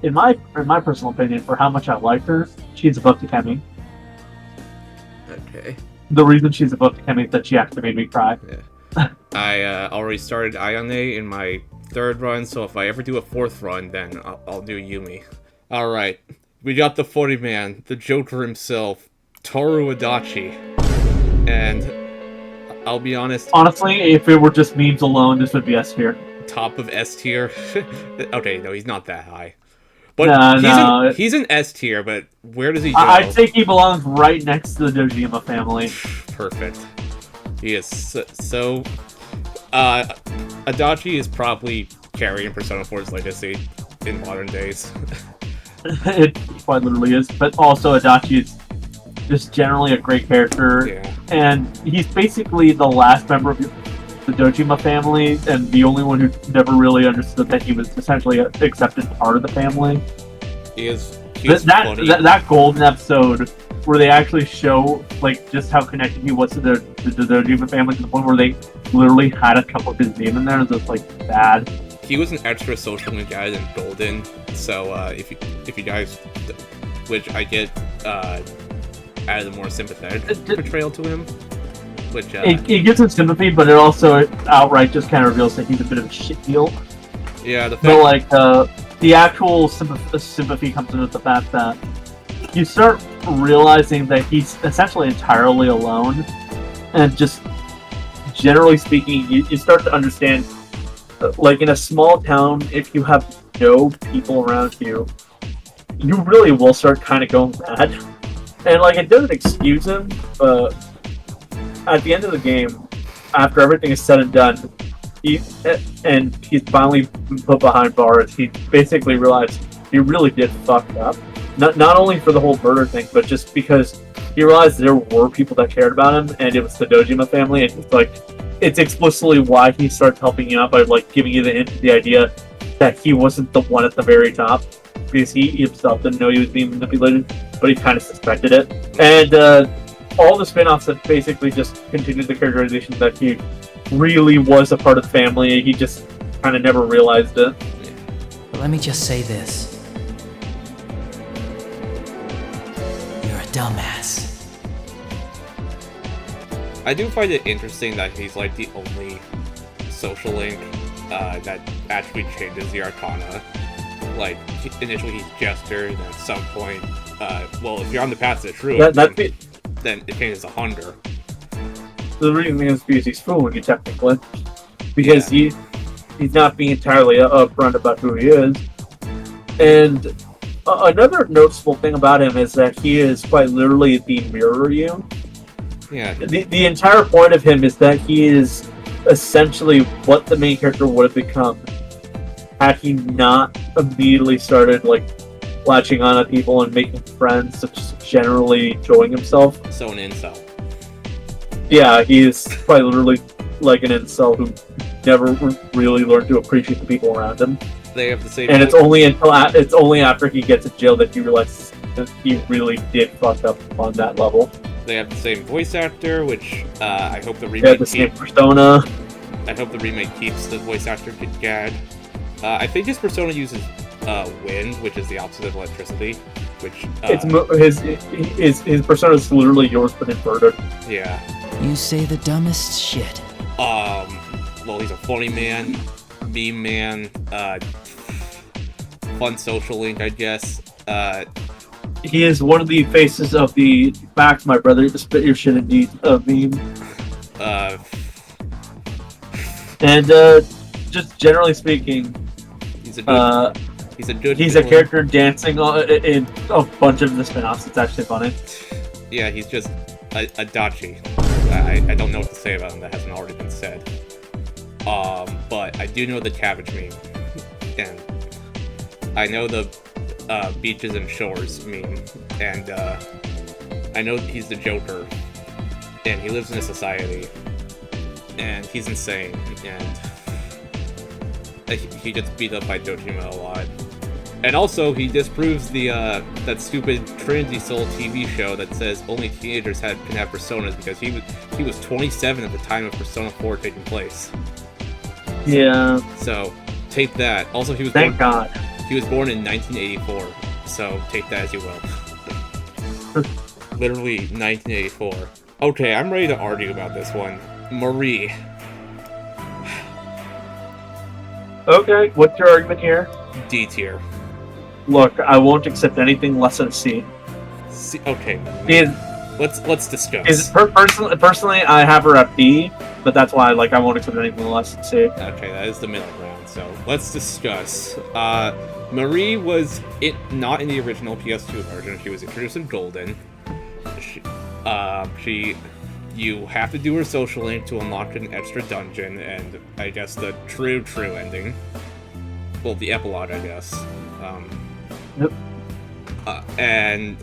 in my personal opinion, for how much I like her, she's above Takemi. Okay. The reason she's above Takemi is that she actually made me cry. Yeah. I already started Ayane in my 3rd run, so if I ever do a 4th run, then I'll do Yumi. Alright, we got the 40-man, the Joker himself, Toru Adachi. And I'll be honest... Honestly, if it were just memes alone, this would be S tier. Top of S tier? Okay, no, he's not that high. But he's an S tier, but where does he go? I'd say he belongs right next to the Dojima family. Perfect. He is so... Adachi is probably carrying Persona 4's legacy in modern days. It quite literally is, but also Adachi is just generally a great character, yeah. And he's basically the last member of the Dojima family, and the only one who never really understood that he was essentially an accepted part of the family. He is funny. That golden episode where they actually show like just how connected he was to the Dojima family, to the point where they literally had a couple of his name in there. It's like bad. He was an extra social link guy than Golden, so if you guys, which I get, added a more sympathetic portrayal to him, which it gives him sympathy, but it also outright just kind of reveals that he's a bit of a shit deal. Yeah, but like the actual sympathy comes into the fact that you start realizing that he's essentially entirely alone, and just generally speaking, you start to understand. Like in a small town, if you have no people around you, you really will start kind of going mad. And like, it doesn't excuse him, but at the end of the game, after everything is said and done, he's finally put behind bars. He basically realized he really did fuck up. Not only for the whole murder thing, but just because he realized there were people that cared about him, and it was the Dojima family, and it's like, it's explicitly why he started helping you out by like giving you the idea that he wasn't the one at the very top, because he himself didn't know he was being manipulated, but he kind of suspected it. And all the spin-offs have basically just continued the characterization that he really was a part of the family. He just kind of never realized it. But let me just say this: you're a dumbass. I do find it interesting that he's like the only social link that actually changes the Arcana. Like, initially he's Jester, and at some point, well, if you're on the path to the truth, then it changes to Hunger. The reason is because he's fooling you, technically. Because he's not being entirely upfront about who he is. And another noticeable thing about him is that he is quite literally the mirror you. Yeah. The entire point of him is that he is essentially what the main character would have become had he not immediately started like latching on to people and making friends, just generally enjoying himself. So an incel. Yeah, he's quite literally like an incel who never really learned to appreciate the people around him. They have the same. And it's only after he gets in jail that you realize that he really did fuck up on that level. They have the same voice actor, which I hope the remake. They have the same persona. I hope the remake keeps the voice actor gag. I think his persona uses wind, which is the opposite of electricity. Which his persona is literally yours but inverted. Yeah. You say the dumbest shit. Well, he's a funny man, meme man, fun social link, I guess. He is one of the faces of the "Back, my brother, spit your shit indeed" meme. And just generally speaking, he's a good he's a character dancing in a bunch of the spin-offs. It's actually funny. Yeah, he's just a dachi. I don't know what to say about him that hasn't already been said. But I do know the cabbage meme, and I know the beaches and shores meme, and I know he's the Joker, and he lives in a society, and he's insane, and he gets beat up by Dojima a lot. And also, he disproves the that stupid Trinity Soul TV show that says only teenagers can have personas, because he was 27 at the time of Persona 4 taking place. Yeah. So take that. Also, he was Thank God. He was born in 1984. So take that as you will. Literally 1984. Okay, I'm ready to argue about this one. Marie. Okay, what's your argument here? D tier. Look, I won't accept anything less than C. C. Okay. Let's discuss. Personally, I have her at B, but that's why I won't accept anything less than C. Okay, that is the middle ground. So let's discuss. Marie was not in the original PS2 version. She was introduced in Golden. You have to do her social link to unlock an extra dungeon, and I guess the true ending. Well, the epilogue, I guess. Yep. And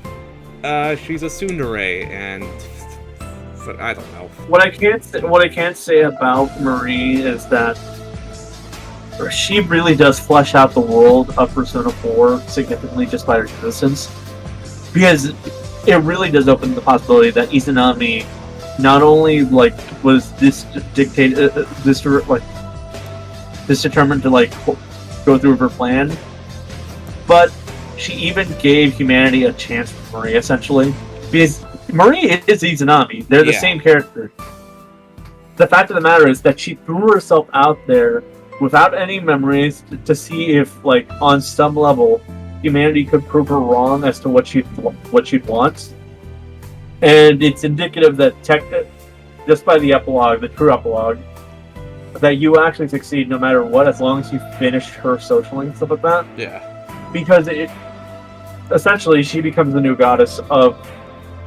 she's a tsundere, and I don't know. What I can't say about Marie is that she really does flesh out the world of Persona 4 significantly just by her existence, because it really does open the possibility that Izanami not only was this determined to go through her plan, but she even gave humanity a chance for Marie, essentially. Because Marie is Izanami. They're the same character. The fact of the matter is that she threw herself out there without any memories to see if, on some level, humanity could prove her wrong as to what she'd want. And it's indicative that just by the epilogue, the true epilogue, that you actually succeed no matter what, as long as you finish her socialing and stuff like that. Yeah. Because essentially she becomes the new goddess of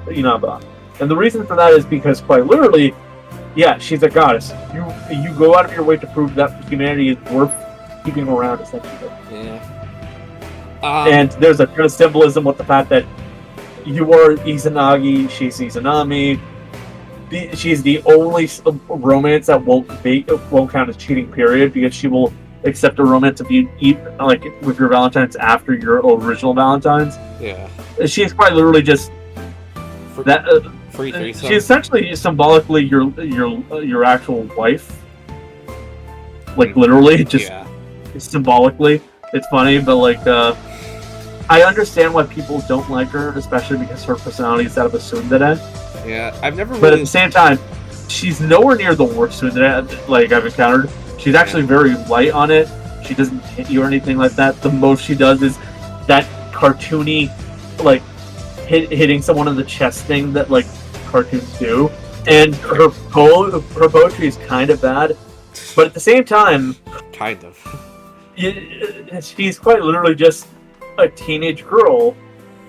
Inaba. And the reason for that is because, quite literally, yeah, she's a goddess. You go out of your way to prove that humanity is worth keeping around, essentially. Yeah. And there's a kind of symbolism with the fact that you are Izanagi, she's Izanami. She's the only romance that won't count as cheating, period, because she will accept a romance if you eat with your Valentine's after your original Valentine's. Yeah. She is quite literally just free threesome. She's essentially symbolically your actual wife. Literally, just symbolically. It's funny, but I understand why people don't like her, especially because her personality is that of a tsundere. Yeah, I've never. But at the same time, she's nowhere near the worst tsundere I've encountered. She's actually very light on it. She doesn't hit you or anything like that. The most she does is that cartoony, hitting someone in the chest thing that cartoons do. And her poetry is kind of bad, but at the same time, kind of. She's quite literally just a teenage girl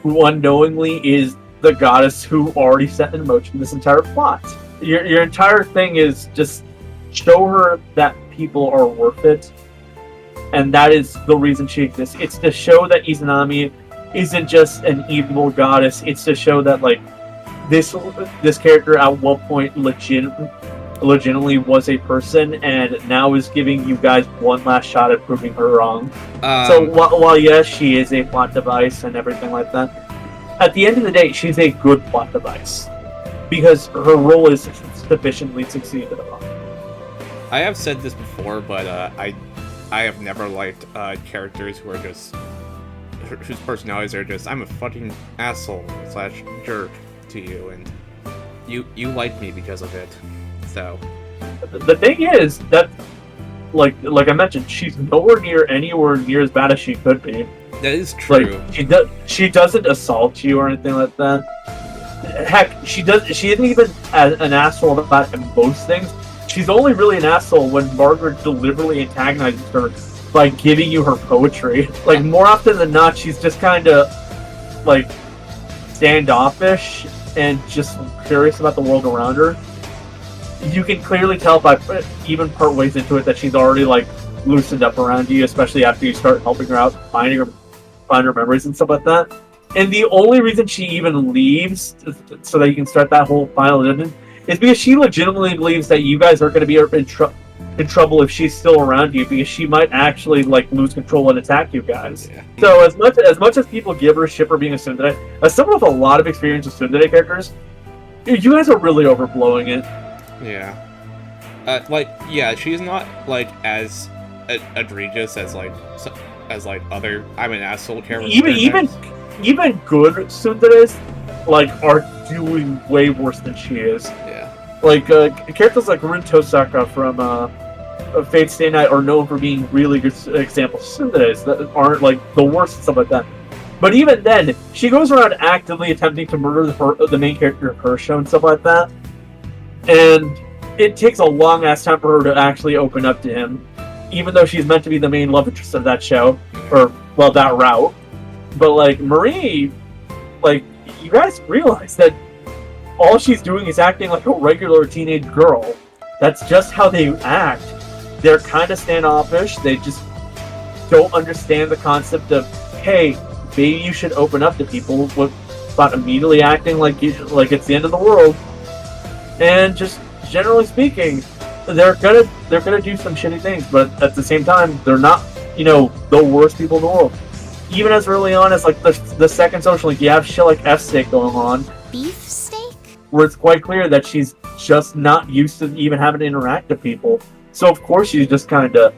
who unknowingly is the goddess who already set in motion this entire plot. Your entire thing is just show her that people are worth it, and that is the reason she exists. It's to show that Izanami isn't just an evil goddess. It's to show that this character at one point legitimately was a person, and now is giving you guys one last shot at proving her wrong. So while yes, she is a plot device and everything like that, at the end of the day, she's a good plot device because her role is sufficiently succeeded upon. I have said this before, but I have never liked characters who are just whose personalities are just I'm a fucking asshole / jerk to you, and you like me because of it. So the thing is that, like I mentioned, she's anywhere near as bad as she could be. That is true. Like, she doesn't assault you or anything like that. Heck, she isn't even an asshole about most things. She's only really an asshole when Margaret deliberately antagonizes her by giving you her poetry. Like, more often than not, she's just kind of, like, standoffish and just curious about the world around her. You can clearly tell by even part ways into it that she's already, like, loosened up around you, especially after you start helping her out, find her memories and stuff like that. And the only reason she even leaves, so that you can start that whole final dungeon, is because she legitimately believes that you guys are going to be in trouble if she's still around you, because she might actually, like, lose control and attack you guys. Yeah. So as much as people give her shit for being a tsundere, as someone with a lot of experience with tsundere characters, you guys are really overblowing it. Yeah. She's not, like, as egregious as other I'm an asshole characters. Even good tsunderes, like, are doing way worse than she is. Yeah. Like, characters like Rin Tosaka from Fate Stay Night are known for being really good examples of tsunderes that aren't, like, the worst and stuff like that. But even then, she goes around actively attempting to murder the main character of her show and stuff like that. And it takes a long-ass time for her to actually open up to him, even though she's meant to be the main love interest of that show, or, well, that route. But, like, Marie, like, you guys realize that all she's doing is acting like a regular teenage girl. That's just how they act. They're kind of standoffish. They just don't understand the concept of, hey, maybe you should open up to people without immediately acting like it's the end of the world. And just generally speaking, they're gonna do some shitty things, but at the same time, they're not, the worst people in the world. Even as early on as, like, the second social link, you have shit like F-Steak going on. Beef steak? Where it's quite clear that she's just not used to even having to interact with people. So, of course, she's just kind of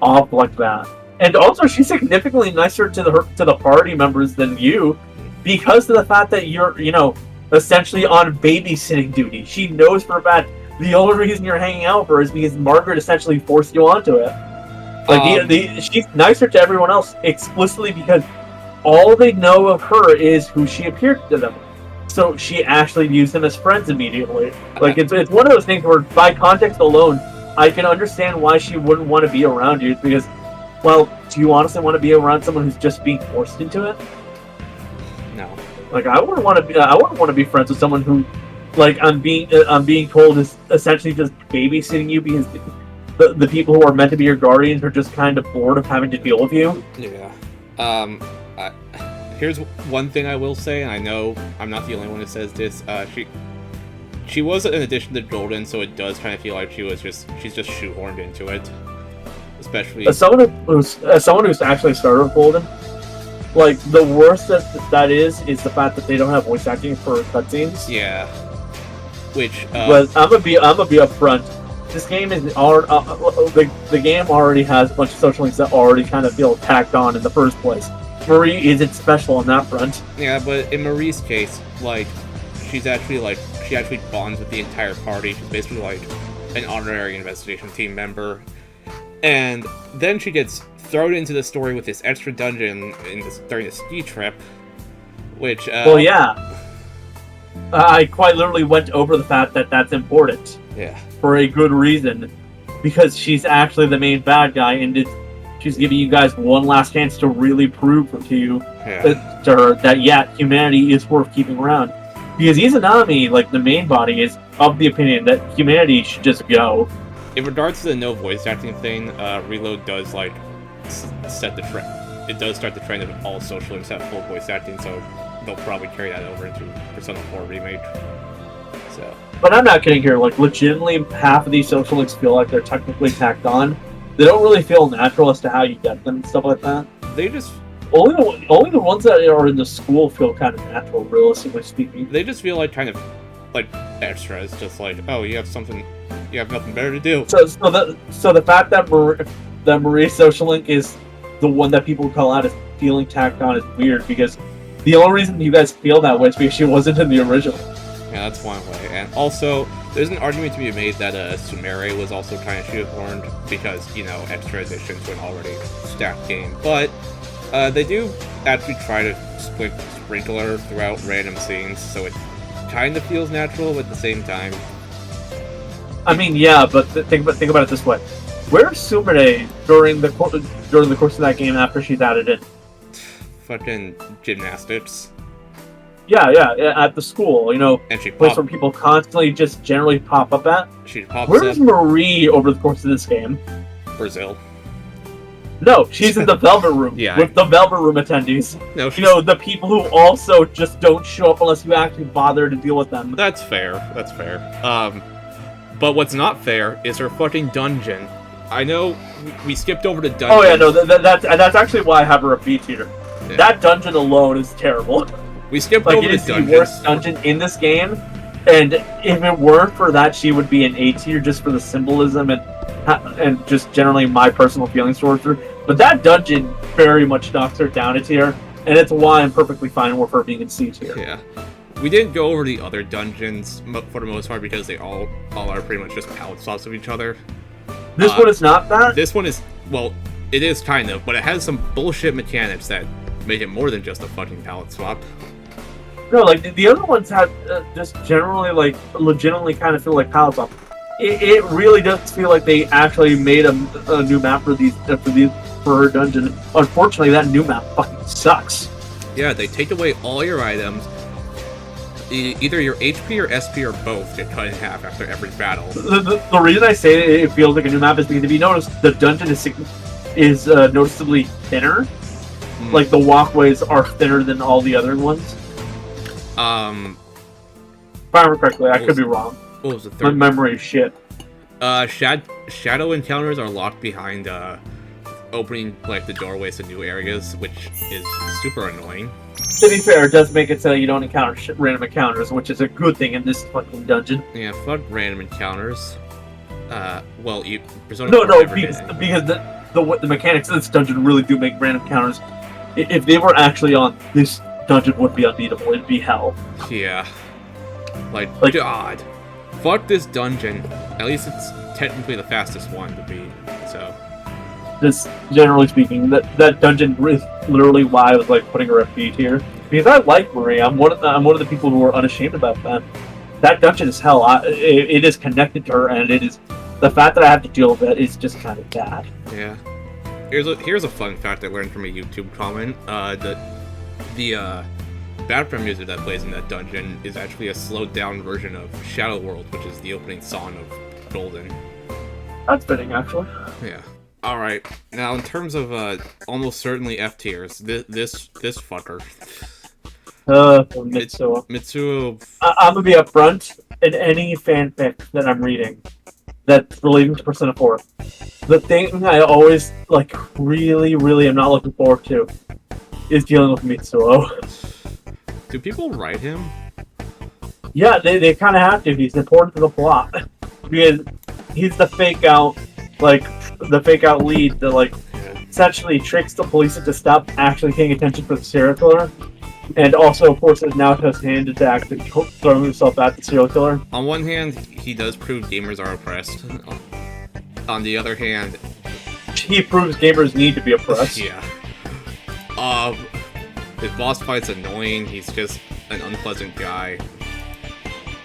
off like that. And also, she's significantly nicer to the party members than you, because of the fact that you're, essentially on babysitting duty. She knows for a fact the only reason you're hanging out with her is because Margaret essentially forced you onto it. Like, she's nicer to everyone else explicitly because all they know of her is who she appeared to them. So she actually views them as friends immediately. Like, it's one of those things where, by context alone, I can understand why she wouldn't want to be around you. It's because, well, do you honestly want to be around someone who's just being forced into it? No. Like, I wouldn't want to be friends with someone who, like, I'm being told is essentially just babysitting you because the people who are meant to be your guardians are just kind of bored of having to deal with you. Yeah. Here's one thing I will say, and I know I'm not the only one who says this. She was an addition to Golden, so it does kind of feel like she's just shoehorned into it. Especially as someone who's actually started with Golden, like, the worst that is the fact that they don't have voice acting for cutscenes. Yeah. Which but I'm gonna be upfront. This game is the game already has a bunch of social links that already kind of feel tacked on in the first place. Marie isn't special on that front. Yeah, but in Marie's case, like, she actually bonds with the entire party. She's basically like an honorary investigation team member. And then she gets thrown into the story with this extra dungeon during the ski trip, which well, yeah. I quite literally went over the fact that that's important. Yeah. For a good reason. Because she's actually the main bad guy, and she's giving you guys one last chance to really prove to you to her that, yeah, humanity is worth keeping around. Because Izanami, like, the main body, is of the opinion that humanity should just go. In regards to the no voice acting thing, Reload does, like, set the trend. It does start the trend of all social links have full voice acting, so they'll probably carry that over into Persona 4 Remake. So. But I'm not kidding here. Like, legitimately, half of these social links feel like they're technically tacked on. They don't really feel natural as to how you get them and stuff like that. They just... Only the ones that are in the school feel kind of natural, realistically speaking. They just feel like kind of, like, extra. It's just like, oh, you have nothing better to do. So the fact that Marie's social link is the one that people call out as feeling tacked on is weird, because the only reason you guys feel that way is because she wasn't in the original. Yeah, that's one way. And also, there's an argument to be made that Sumere was also kind of shoehorned because, extra addition to an already stacked game. But They do actually try to sprinkler throughout random scenes, so it kind of feels natural, but at the same time. I mean, yeah, but think about it this way: where's Sumire during the course of that game after she's added in? Fucking gymnastics. Yeah, at the school, And she place where people constantly just generally pop up at. She pops Where's up. Marie over the course of this game? Brazil. No, she's in the Velvet Room Yeah. with the Velvet Room attendees. No, The people who also just don't show up unless you actually bother to deal with them. That's fair. But what's not fair is her fucking dungeon. I know we skipped over the dungeon. Oh yeah, no, that's actually why I have her a B tier. Yeah. That dungeon alone is terrible. We skipped Like, over it the is the dungeons. worst dungeon in this game, and if it weren't for that, she would be an A tier just for the symbolism and just generally my personal feelings towards her. But that dungeon very much knocks her down a tier, and it's why I'm perfectly fine with her being in C tier. Yeah. We didn't go over the other dungeons for the most part because they all are pretty much just palette swaps of each other. This one is not that? This one is, well, it is kind of, but it has some bullshit mechanics that make it more than just a fucking palette swap. No, like, the other ones have just generally, like, legitimately kind of feel like palette swap. It really does feel like they actually made a new map for her dungeon. Unfortunately, that new map fucking sucks. Yeah, they take away all your items. Either your HP or SP or both get cut in half after every battle. The reason I say it feels like a new map is because if you notice, the dungeon is noticeably thinner. Like, the walkways are thinner than all the other ones. If I remember correctly, I could be wrong. What was the third? My memory is shit. Shadow encounters are locked behind opening like the doorways to new areas, which is super annoying. To be fair, it does make it so that you don't encounter random encounters, which is a good thing in this fucking dungeon. Yeah, fuck random encounters. Well, Persona No, 4 no, never did. because the mechanics of this dungeon really do make random encounters. If they were actually on, this dungeon would be unbeatable. It'd be hell. Yeah. Like God. Fuck this dungeon. At least it's technically the fastest one to beat, so. Just generally speaking, that dungeon is literally why I was like putting her at B tier. Because I like Marie. I'm one of the people who are unashamed about that. That dungeon is hell. It is connected to her, and it is the fact that I have to deal with it is just kind of bad. Yeah. Here's a fun fact I learned from a YouTube comment. The background music that plays in that dungeon is actually a slowed down version of Shadow World, which is the opening song of Golden. That's fitting, actually. Yeah. All right. Now, in terms of almost certainly F tiers, this fucker. Mitsuo. Mitsuo. I'm gonna be upfront. In any fanfic that I'm reading that's relating to Persona 4, the thing I always really am not looking forward to is dealing with Mitsuo. Do people write him? Yeah, they kind of have to. He's important to the plot because he's the fake out lead that essentially tricks the police into stop actually paying attention for the serial killer, and also of course is now his hand to actually throw himself at the serial killer. On one hand, he does prove gamers are oppressed. On the other hand, he proves gamers need to be oppressed. Yeah. His boss fight's annoying. He's just an unpleasant guy.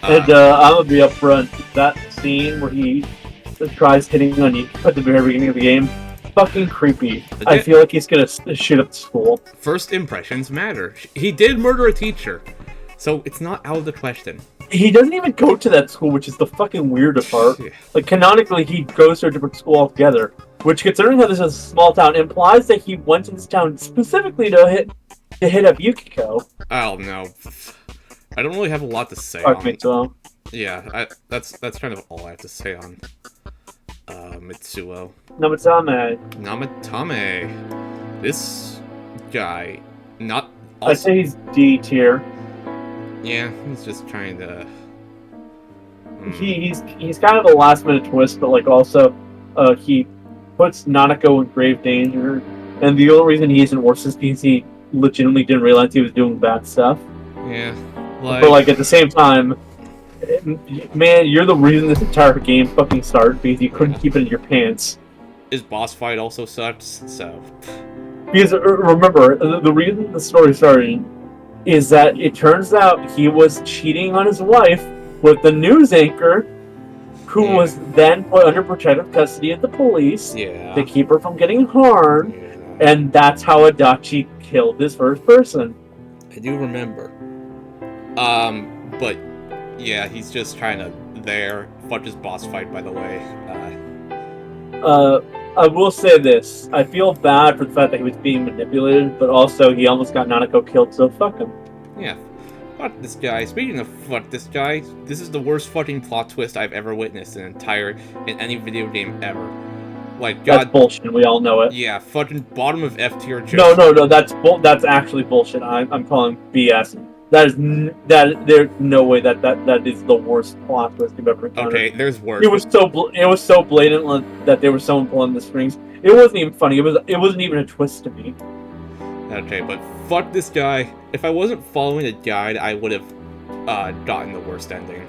And I'm gonna be upfront. That scene where he tries hitting on you at the very beginning of the game, fucking creepy. I feel like he's gonna shoot up the school. First impressions matter. He did murder a teacher, so it's not out of the question. He doesn't even go to that school, which is the fucking weirdest part. Yeah. Like, canonically, he goes to a different school altogether, which, considering how this is a small town, implies that he went to this town specifically to hit up Yukiko. I don't know. I don't really have a lot to say Fuck on Mitsuo. Yeah, that's kind of all I have to say on Mitsuo. Namatame. This guy, not. I'd say he's D tier. Yeah, he's just trying to. He's kind of a last minute twist, but also he puts Nanako in grave danger, and the only reason he isn't worse is because he legitimately didn't realize he was doing bad stuff. Yeah, but at the same time, man, you're the reason this entire game fucking started because you couldn't keep it in your pants. His boss fight also sucks, so. Because remember, the reason the story started is that it turns out he was cheating on his wife with the news anchor, who was then put under protective custody of the police to keep her from getting harmed, and that's how Adachi killed his first person. I do remember. But yeah, he's just trying to fuck his boss fight, by the way. I will say this. I feel bad for the fact that he was being manipulated, but also he almost got Nanako killed, so fuck him. Yeah. Fuck this guy. Speaking of fuck this guy, this is the worst fucking plot twist I've ever witnessed in any video game ever. Like, God. That's bullshit, we all know it. Yeah, fucking bottom of F tier joke. No, that's actually bullshit. I'm calling BS. There's no way that is the worst plot twist you've ever encountered. Okay, there's worse. It was so blatant that there was someone pulling the strings. It wasn't even funny. It wasn't even a twist to me. Okay, but fuck this guy. If I wasn't following a guide, I would have gotten the worst ending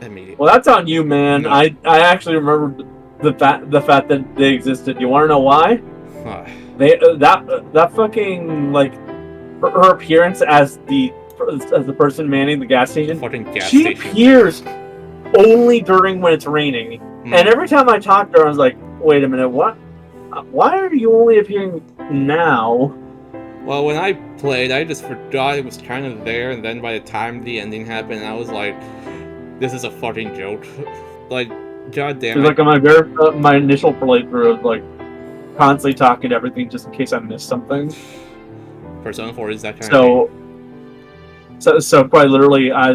immediately. Well, that's on you, man. No. I actually remember the fact that they existed. You want to know why? That fucking, like, her appearance as the person manning the gas station. She appears only during when it's raining. And every time I talked to her, I was like, "Wait a minute, what? Why are you only appearing now?" Well, when I played, I just forgot it was kind of there, and then by the time the ending happened, I was like, "This is a fucking joke." Like, god damn it. Like on my initial playthrough of, like, constantly talking to everything just in case I missed something. Persona 4 is that kind of thing. So quite literally, I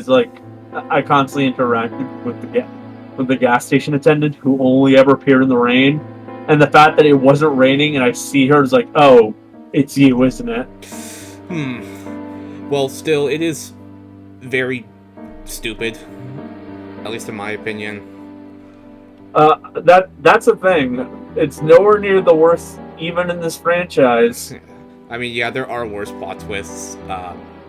constantly interacted with the gas station attendant who only ever appeared in the rain, and the fact that it wasn't raining and I see her is like, oh, it's you, isn't it? Well, still, it is very stupid, at least in my opinion. That's the thing. It's nowhere near the worst, even in this franchise. I mean, yeah, there are worse plot twists.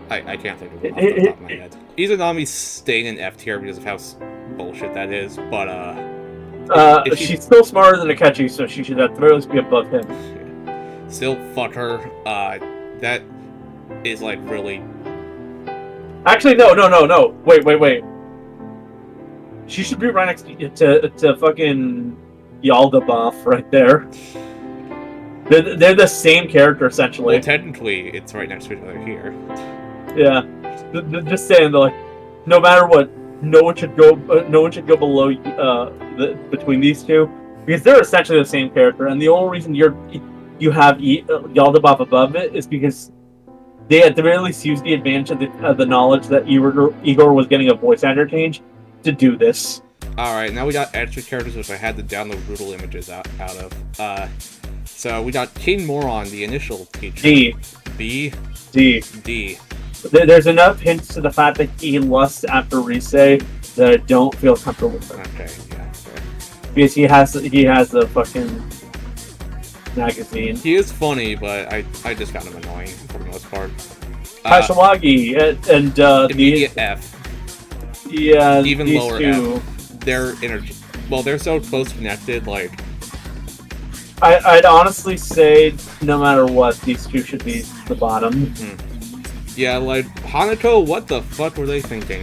I can't think of one off the top of my head. Izanami's staying in F tier because of how bullshit that is, but she's still smarter than Akechi, so she should at the very least be above him. Still, fuck her. That is, like, really... Actually, no. Wait. She should be right next to fucking Yaldabaoth right there. They're the same character, essentially. Well, technically, it's right next to each other here. Yeah. Just saying, though, like, no matter what, no one should go below between these two, because they're essentially the same character, and the only reason you have Yaldabaoth above it is because they at the very least used the advantage of the knowledge that Igor was getting a voice actor change to do this. Alright, now we got extra characters which I had to download brutal images out of. So we got King Moron, the initial teacher. D. There's enough hints to the fact that he lusts after Rise that I don't feel comfortable with him. Okay, yeah. Fair. Because he has the fucking magazine. He is funny, but I just found him annoying for the most part. Kashiwagi and immediate F. Yeah, even these lower two. F. They're so close connected, like... I'd honestly say, no matter what, these two should be the bottom. Yeah, like, Hanako, what the fuck were they thinking?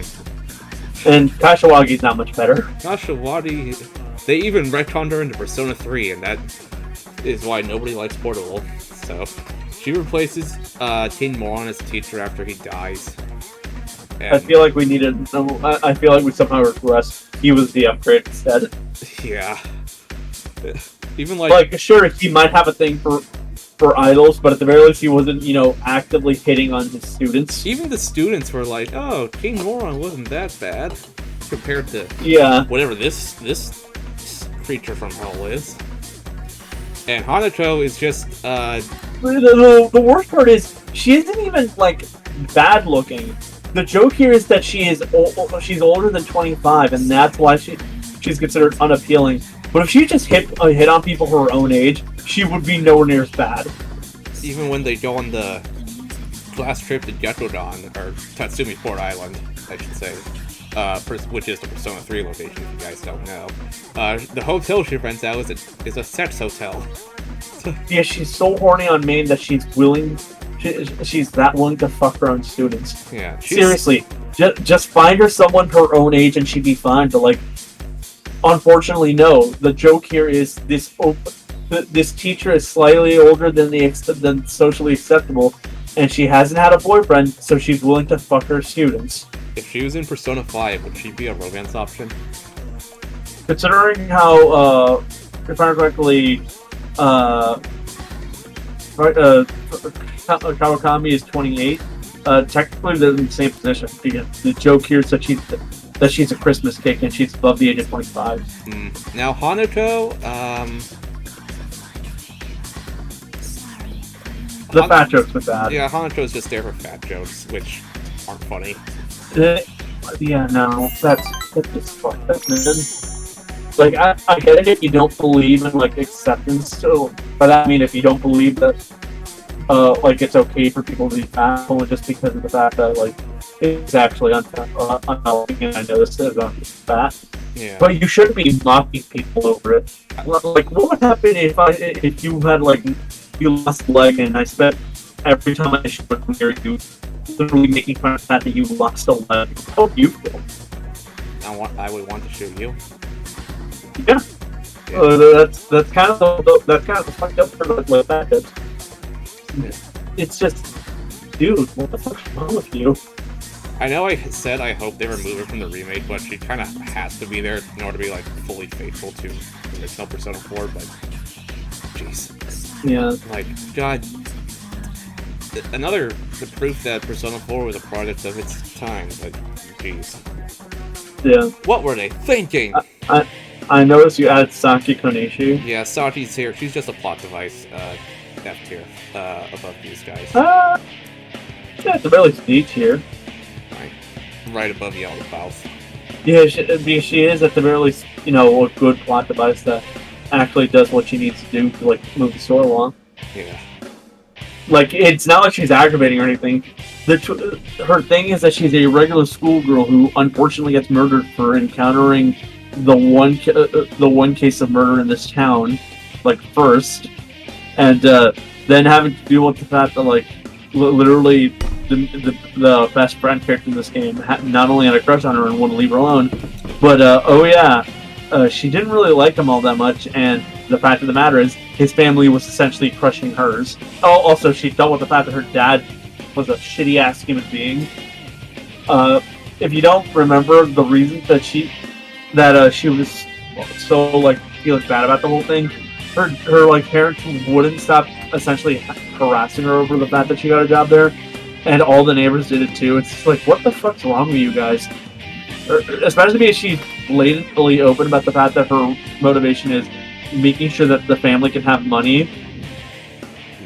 And Kashiwagi's not much better. Kashiwagi... They even retconned her into Persona 3, and that is why nobody likes Portable. So, she replaces King Moron as teacher after he dies. And... I feel like we somehow regressed. He was the upgrade instead. Yeah. Even like, sure, he might have a thing for idols, but at the very least, he wasn't, actively hitting on his students. Even the students were like, "Oh, King Moron wasn't that bad," compared to whatever this creature from hell is. And Hanako is just the worst part is she isn't even bad looking. The joke here is that she's older than 25, and that's why she's considered unappealing. But if she just hit on people her own age, she would be nowhere near as bad. Even when they go on the class trip to Gekodon, or Tatsumi Port Island, I should say, which is the Persona 3 location, if you guys don't know. The hotel she rents out is a sex hotel. Yeah, she's so horny on Maine that she's that willing to fuck her own students. Yeah. Seriously, just find her someone her own age and she'd be fine. But like, unfortunately, no. The joke here is this teacher is slightly older than socially acceptable, and she hasn't had a boyfriend, so she's willing to fuck her students. If she was in Persona 5, would she be a romance option? Considering how, if I remember correctly, Kawakami is 28. Technically, they're in the same position. The joke here is that she's a Christmas cake and she's above the age of 25. Now, Hanuko, the fat jokes are bad. Yeah, Hanuko's just there for fat jokes, which aren't funny. Yeah, no, that's just fuck. That's good. Like, I get it if you don't believe in, like, acceptance, so, but I mean, if you don't believe that, like, it's okay for people to be fat, only just because of the fact that, like, it's actually unhealthy, and I know this is fat. Yeah. But you shouldn't be mocking people over it. Like, what would happen if you had, like, you lost a leg, and I spent every time I should near you, literally making fun of the fact that you lost a leg? How would you feel? I would want to shoot you. Yeah. That's kind of the fucked up part of what that is. It's just, dude, what the fuck's wrong with you? I know I said I hope they remove her from the remake, but she kind of has to be there in order to be like fully faithful to the original Persona 4. But jeez, yeah, like God, the proof that Persona 4 was a product of its time. Like, jeez. Yeah. What were they thinking? I noticed you added Saki Koneshi. Yeah, Saki's here. She's just a plot device, F tier, above these guys. Yeah, it's a really D tier. Right above Yellow Mouth. Yeah, she is at the very least, a good plot device that actually does what she needs to do to, like, move the story along. Yeah. Like, it's not like she's aggravating or anything. Her thing is that she's a regular schoolgirl who unfortunately gets murdered for encountering the one case of murder in this town, like, first, and then having to deal with the fact that, like, literally the best friend character in this game not only had a crush on her and wouldn't leave her alone, but she didn't really like him all that much, and the fact of the matter is his family was essentially crushing hers. Also, she dealt with the fact that her dad was a shitty ass human being. If you don't remember the reason that she was so, like, feeling bad about the whole thing, her like parents wouldn't stop essentially harassing her over the fact that she got a job there, and all the neighbors did it too. It's just like, what the fuck's wrong with you guys? Especially because she's blatantly open about the fact that her motivation is making sure that the family can have money.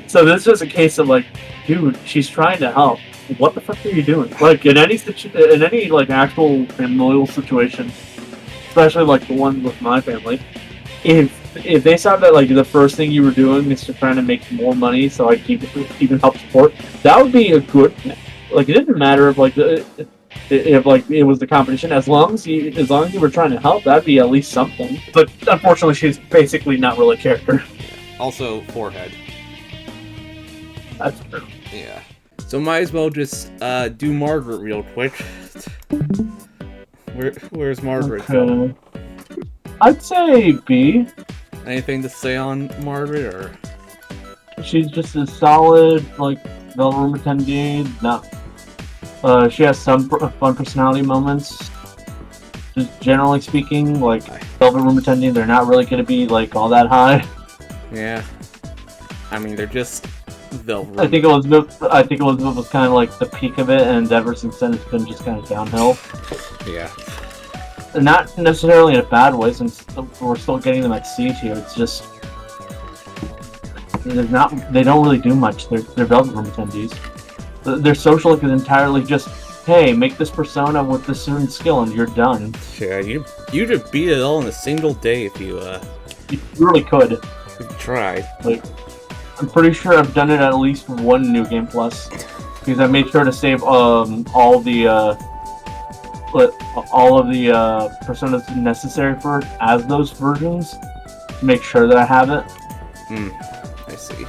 So this is a case of, like, dude, she's trying to help. What the fuck are you doing? Like, in any like actual familial situation, especially like the one with my family, if they saw that, like, the first thing you were doing is to trying to make more money so like you can help support, that would be a good, like, it didn't matter if, like, if like it was the competition, as long as you were trying to help, that'd be at least something. But unfortunately, she's basically not really a character. Also, forehead. That's true. Yeah. So might as well just do Margaret real quick. Where's Margaret? Okay. I'd say B. Anything to say on Margaret, or? She's just a solid, like, Velvet Room attendee. No. She has some fun personality moments. Just generally speaking, like, Velvet Room attendee, they're not really going to be, like, all that high. Yeah. I mean, they're just Velvet Room. I think Elizabeth was kind of like the peak of it, and ever since then it's been just kind of downhill. Yeah. Not necessarily in a bad way, since we're still getting them at C tier. It's just they don't really do much. They're Velvet Room attendees. Their social look is entirely just, hey, make this persona with this certain skill and you're done. Yeah, you could beat it all in a single day if you You really could. Try. Like, I'm pretty sure I've done it at least one New Game Plus, because I made sure to save all of the personas necessary for it as those versions to make sure that I have it. I see.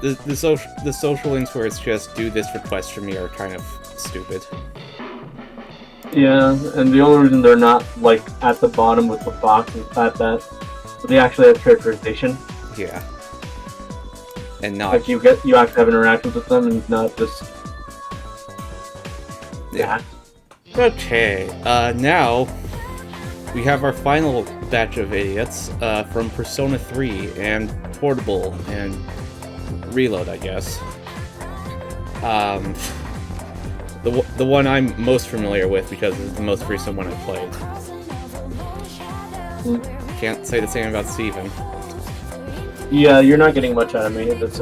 The social links where it's just do this request for me are kind of stupid. Yeah, and the only reason they're not like at the bottom with the box is the fact that they actually have characterization. Yeah. And not like you actually have interactions with them and not just Okay, now we have our final batch of idiots from Persona 3 and Portable and Reload, I guess. The one I'm most familiar with because it's the most recent one I played. Can't say the same about Steven. Yeah, you're not getting much out of me this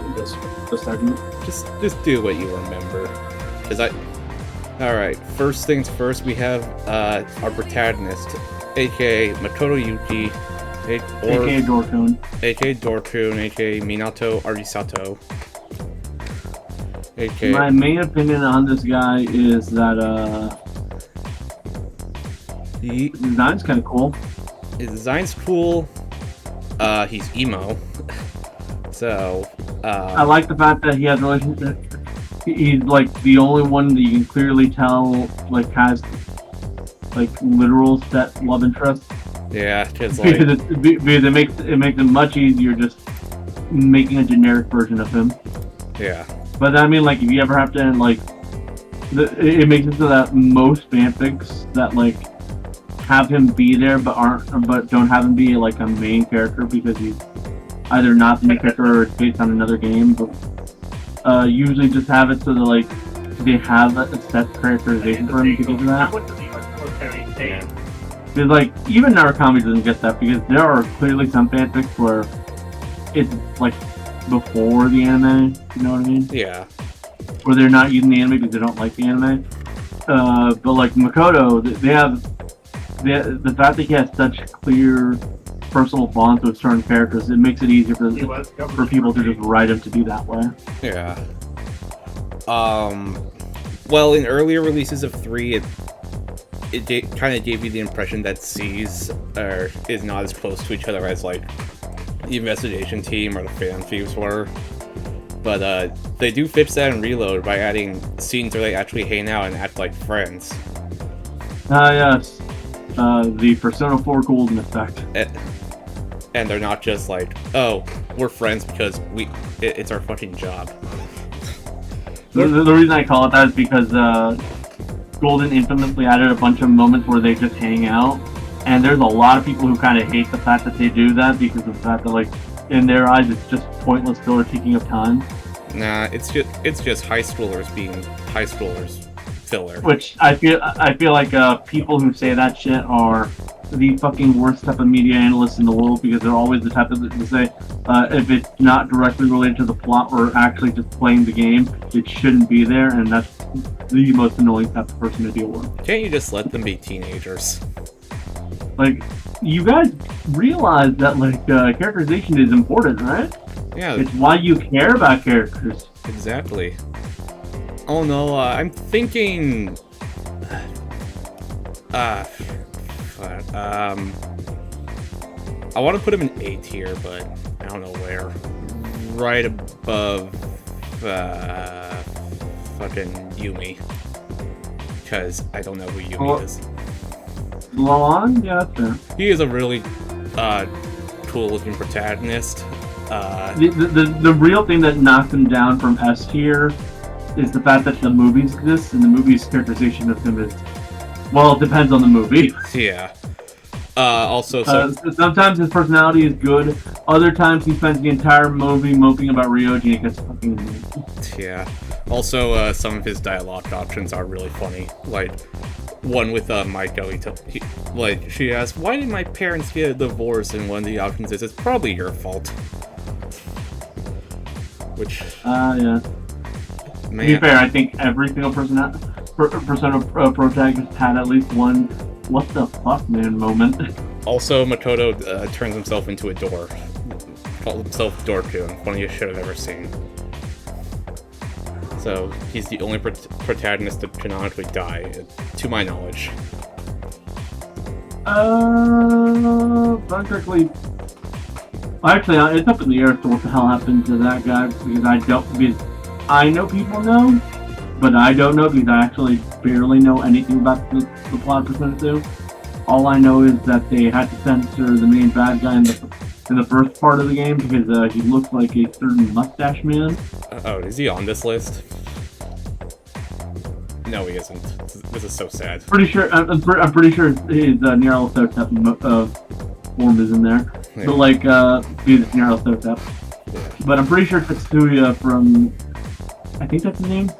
segment. Just do what you remember. Alright, first things first, we have our protagonist, aka Makoto Yuki, aka Dorkun. aka Dorkun, aka Minato Arisato. aka... My main opinion on this guy is that his design's kind of cool. His design's cool. He's emo. So, I like the fact that he has relationship. He's like the only one that you can clearly tell like has like literal set love interest. Yeah, because like because it makes it much easier just making a generic version of him. Yeah. But I mean, like if you ever have to like, it makes it so that most fanfics that like have him be there but don't have him be like a main character because he's either not the main character or it's based on another game, but usually just have it so that like they have a set characterization for him because of that. Because like even Narukami doesn't get that because there are clearly some fanfics where it's like before the anime, you know what I mean? Yeah. Where they're not using the anime because they don't like the anime. But like Makoto, the fact that he has such clear personal bonds with certain characters, it makes it easier for people to just write him to be that way. Yeah. Well, in earlier releases of 3, it kind of gave you the impression that S.E.E.S is not as close to each other as like the investigation team or the fan thieves were. But they do fix that in Reload by adding scenes where they actually hang out and act like friends. Yes. The Persona 4 Golden effect. And they're not just like, oh, we're friends because it's our fucking job. The reason I call it that is because Golden infamously added a bunch of moments where they just hang out, and there's a lot of people who kind of hate the fact that they do that because of the fact that, like, in their eyes, it's just pointless filler taking up time. Nah, it's just high schoolers being high schoolers filler. Which I feel like people who say that shit are the fucking worst type of media analysts in the world because they're always the type of to say if it's not directly related to the plot or actually just playing the game, it shouldn't be there, and that's the most annoying type of person to deal with. Can't you just let them be teenagers? Like, you guys realize that like characterization is important, right? Yeah. It's why you care about characters. Exactly. Oh no, I'm thinking. I want to put him in A tier, but I don't know where. Right above fucking Yumi, because I don't know who Yumi is. Lawan? Yeah, that's fair. He is a really cool-looking protagonist. The real thing that knocked him down from S tier is the fact that the movies exist, and the movie's characterization of him is, well, it depends on the movie. Yeah. Also, sometimes his personality is good. Other times he spends the entire movie moping about Ryoji and it gets fucking amazing. Yeah. Also, some of his dialogue options are really funny. Like, one with Maiko, she asks, why did my parents get a divorce? And one of the options is, it's probably your fault. Which... yeah. Man. To be fair, I think every single Persona protagonist had at least one what the fuck, man moment. Also, Makoto turns himself into a door. Called himself Dorkun, funniest shit I've ever seen. So, he's the only protagonist to canonically die, to my knowledge. Practically. Well, actually, it's up in the air as to what the hell happened to that guy, because I know people know, but I don't know because I actually barely know anything about the plot of Persona 2. All I know is that they had to censor the main bad guy in the first part of the game because he looks like a certain mustache man. Oh, is he on this list? No, he isn't. This is so sad. Pretty sure. I'm pretty sure his Nier Autotep form is in there. Yeah. But like, he's Nier Autotep. Yeah. But I'm pretty sure Tetsuya from, I think that's his name,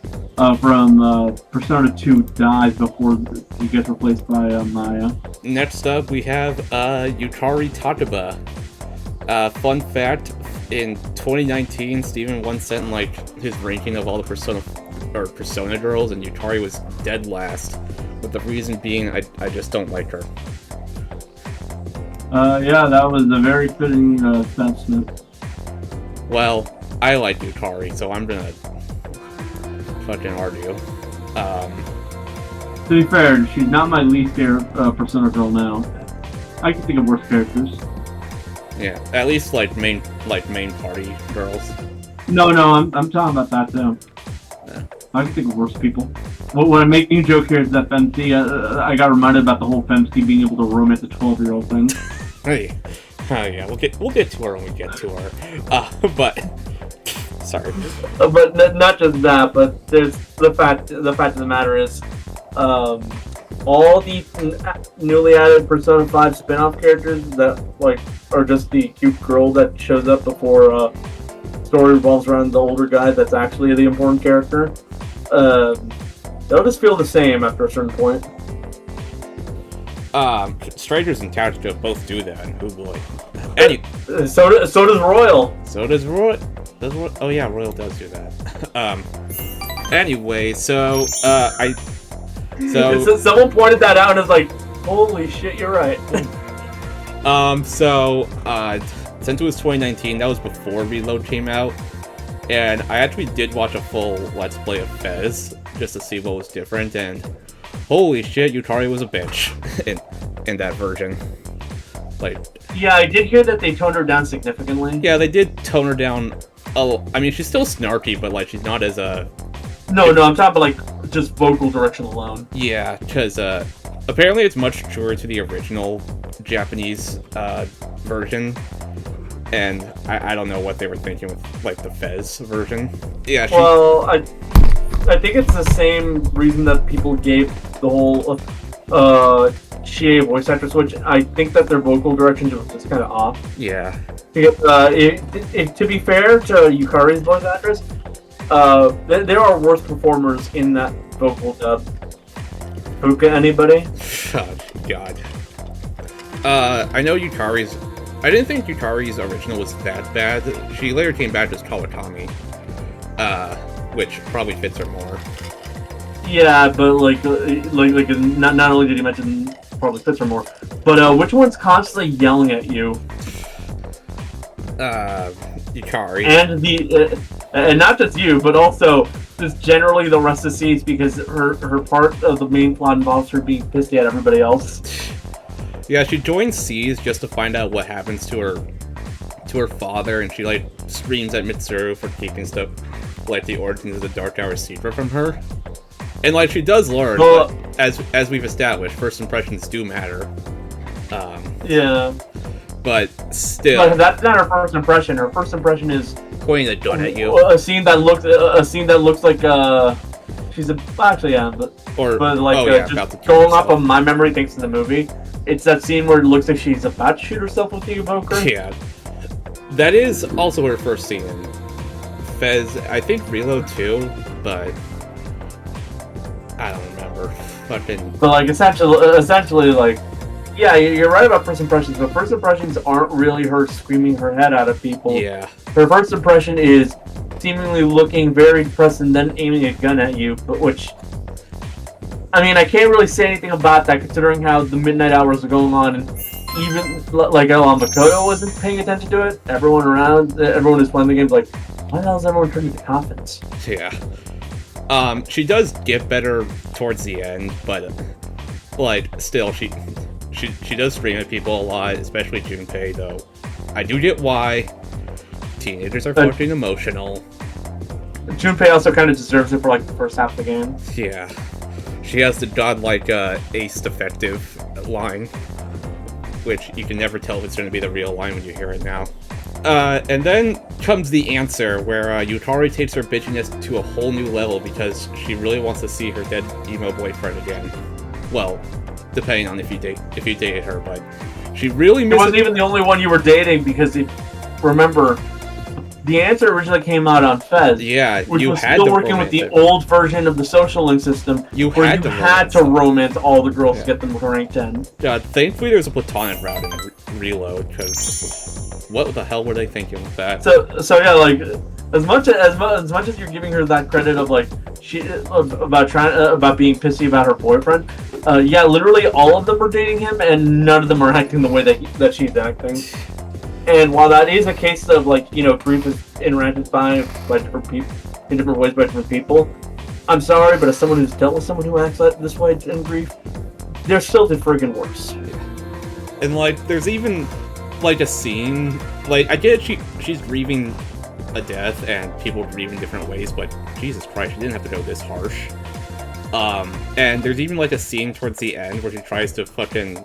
from Persona 2 dies before he gets replaced by Maya. Next up, we have Yutari Tachibana. Fun fact, in 2019, Steven once sent like his ranking of all the Persona girls, and Yutari was dead last, with the reason being I just don't like her. Yeah, that was a very fitting assessment. Well, I like Yutari, so I'm gonna fucking argue. To be fair, she's not my least favorite Persona girl now. I can think of worse characters. Yeah, at least like main party girls. No, I'm talking about that too. Yeah. I can think of worse people. What I'm making a joke here is that Femc, I got reminded about the whole Femc being able to romance a 12-year-old thing. Hey, oh yeah, we'll get to her when we get to her. But sorry. But not just that, but there's the fact of the matter is, all the newly added Persona 5 spin-off characters that like are just the cute girl that shows up before story revolves around the older guy that's actually the important character. They'll just feel the same after a certain point. Strangers and Tactical both do that, and oh boy. So does Royal. So does Royal. Oh yeah, Royal does do that. Anyway, so someone pointed that out and was like, "Holy shit, you're right." Since it was 2019, that was before Reload came out, and I actually did watch a full Let's Play of S.E.E.S just to see what was different, and holy shit, Yutari was a bitch in that version. Like, yeah, I did hear that they toned her down significantly. Yeah, they did tone her down. I mean, she's still snarky, but like she's not as a. No, I'm talking about like just vocal direction alone. Yeah, because apparently it's much truer to the original Japanese version, and I don't know what they were thinking with like the Fez version. Yeah. Well, I think it's the same reason that people gave the whole Chie voice actress, which I think that their vocal direction was just kind of off. Yeah. Because, to be fair to Yukari's voice actress, there are worse performers in that vocal dub. Puka, anybody? Oh, God. I know Yukari's. I didn't think Yukari's original was that bad. She later came back as Kawakami, which probably fits her more. Yeah, but like not only did you mention probably fits her more, but which one's constantly yelling at you? Yukari. And not just you, but also just generally the rest of S.E.E.S because her part of the main plot involves her being pissed at everybody else. Yeah, she joins S.E.E.S just to find out what happens to her father, and she like screams at Mitsuru for keeping stuff like the origins of the Dark Tower secret from her. And like she does learn, but as we've established, first impressions do matter. Yeah. But still, but that's not her first impression. Her first impression is pointing the gun at you. A scene that looks like she's actually yeah, but just going off of my memory thanks to the movie. It's that scene where it looks like she's about to shoot herself with the evoker. Yeah, that is also her first scene in Fez. I think Reload too, but I don't remember. Fucking. But like essentially like. Yeah, you're right about first impressions, but first impressions aren't really her screaming her head out of people. Yeah. Her first impression is seemingly looking very depressed and then aiming a gun at you, but which... I mean, I can't really say anything about that considering how the midnight hours are going on, and even, like, Makoto wasn't paying attention to it. Everyone who's playing the game's like, why the hell is everyone turning to Confidants? Yeah. She does get better towards the end, but, like, still, she does scream at people a lot, especially Junpei, though. I do get why. Teenagers are fucking emotional. Junpei also kind of deserves it for like the first half of the game. Yeah. She has the godlike ace defective line, which you can never tell if it's going to be the real line when you hear it now. And then comes the answer, where Yukari takes her bitchiness to a whole new level because she really wants to see her dead emo boyfriend again. Well, depending on if you dated her, but she really misses... It wasn't even the only one you were dating, because remember, the answer originally came out on Fez. Yeah, which you was had still to working with the it. old version of the social link system, where you had to romance all the girls to get them to rank 10. Yeah, thankfully there's a platonic route in Reload, because what the hell were they thinking with that? So yeah, like as much as you're giving her that credit of like about being pissy about her boyfriend, yeah, literally all of them are dating him, and none of them are acting the way that she's acting. And while that is a case of like, you know, grief is interacted by different people in different ways by different people, I'm sorry, but as someone who's dealt with someone who acts like this way in grief, they're still the friggin' worse. And like, there's even like a scene, like I get it, she's grieving a death and people grieve in different ways, but Jesus Christ, she didn't have to go this harsh. And there's even like a scene towards the end where she tries to fucking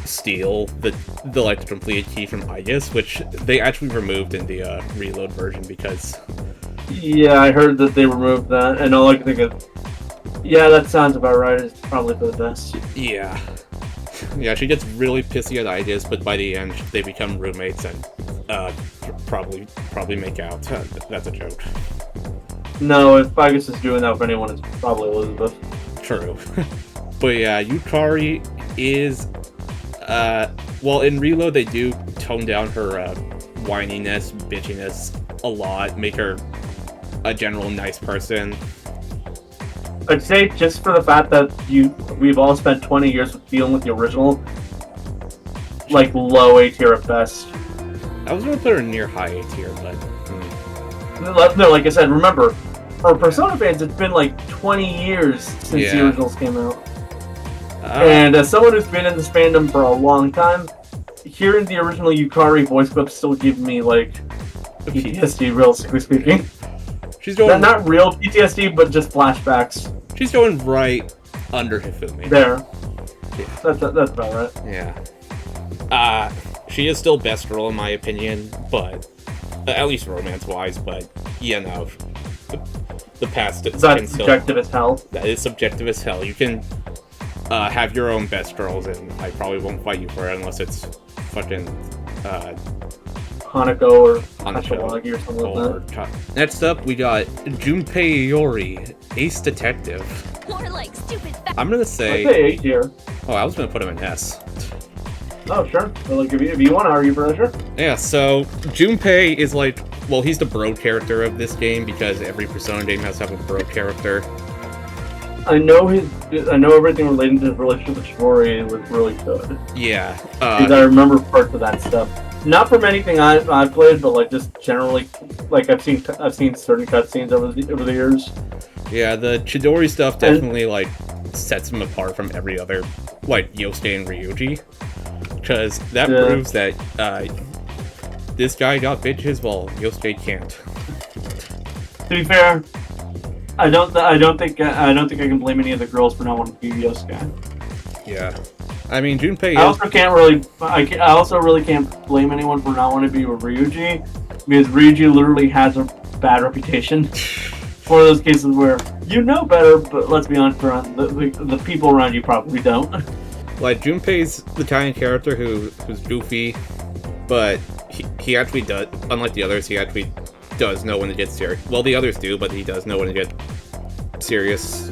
steal the like completed key from Aegis, which they actually removed in the Reload version because... Yeah, I heard that they removed that, and all I can think of... Yeah, that sounds about right. It's probably for the best. Yeah. Yeah, she gets really pissy at Aegis, but by the end they become roommates and probably make out. That's a joke. No, if Aegis is doing that with anyone, it's probably Elizabeth. True. But yeah, Yukari is... well, in Reload, they do tone down her whininess, bitchiness a lot, make her a general nice person. I'd say just for the fact that we've all spent 20 years dealing with the original, like low A tier at best. I was gonna put her near high A tier, but no, like I said, remember, for Persona fans, it's been like 20 years since the originals came out. And as someone who's been in this fandom for a long time, hearing the original Yukari voice clips still give me, like, PTSD, realistically speaking. She's going... Not real PTSD, but just flashbacks. She's going right under Hifumi. There. Yeah. That's about right. Yeah. She is still best girl in my opinion, but... at least romance-wise, but, you know... The past... That's subjective as hell. That is subjective as hell. You can... have your own best girls, and I probably won't fight you for it unless it's fucking Hanako or Hashawagi or something like that. Next up, we got Junpei Iori, Ace Detective. More like stupid. I'm gonna say... I'd say A tier. Oh, I was gonna put him in S. Oh, sure. So, like, if you want to argue for that, sure. Yeah, so Junpei is like... Well, he's the bro character of this game because every Persona game has to have a bro character. I know everything relating to his relationship with Shimori was really good. Yeah. Because I remember parts of that stuff. Not from anything I've played, but like just generally, like I've seen certain cutscenes over the years. Yeah, the Chidori stuff definitely like sets him apart from every other like Yosuke and Ryuji, because that proves that this guy got bitches while Yosuke can't. To be fair, I don't think I can blame any of the girls for not wanting to be Yosuke. Yeah, I mean Junpei. I also really can't blame anyone for not wanting to be with Ryuji, because Ryuji literally has a bad reputation. One of those cases where you know better, but let's be honest, the people around you probably don't. Like Junpei's the kind of character who's goofy, but he actually does. Unlike the others, he actually does know when to get serious. Well, the others do, but he does know when to get serious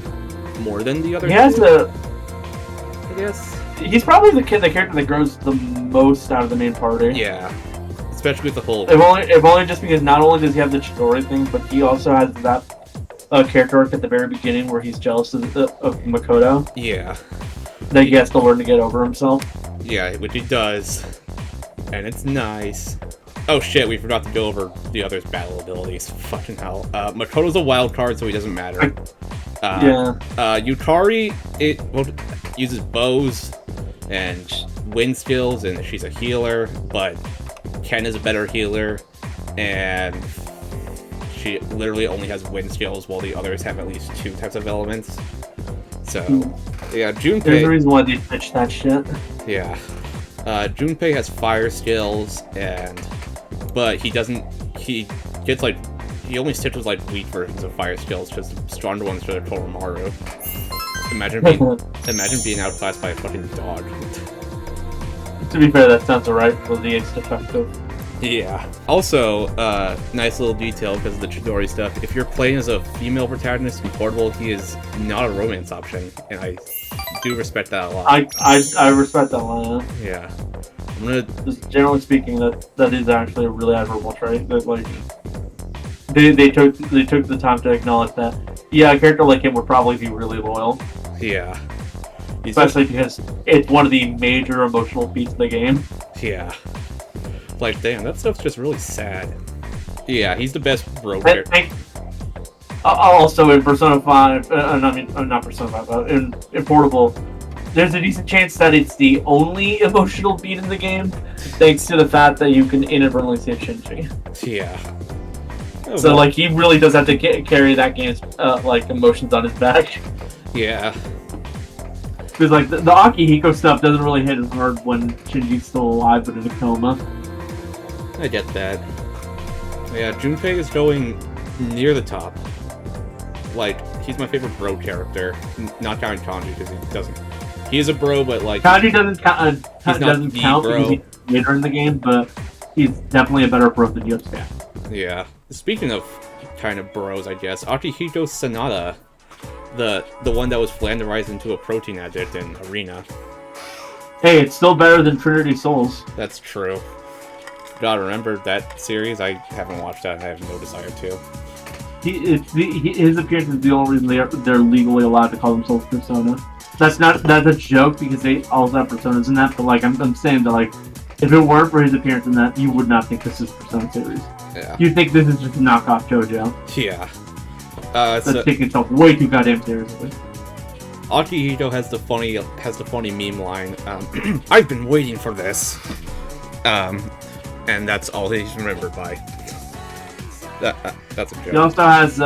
more than the others. He has I guess he's probably the character that grows the most out of the main party. Yeah, especially with the whole. If only just because not only does he have the Chidori thing, but he also has that character arc at the very beginning where he's jealous of Makoto. Yeah. That he has to learn to get over himself. Yeah, which he does, and it's nice. Oh shit, we forgot to go over the others' battle abilities. Fucking hell. Makoto's a wild card, so he doesn't matter. Yukari, uses bows and wind skills, and she's a healer, but Ken is a better healer, and she literally only has wind skills, while the others have at least 2 types of elements. So, yeah, Junpei... There's a reason why they pitched that shit. Yeah. Junpei has fire skills, but he doesn't... He gets, like... He only sticks with, like, weak versions of fire skills, because the stronger ones are Toromaru. Imagine being outclassed by a fucking dog. To be fair, that sounds alright for the Ace defective. Yeah. Also, nice little detail because of the Chidori stuff. If you're playing as a female protagonist in Portable, he is not a romance option, and I do respect that a lot. I respect that a lot. Yeah. I'm gonna... Just generally speaking, that is actually a really admirable trait. That like they took the time to acknowledge that. Yeah, a character like him would probably be really loyal. Yeah. Especially because it's one of the major emotional beats of the game. Yeah. Like, damn, that stuff's just really sad. Yeah, he's the best bro character. Also, in Persona 5, not Persona 5, but in Portable, there's a decent chance that it's the only emotional beat in the game, thanks to the fact that you can inadvertently save Shinji. Yeah. Oh, so, like, he really does have to carry that game's, like, emotions on his back. Yeah. Because, like, the Akihiko stuff doesn't really hit as hard when Shinji's still alive but in a coma. I get that. Yeah, Junpei is going near the top. Like, he's my favorite bro character. Not counting Kanji, because he doesn't... He is a bro, but, like... Kanji doesn't count bro. Because he's later in the game, but he's definitely a better bro than Yosuke. Yeah. Speaking of kind of bros, I guess, Akihiko Sanada, the one that was flanderized into a protein addict in Arena. Hey, it's still better than Trinity Souls. That's true. God, remember that series? I haven't watched that. I have no desire to. His appearance is the only reason they're legally allowed to call themselves Persona. That's a joke because they also have personas in that. But like I'm saying that like if it weren't for his appearance in that, you would not think this is Persona series. Yeah. You think this is just a knockoff JoJo. Yeah. That's taking itself way too goddamn seriously. Akihiko has the funny meme line. I've been waiting for this. And that's all he's remembered by. That's a joke. He also has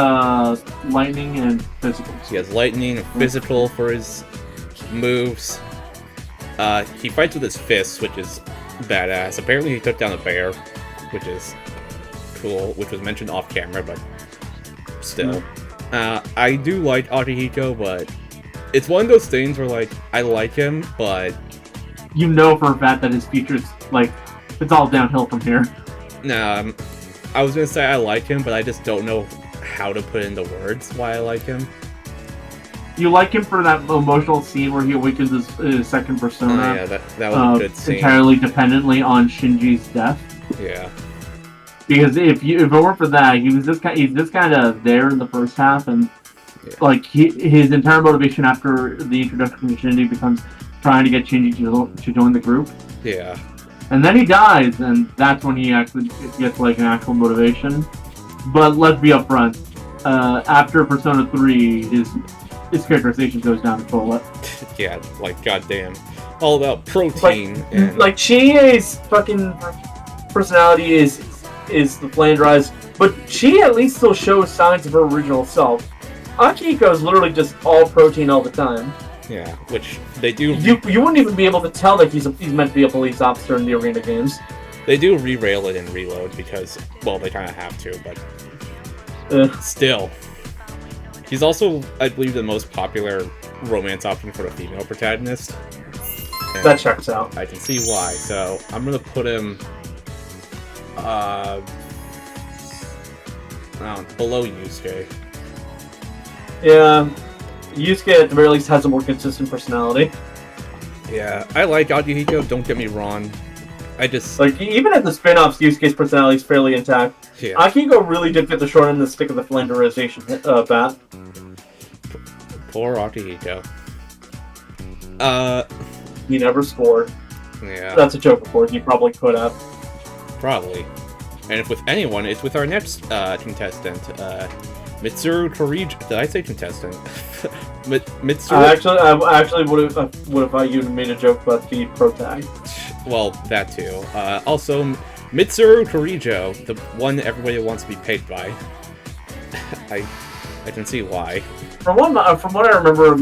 lightning and physical. He has lightning and physical for his moves. He fights with his fists, which is badass. Apparently he took down a bear, which is cool, which was mentioned off camera, but still. I do like Akihiko, but it's one of those things where, like, I like him, but... You know for a fact that his future's, like, it's all downhill from here. Nah, I was gonna say I like him, but I just don't know how to put into words why I like him. You like him for that emotional scene where he awakens his second persona. Oh, yeah, that was a good scene. Entirely dependently on Shinji's death. Yeah. Because if it weren't for that, he's just kind of there in the first half, and like his entire motivation after the introduction to Shinji becomes trying to get Shinji to join the group. Yeah. And then he dies, and that's when he actually gets like an actual motivation. But let's be upfront. After Persona 3, his characterization goes down the toilet. Yeah, like goddamn, all about protein. Like Chie's fucking personality is the flanderized, but she at least still shows signs of her original self. Akihiko is literally just all protein all the time. Yeah, which they do. You wouldn't even be able to tell that he's meant to be a police officer in the Arena games. They do re-rail it in Reload because, well, they kind of have to, but still. He's also, I believe, the most popular romance option for a female protagonist. And that checks out. I can see why. So I'm gonna put him below Yusuke. Yeah. Yusuke at the very least has a more consistent personality. Yeah, I like Akihiko, don't get me wrong. I just... Like, even at the spin-offs, Yusuke's personality is fairly intact. Yeah. Akihiko really did get the short end of the stick of the flanderization bat. Poor Akihiko. He never scored. Yeah. That's a joke, of course. He probably could have. Probably. And if with anyone, it's with our next contestant, Mitsuru Koriji. Did I say contestant? Mitsuru. I actually would have thought you made a joke about the protag. Well, that too. Also, Mitsuru Korijo, the one everybody wants to be paid by. I can see why. From what I remember,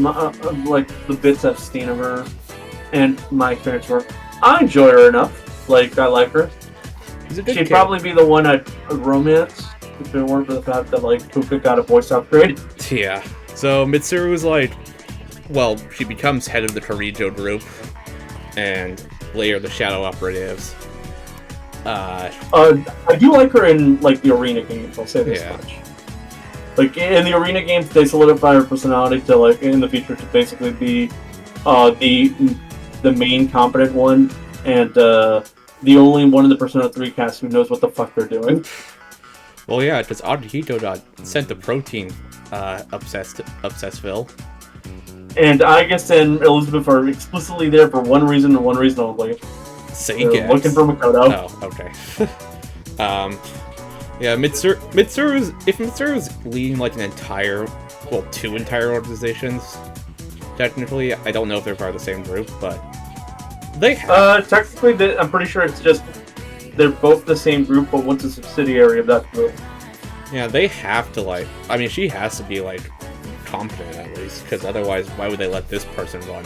like the bits I've seen of her, and my experience with her, I enjoy her enough. Like I like her. She'd probably be the one I'd romance if it weren't for the fact that like Puka got a voice upgrade. Yeah. So Mitsuru is like, well, she becomes head of the Korijo group, and later the Shadow Operatives. I do like her in like the arena games. I'll say this much. Like in the arena games, they solidify her personality to like in the future to basically be the main competent one, and the only one in the Persona 3 cast who knows what the fuck they're doing. Well, yeah, because Akihito got sent to protein Obsessville. And I guess then Elizabeth are explicitly there for one reason and one reason only. They're looking for Makoto. Oh, okay. Yeah, Mitsuru's... If Mitsuru's leading, like, two entire organizations, technically, I don't know if they're part of the same group, but... They have... Technically, I'm pretty sure it's just... They're both the same group, but one's a subsidiary of that group. Yeah, they have to, like... I mean, she has to be, like, competent, at least, because otherwise, why would they let this person run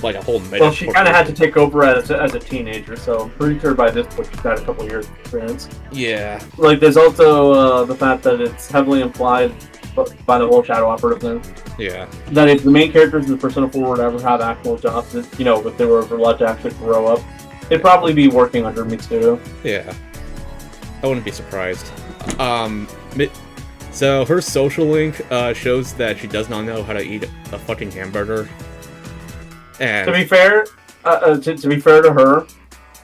a whole meta? Well, she kind of had to take over as a teenager, so I'm pretty sure by this point she's got a couple years of experience. Yeah. Like, there's also the fact that it's heavily implied by the whole Shadow Operative thing. Yeah. That if the main characters in the Persona 4 would ever have actual jobs, if they were allowed to actually grow up, they'd probably be working under Mitsuru. Yeah. I wouldn't be surprised. So her social link shows that she does not know how to eat a fucking hamburger. And to be fair to her,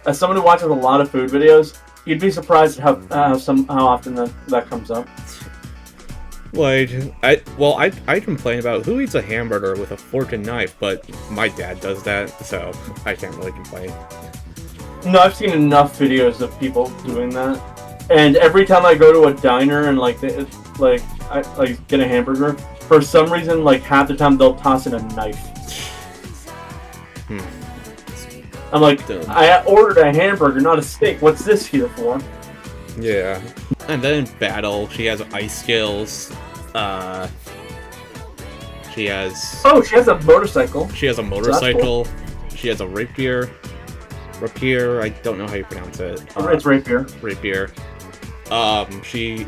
as someone who watches a lot of food videos, you'd be surprised how often that comes up. Like, I complain about who eats a hamburger with a fork and knife, but my dad does that, so I can't really complain. No, I've seen enough videos of people doing that, and every time I go to a diner and I get a hamburger, for some reason, like half the time they'll toss in a knife. I'm like, I ordered a hamburger, not a steak. What's this here for? Yeah. And then in battle, she has ice skills. She has... Oh, she has a motorcycle. She has a motorcycle. So cool. She has a rapier. Rapier, I don't know how you pronounce it. It's rapier. Rapier. She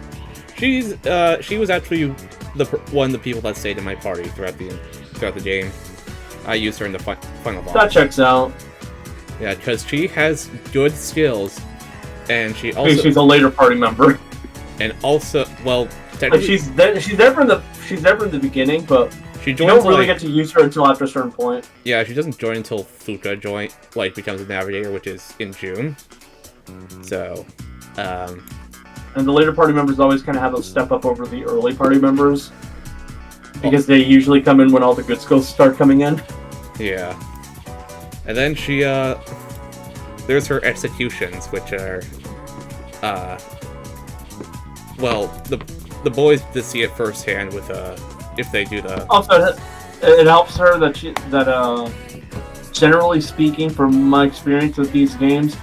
was actually one of the people that stayed in my party throughout the game. I used her in the final boss. That checks out. Yeah, because she has good skills, and she's a later party member. And also, well, technically, she's there from the beginning, but you don't really get to use her until after a certain point. Yeah, she doesn't join until Fuka becomes a navigator, which is in June. So, and the later party members always kind of have a step up over the early party members, because they usually come in when all the good skills start coming in. Yeah. And then she, there's her executions, which are, well, the boys to see it firsthand with, if they do the... Also, it helps her that generally speaking, from my experience with these games,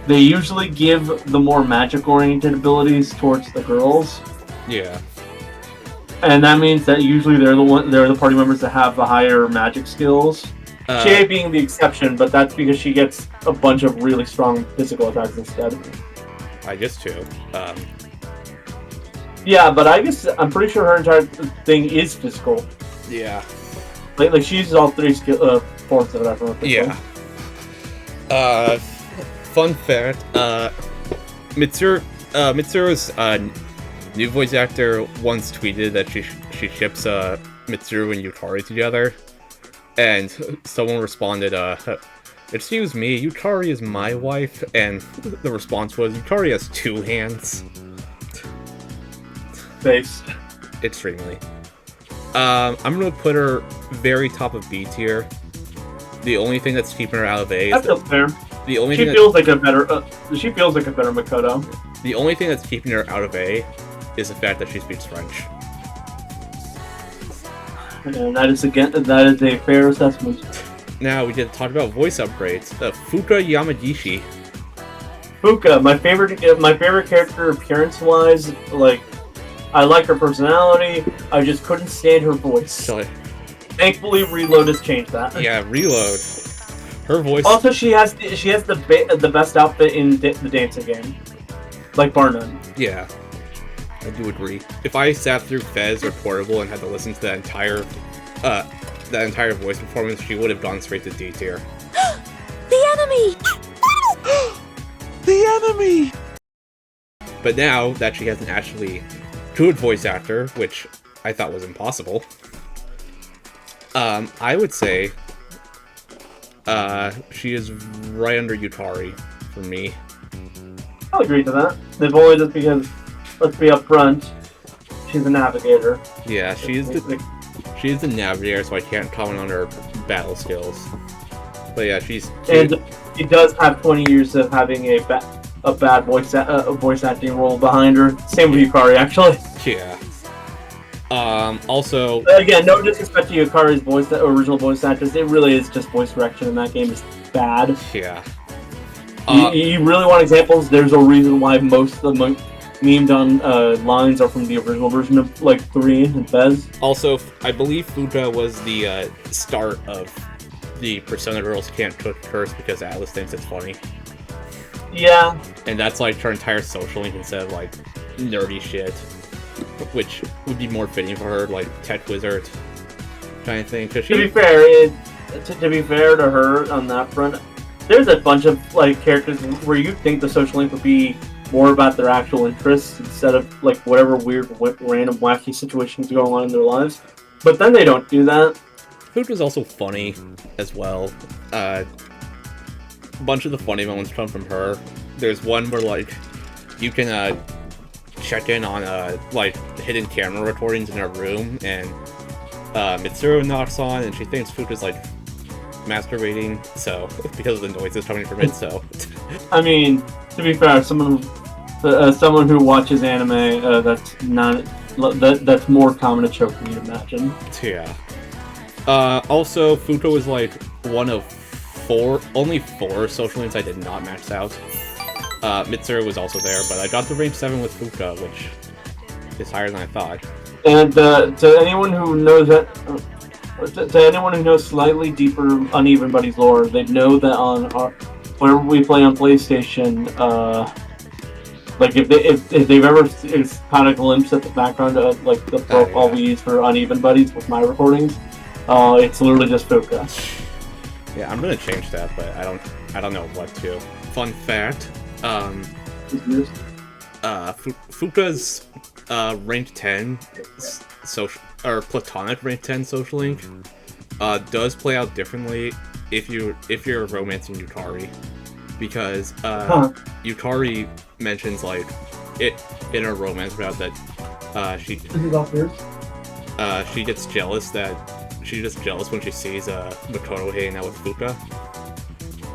they usually give the more magic-oriented abilities towards the girls. Yeah. And that means that usually they're the party members that have the higher magic skills. Chie being the exception, but that's because she gets a bunch of really strong physical attacks instead. I guess too. Yeah, but I guess I'm pretty sure her entire thing is physical. Yeah. Like she uses all three forms of that from her physical. Yeah. Fun fact, Mitsuru's new voice actor once tweeted that she ships Mitsuru and Yukari together, and someone responded, "Excuse me, Yukari is my wife," and the response was, "Yukari has two hands." Thanks. Extremely. I'm gonna put her very top of B tier. The only thing that's keeping her out of A is that feels fair. The only she feels like a better Makoto. The only thing that's keeping her out of A is the fact that she speaks French. And that is a fair assessment. Now we did talk about voice upgrades. Fuka Yamagishi Fuka, my favorite character appearance-wise. Like, I like her personality. I just couldn't stand her voice. So, Thankfully, Reload has changed that. yeah, Reload. Her voice. Also, she has the best outfit in the dancing game, like bar none. Yeah, I do agree. If I sat through Fez or Portable and had to listen to that entire voice performance, she would have gone straight to D tier. The enemy! The enemy! But now that she has an actually good voice actor, which I thought was impossible, I would say she is right under Yutari for me. I'll agree to that. They've only just because, let's be upfront, she's a navigator. Yeah, she's the navigator, so I can't comment on her battle skills. But yeah, she does have 20 years of having a bad voice acting role behind her. Same with Yukari, actually. Yeah. Also, again, no disrespect to Yukari's original voice actress. It really is just voice direction in that game is bad. Yeah. You really want examples? There's a reason why most of the memed on lines are from the original version of like 3 and Fez. Also, I believe Fuka was the start of the Persona Girls Can't Cook curse because Atlas thinks it's funny. Yeah. And that's like her entire social link instead of like nerdy shit, which would be more fitting for her, like Tech Wizard kind of thing. To be fair, to be fair to her on that front, there's a bunch of like characters where you think the social link would be more about their actual interests instead of like whatever weird, random, wacky situations going on in their lives. But then they don't do that. Food was also funny as well. A bunch of the funny moments come from her. There's one where like you can check in on like hidden camera recordings in her room, and Mitsuru knocks on, and she thinks Fuka's like masturbating, so because of the noises coming from it. So, I mean, to be fair, someone who watches anime, that's more common to choke than you imagine. Yeah. Also, Fuka was like one of only four social links I did not max out. Mitsuru was also there, but I got to rank 7 with Fuka, which is higher than I thought. And to anyone who knows slightly deeper Uneven Buddies lore, they know that on whenever we play on PlayStation, like if they've ever caught a glimpse at the background of like the profile we use for Uneven Buddies with my recordings, it's literally just Fuka. Yeah, I'm gonna change that, but I don't know what to. Fun fact, Fuka's rank 10 social or platonic rank 10 social link does play out differently if you're romancing Yukari, because Yukari mentions like it in her romance about that she gets jealous when she sees Makoto hanging out with Fuka,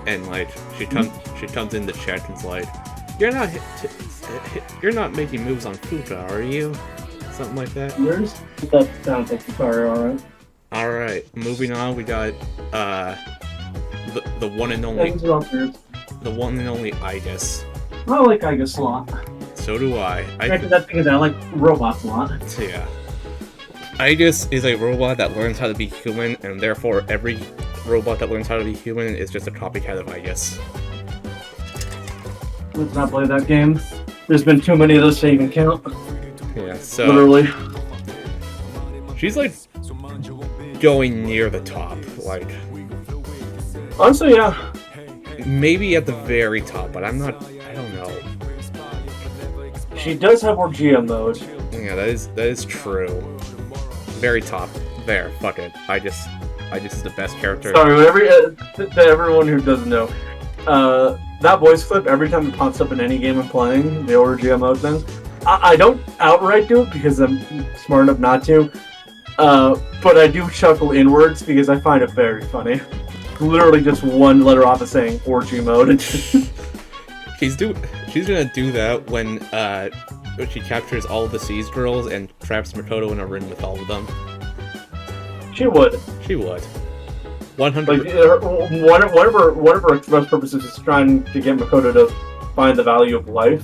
and like she comes in to check and's like, you're not making moves on Fuka, are you? Something like that. Yours? That sounds like Yukari, alright. Alright, moving on, we got the one and only Igus. I like Igus a lot. So do I. That's because I like robots a lot. So yeah. Igus is a robot that learns how to be human, and therefore every robot that learns how to be human is just a copycat of Igus. Let's not play that game. There's been too many of those to even count. Yeah, so... Literally. She's like going near the top, like... Honestly, yeah. Maybe at the very top, but I don't know. She does have Orgia mode. Yeah, that is true. Very top. There, fuck it. Igus is the best character. Sorry, to everyone who doesn't know, that voice clip, every time it pops up in any game I'm playing, the Orgia mode thing, I don't outright do it because I'm smart enough not to, but I do chuckle inwards because I find it very funny. Literally just one letter off of saying Orgy mode. She's gonna do that when she captures all of the S.E.E.S girls and traps Makoto in a room with all of them. She would. She would. 100. Like, one of her express purposes is trying to get Makoto to find the value of life.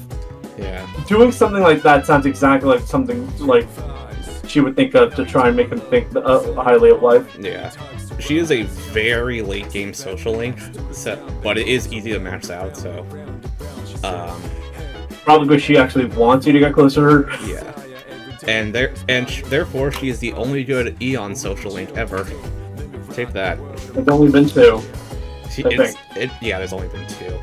Yeah. Doing something like that sounds exactly like something like she would think of to try and make him think highly of life. Yeah. She is a very late game social link, but it is easy to max out, so... Probably because she actually wants you to get closer to her. Yeah. And therefore, she is the only good Eon social link ever. Take that. There's only been 2. Yeah, there's only been 2.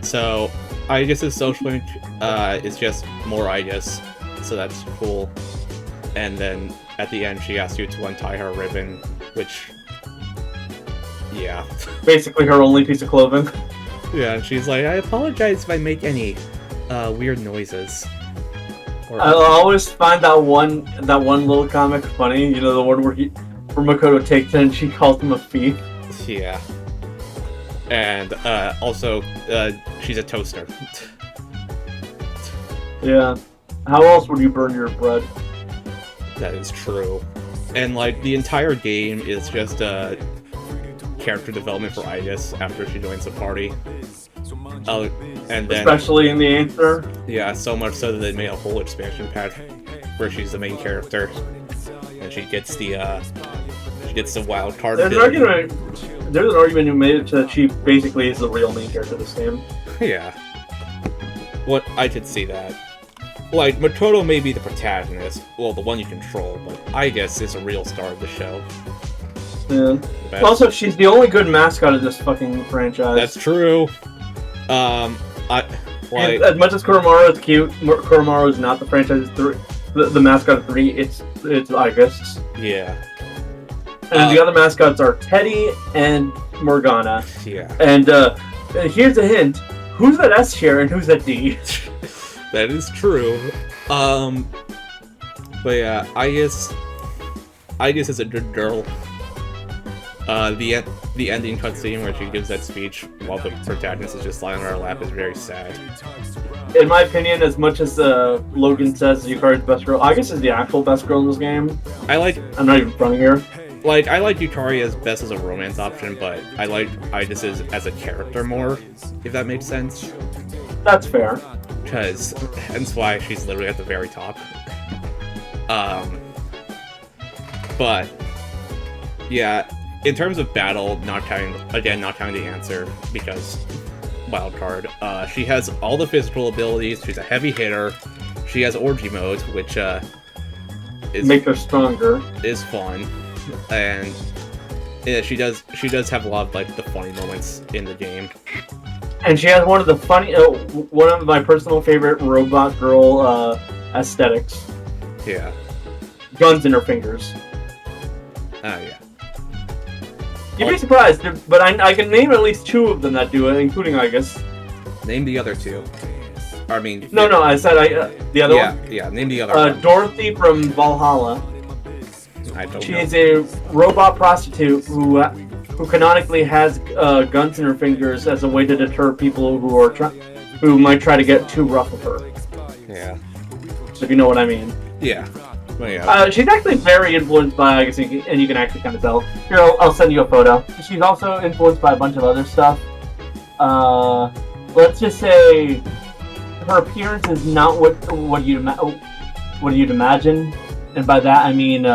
So Aegis's social link is just more Aegis, so that's cool. And then at the end, she asks you to untie her ribbon, which, yeah. Basically, her only piece of clothing. Yeah, and she's like, I apologize if I make any weird noises. I always find that one little comic funny. You know, the one where Makoto takes it and she calls him a thief. Yeah. And also, she's a toaster. Yeah. How else would you burn your bread? That is true. And like the entire game is just character development for Aegis after she joins the party. And then, especially in the answer. Yeah, so much so that they made a whole expansion pack where she's the main character, and she gets the wild card. There's an argument who made it to that she basically is the real main character of this game. Yeah. What I could see that. Like, Makoto may be the protagonist, well, the one you control, but Aegis is a real star of the show. Yeah. Also, she's the only good mascot of this fucking franchise. That's true. As much as Koromaru is cute, Koromaru is not the franchise's the mascot of 3. It's Aegis. Yeah. And the other mascots are Teddy and Morgana. Yeah. And here's a hint: who's that S here and who's that D? That is true. But yeah, Aegis is a good girl. The ending cutscene where she gives that speech while the protagonist is just lying on her lap is very sad. In my opinion, as much as Logan says Yukari's best girl, Aegis is the actual best girl in this game. I'm not even fronting here. Like, I like Yukari as best as a romance option, but I like Aegis as a character more, if that makes sense. That's fair. Because, hence why she's literally at the very top. But, yeah, in terms of battle, not counting the answer, because wildcard, she has all the physical abilities, she's a heavy hitter, she has orgy mode, which, make her stronger. Is fun, and yeah, she does have a lot of, like, the funny moments in the game. And she has one of my personal favorite robot girl aesthetics. Yeah. Guns in her fingers. Oh, yeah. You'd be surprised, but I can name at least 2 of them that do it, including Aegis. Name the other 2. I mean... No, I said the other one? Yeah, name the other one. Dorothy from Valhalla. I don't know. She is a robot prostitute who canonically has guns in her fingers as a way to deter people who might try to get too rough with her. Yeah. If you know what I mean. Yeah. Well, yeah. She's actually very influenced by Aegis, and you can actually kind of tell. Here, I'll send you a photo. She's also influenced by a bunch of other stuff. Let's just say her appearance is not what you'd imagine, and by that I mean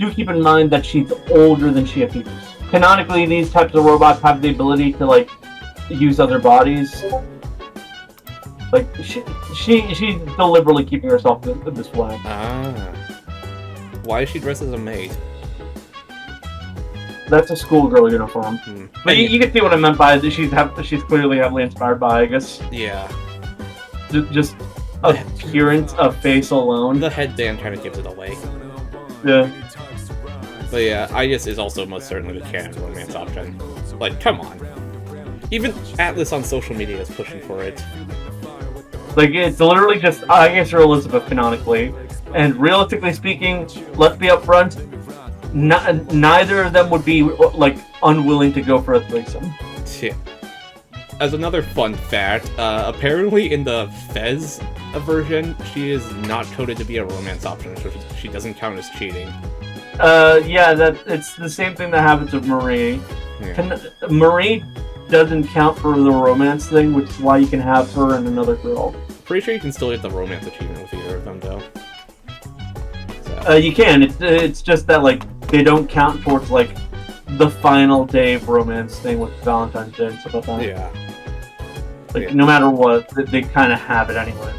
do keep in mind that she's older than she appears. Canonically, these types of robots have the ability to, like, use other bodies. Like, she's deliberately keeping herself this way. Why is she dressed as a maid? That's a schoolgirl uniform. But you can see what I meant by it. She's clearly heavily inspired by Aegis. Yeah. Just appearance of face alone. The headband kind of gives it away. Yeah. But yeah, Aegis is also most certainly the canon romance option. Like, come on. Even Atlas on social media is pushing for it. Like, it's literally just Aegis or Elizabeth canonically. And realistically speaking, let's be upfront, neither of them would be, like, unwilling to go for a threesome. Yeah. As another fun fact, apparently in the S.E.E.S version, she is not coded to be a romance option, so she doesn't count as cheating. Yeah, it's the same thing that happens with Marie. Yeah. Marie doesn't count for the romance thing, which is why you can have her and another girl. Pretty sure you can still get the romance achievement with either of them, though. So. You can. It's just that like they don't count towards like the final day of romance thing with Valentine's Day and stuff like that. Yeah. Like no matter what, they kind of have it anyway.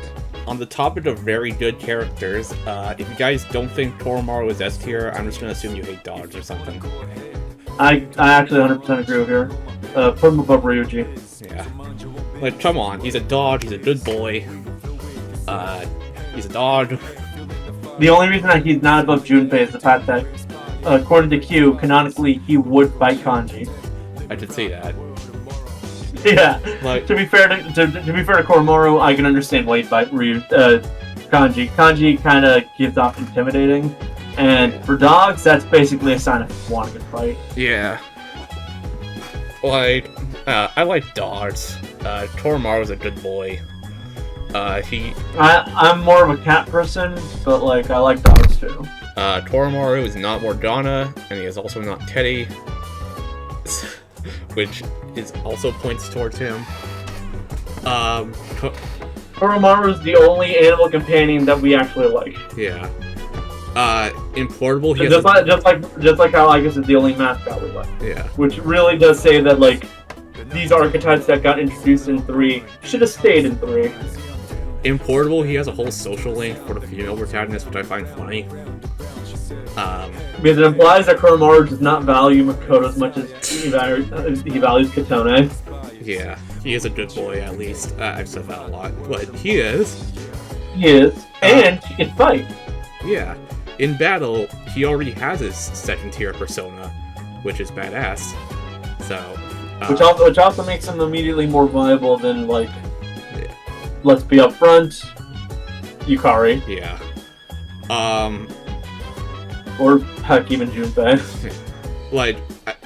On the topic of very good characters, if you guys don't think Toromaru is S tier, I'm just gonna assume you hate dogs or something. I actually 100% agree with you. Put him above Ryuji. Yeah. Like, come on, he's a dog, he's a good boy. He's a dog. The only reason that he's not above Junpei is the fact that, according to Q, canonically he would fight Kanji. I could see that. Yeah. Like, to be fair to Koromaru, I can understand why he'd fight Kanji. Kanji kind of gives off intimidating, and for dogs, that's basically a sign of wanting to fight. Yeah. Like, I like dogs. Toromaru's a good boy. I'm more of a cat person, but like I like dogs too. Toromaru is not Morgana, and he is also not Teddy, which is also points towards him. Toromaru is the only animal companion that we actually like. Yeah. In Portable, he just like how I guess is the only mascot we like. Yeah. Which really does say that like these archetypes that got introduced in 3 should have stayed in 3. In Portable, he has a whole social link for the female protagonist, which I find funny. Because it implies that Koromaru does not value Makoto as much as he values Katone. Yeah, he is a good boy, at least. I've said that a lot, but he is. He is, and he can fight. Yeah. In battle, he already has his second-tier persona, which is badass. So... which also makes him immediately more viable than, like... Yeah. Let's be upfront, Yukari. Yeah. Or heck, even Junpei. Like,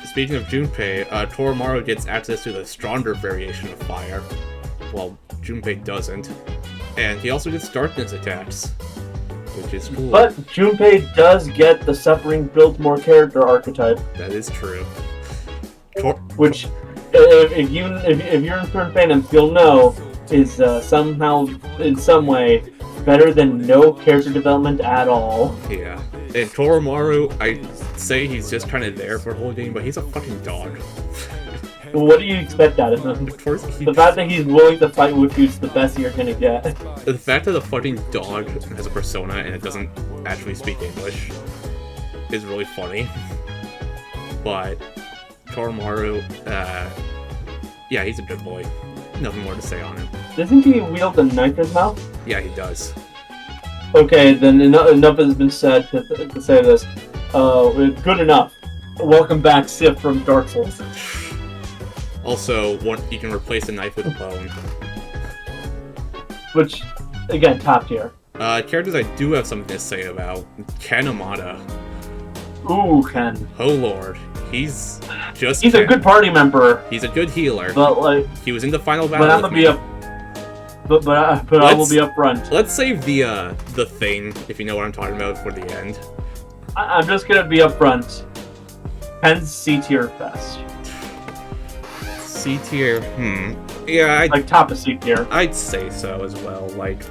speaking of Junpei, Toromaru gets access to the stronger variation of fire, while Junpei doesn't. And he also gets darkness attacks, which is cool. But Junpei does get the Suffering Built-More character archetype. That is true. Which, if you're in certain fandoms, you'll know is somehow, in some way, better than no character development at all. Yeah. And Toromaru, I say he's just kind of there for the whole game, but he's a fucking dog. What do you expect out of him? Of course the fact that he's willing to fight with you is the best you're gonna get. The fact that the fucking dog has a persona and it doesn't actually speak English is really funny. But Toromaru, yeah, he's a good boy. Nothing more to say on him. Doesn't he wield a knife in his mouth? Yeah, he does. Okay, then enough has been said to say this. Good enough. Welcome back, Sif from Dark Souls. Also, you can replace a knife with a bone. Which, again, top tier. Characters I do have something to say about. Ken Amada. Ooh, Ken. Oh lord. He's just He's Ken. a good party member. He's a good healer. But, like... He was in the final battle. But I'm gonna be up... But I will be upfront. Let's save the thing, if you know what I'm talking about, for the end. I'm just gonna be upfront. Ken's C tier best. C tier, yeah, like top of C tier. I'd say so as well. Like,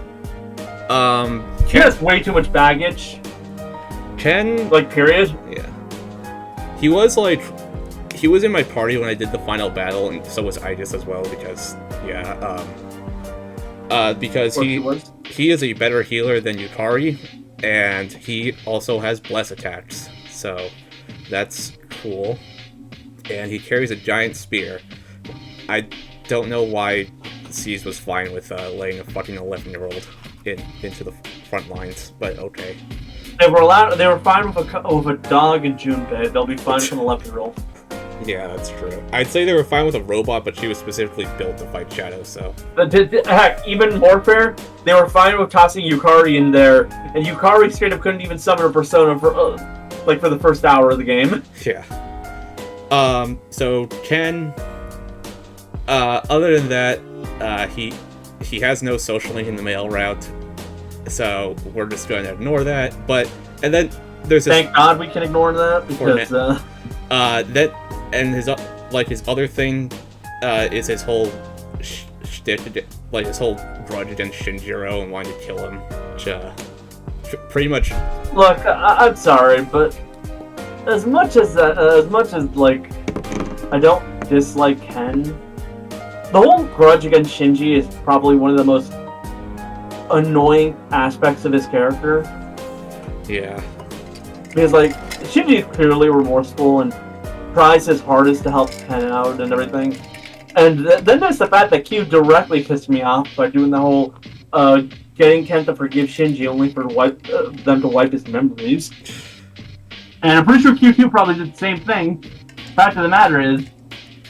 Ken has way too much baggage. Ken, like period. Yeah, he was in my party when I did the final battle, and so was Itis as well. Because because he is a better healer than Yukari, and he also has bless attacks, so that's cool. And he carries a giant spear. I don't know why S.E.E.S was fine with laying a fucking 11-year-old into the front lines, but okay. They were fine with a dog in Junpei. They'll be fine with an 11-year-old. Yeah, that's true. I'd say they were fine with a robot, but she was specifically built to fight Shadow, so... Heck, even more fair, they were fine with tossing Yukari in there, and Yukari straight up couldn't even summon a persona for the first hour of the game. Yeah. So Ken... other than that, he has no social link in the mail route, so we're just going to ignore that, and then there's this... Thank God we can ignore that, because, that... And his other thing is his whole shtick, like his whole grudge against Shinjiro and wanting to kill him. Which, pretty much. Look, I'm sorry, but as much as like I don't dislike Ken, the whole grudge against Shinji is probably one of the most annoying aspects of his character. Yeah. Because like Shinji is clearly remorseful and tries his hardest to help Ken out and everything. And then there's the fact that Q directly pissed me off by doing the whole getting Ken to forgive Shinji only for them to wipe his memories. And I'm pretty sure QQ probably did the same thing. Fact of the matter is,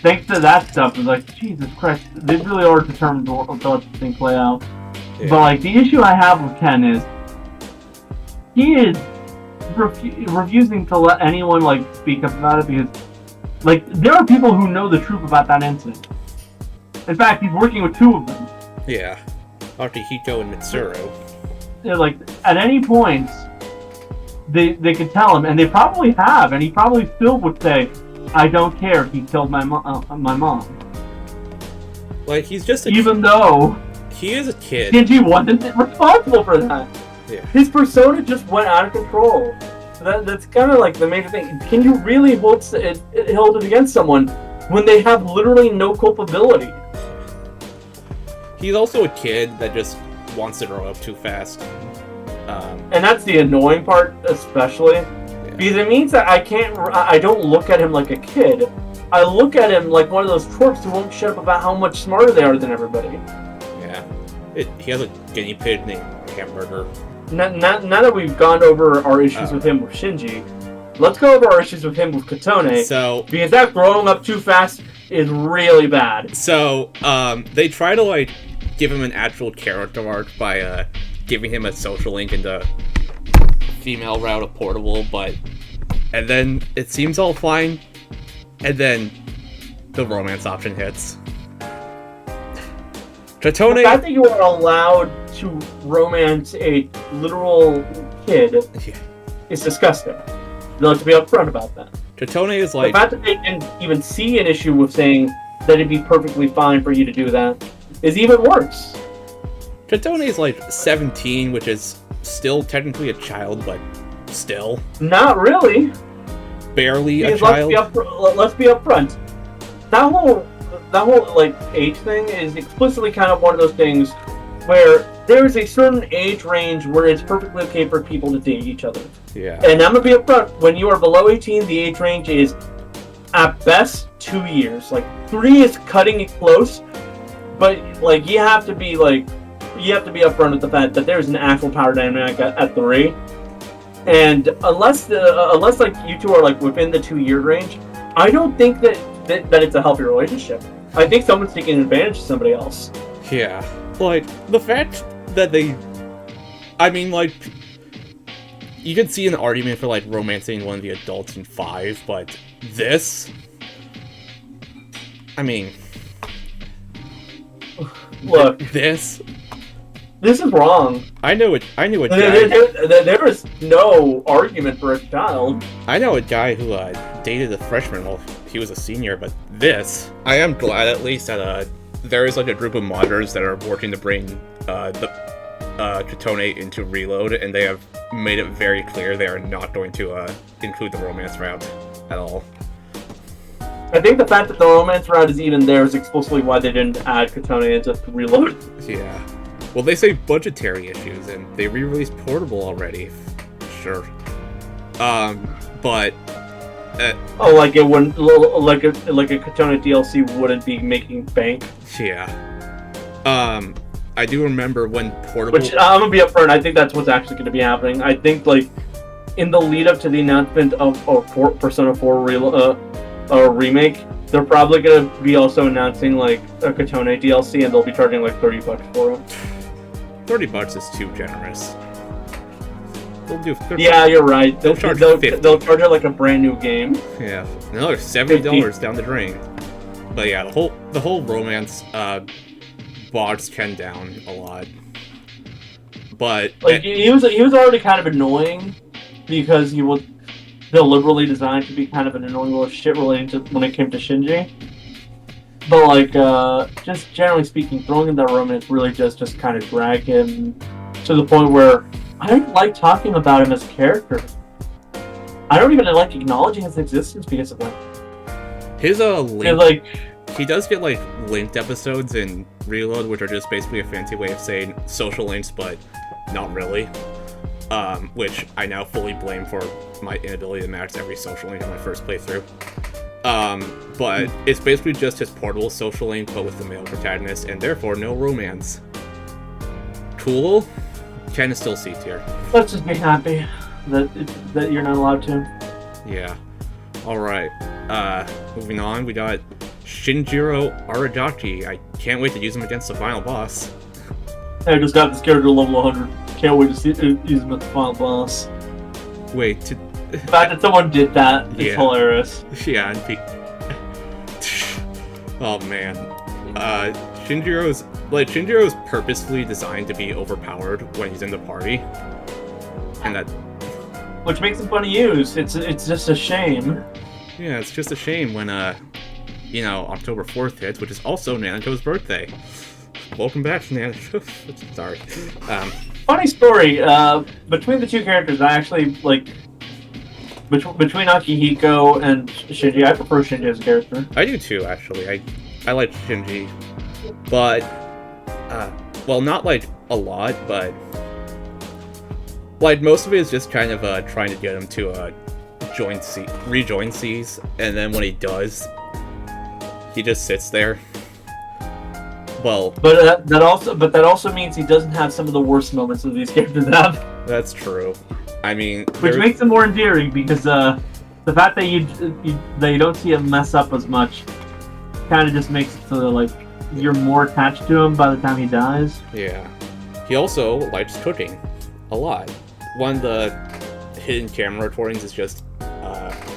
thanks to that stuff, it's like, Jesus Christ, they really are determined to let this thing play out. Yeah. But like, the issue I have with Ken is, he is refusing to let anyone like speak up about it because, like, there are people who know the truth about that incident. In fact, he's working with two of them. Yeah, Akihiko and Mitsuru. Yeah, like, at any point, they could tell him, and they probably have, and he probably still would say, I don't care, he killed my mom. Like, he's just a even though he is a kid. Shinji wasn't responsible for that. Yeah. His persona just went out of control. That's kind of like the major thing. Can you really hold it against someone when they have literally no culpability? He's also a kid that just wants to grow up too fast. And that's the annoying part, especially. Yeah. Because it means that I don't look at him like a kid. I look at him like one of those twerps who won't shut up about how much smarter they are than everybody. Yeah. He has a guinea pig named Hamburger. Now that we've gone over our issues with him with Shinji, let's go over our issues with him with Katone. So, because that growing up too fast is really bad. So, they try to, like, give him an actual character arc by, giving him a social link into female route of Portable, and then it seems all fine, and then the romance option hits. Katone... The fact that you are allowed to romance a literal kid is disgusting. Let's be upfront about that. Katone is like... The fact that they didn't even see an issue with saying that it'd be perfectly fine for you to do that is even worse. Katone is like 17, which is still technically a child, but still. Not really. Barely a child. Let's be upfront. That whole like age thing is explicitly kind of one of those things where there is a certain age range where it's perfectly okay for people to date each other. Yeah. And I'm gonna be upfront. When you are below 18, the age range is at best 2 years. Like 3 is cutting it close, but like you have to be upfront with the fact that there's an actual power dynamic at 3. And unless like you two are like within the 2-year range, I don't think that it's a healthy relationship. I think someone's taking advantage of somebody else. Yeah. Like, the fact that I mean, like, you could see an argument for, like, romancing one of the adults in 5, but this... I mean... Look. This is wrong. I know a guy... There is no argument for a child. I know a guy who dated a freshman while he was a senior, but this... I am glad at least that there is like a group of modders that are working to bring the Katone into Reload, and they have made it very clear they are not going to include the romance route at all. I think the fact that the romance route is even there is explicitly why they didn't add Katone into Reload. Yeah. Well, they say budgetary issues, and they re-released Portable already. Sure. But... like it wouldn't, like a Katone DLC wouldn't be making bank. Yeah. I do remember when Portable... Which, I'm gonna be upfront, I think that's what's actually gonna be happening. I think, like, in the lead-up to the announcement of Persona 4 remake, they're probably gonna be also announcing, like, a Katone DLC, and they'll be charging, like, $30 for it. $30 is too generous. Yeah, you're right. They'll charge it like a brand new game. Yeah, another $70 down the drain. But yeah, the whole romance bogs Ken down a lot. But like he was already kind of annoying because he was deliberately designed to be kind of an annoying little shit relating to when it came to Shinji. But like, just generally speaking, throwing in that romance really just kind of drag him to the point where I don't like talking about him as a character. I don't even like acknowledging his existence because of that. His link, like, he does get like linked episodes in Reload, which are just basically a fancy way of saying social links, but not really. Which I now fully blame for my inability to max every social link in my first playthrough. But it's basically just his portable social link, but with the male protagonist, and therefore no romance. Cool. Kind of still C tier. Let's just be happy that you're not allowed to. Yeah. Alright. Moving on, we got Shinjiro Aragaki. I can't wait to use him against the final boss. I just got this character to level 100. Can't wait to use him at the final boss. Wait, the fact that someone did that is hilarious. Yeah, and oh man. Shinjiro's purposefully designed to be overpowered when he's in the party. And that... Which makes him fun to use. It's just a shame. Yeah, it's just a shame when, October 4th hits, which is also Nanako's birthday. Welcome back, Nanako. Sorry. Funny story, between the two characters, I actually, like... Between Akihiko and Shinji, I prefer Shinji as a character. I do too, actually. I like Shinji. But, well, not like a lot, but like most of it is just kind of trying to get him to rejoin S.E.E.S, and then when he does, he just sits there. Well, but that also means he doesn't have some of the worst moments that these characters have. That's true. I mean, which makes him more endearing because the fact that you don't see him mess up as much kind of just makes it so that like you're more attached to him by the time he dies. Yeah. He also likes cooking a lot. One of the hidden camera recordings is just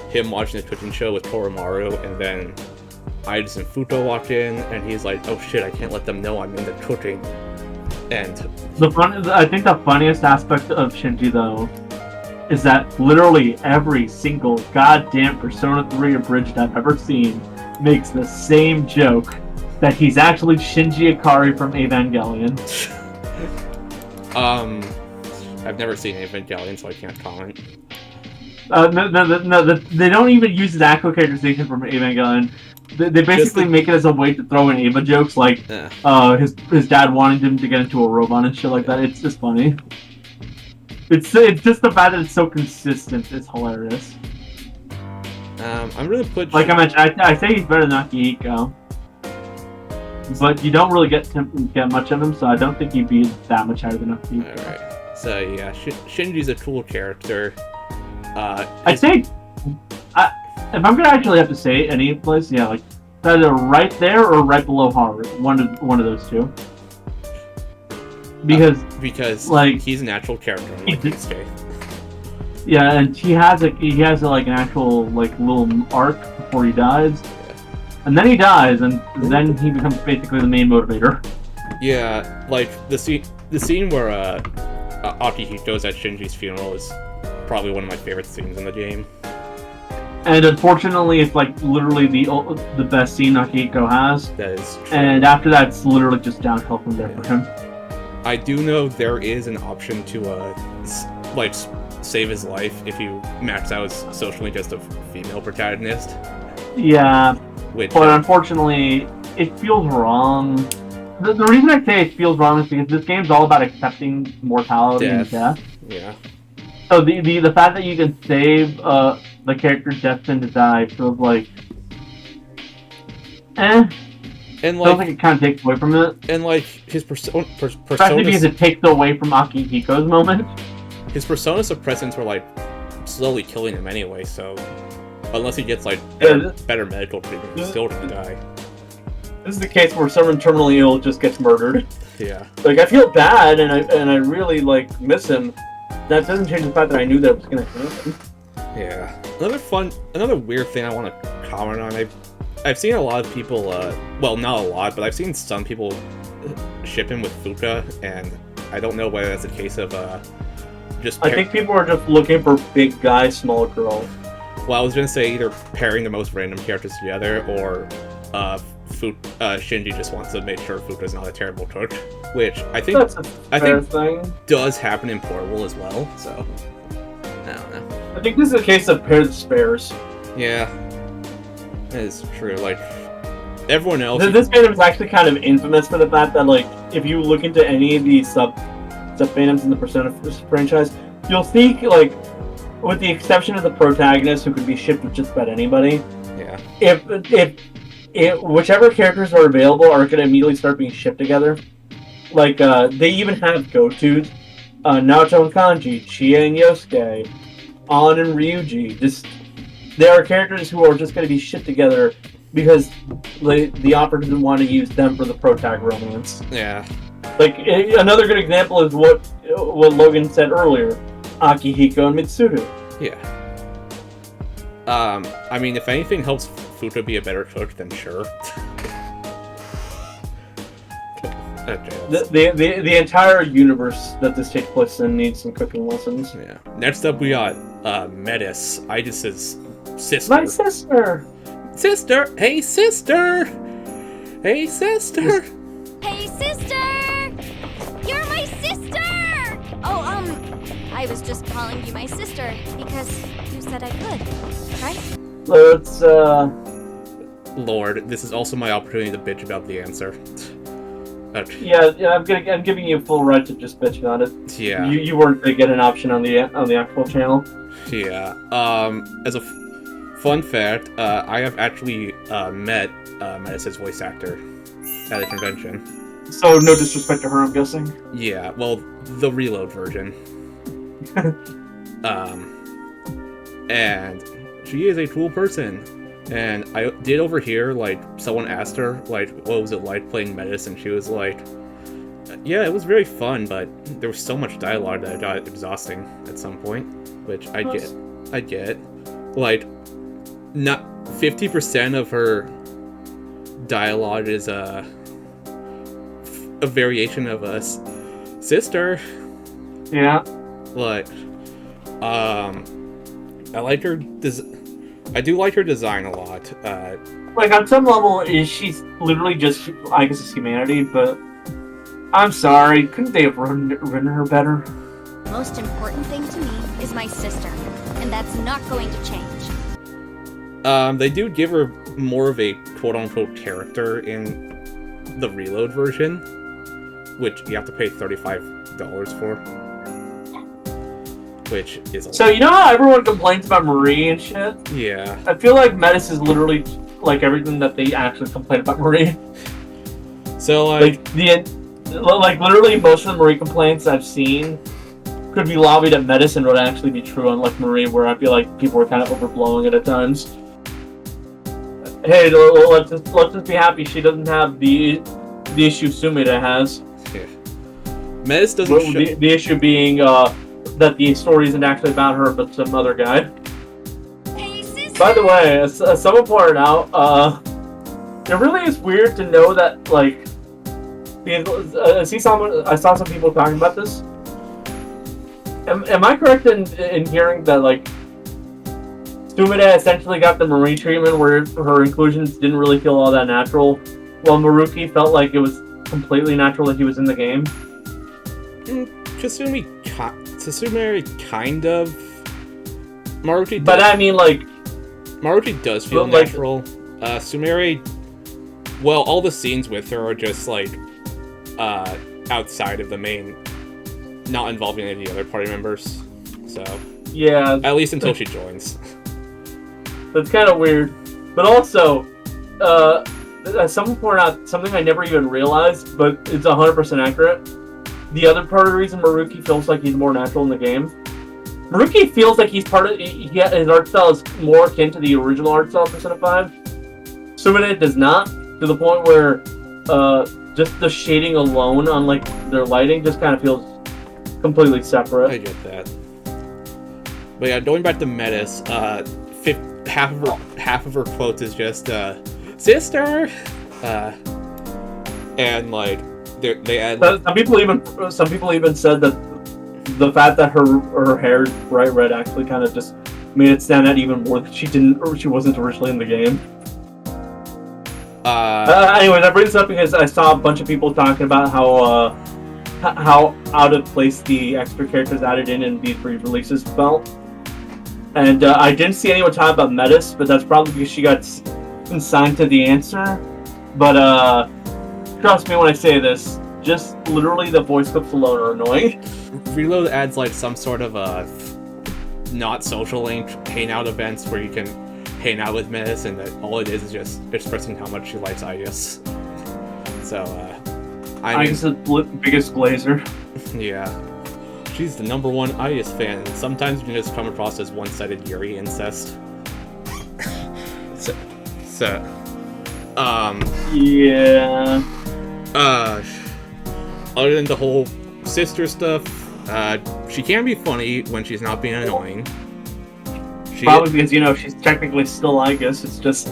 him watching the cooking show with Koromaru, and then Ides and Futo walk in, and he's like, "Oh shit, I can't let them know I'm in the cooking." And I think the funniest aspect of Shinji though is that literally every single goddamn Persona 3 abridged I've ever seen makes the same joke that he's actually Shinji Ikari from Evangelion. I've never seen Evangelion, so I can't comment. No, they don't even use his actual characterization from Evangelion. They basically make it as a way to throw in Eva jokes, like his dad wanting him to get into a robot and shit like that. It's just funny. It's just the fact that it's so consistent. It's hilarious. I'm really put. Like I mentioned, I say he's better than Akihiko, but you don't really get much of him, so I don't think he'd be that much higher than Akihiko. All right. So yeah, Shinji's a cool character. I think, if I'm gonna actually have to say any place, yeah, like either right there or right below Haru, one of those two. Because like he's a natural character, like Yusuke. Yeah, and he has like an actual like little arc before he dies, and then he dies, and then he becomes basically the main motivator. Yeah, like the scene where Akihiko's at Shinji's funeral is probably one of my favorite scenes in the game. And unfortunately, it's like literally the best scene Akihiko has. That is true. And after that, it's literally just downhill from there for him. I do know there is an option to like save his life if you max out as socially just a female protagonist. Yeah, but unfortunately, it feels wrong. The reason I say it feels wrong is because this game's all about accepting mortality and death. Yeah. So the fact that you can save the character destined to die feels like, And like, feels like it kind of takes away from it. And like his persona, especially because it takes away from Akihiko's moment. His persona suppressants were like slowly killing him anyway, so unless he gets like better medical treatment, he's still gonna die. This is the case where someone terminally ill just gets murdered. Yeah. Like I feel bad and I really like miss him. That doesn't change the fact that I knew that was gonna happen. Yeah. Another weird thing I want to comment on. I've seen a lot of people, well, not a lot, but I've seen some people ship him with Fuka, and I don't know whether that's a case of just. I think people are just looking for big guy, small girl. Well, I was gonna say either pairing the most random characters together or Shinji just wants to make sure Futa's not a terrible cook, which I think thing. does happen in Portable as well. So I don't know. I think this is a case of pair the spares. Yeah, that is true. Like everyone else, This fandom is actually kind of infamous for the fact that, like, if you look into any of these sub fandoms in the Persona franchise, you'll see, like, with the exception of the protagonist who could be shipped with just about anybody. Yeah. If whichever characters are available are going to immediately start being shipped together. Like, they even have go-tos. Naoto and Kanji, Chie and Yosuke, An and Ryuji. There are characters who are just going to be shipped together because the author doesn't want to use them for the protag romance. Yeah. Like, another good example is what Logan said earlier. Akihiko and Mitsuru. Yeah. I mean, if anything helps Futa be a better cook, then sure. The entire universe that this takes place in needs some cooking lessons. Yeah. Next up, we got Metis, Idis's sister. My sister! Sister! Hey, sister! Hey, sister! Hey, sister! You're my sister! Oh, I was just calling you my sister because you said I could, right? Let's, Lord, this is also my opportunity to bitch about the answer. Yeah, I'm giving you full right to just bitch about it. Yeah. You weren't gonna get an option on the actual channel. Yeah. As a fun fact, I have actually met Metis' voice actor at a convention. So no disrespect to her, I'm guessing. Yeah. Well, the Reload version. And she is a cool person. And I did overhear, like, someone asked her, like, what was it like playing Metis, and she was like, yeah, it was very fun, but there was so much dialogue that it got exhausting at some point, which I get. Like, not 50% of her dialogue is a variation of a sister. Yeah. Like, I like her I do like her design a lot. Like, on some level, she's literally just, I guess it's humanity, but I'm sorry, couldn't they have written her better? Most important thing to me is my sister, and that's not going to change. They do give her more of a quote-unquote character in the Reload version, which you have to pay $35 for. Which is a lot. So, you know how everyone complains about Marie and shit? Yeah. I feel like Metis is literally like everything that they actually complain about Marie. So, like literally most of the Marie complaints I've seen could be lobbied at Metis and would actually be true, unlike Marie, where I feel like people are kind of overblowing it at times. Hey, let's just be happy she doesn't have the issue Sumida has. Yeah. Metis doesn't the issue being that the story isn't actually about her, but some other guy. By the way, as someone pointed out, it really is weird to know that, like, I saw some people talking about this. Am I correct in hearing that, like, Sumida essentially got the Marie treatment where her inclusions didn't really feel all that natural, while Maruki felt like it was completely natural that he was in the game? Kasumi kind of. Maruki does, but I mean, like, Maruki does feel natural. Sumire, well, all the scenes with her are just, like, outside of the main, not involving any of the other party members. So, yeah. At least until she joins. That's kind of weird. But also, someone pointed out something I never even realized, but it's 100% accurate. The other part of the reason Maruki feels like he's more natural in the game, Maruki feels like he's part of. His art style is more akin to the original art style of Persona 5. Sumida does not, to the point where just the shading alone on, like, their lighting just kind of feels completely separate. I get that. But yeah, going back to Metis, half of her quotes is just sister, and like they add. Some people even said that the fact that her hair is bright red actually kind of just made it stand out even more that she wasn't originally in the game. Anyway, that brings up because I saw a bunch of people talking about how out of place the extra characters added in these re-releases felt. And I didn't see anyone talk about Metis, but that's probably because she got consigned to the answer. But trust me when I say this, just literally the voice clips alone are annoying. Reload adds like some sort of not social link hangout events where you can hang out with Metis, and that all it is just expressing how much she likes Igus. So, Igus is the biggest glazer. Yeah. She's the #1 Igus fan, and sometimes you can just come across as one-sided Yuri incest. Yeah. Other than the whole sister stuff, she can be funny when she's not being annoying. Probably because, she's technically still Igus. It's just,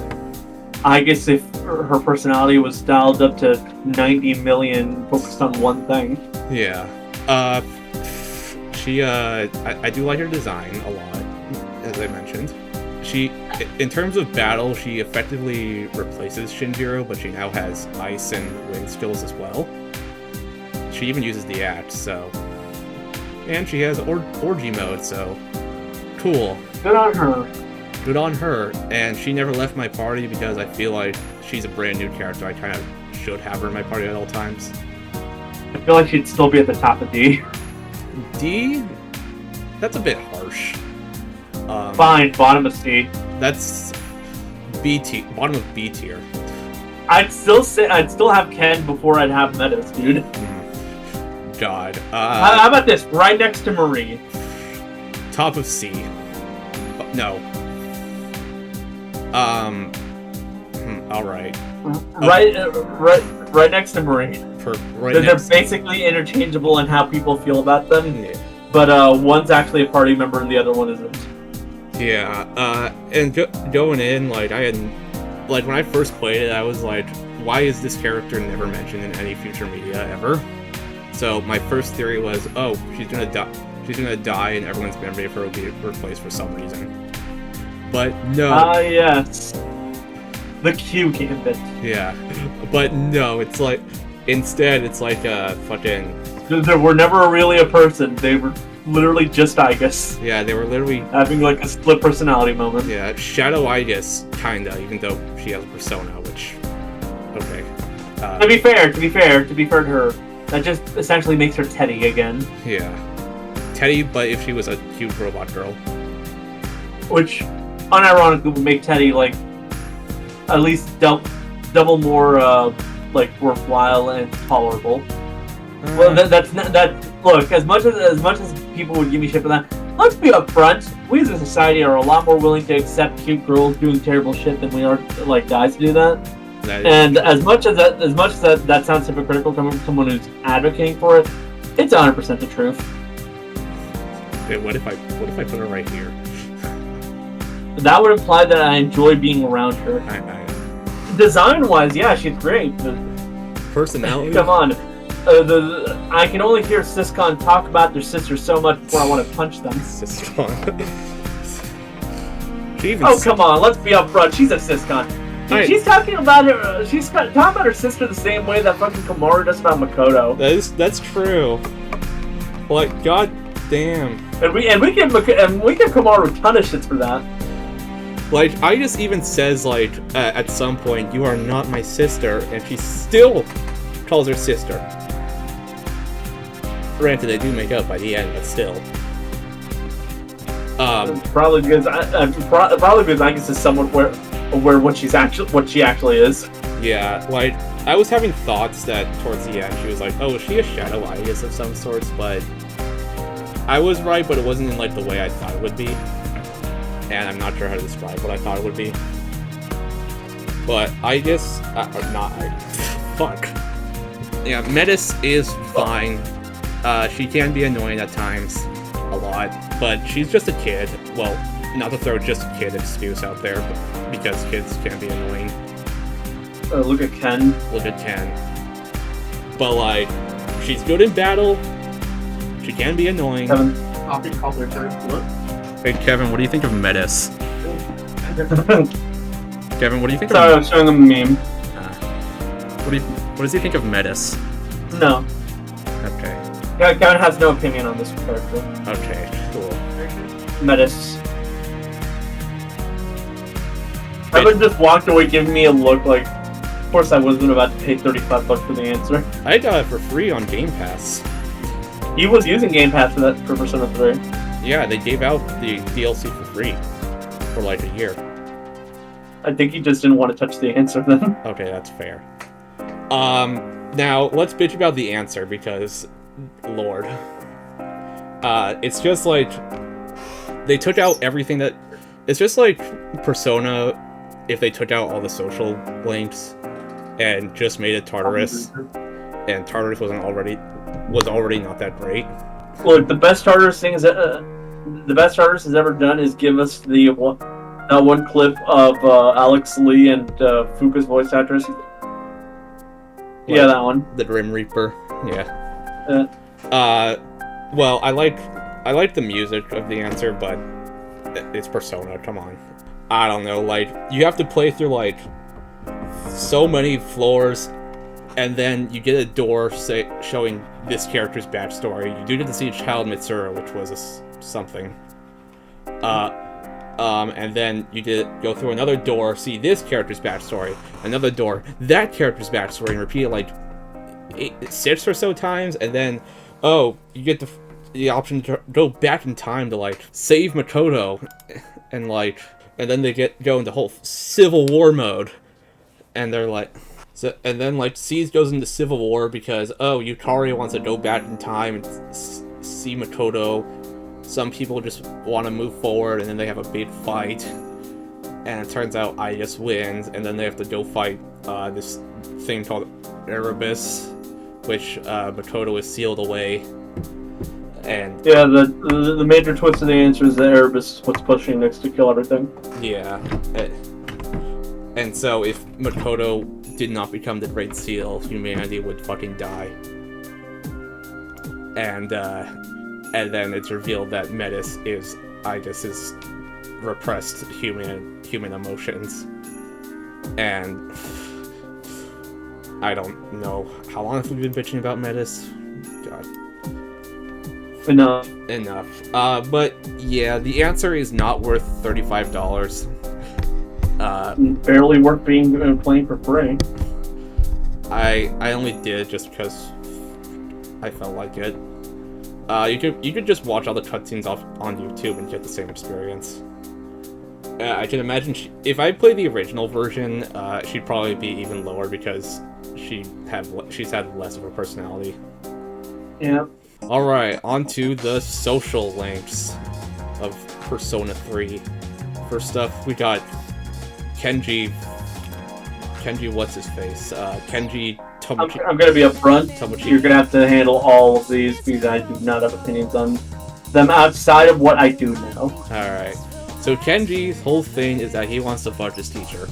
Igus, if her personality was dialed up to 90 million focused on one thing. Yeah. I do like her design a lot, as I mentioned. In terms of battle, she effectively replaces Shinjiro, but she now has ice and wind skills as well. She even uses the axe, so... And she has orgy mode, so... Cool. Good on her. Good on her, and she never left my party because I feel like she's a brand new character. I kind of should have her in my party at all times. I feel like she'd still be at the top of D. D? That's a bit harsh. Fine, bottom of C. That's B tier, bottom of B tier. I'd still have Ken before I'd have Metis, dude. God. How about this? Right next to Marie. Top of C. No. Alright. Right next to Marie. They're basically interchangeable in how people feel about them. Yeah. But one's actually a party member and the other one isn't. Yeah, and going in, like, when I first played it, I was like, why is this character never mentioned in any future media ever? So my first theory was, oh, she's gonna die and everyone's memory of her will be replaced for some reason. But no. Yes. The Q gambit. Yeah. But no, it's like, instead it's like a fucking... They were never really a person, they were literally just Igus. Yeah, they were literally... having like a split personality moment. Yeah, Shadow Igus, kinda, even though she has a persona, which... Okay. To be fair to her, that just essentially makes her Teddy again. Yeah. Teddy, but if she was a cute robot girl. Which, unironically, would make Teddy, like, at least double more, worthwhile and tolerable. Well, that's look, as much as people would give me shit for that, let's be upfront. We as a society are a lot more willing to accept cute girls doing terrible shit than we are, like, guys to do that. And as much as that sounds hypocritical coming from someone who's advocating for it, it's 100% the truth. Okay, what if I put her right here? That would imply that I enjoy being around her. Design-wise, yeah, she's great. Personality? Come on. I can only hear Siscon talk about their sister so much before I want to punch them. Siscon. Come on, let's be upfront. She's a Siscon. She's talking about her. She's talking about her sister the same way that fucking Komaru does about Makoto. That's true. Like, god damn. And we give Komaru a ton of shits for that. Like, Igus even says, like, at some point, "You are not my sister," and she still calls her sister. Granted, they do make up by the end, but still. Probably because Igus is somewhat aware what she actually is. Yeah, like, I was having thoughts that towards the end she was like, oh, is she a Shadow Igus of some sorts? But I was right, but it wasn't in, like, the way I thought it would be. And I'm not sure how to describe what I thought it would be. But Igus... not Igus. Fuck. Yeah, Metis is fine. She can be annoying at times. A lot. But she's just a kid. Well, not to throw just a kid excuse out there, but because kids can be annoying. Look at Ken. Look at Ken. But, like, she's good in battle. She can be annoying. Kevin, copy color turn. What? Hey, Kevin, what do you think of Metis? Kevin, what do you think Sorry, I was showing him a meme. What does he think of Metis? No. Okay. Gavin has no opinion on this character. Okay, cool. Metis. Evan just walked away giving me a look like, of course I wasn't about to pay $35 for the answer. I got it for free on Game Pass. He was using Game Pass for that for Persona 3. Yeah, they gave out the DLC for free for like a year. I think he just didn't want to touch the answer then. Okay, that's fair. Now let's bitch about the answer because, Lord, it's just like they took out everything that. It's just like Persona if they took out all the social links and just made it Tartarus, and Tartarus was already not that great. Look, the best Tartarus thing is that the best Tartarus has ever done is give us the one clip of Alex Lee and Fuka's voice actress. Yeah, that one. The Grim Reaper. Yeah. Well, I like the music of the answer, but it's Persona. Come on. I don't know. Like, you have to play through like so many floors, and then you get a door showing this character's backstory. You do get to see Child Mitsuru, which was something. And then you go through another door, see this character's backstory, another door, that character's backstory, and repeat it like 6 or so times, and then, you get the option to go back in time to like save Makoto, and then they go into whole Civil War mode, and they're like, and then like S.E.E.S goes into Civil War because Yukari wants to go back in time and see Makoto. Some people just want to move forward, and then they have a big fight, and it turns out Ius wins, and then they have to go fight this thing called Erebus, which Makoto is sealed away. And yeah, the major twist of the answer is that Erebus is what's pushing next to kill everything. Yeah, and so if Makoto did not become the Great Seal, humanity would fucking die. And then it's revealed that Metis is Idus's repressed human emotions. And I don't know how long have we been bitching about Metis? God. Enough. But yeah, the answer is not worth $35. Barely worth playing for free. I only did it just because I felt like it. You could just watch all the cutscenes on YouTube and get the same experience. I can imagine if I play the original version, she'd probably be even lower because she's had less of a personality. Yeah. Alright, on to the social links of Persona 3. First up, we got Kenji, what's-his-face? Kenji Tomochi. I'm gonna be upfront. Tomochi. You're gonna have to handle all of these because I do not have opinions on them outside of what I do know. Alright. So Kenji's whole thing is that he wants to fuck his teacher.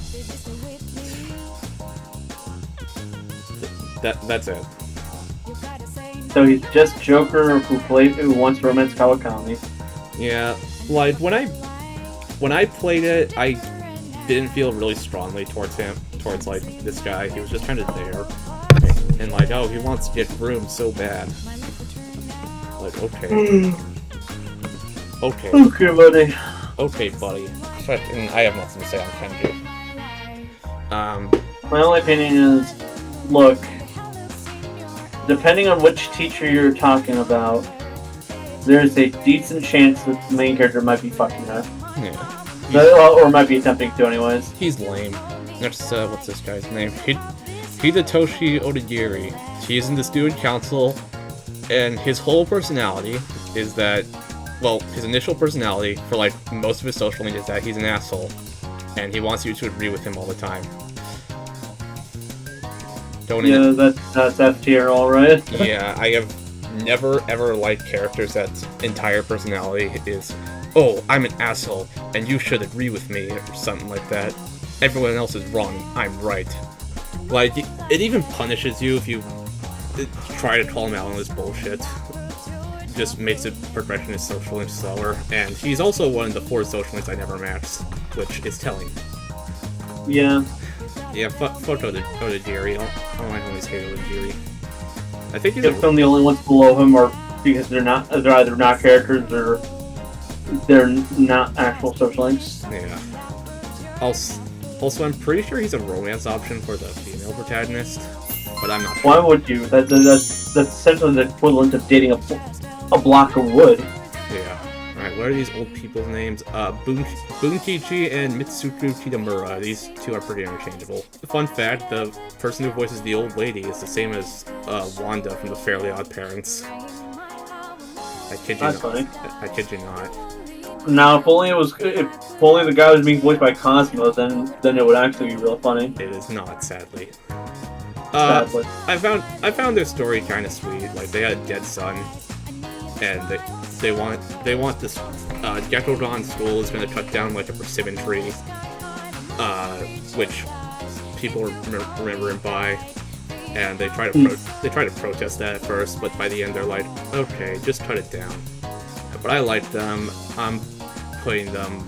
That's it. So he's just Joker who wants romance Kawakami. Yeah, like when I played it, I didn't feel really strongly towards like this guy. He was just kind of there, and like, oh, he wants to get groomed so bad. Like, okay, buddy. Okay, buddy. And I have nothing to say on Kenji. My only opinion is, look, depending on which teacher you're talking about, there's a decent chance that the main character might be fucking her. Yeah. Or might be attempting to anyways. He's lame. That's, what's this guy's name? Hidetoshi Odagiri. He's in the student council, and his whole personality is that, well, his initial personality for, like, most of his social media is that he's an asshole, and he wants you to agree with him all the time. That's F tier, alright. Yeah, I have never ever liked characters that's entire personality is, oh, I'm an asshole, and you should agree with me, or something like that. Everyone else is wrong, I'm right. Like, it even punishes you if you try to call him out on this bullshit. Just makes it progression is socially slower, and he's also one of the 4 social links I never maxed, which is telling. Yeah. Yeah, fuck Odajiri. All my homies hate Odajiri. I think he's If the only ones below him are because they're either not characters or they're not actual social links. Yeah. Also, I'm pretty sure he's a romance option for the female protagonist, but I'm not sure. Why would you? That's essentially the equivalent of dating a block of wood. Yeah. Alright, what are these old people's names? Bunkichi and Mitsuku Kitamura. These two are pretty interchangeable. Fun fact, the person who voices the old lady is the same as Wanda from the Fairly Odd Parents. I kid you That's not. funny. I kid you not. Now, if only the guy was being voiced by Cosmo, then it would actually be real funny. It is not, sadly. Sadly. I found their story kind of sweet. Like, they had a dead son, and they want this Gekodon school is going to cut down like a persimmon tree, which people remember him by, and they try to protest that at first, but by the end they're like, okay, just cut it down. But I like them. I'm putting them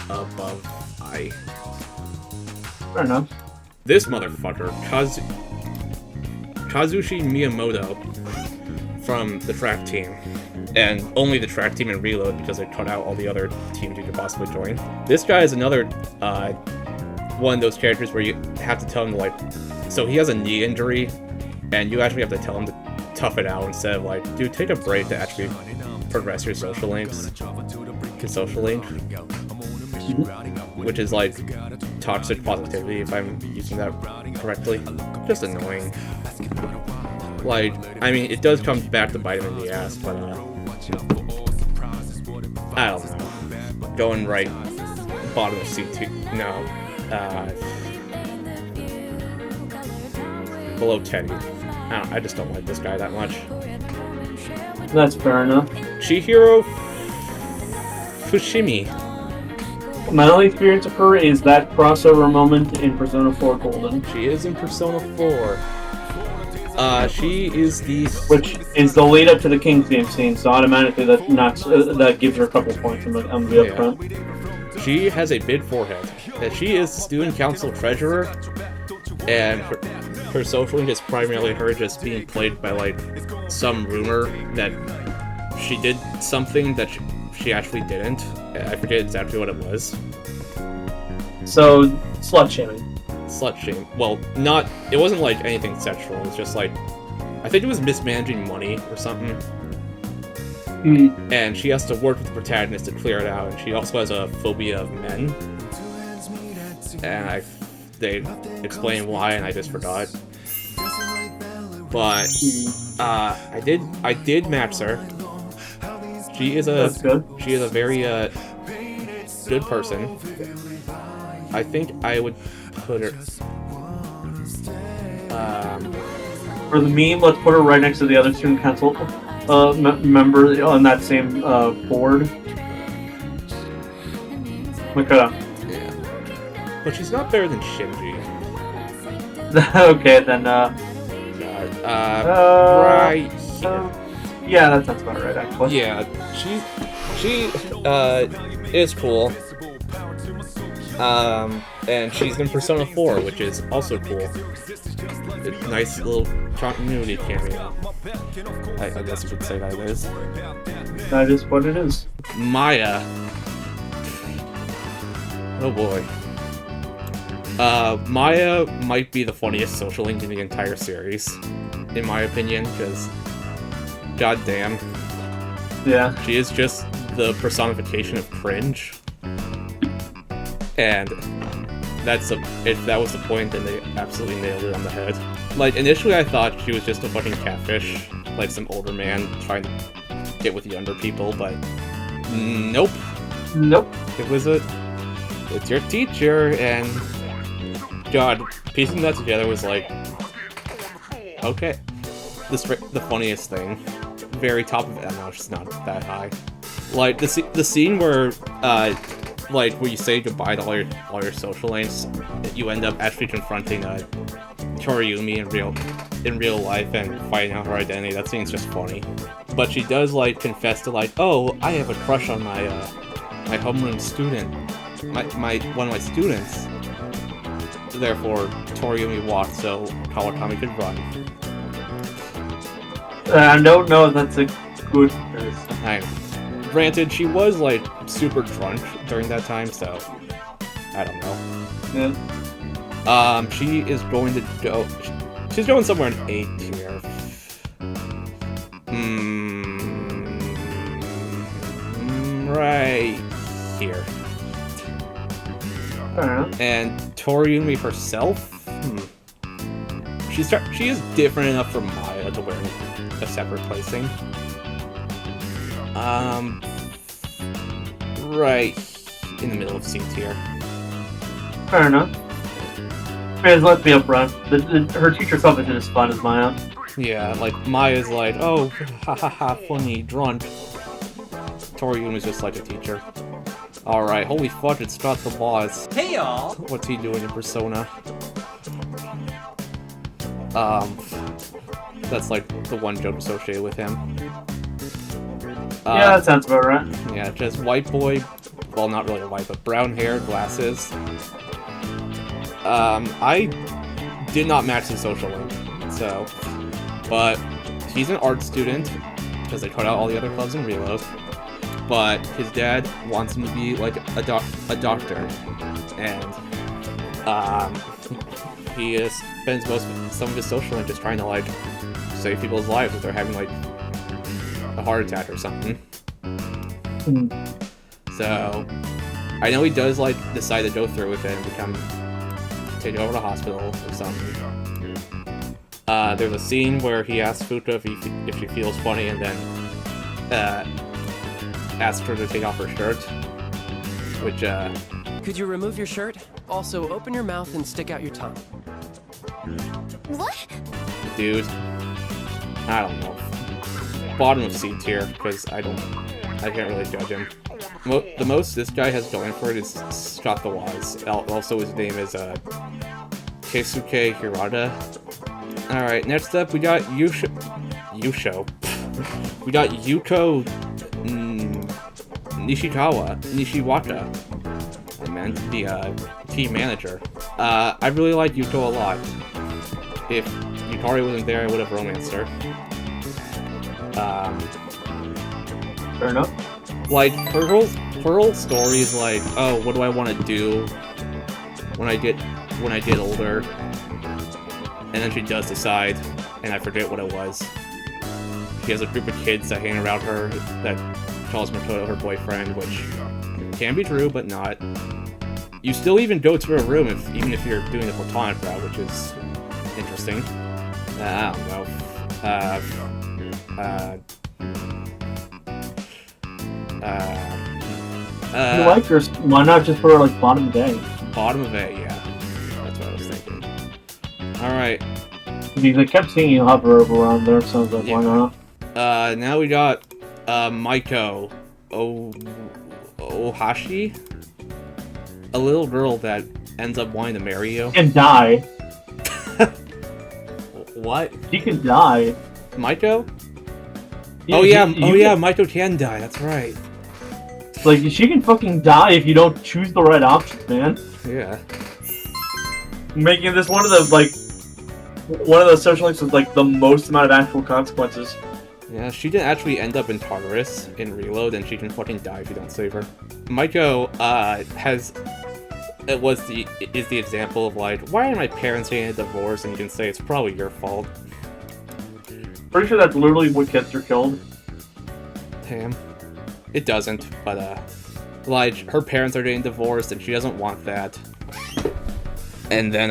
above I. Fair enough. This motherfucker, Kazushi Miyamoto, from the track team, and only the track team and Reload because they cut out all the other teams you could possibly join. This guy is another one of those characters where you have to tell him to, like, so he has a knee injury, and you actually have to tell him to tough it out instead of like, dude, take a break to actually progress your social links to social link, which is like toxic positivity if I'm using that correctly. Just annoying. Like, I mean, it does come back to bite him in the ass, but I don't know. Going right bottom of C2, no, below Teddy. I just don't like this guy that much. That's fair enough. Chihiro Fushimi. My only experience of her is that crossover moment in Persona 4 Golden. She is in Persona 4. She is which is the lead up to the King's Game scene, so automatically that gives her a couple points on the upfront. She has a big forehead. And she is the student council treasurer, and her social link is primarily her just being played by like some rumor that she did something that she actually didn't. I forget exactly what it was. So, slut shaming. Slut shame. Well, it wasn't like anything sexual. It was just like, I think it was mismanaging money or something. And she has to work with the protagonist to clear it out. And she also has a phobia of men. And they explain why, and I just forgot. But I did match her. She is a very good person. I think I would put her. For the meme, let's put her right next to the other student council member on that same board. Look at her. Yeah. But she's not better than Shinji. Okay, then. Right here. Yeah, that sounds about right, actually. Yeah, she is cool. And she's in Persona 4, which is also cool. It's a nice little continuity cameo. I guess you could say that it is. That is what it is. Maya. Oh boy. Maya might be the funniest social link in the entire series, in my opinion, because goddamn. Yeah. She is just the personification of cringe. And if that was the point, then they absolutely nailed it on the head. Like, initially I thought she was just a fucking catfish, like some older man trying to get with younger people, but nope. Nope. It's your teacher, and God, piecing that together was like, okay. The funniest thing. Very top of it. No, it's not that high. Like, the scene where, like, where you say goodbye to all your social links, you end up actually confronting Toriumi in real life and finding out her identity. That scene's just funny. But she does, like, confess to, like, oh, I have a crush on my homeroom student. One of my students. therefore, Toriumi walked so Kawakami could run. I don't know if that's a good Granted, she was, like, super drunk during that time, so... I don't know. Yeah. She is going to go... She's going somewhere in A tier. Right here. And Toriumi herself? She is different enough from Maya to wear a separate placing. Right in the middle of C tier. Fair enough. Because let's be upfront, her teacher self isn't as fun as Maya. Yeah, like, Maya's like, oh, ha ha ha, funny, drunk. Toriumi's just like a teacher. Alright, holy fuck, it's Scott the boss. Hey y'all! What's he doing in Persona? That's like the one joke associated with him. Yeah, that sounds about right. Yeah, just white boy, well, not really white, but brown hair, glasses. I did not match his social link, so, but he's an art student, because they cut out all the other clubs in Reload, but his dad wants him to be, like, a doctor, and, he spends some of his social link just trying to, like, save people's lives if they're having, like, a heart attack or something. So, I know he does, like, decide to go through with it and take it over to the hospital or something. There's a scene where he asks Fuka if she feels funny and then asks her to take off her shirt, which Could you remove your shirt? Also, open your mouth and stick out your tongue. What? Dude, I don't know. Bottom of C tier, because I can't really judge him. The most this guy has going for it is Scott the Wise. Also, his name is Keisuke Hirata. Alright, next up we got Yusho. We got Yuko Nishiwaka. I meant the team manager. I really like Yuko a lot. If Yukari wasn't there, I would have romanced her. Fair enough. Like, her whole story is like, oh, what do I want to do when I get older? And then she does decide, and I forget what it was. She has a group of kids that hang around her that calls Makoto her boyfriend, which can be true, but not. You still even go to her room even if you're doing the platonic route, which is interesting. I don't know. You like her? Why not just put her like bottom of A? Bottom of A, yeah. That's what I was thinking. Alright. Because I kept seeing you hover around there, so I was like, why not? Now we got Maiko Ohashi. A little girl that ends up wanting to marry you. And die. What? She can die. Maiko? Yeah, Maiko can die, that's right. Like, she can fucking die if you don't choose the right options, man. Yeah. Making this one of the those social links with, like, the most amount of actual consequences. Yeah, she didn't actually end up in Tartarus in Reload, and she can fucking die if you don't save her. Maiko, is the example of, like, why are my parents getting a divorce? And you can say it's probably your fault. Pretty sure that's literally what gets her killed. Damn. It doesn't, but, like, her parents are getting divorced, and she doesn't want that. And then,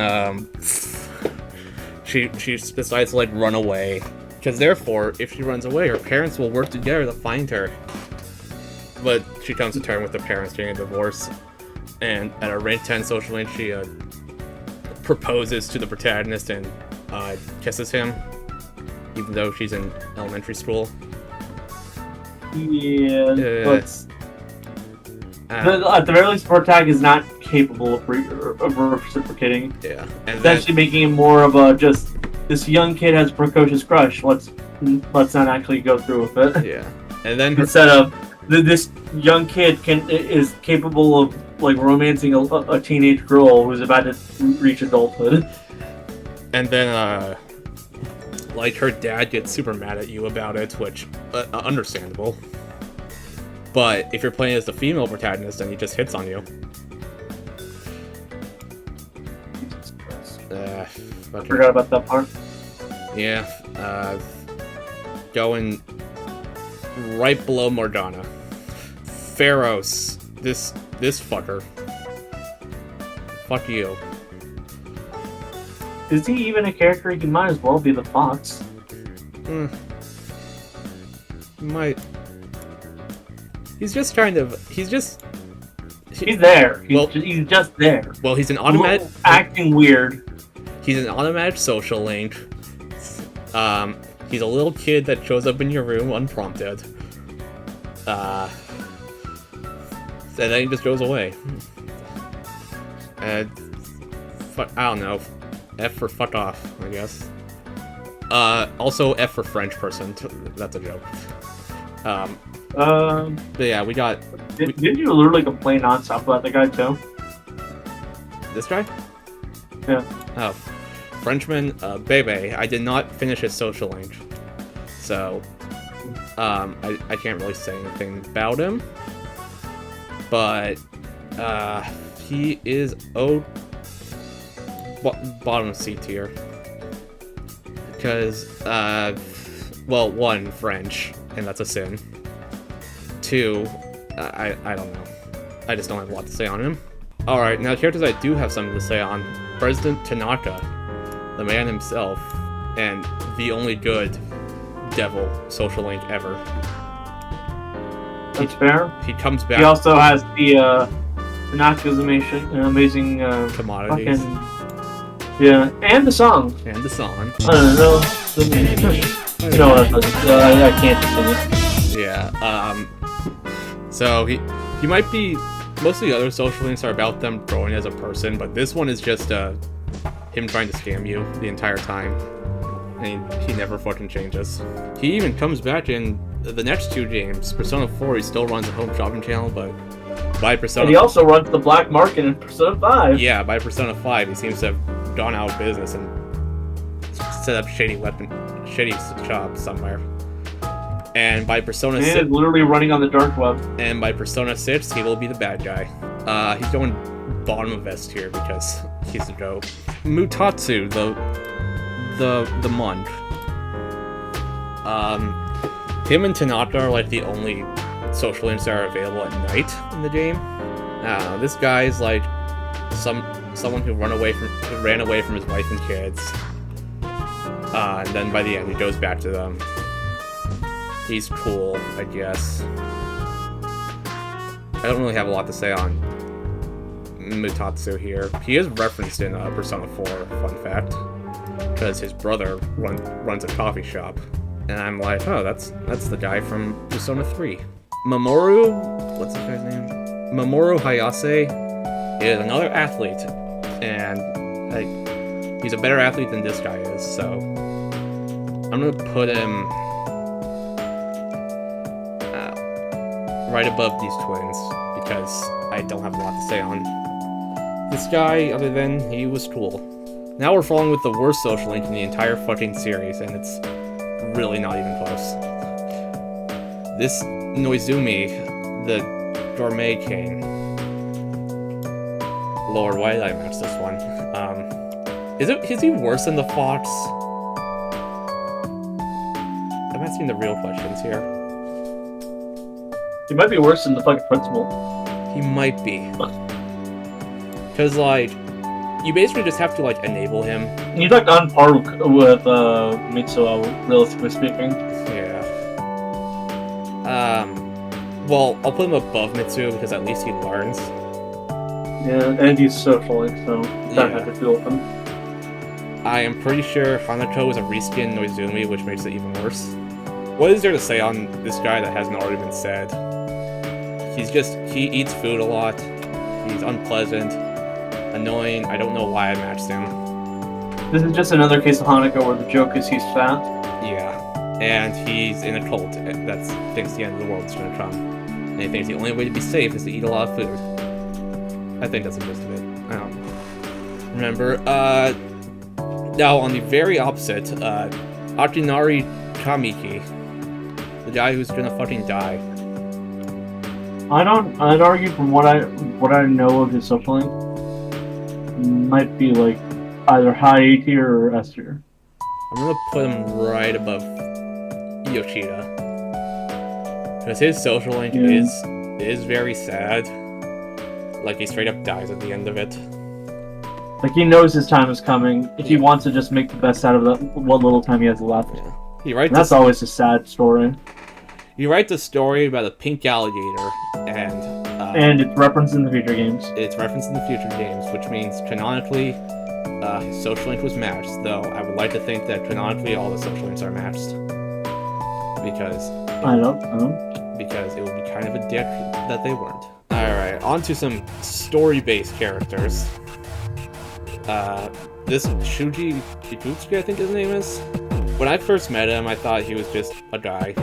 she decides to, like, run away. Because therefore, if she runs away, her parents will work together to find her. But she comes to terms with her parents getting a divorce. And at a rank 10 social link, she, proposes to the protagonist and, kisses him. Even though she's in elementary school. Yeah, but at the very least, Protag is not capable of reciprocating. Yeah, and essentially making him more of a just this young kid has a precocious crush. Let's not actually go through with it. Yeah, and then instead of this young kid is capable of like romancing a teenage girl who's about to reach adulthood. And then, like, her dad gets super mad at you about it, which, understandable. But if you're playing as the female protagonist, then he just hits on you. I forgot about that part. Yeah, going right below Morgana. Pharaohs, this fucker. Fuck you. Is he even a character? He might as well be the fox. Might. He's just kind of. He's there. He's just there. Well, he's an automatic. Acting weird. He's an automatic social link. He's a little kid that shows up in your room unprompted. And then he just goes away. And I don't know. F for fuck off, I guess. Also F for French person. That's a joke. But yeah, we got. Didn't you literally complain nonstop about the guy too? This guy? Yeah. Oh, Frenchman, Bebe. I did not finish his social link, so I can't really say anything about him. But he is bottom C tier because well, one, French, and that's a sin. Two, I don't know. I just don't have a lot to say on him. Alright, now characters I do have something to say on. President Tanaka, the man himself, and the only good devil social link ever. That's fair. He comes back. He also has the Tanaka's amazing commodities. Yeah, and the song. And the song. I don't know. No, I can't sing it. Yeah, so he might be. Most of the other social links are about them growing as a person, but this one is just him trying to scam you the entire time. And he never fucking changes. He even comes back in the next two games. Persona 4, he still runs a home shopping channel, but by Persona... And he also runs the black market in Persona 5. Yeah, by Persona 5, he seems to have gone out of business and set up shady shops somewhere. And by Persona 6... literally running on the dark web. And by Persona 6, he will be the bad guy. He's going bottom of S tier because he's a joke. Mutatsu, the monk. Him and Tanaka are like the only social links that are available at night in the game. This guy's like someone who ran away from his wife and kids. And then by the end, he goes back to them. He's cool, I guess. I don't really have a lot to say on Mutatsu here. He is referenced in Persona 4, fun fact, because his brother runs a coffee shop. And I'm like, oh, that's the guy from Persona 3. Mamoru, what's this guy's name? Mamoru Hayase is another athlete, and he's a better athlete than this guy is, so I'm gonna put him right above these twins, because I don't have a lot to say on this guy, other than he was cool. Now we're following with the worst social link in the entire fucking series, and it's really not even close. This Noizumi, the gourmet king. Lord, why did I match this one? Is he worse than the fox? I'm asking the real questions here. He might be worse than the fucking principal. He might be. Because, like, you basically just have to, like, enable him. He's, like, on par with Mitsuo, realistically speaking. Yeah. Well, I'll put him above Mitsuo because at least he learns. Yeah, and he's socially, so that had to deal with him. I am pretty sure Hanako is a reskin Noizumi, which makes it even worse. What is there to say on this guy that hasn't already been said? He eats food a lot. He's unpleasant, annoying. I don't know why I matched him. This is just another case of Hanako where the joke is he's fat. Yeah, and he's in a cult that thinks the end of the world is gonna come. And he thinks the only way to be safe is to eat a lot of food. I think that's the gist of it. I don't remember. Now, on the very opposite, Achinari Kamiki. The guy who's gonna fucking die. I'd argue from what I know of his social link, might be like either high A tier or S tier. I'm gonna put him right above Yoshida. Because his social link is very sad. Like, he straight up dies at the end of it. Like, he knows his time is coming. If he wants to just make the best out of what little time he has left. Yeah. He writes that's always a sad story. You write the story about a pink alligator, and it's referenced in the future games. It's referenced in the future games, which means canonically, his social link was matched. Though I would like to think that canonically all the social links are matched, because because it would be kind of a dick that they weren't. All right, on to some story-based characters. This Shuji Ikutsuki, I think his name is. When I first met him, I thought he was just a guy.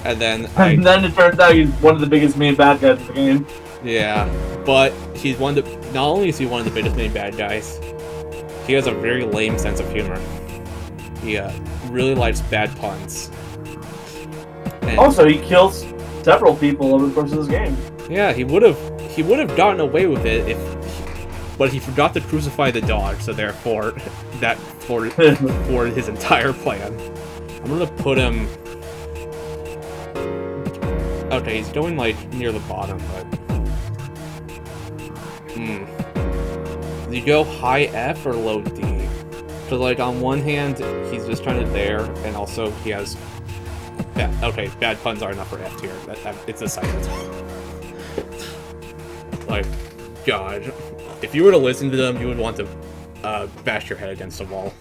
And then it turns out he's one of the biggest main bad guys in the game. Yeah, but he's not only is he one of the biggest main bad guys, he has a very lame sense of humor. He really likes bad puns. And also, he kills several people over the course of this game. Yeah, he would have gotten away with it but he forgot to crucify the dog, so therefore that thwarted his entire plan. I'm gonna put him. Okay, he's going like near the bottom, but do you go high F or low D? So like on one hand, he's just kind of there, and also he has. Yeah, okay, bad puns are enough for F tier. It's a silent. Like, God, if you were to listen to them, you would want to bash your head against the wall.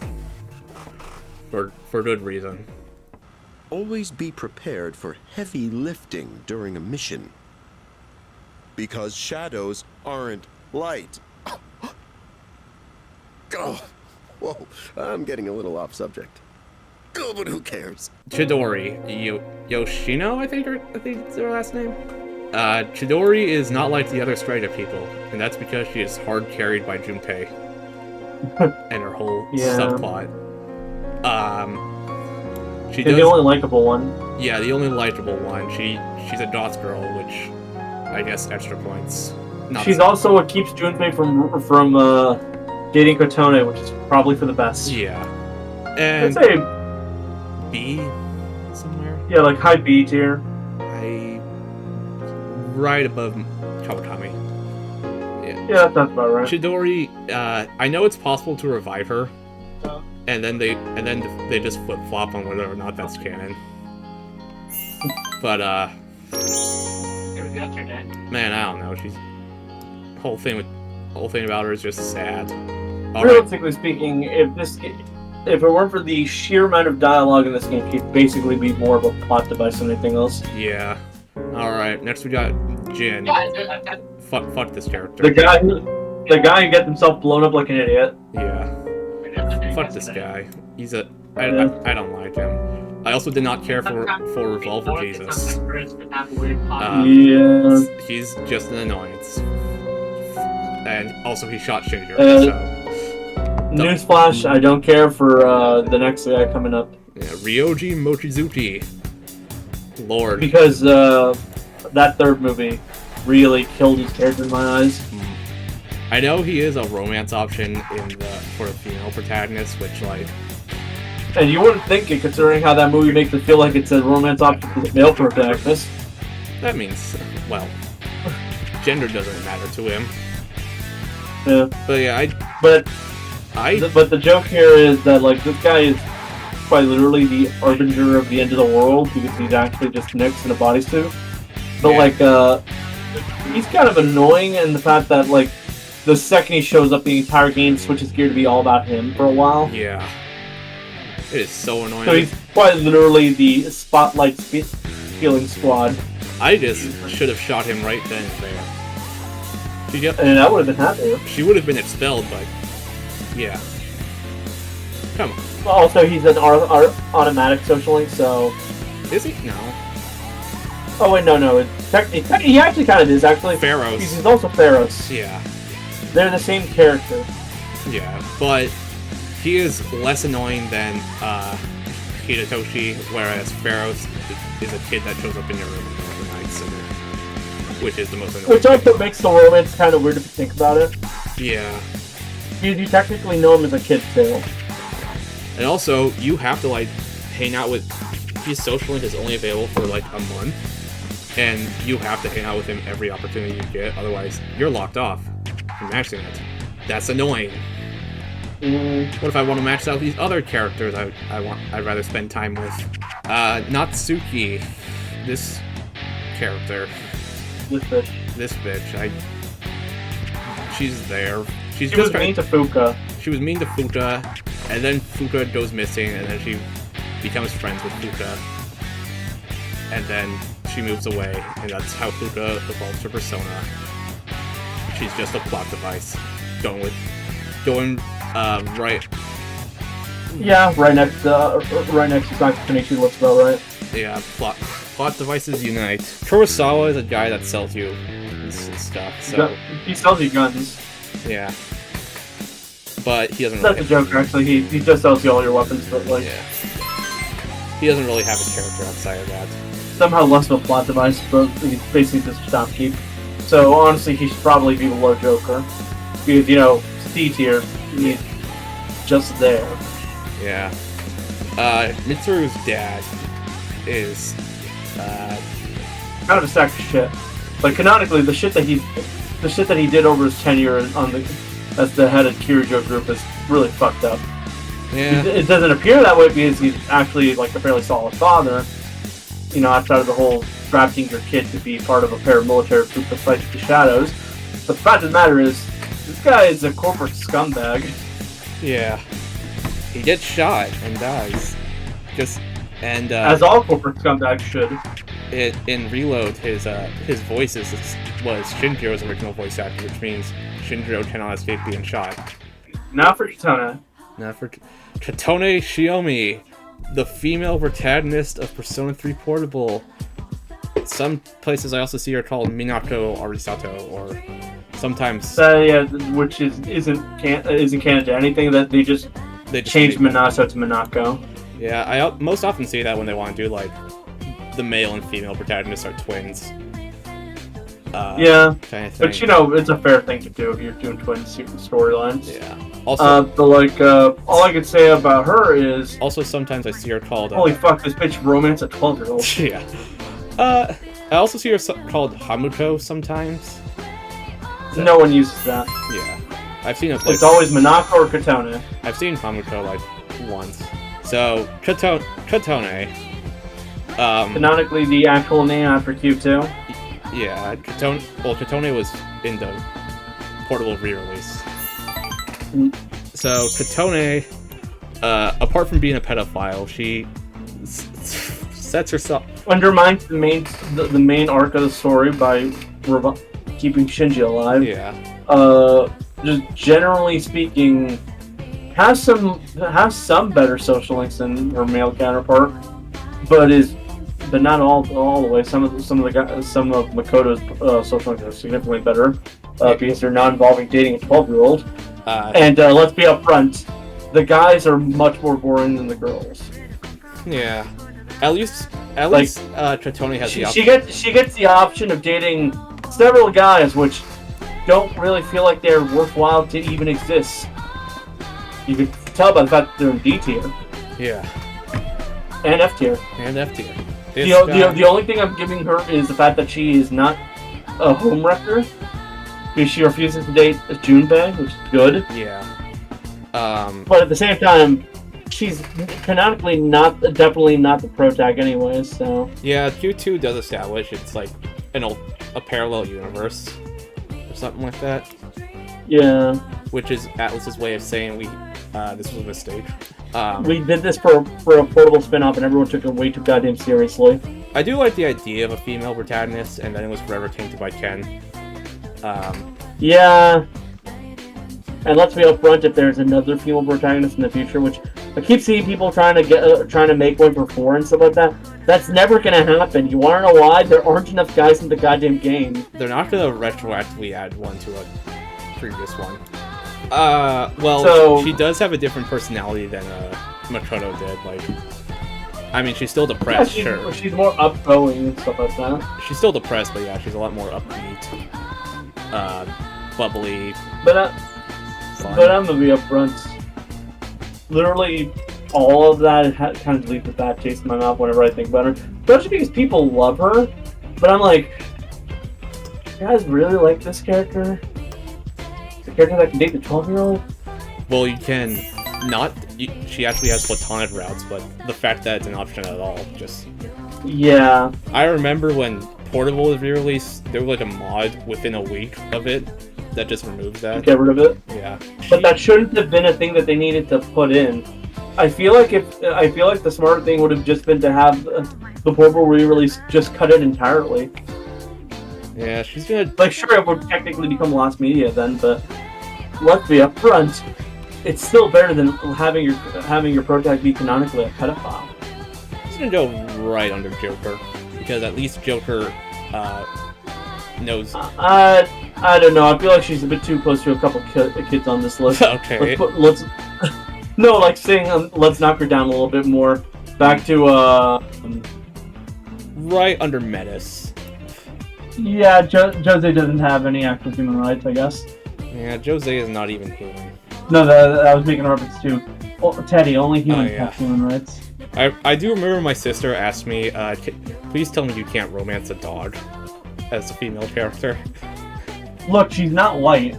For good reason. Always be prepared for heavy lifting during a mission. Because shadows aren't light. Oh, whoa, I'm getting a little off subject. Oh, but who cares? Chidori. Yoshino, I think it's their last name? Chidori is not like the other Strider people, and that's because she is hard carried by Junpei. And her whole subplot. She's the only likable one. Yeah, the only likable one. She's a dots girl, which I guess extra points. She's also what keeps Junpei from dating Kotone, which is probably for the best. Yeah. And I'd say B somewhere. Yeah, like high B tier. Right above Kawakami. Yeah, that's about right. Chidori, I know it's possible to revive her. And then they just flip-flop on whether or not that's canon. But man, I don't know. She's whole thing about her is just sad. Realistically speaking, if it weren't for the sheer amount of dialogue in this game, she'd basically be more of a plot device than anything else. Yeah. All right. Next we got Jin. Fuck this character. The guy who gets himself blown up like an idiot. Yeah. Fuck this guy. I don't like him. I also did not care for Revolver Jesus. He's just an annoyance. And also he shot Shinjo, so... Newsflash, I don't care for the next guy coming up. Yeah, Ryoji Mochizuki. Lord. Because that third movie really killed his character in my eyes. I know he is a romance option for a female protagonist, which, like... And you wouldn't think it, considering how that movie makes it feel like it's a romance option for the male protagonist. That means, well, gender doesn't matter to him. Yeah. But yeah, But the joke here is that, like, this guy is quite literally the harbinger of the end of the world, because he's actually just Nix in a bodysuit. But, like, he's kind of annoying in the fact that, like, the second he shows up, the entire game switches gear to be all about him for a while. Yeah. It is so annoying. So he's quite literally the spotlight stealing squad. I just should have shot him right then and there. And I would have been happy. She would have been expelled, but yeah. Come on. Also, he's an automatic social link, so... Is he? No. Oh wait, no. He actually kind of is actually. Pharaohs. He's also Pharaohs. Yeah. They're the same character. Yeah, but he is less annoying than Hidetoshi, whereas Pharaohs is a kid that shows up in your room in the middle of the night, so, which is the most annoying. Which also makes the romance kind of weird if you think about it. Yeah. You technically know him as a kid too. And also, you have to like hang out with. His social link is only available for like a month, and you have to hang out with him every opportunity you get. Otherwise, you're locked off from matching it. That's annoying. What if I want to match out these other characters I'd rather spend time with? Natsuki. This character. This bitch. She's there. She was mean to Fuka. She was mean to Fuka, and then Fuka goes missing, and then she becomes friends with Fuka. And then she moves away, and that's how Fuka evolves her persona. She's just a plot device. Going right. Yeah, right next to Sakutanishi looks about right. Yeah, plot devices unite. Kurosawa is a guy that sells you stuff. So he sells you guns. Yeah, but he doesn't. That's a joke, actually. He just sells you all your weapons, but like. Yeah. He doesn't really have a character outside of that. Somehow less of a plot device, but he's basically just a stopkeep. So honestly, he should probably be below Joker. Because, C tier, he's just there. Yeah. Mitsuru's dad is kind of a sack of shit. But canonically, the shit that he did over his tenure as the head of Kirijo Group is really fucked up. Yeah. It doesn't appear that way because he's actually like a fairly solid father. Outside of the whole drafting your kid to be part of a paramilitary group that fights the shadows. But the fact of the matter is, this guy is a corporate scumbag. Yeah. He gets shot and dies. As all corporate scumbags should. In Reload, his voice was Shinjiro's original voice actor, which means Shinjiro cannot escape being shot. Not for Katone. Katone Shiomi, the female protagonist of Persona 3 Portable. Some places I also see her called Minako Arisato, or sometimes. Which isn't canon to anything. That they just changed Minato to Minako. Yeah, I most often see that when they want to do like the male and female protagonists are twins. Yeah, kind of thing. But it's a fair thing to do if you're doing twin storylines. Yeah. Also, all I could say about her is also sometimes I see her called. Holy fuck! This bitch romance a 12-year-old. Yeah. I also see her called Hamuko sometimes. No one uses that. Yeah, I've seen it. It's always Minako or Katone. I've seen Hamuko like once. So Katone. Canonically, the actual name after Q2. Yeah, Katone was in the Portable re-release. So Katone, apart from being a pedophile, she sets herself undermines the main arc of the story by keeping Shinji alive. Yeah. Just generally speaking, has some better social links than her male counterpart, but not all the way. Some of Makoto's social links are significantly better because they're not involving dating a 12-year-old. And let's be upfront, the guys are much more boring than the girls. Yeah. At least Katone has the option. She gets the option of dating several guys, which don't really feel like they're worthwhile to even exist. You can tell by the fact that they're in D tier. Yeah. And F tier. The only thing I'm giving her is the fact that she is not a homewrecker, because she refuses to date a Junpei, which is good. Yeah. But at the same time, she's canonically definitely not the protag anyway, so. Yeah, Q2 does establish it's like a parallel universe or something like that. Yeah. Which is Atlas's way of saying this was a mistake. We did this for a Portable spin-off and everyone took it way too goddamn seriously. I do like the idea of a female protagonist, and then it was forever tainted by Ken. Yeah. And let's be upfront, if there's another female protagonist in the future, which I keep seeing people trying to make one for 4 and stuff like that. That's never gonna happen. You wanna know why? There aren't enough guys in the goddamn game. They're not gonna retroactively add one to a previous one. Well, she does have a different personality than Makoto did. Like, I mean, she's still depressed, sure. She's more outgoing and stuff like that. She's still depressed, but yeah, she's a lot more upbeat, bubbly. But I'm gonna be upfront. Literally, all of that kind of leaves a bad taste in my mouth whenever I think about her. Especially because people love her, but I'm like, you guys really like this character? The character that can date the 12-year-old? Well, you can not. She actually has platonic routes, but the fact that it's an option at all, just. Yeah. I remember when Portable was re-released, there was like a mod within a week of it that just removed that. Get rid of it? Yeah. But that shouldn't have been a thing that they needed to put in. I feel like the smart thing would have just been to have the Portable re-release just cut it entirely. Yeah, she's gonna... Like, sure, it would technically become lost media then, but let's be upfront. It's still better than having your protagonist be canonically a pedophile. She's gonna go right under Joker, because at least Joker knows... I don't know, I feel like she's a bit too close to a couple kids on this list. Okay. Let's no, like saying, let's knock her down a little bit more. Back to, right under Metis. Yeah, Jose doesn't have any actual human rights, I guess. Yeah, Jose is not even human. No, I was making a reference to Teddy. Only humans have human rights. I do remember my sister asked me, please tell me you can't romance a dog as a female character. Look, she's not white.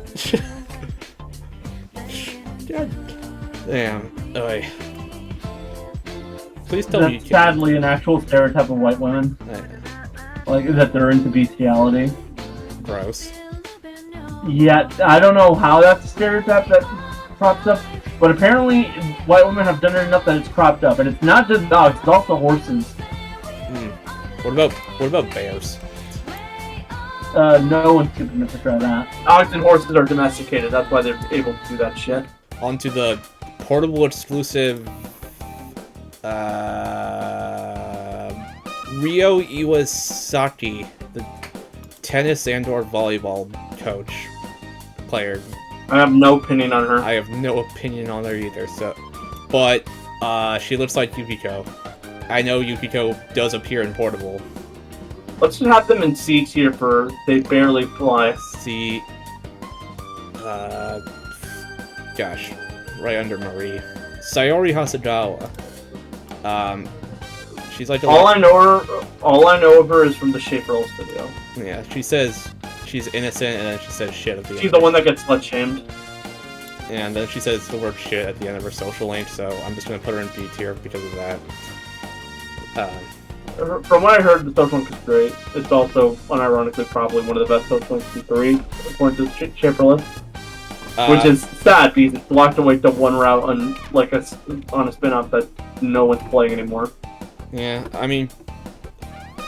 God damn. Please tell me you can't. That's sadly an actual stereotype of white women. Like, that they're into bestiality. Gross. Yeah, I don't know how that's a stereotype that crops up, but apparently white women have done it enough that it's cropped up. And it's not just dogs, it's also horses. What about bears? No one's stupid enough to try that. Dogs and horses are domesticated, that's why they're able to do that shit. Onto the Portable exclusive Ryo Iwasaki, the tennis and/or volleyball coach player. I have no opinion on her. I have no opinion on her either. But she looks like Yukiko. I know Yukiko does appear in Portable. Let's just have them in C tier for they barely fly. C. Gosh, right under Marie. Sayori Hasegawa. She's like all I know of her is from the Shape Girls video. Yeah, she says she's innocent, and then she says shit at the end. She's the one that gets slut-shamed. And then she says the word shit at the end of her social link, so I'm just gonna put her in B tier because of that. From what I heard, the social link is great. It's also, unironically, probably one of the best social links in 3, according to the Shaperless. Which is sad because it's locked away to one route on a spin-off that no one's playing anymore. Yeah, I mean,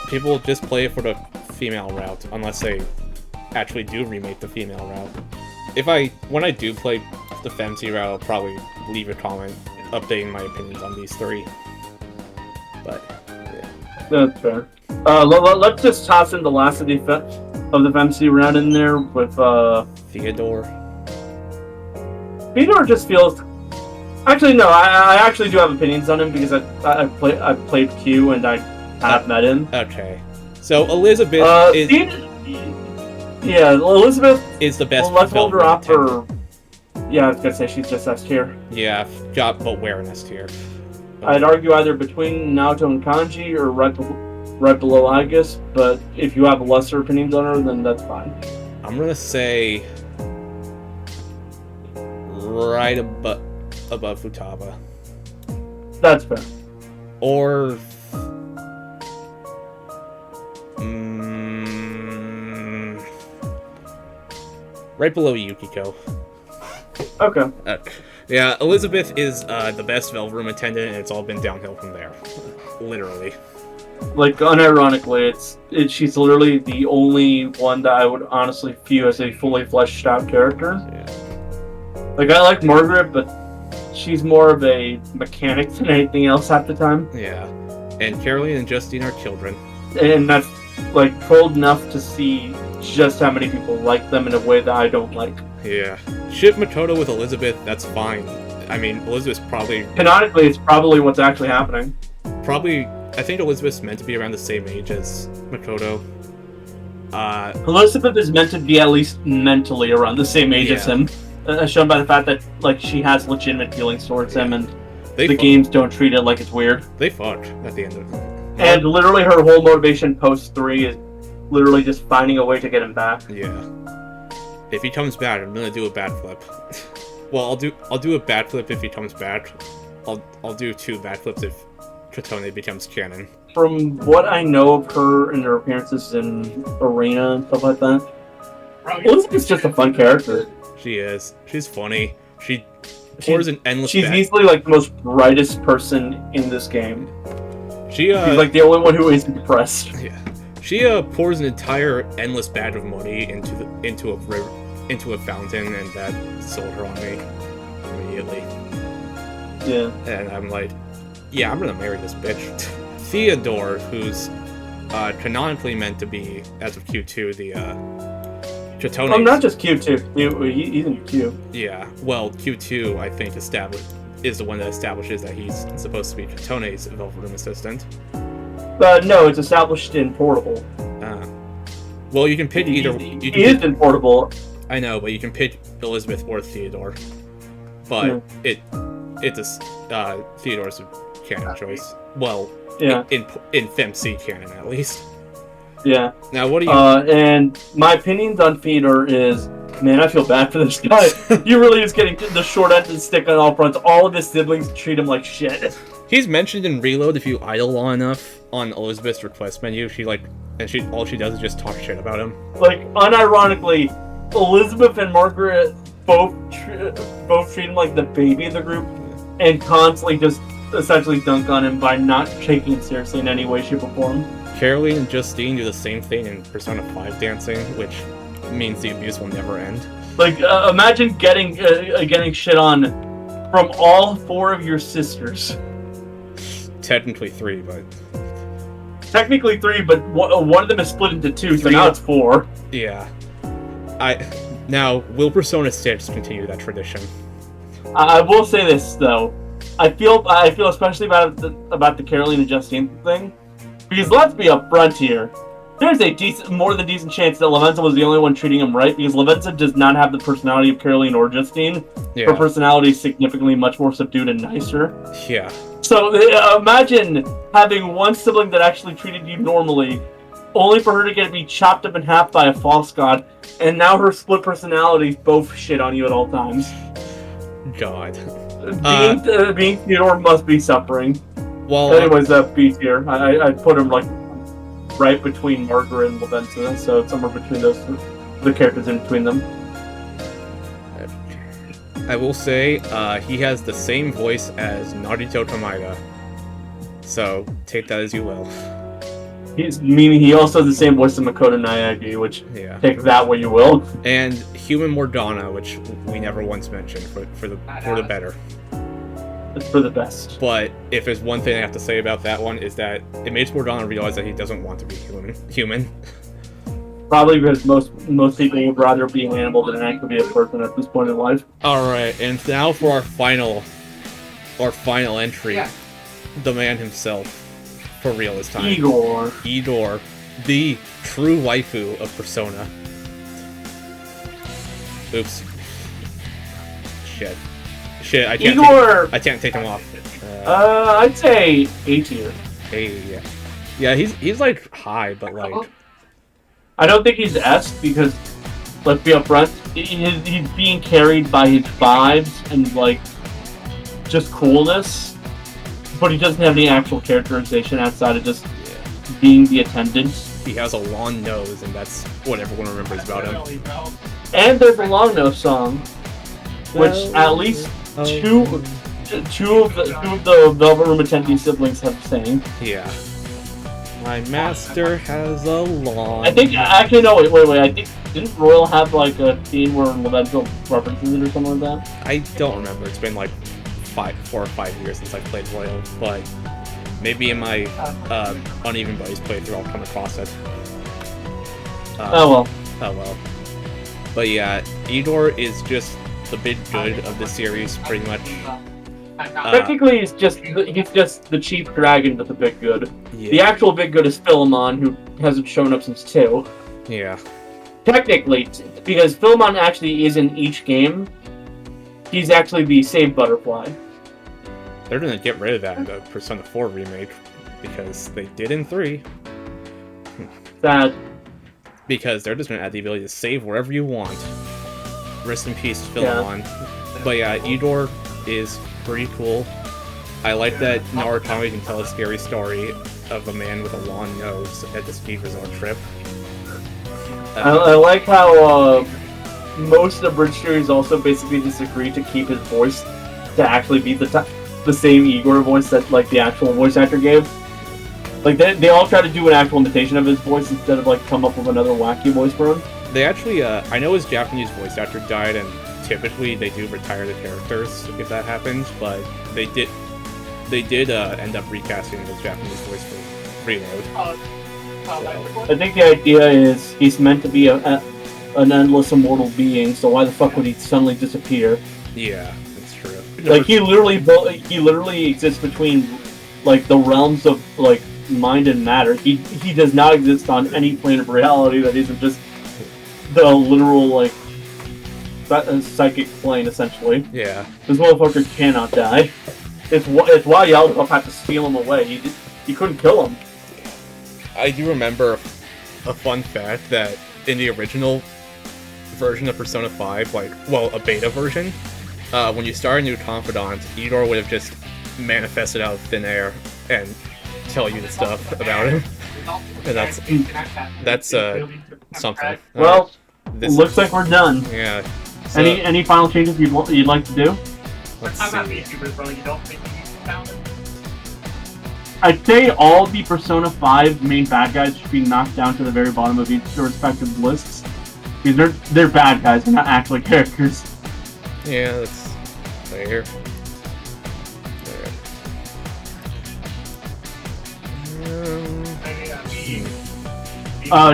people just play it for the female route, unless they actually do remake the female route. When I do play the Femc route, I'll probably leave a comment updating my opinions on these 3. But, yeah. That's fair. Let's just toss in the last of the Femc route in there with, Theodore. Theodore just feels... Actually, no, I actually do have opinions on him because I played Q and I have met him. Okay. So, Elizabeth is... Elizabeth is the best. Let's hold her off for... Yeah, I was gonna say she's just S tier. Yeah, but where in S tier? I'd argue either between Naoto and Kanji or right below Agus, but if you have lesser opinions on her, then that's fine. I'm gonna say... right above Futaba. That's fair. Or... right below Yukiko. Okay. Yeah, Elizabeth is the best Velvet Room attendant, and it's all been downhill from there. Literally. Like, unironically, she's literally the only one that I would honestly view as a fully fleshed out character. Yeah. Like, I like Margaret, but she's more of a mechanic than anything else half the time. Yeah. And Caroline and Justine are children. And that's, like, trolled enough to see just how many people like them in a way that I don't like. Yeah. Ship Makoto with Elizabeth, that's fine. I mean, Elizabeth's probably... Canonically, it's probably what's actually happening. Probably... I think Elizabeth's meant to be around the same age as Makoto. Elizabeth is meant to be at least mentally around the same age as him. Shown by the fact that, like, she has legitimate feelings towards him, and the games don't treat it like it's weird. They fucked at the end of it. And literally her whole motivation post-3 is literally just finding a way to get him back. Yeah. If he comes back, I'm gonna do a bad flip. Well, I'll do a bad flip if he comes back. I'll do 2 bad flips if Chitone becomes canon. From what I know of her and her appearances in Arena and stuff like that, Elizabeth's just a fun character. She is. She's funny. She pours an endless... She's easily, like, the most brightest person in this game. She's like the only one who isn't depressed. Yeah. She pours an entire endless bag of money into a fountain, and that sold her on me immediately. Yeah. And I'm like, yeah, I'm gonna marry this bitch. Theodore, who's canonically meant to be, as of Q2, the Chitone. Oh, not just Q2. He's in Q. Yeah. Well, Q2, I think, is the one that establishes that he's supposed to be Chitone's Velvet Room assistant. No, it's established in Portable. Well, you can pick either... He is in Portable. I know, but you can pick Elizabeth or Theodore. But it's Theodore's a canon choice. Well, in FemC canon, at least. Yeah. Now, what do you... and my opinions on Theodore is... Man, I feel bad for this guy. He really is getting the short end of the stick on all fronts. All of his siblings treat him like shit. He's mentioned in Reload if you idle long enough on Elizabeth's request menu. All she does is just talk shit about him. Like, unironically, Elizabeth and Margaret both treat him like the baby of the group, and constantly just essentially dunk on him by not taking it seriously in any way, shape, or form. Caroline and Justine do the same thing in Persona 5 dancing, which means the abuse will never end. Like, imagine getting shit on from all 4 of your sisters. Technically 3, but... Technically 3, but one of them is split into 2, so now it's 4. Yeah. Now, will Persona 6 continue that tradition? I will say this, though. I feel especially about the Caroline and Justine thing, because let's be upfront here. There's a more than decent chance that Lavenza was the only one treating him right, because Lavenza does not have the personality of Caroline or Justine. Yeah. Her personality is significantly much more subdued and nicer. Yeah. So imagine having one sibling that actually treated you normally, only for her to be chopped up in half by a false god, and now her split personalities both shit on you at all times. God. Being Theodore must be suffering. Well, anyways, B tier. I put him like right between Margaret and Lavenza, so somewhere between those two, the characters in between them. I will say, he has the same voice as Narito Tomaida, so take that as you will. Meaning he also has the same voice as Makoto Naegi, which take that what you will. And Human Morgana, which we never once mentioned, for the better. It's for the best. But if there's one thing I have to say about that one, is that it makes Morgana realize that he doesn't want to be human. Probably because most people would rather be an animal than actually be a person at this point in life. Alright, and now for our final entry. Yeah. The man himself. For real this time. Igor, the true waifu of Persona. Oops. Shit, I can't take him off. I'd say A tier. A, yeah, he's like high, but like... I don't think he's S, because, let's be upfront, he's being carried by his vibes and, like, just coolness, but he doesn't have any actual characterization outside of just being the attendant. He has a long nose, and that's what everyone remembers about him. And there's a long nose song, which at least two of the Velvet Room attendee siblings have sang. Yeah. My master has a long... I think, actually, no, wait, I think, didn't Royal have, like, a scene where Lavenza references it or something like that? I don't remember, it's been, like, 4 or 5 years since I played Royal, but maybe in my Uneven Buddies playthrough I'll come across it. Oh well. But yeah, Eeyore is just the big good of the series, pretty much. Technically, he's just the chief dragon with the big good. Yeah. The actual big good is Philemon, who hasn't shown up since 2. Yeah. Technically, because Philemon actually is in each game, he's actually the saved butterfly. They're gonna get rid of that in the Persona 4 remake, because they did in 3. Sad. Because they're just gonna add the ability to save wherever you want. Rest in peace, Philemon. Yeah. But yeah, Eeyore is pretty cool. I like that Narutami can tell a scary story of a man with a long nose at the ski resort trip. I like how most of the Bridge series also basically disagree to keep his voice to actually be the same Igor voice that like the actual voice actor gave. Like they all try to do an actual imitation of his voice instead of like come up with another wacky voice for him. They actually, I know his Japanese voice actor died, and typically they do retire the characters if that happens, but they did end up recasting his Japanese voice for Reload. So. I think the idea is he's meant to be an endless immortal being, so why the fuck would he suddenly disappear? Yeah, that's true. Like he literally exists between like the realms of like mind and matter. He does not exist on any plane of reality that isn't just the literal like psychic plane, essentially. Yeah. This motherfucker cannot die. It's why Yaldabaoth had to steal him away. He couldn't kill him. I do remember a fun fact that in the original version of Persona 5, a beta version, when you start a new Confidant, Eeyore would have just manifested out of thin air and tell you the stuff about him. And that's something. Well, looks like we're done. Yeah. So, any final changes you'd like to do? Let's see. I'd say all the Persona 5 main bad guys should be knocked down to the very bottom of each respective lists. Because they're bad guys, they're not actually characters. Yeah, that's fair.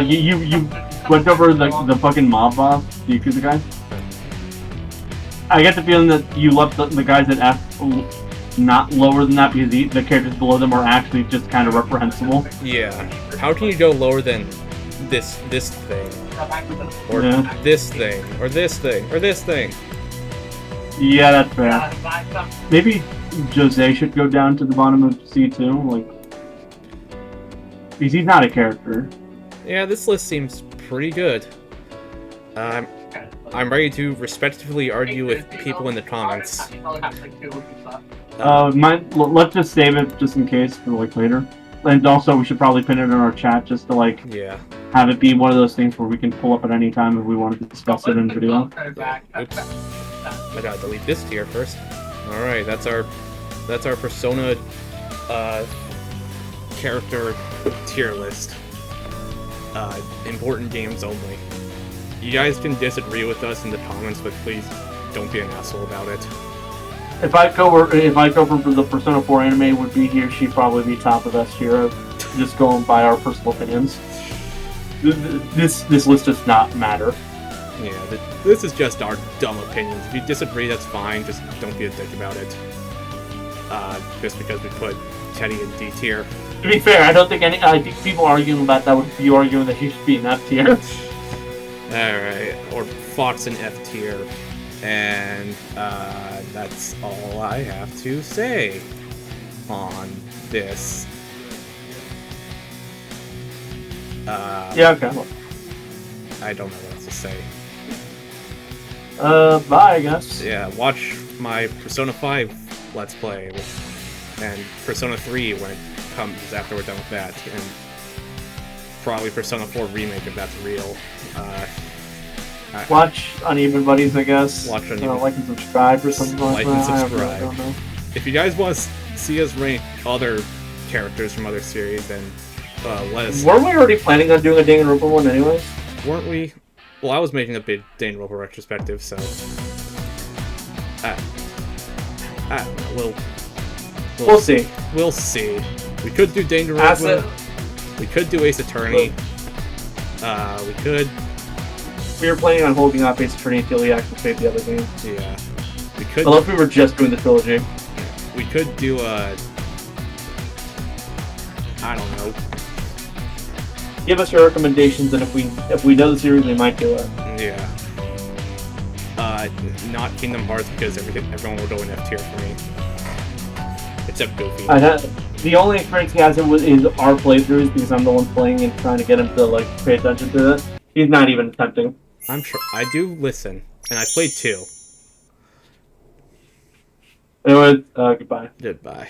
You went over the fucking mob boss, the Yakuza guy? I get the feeling that you left the guys at F not lower than that because the characters below them are actually just kind of reprehensible. Yeah. How can you go lower than this thing? Or this thing? Or this thing? Or this thing? Yeah, that's fair. Maybe Jose should go down to the bottom of C2, because he's not a character. Yeah, this list seems pretty good. I'm ready to respectfully argue with people in the comments. Let's just save it just in case for later. And also, we should probably pin it in our chat just to have it be one of those things where we can pull up at any time if we want to discuss it in video. Oops. I gotta delete this tier first. Alright, that's our Persona character tier list. Important games only. You guys can disagree with us in the comments, but please don't be an asshole about it. If I go for the Persona 4 anime would be here, she'd probably be top of S tier, just going by our personal opinions. This list does not matter. Yeah, this is just our dumb opinions. If you disagree, that's fine, just don't be a dick about it. Just because we put Teddy in D tier. To be fair, I think people arguing about that would be arguing that he should be in F tier. Alright, or Fox in F tier. And that's all I have to say on this. Yeah, okay. I don't know what else to say. Bye, I guess. Yeah, watch my Persona 5 Let's Play, and Persona 3 when it comes after we're done with that, and probably Persona 4 Remake if that's real. Watch Uneven Buddies, I guess. Watch Uneven. Like and subscribe or something like that. Like and subscribe. I don't know. If you guys want to see us rank other characters from other series, then let us. Weren't we already planning on doing a Danganronpa one anyways? Weren't we? Well, I was making a big Danganronpa retrospective, so. I don't know. We'll see. We'll see. We could do Danger Road. We could do Ace Attorney. We could. We were planning on holding off Ace Attorney until we actually played the other game. Yeah. We could. Unless we were just doing the trilogy. We could do a. I don't know. Give us your recommendations, and if we know the series, we might do it. Yeah. Not Kingdom Hearts because everyone will go in F tier for me. Except Goofy. The only experience he has is our playthroughs because I'm the one playing and trying to get him to like pay attention to it. He's not even attempting. I'm sure I do listen, and I played 2. Anyway, goodbye. Goodbye.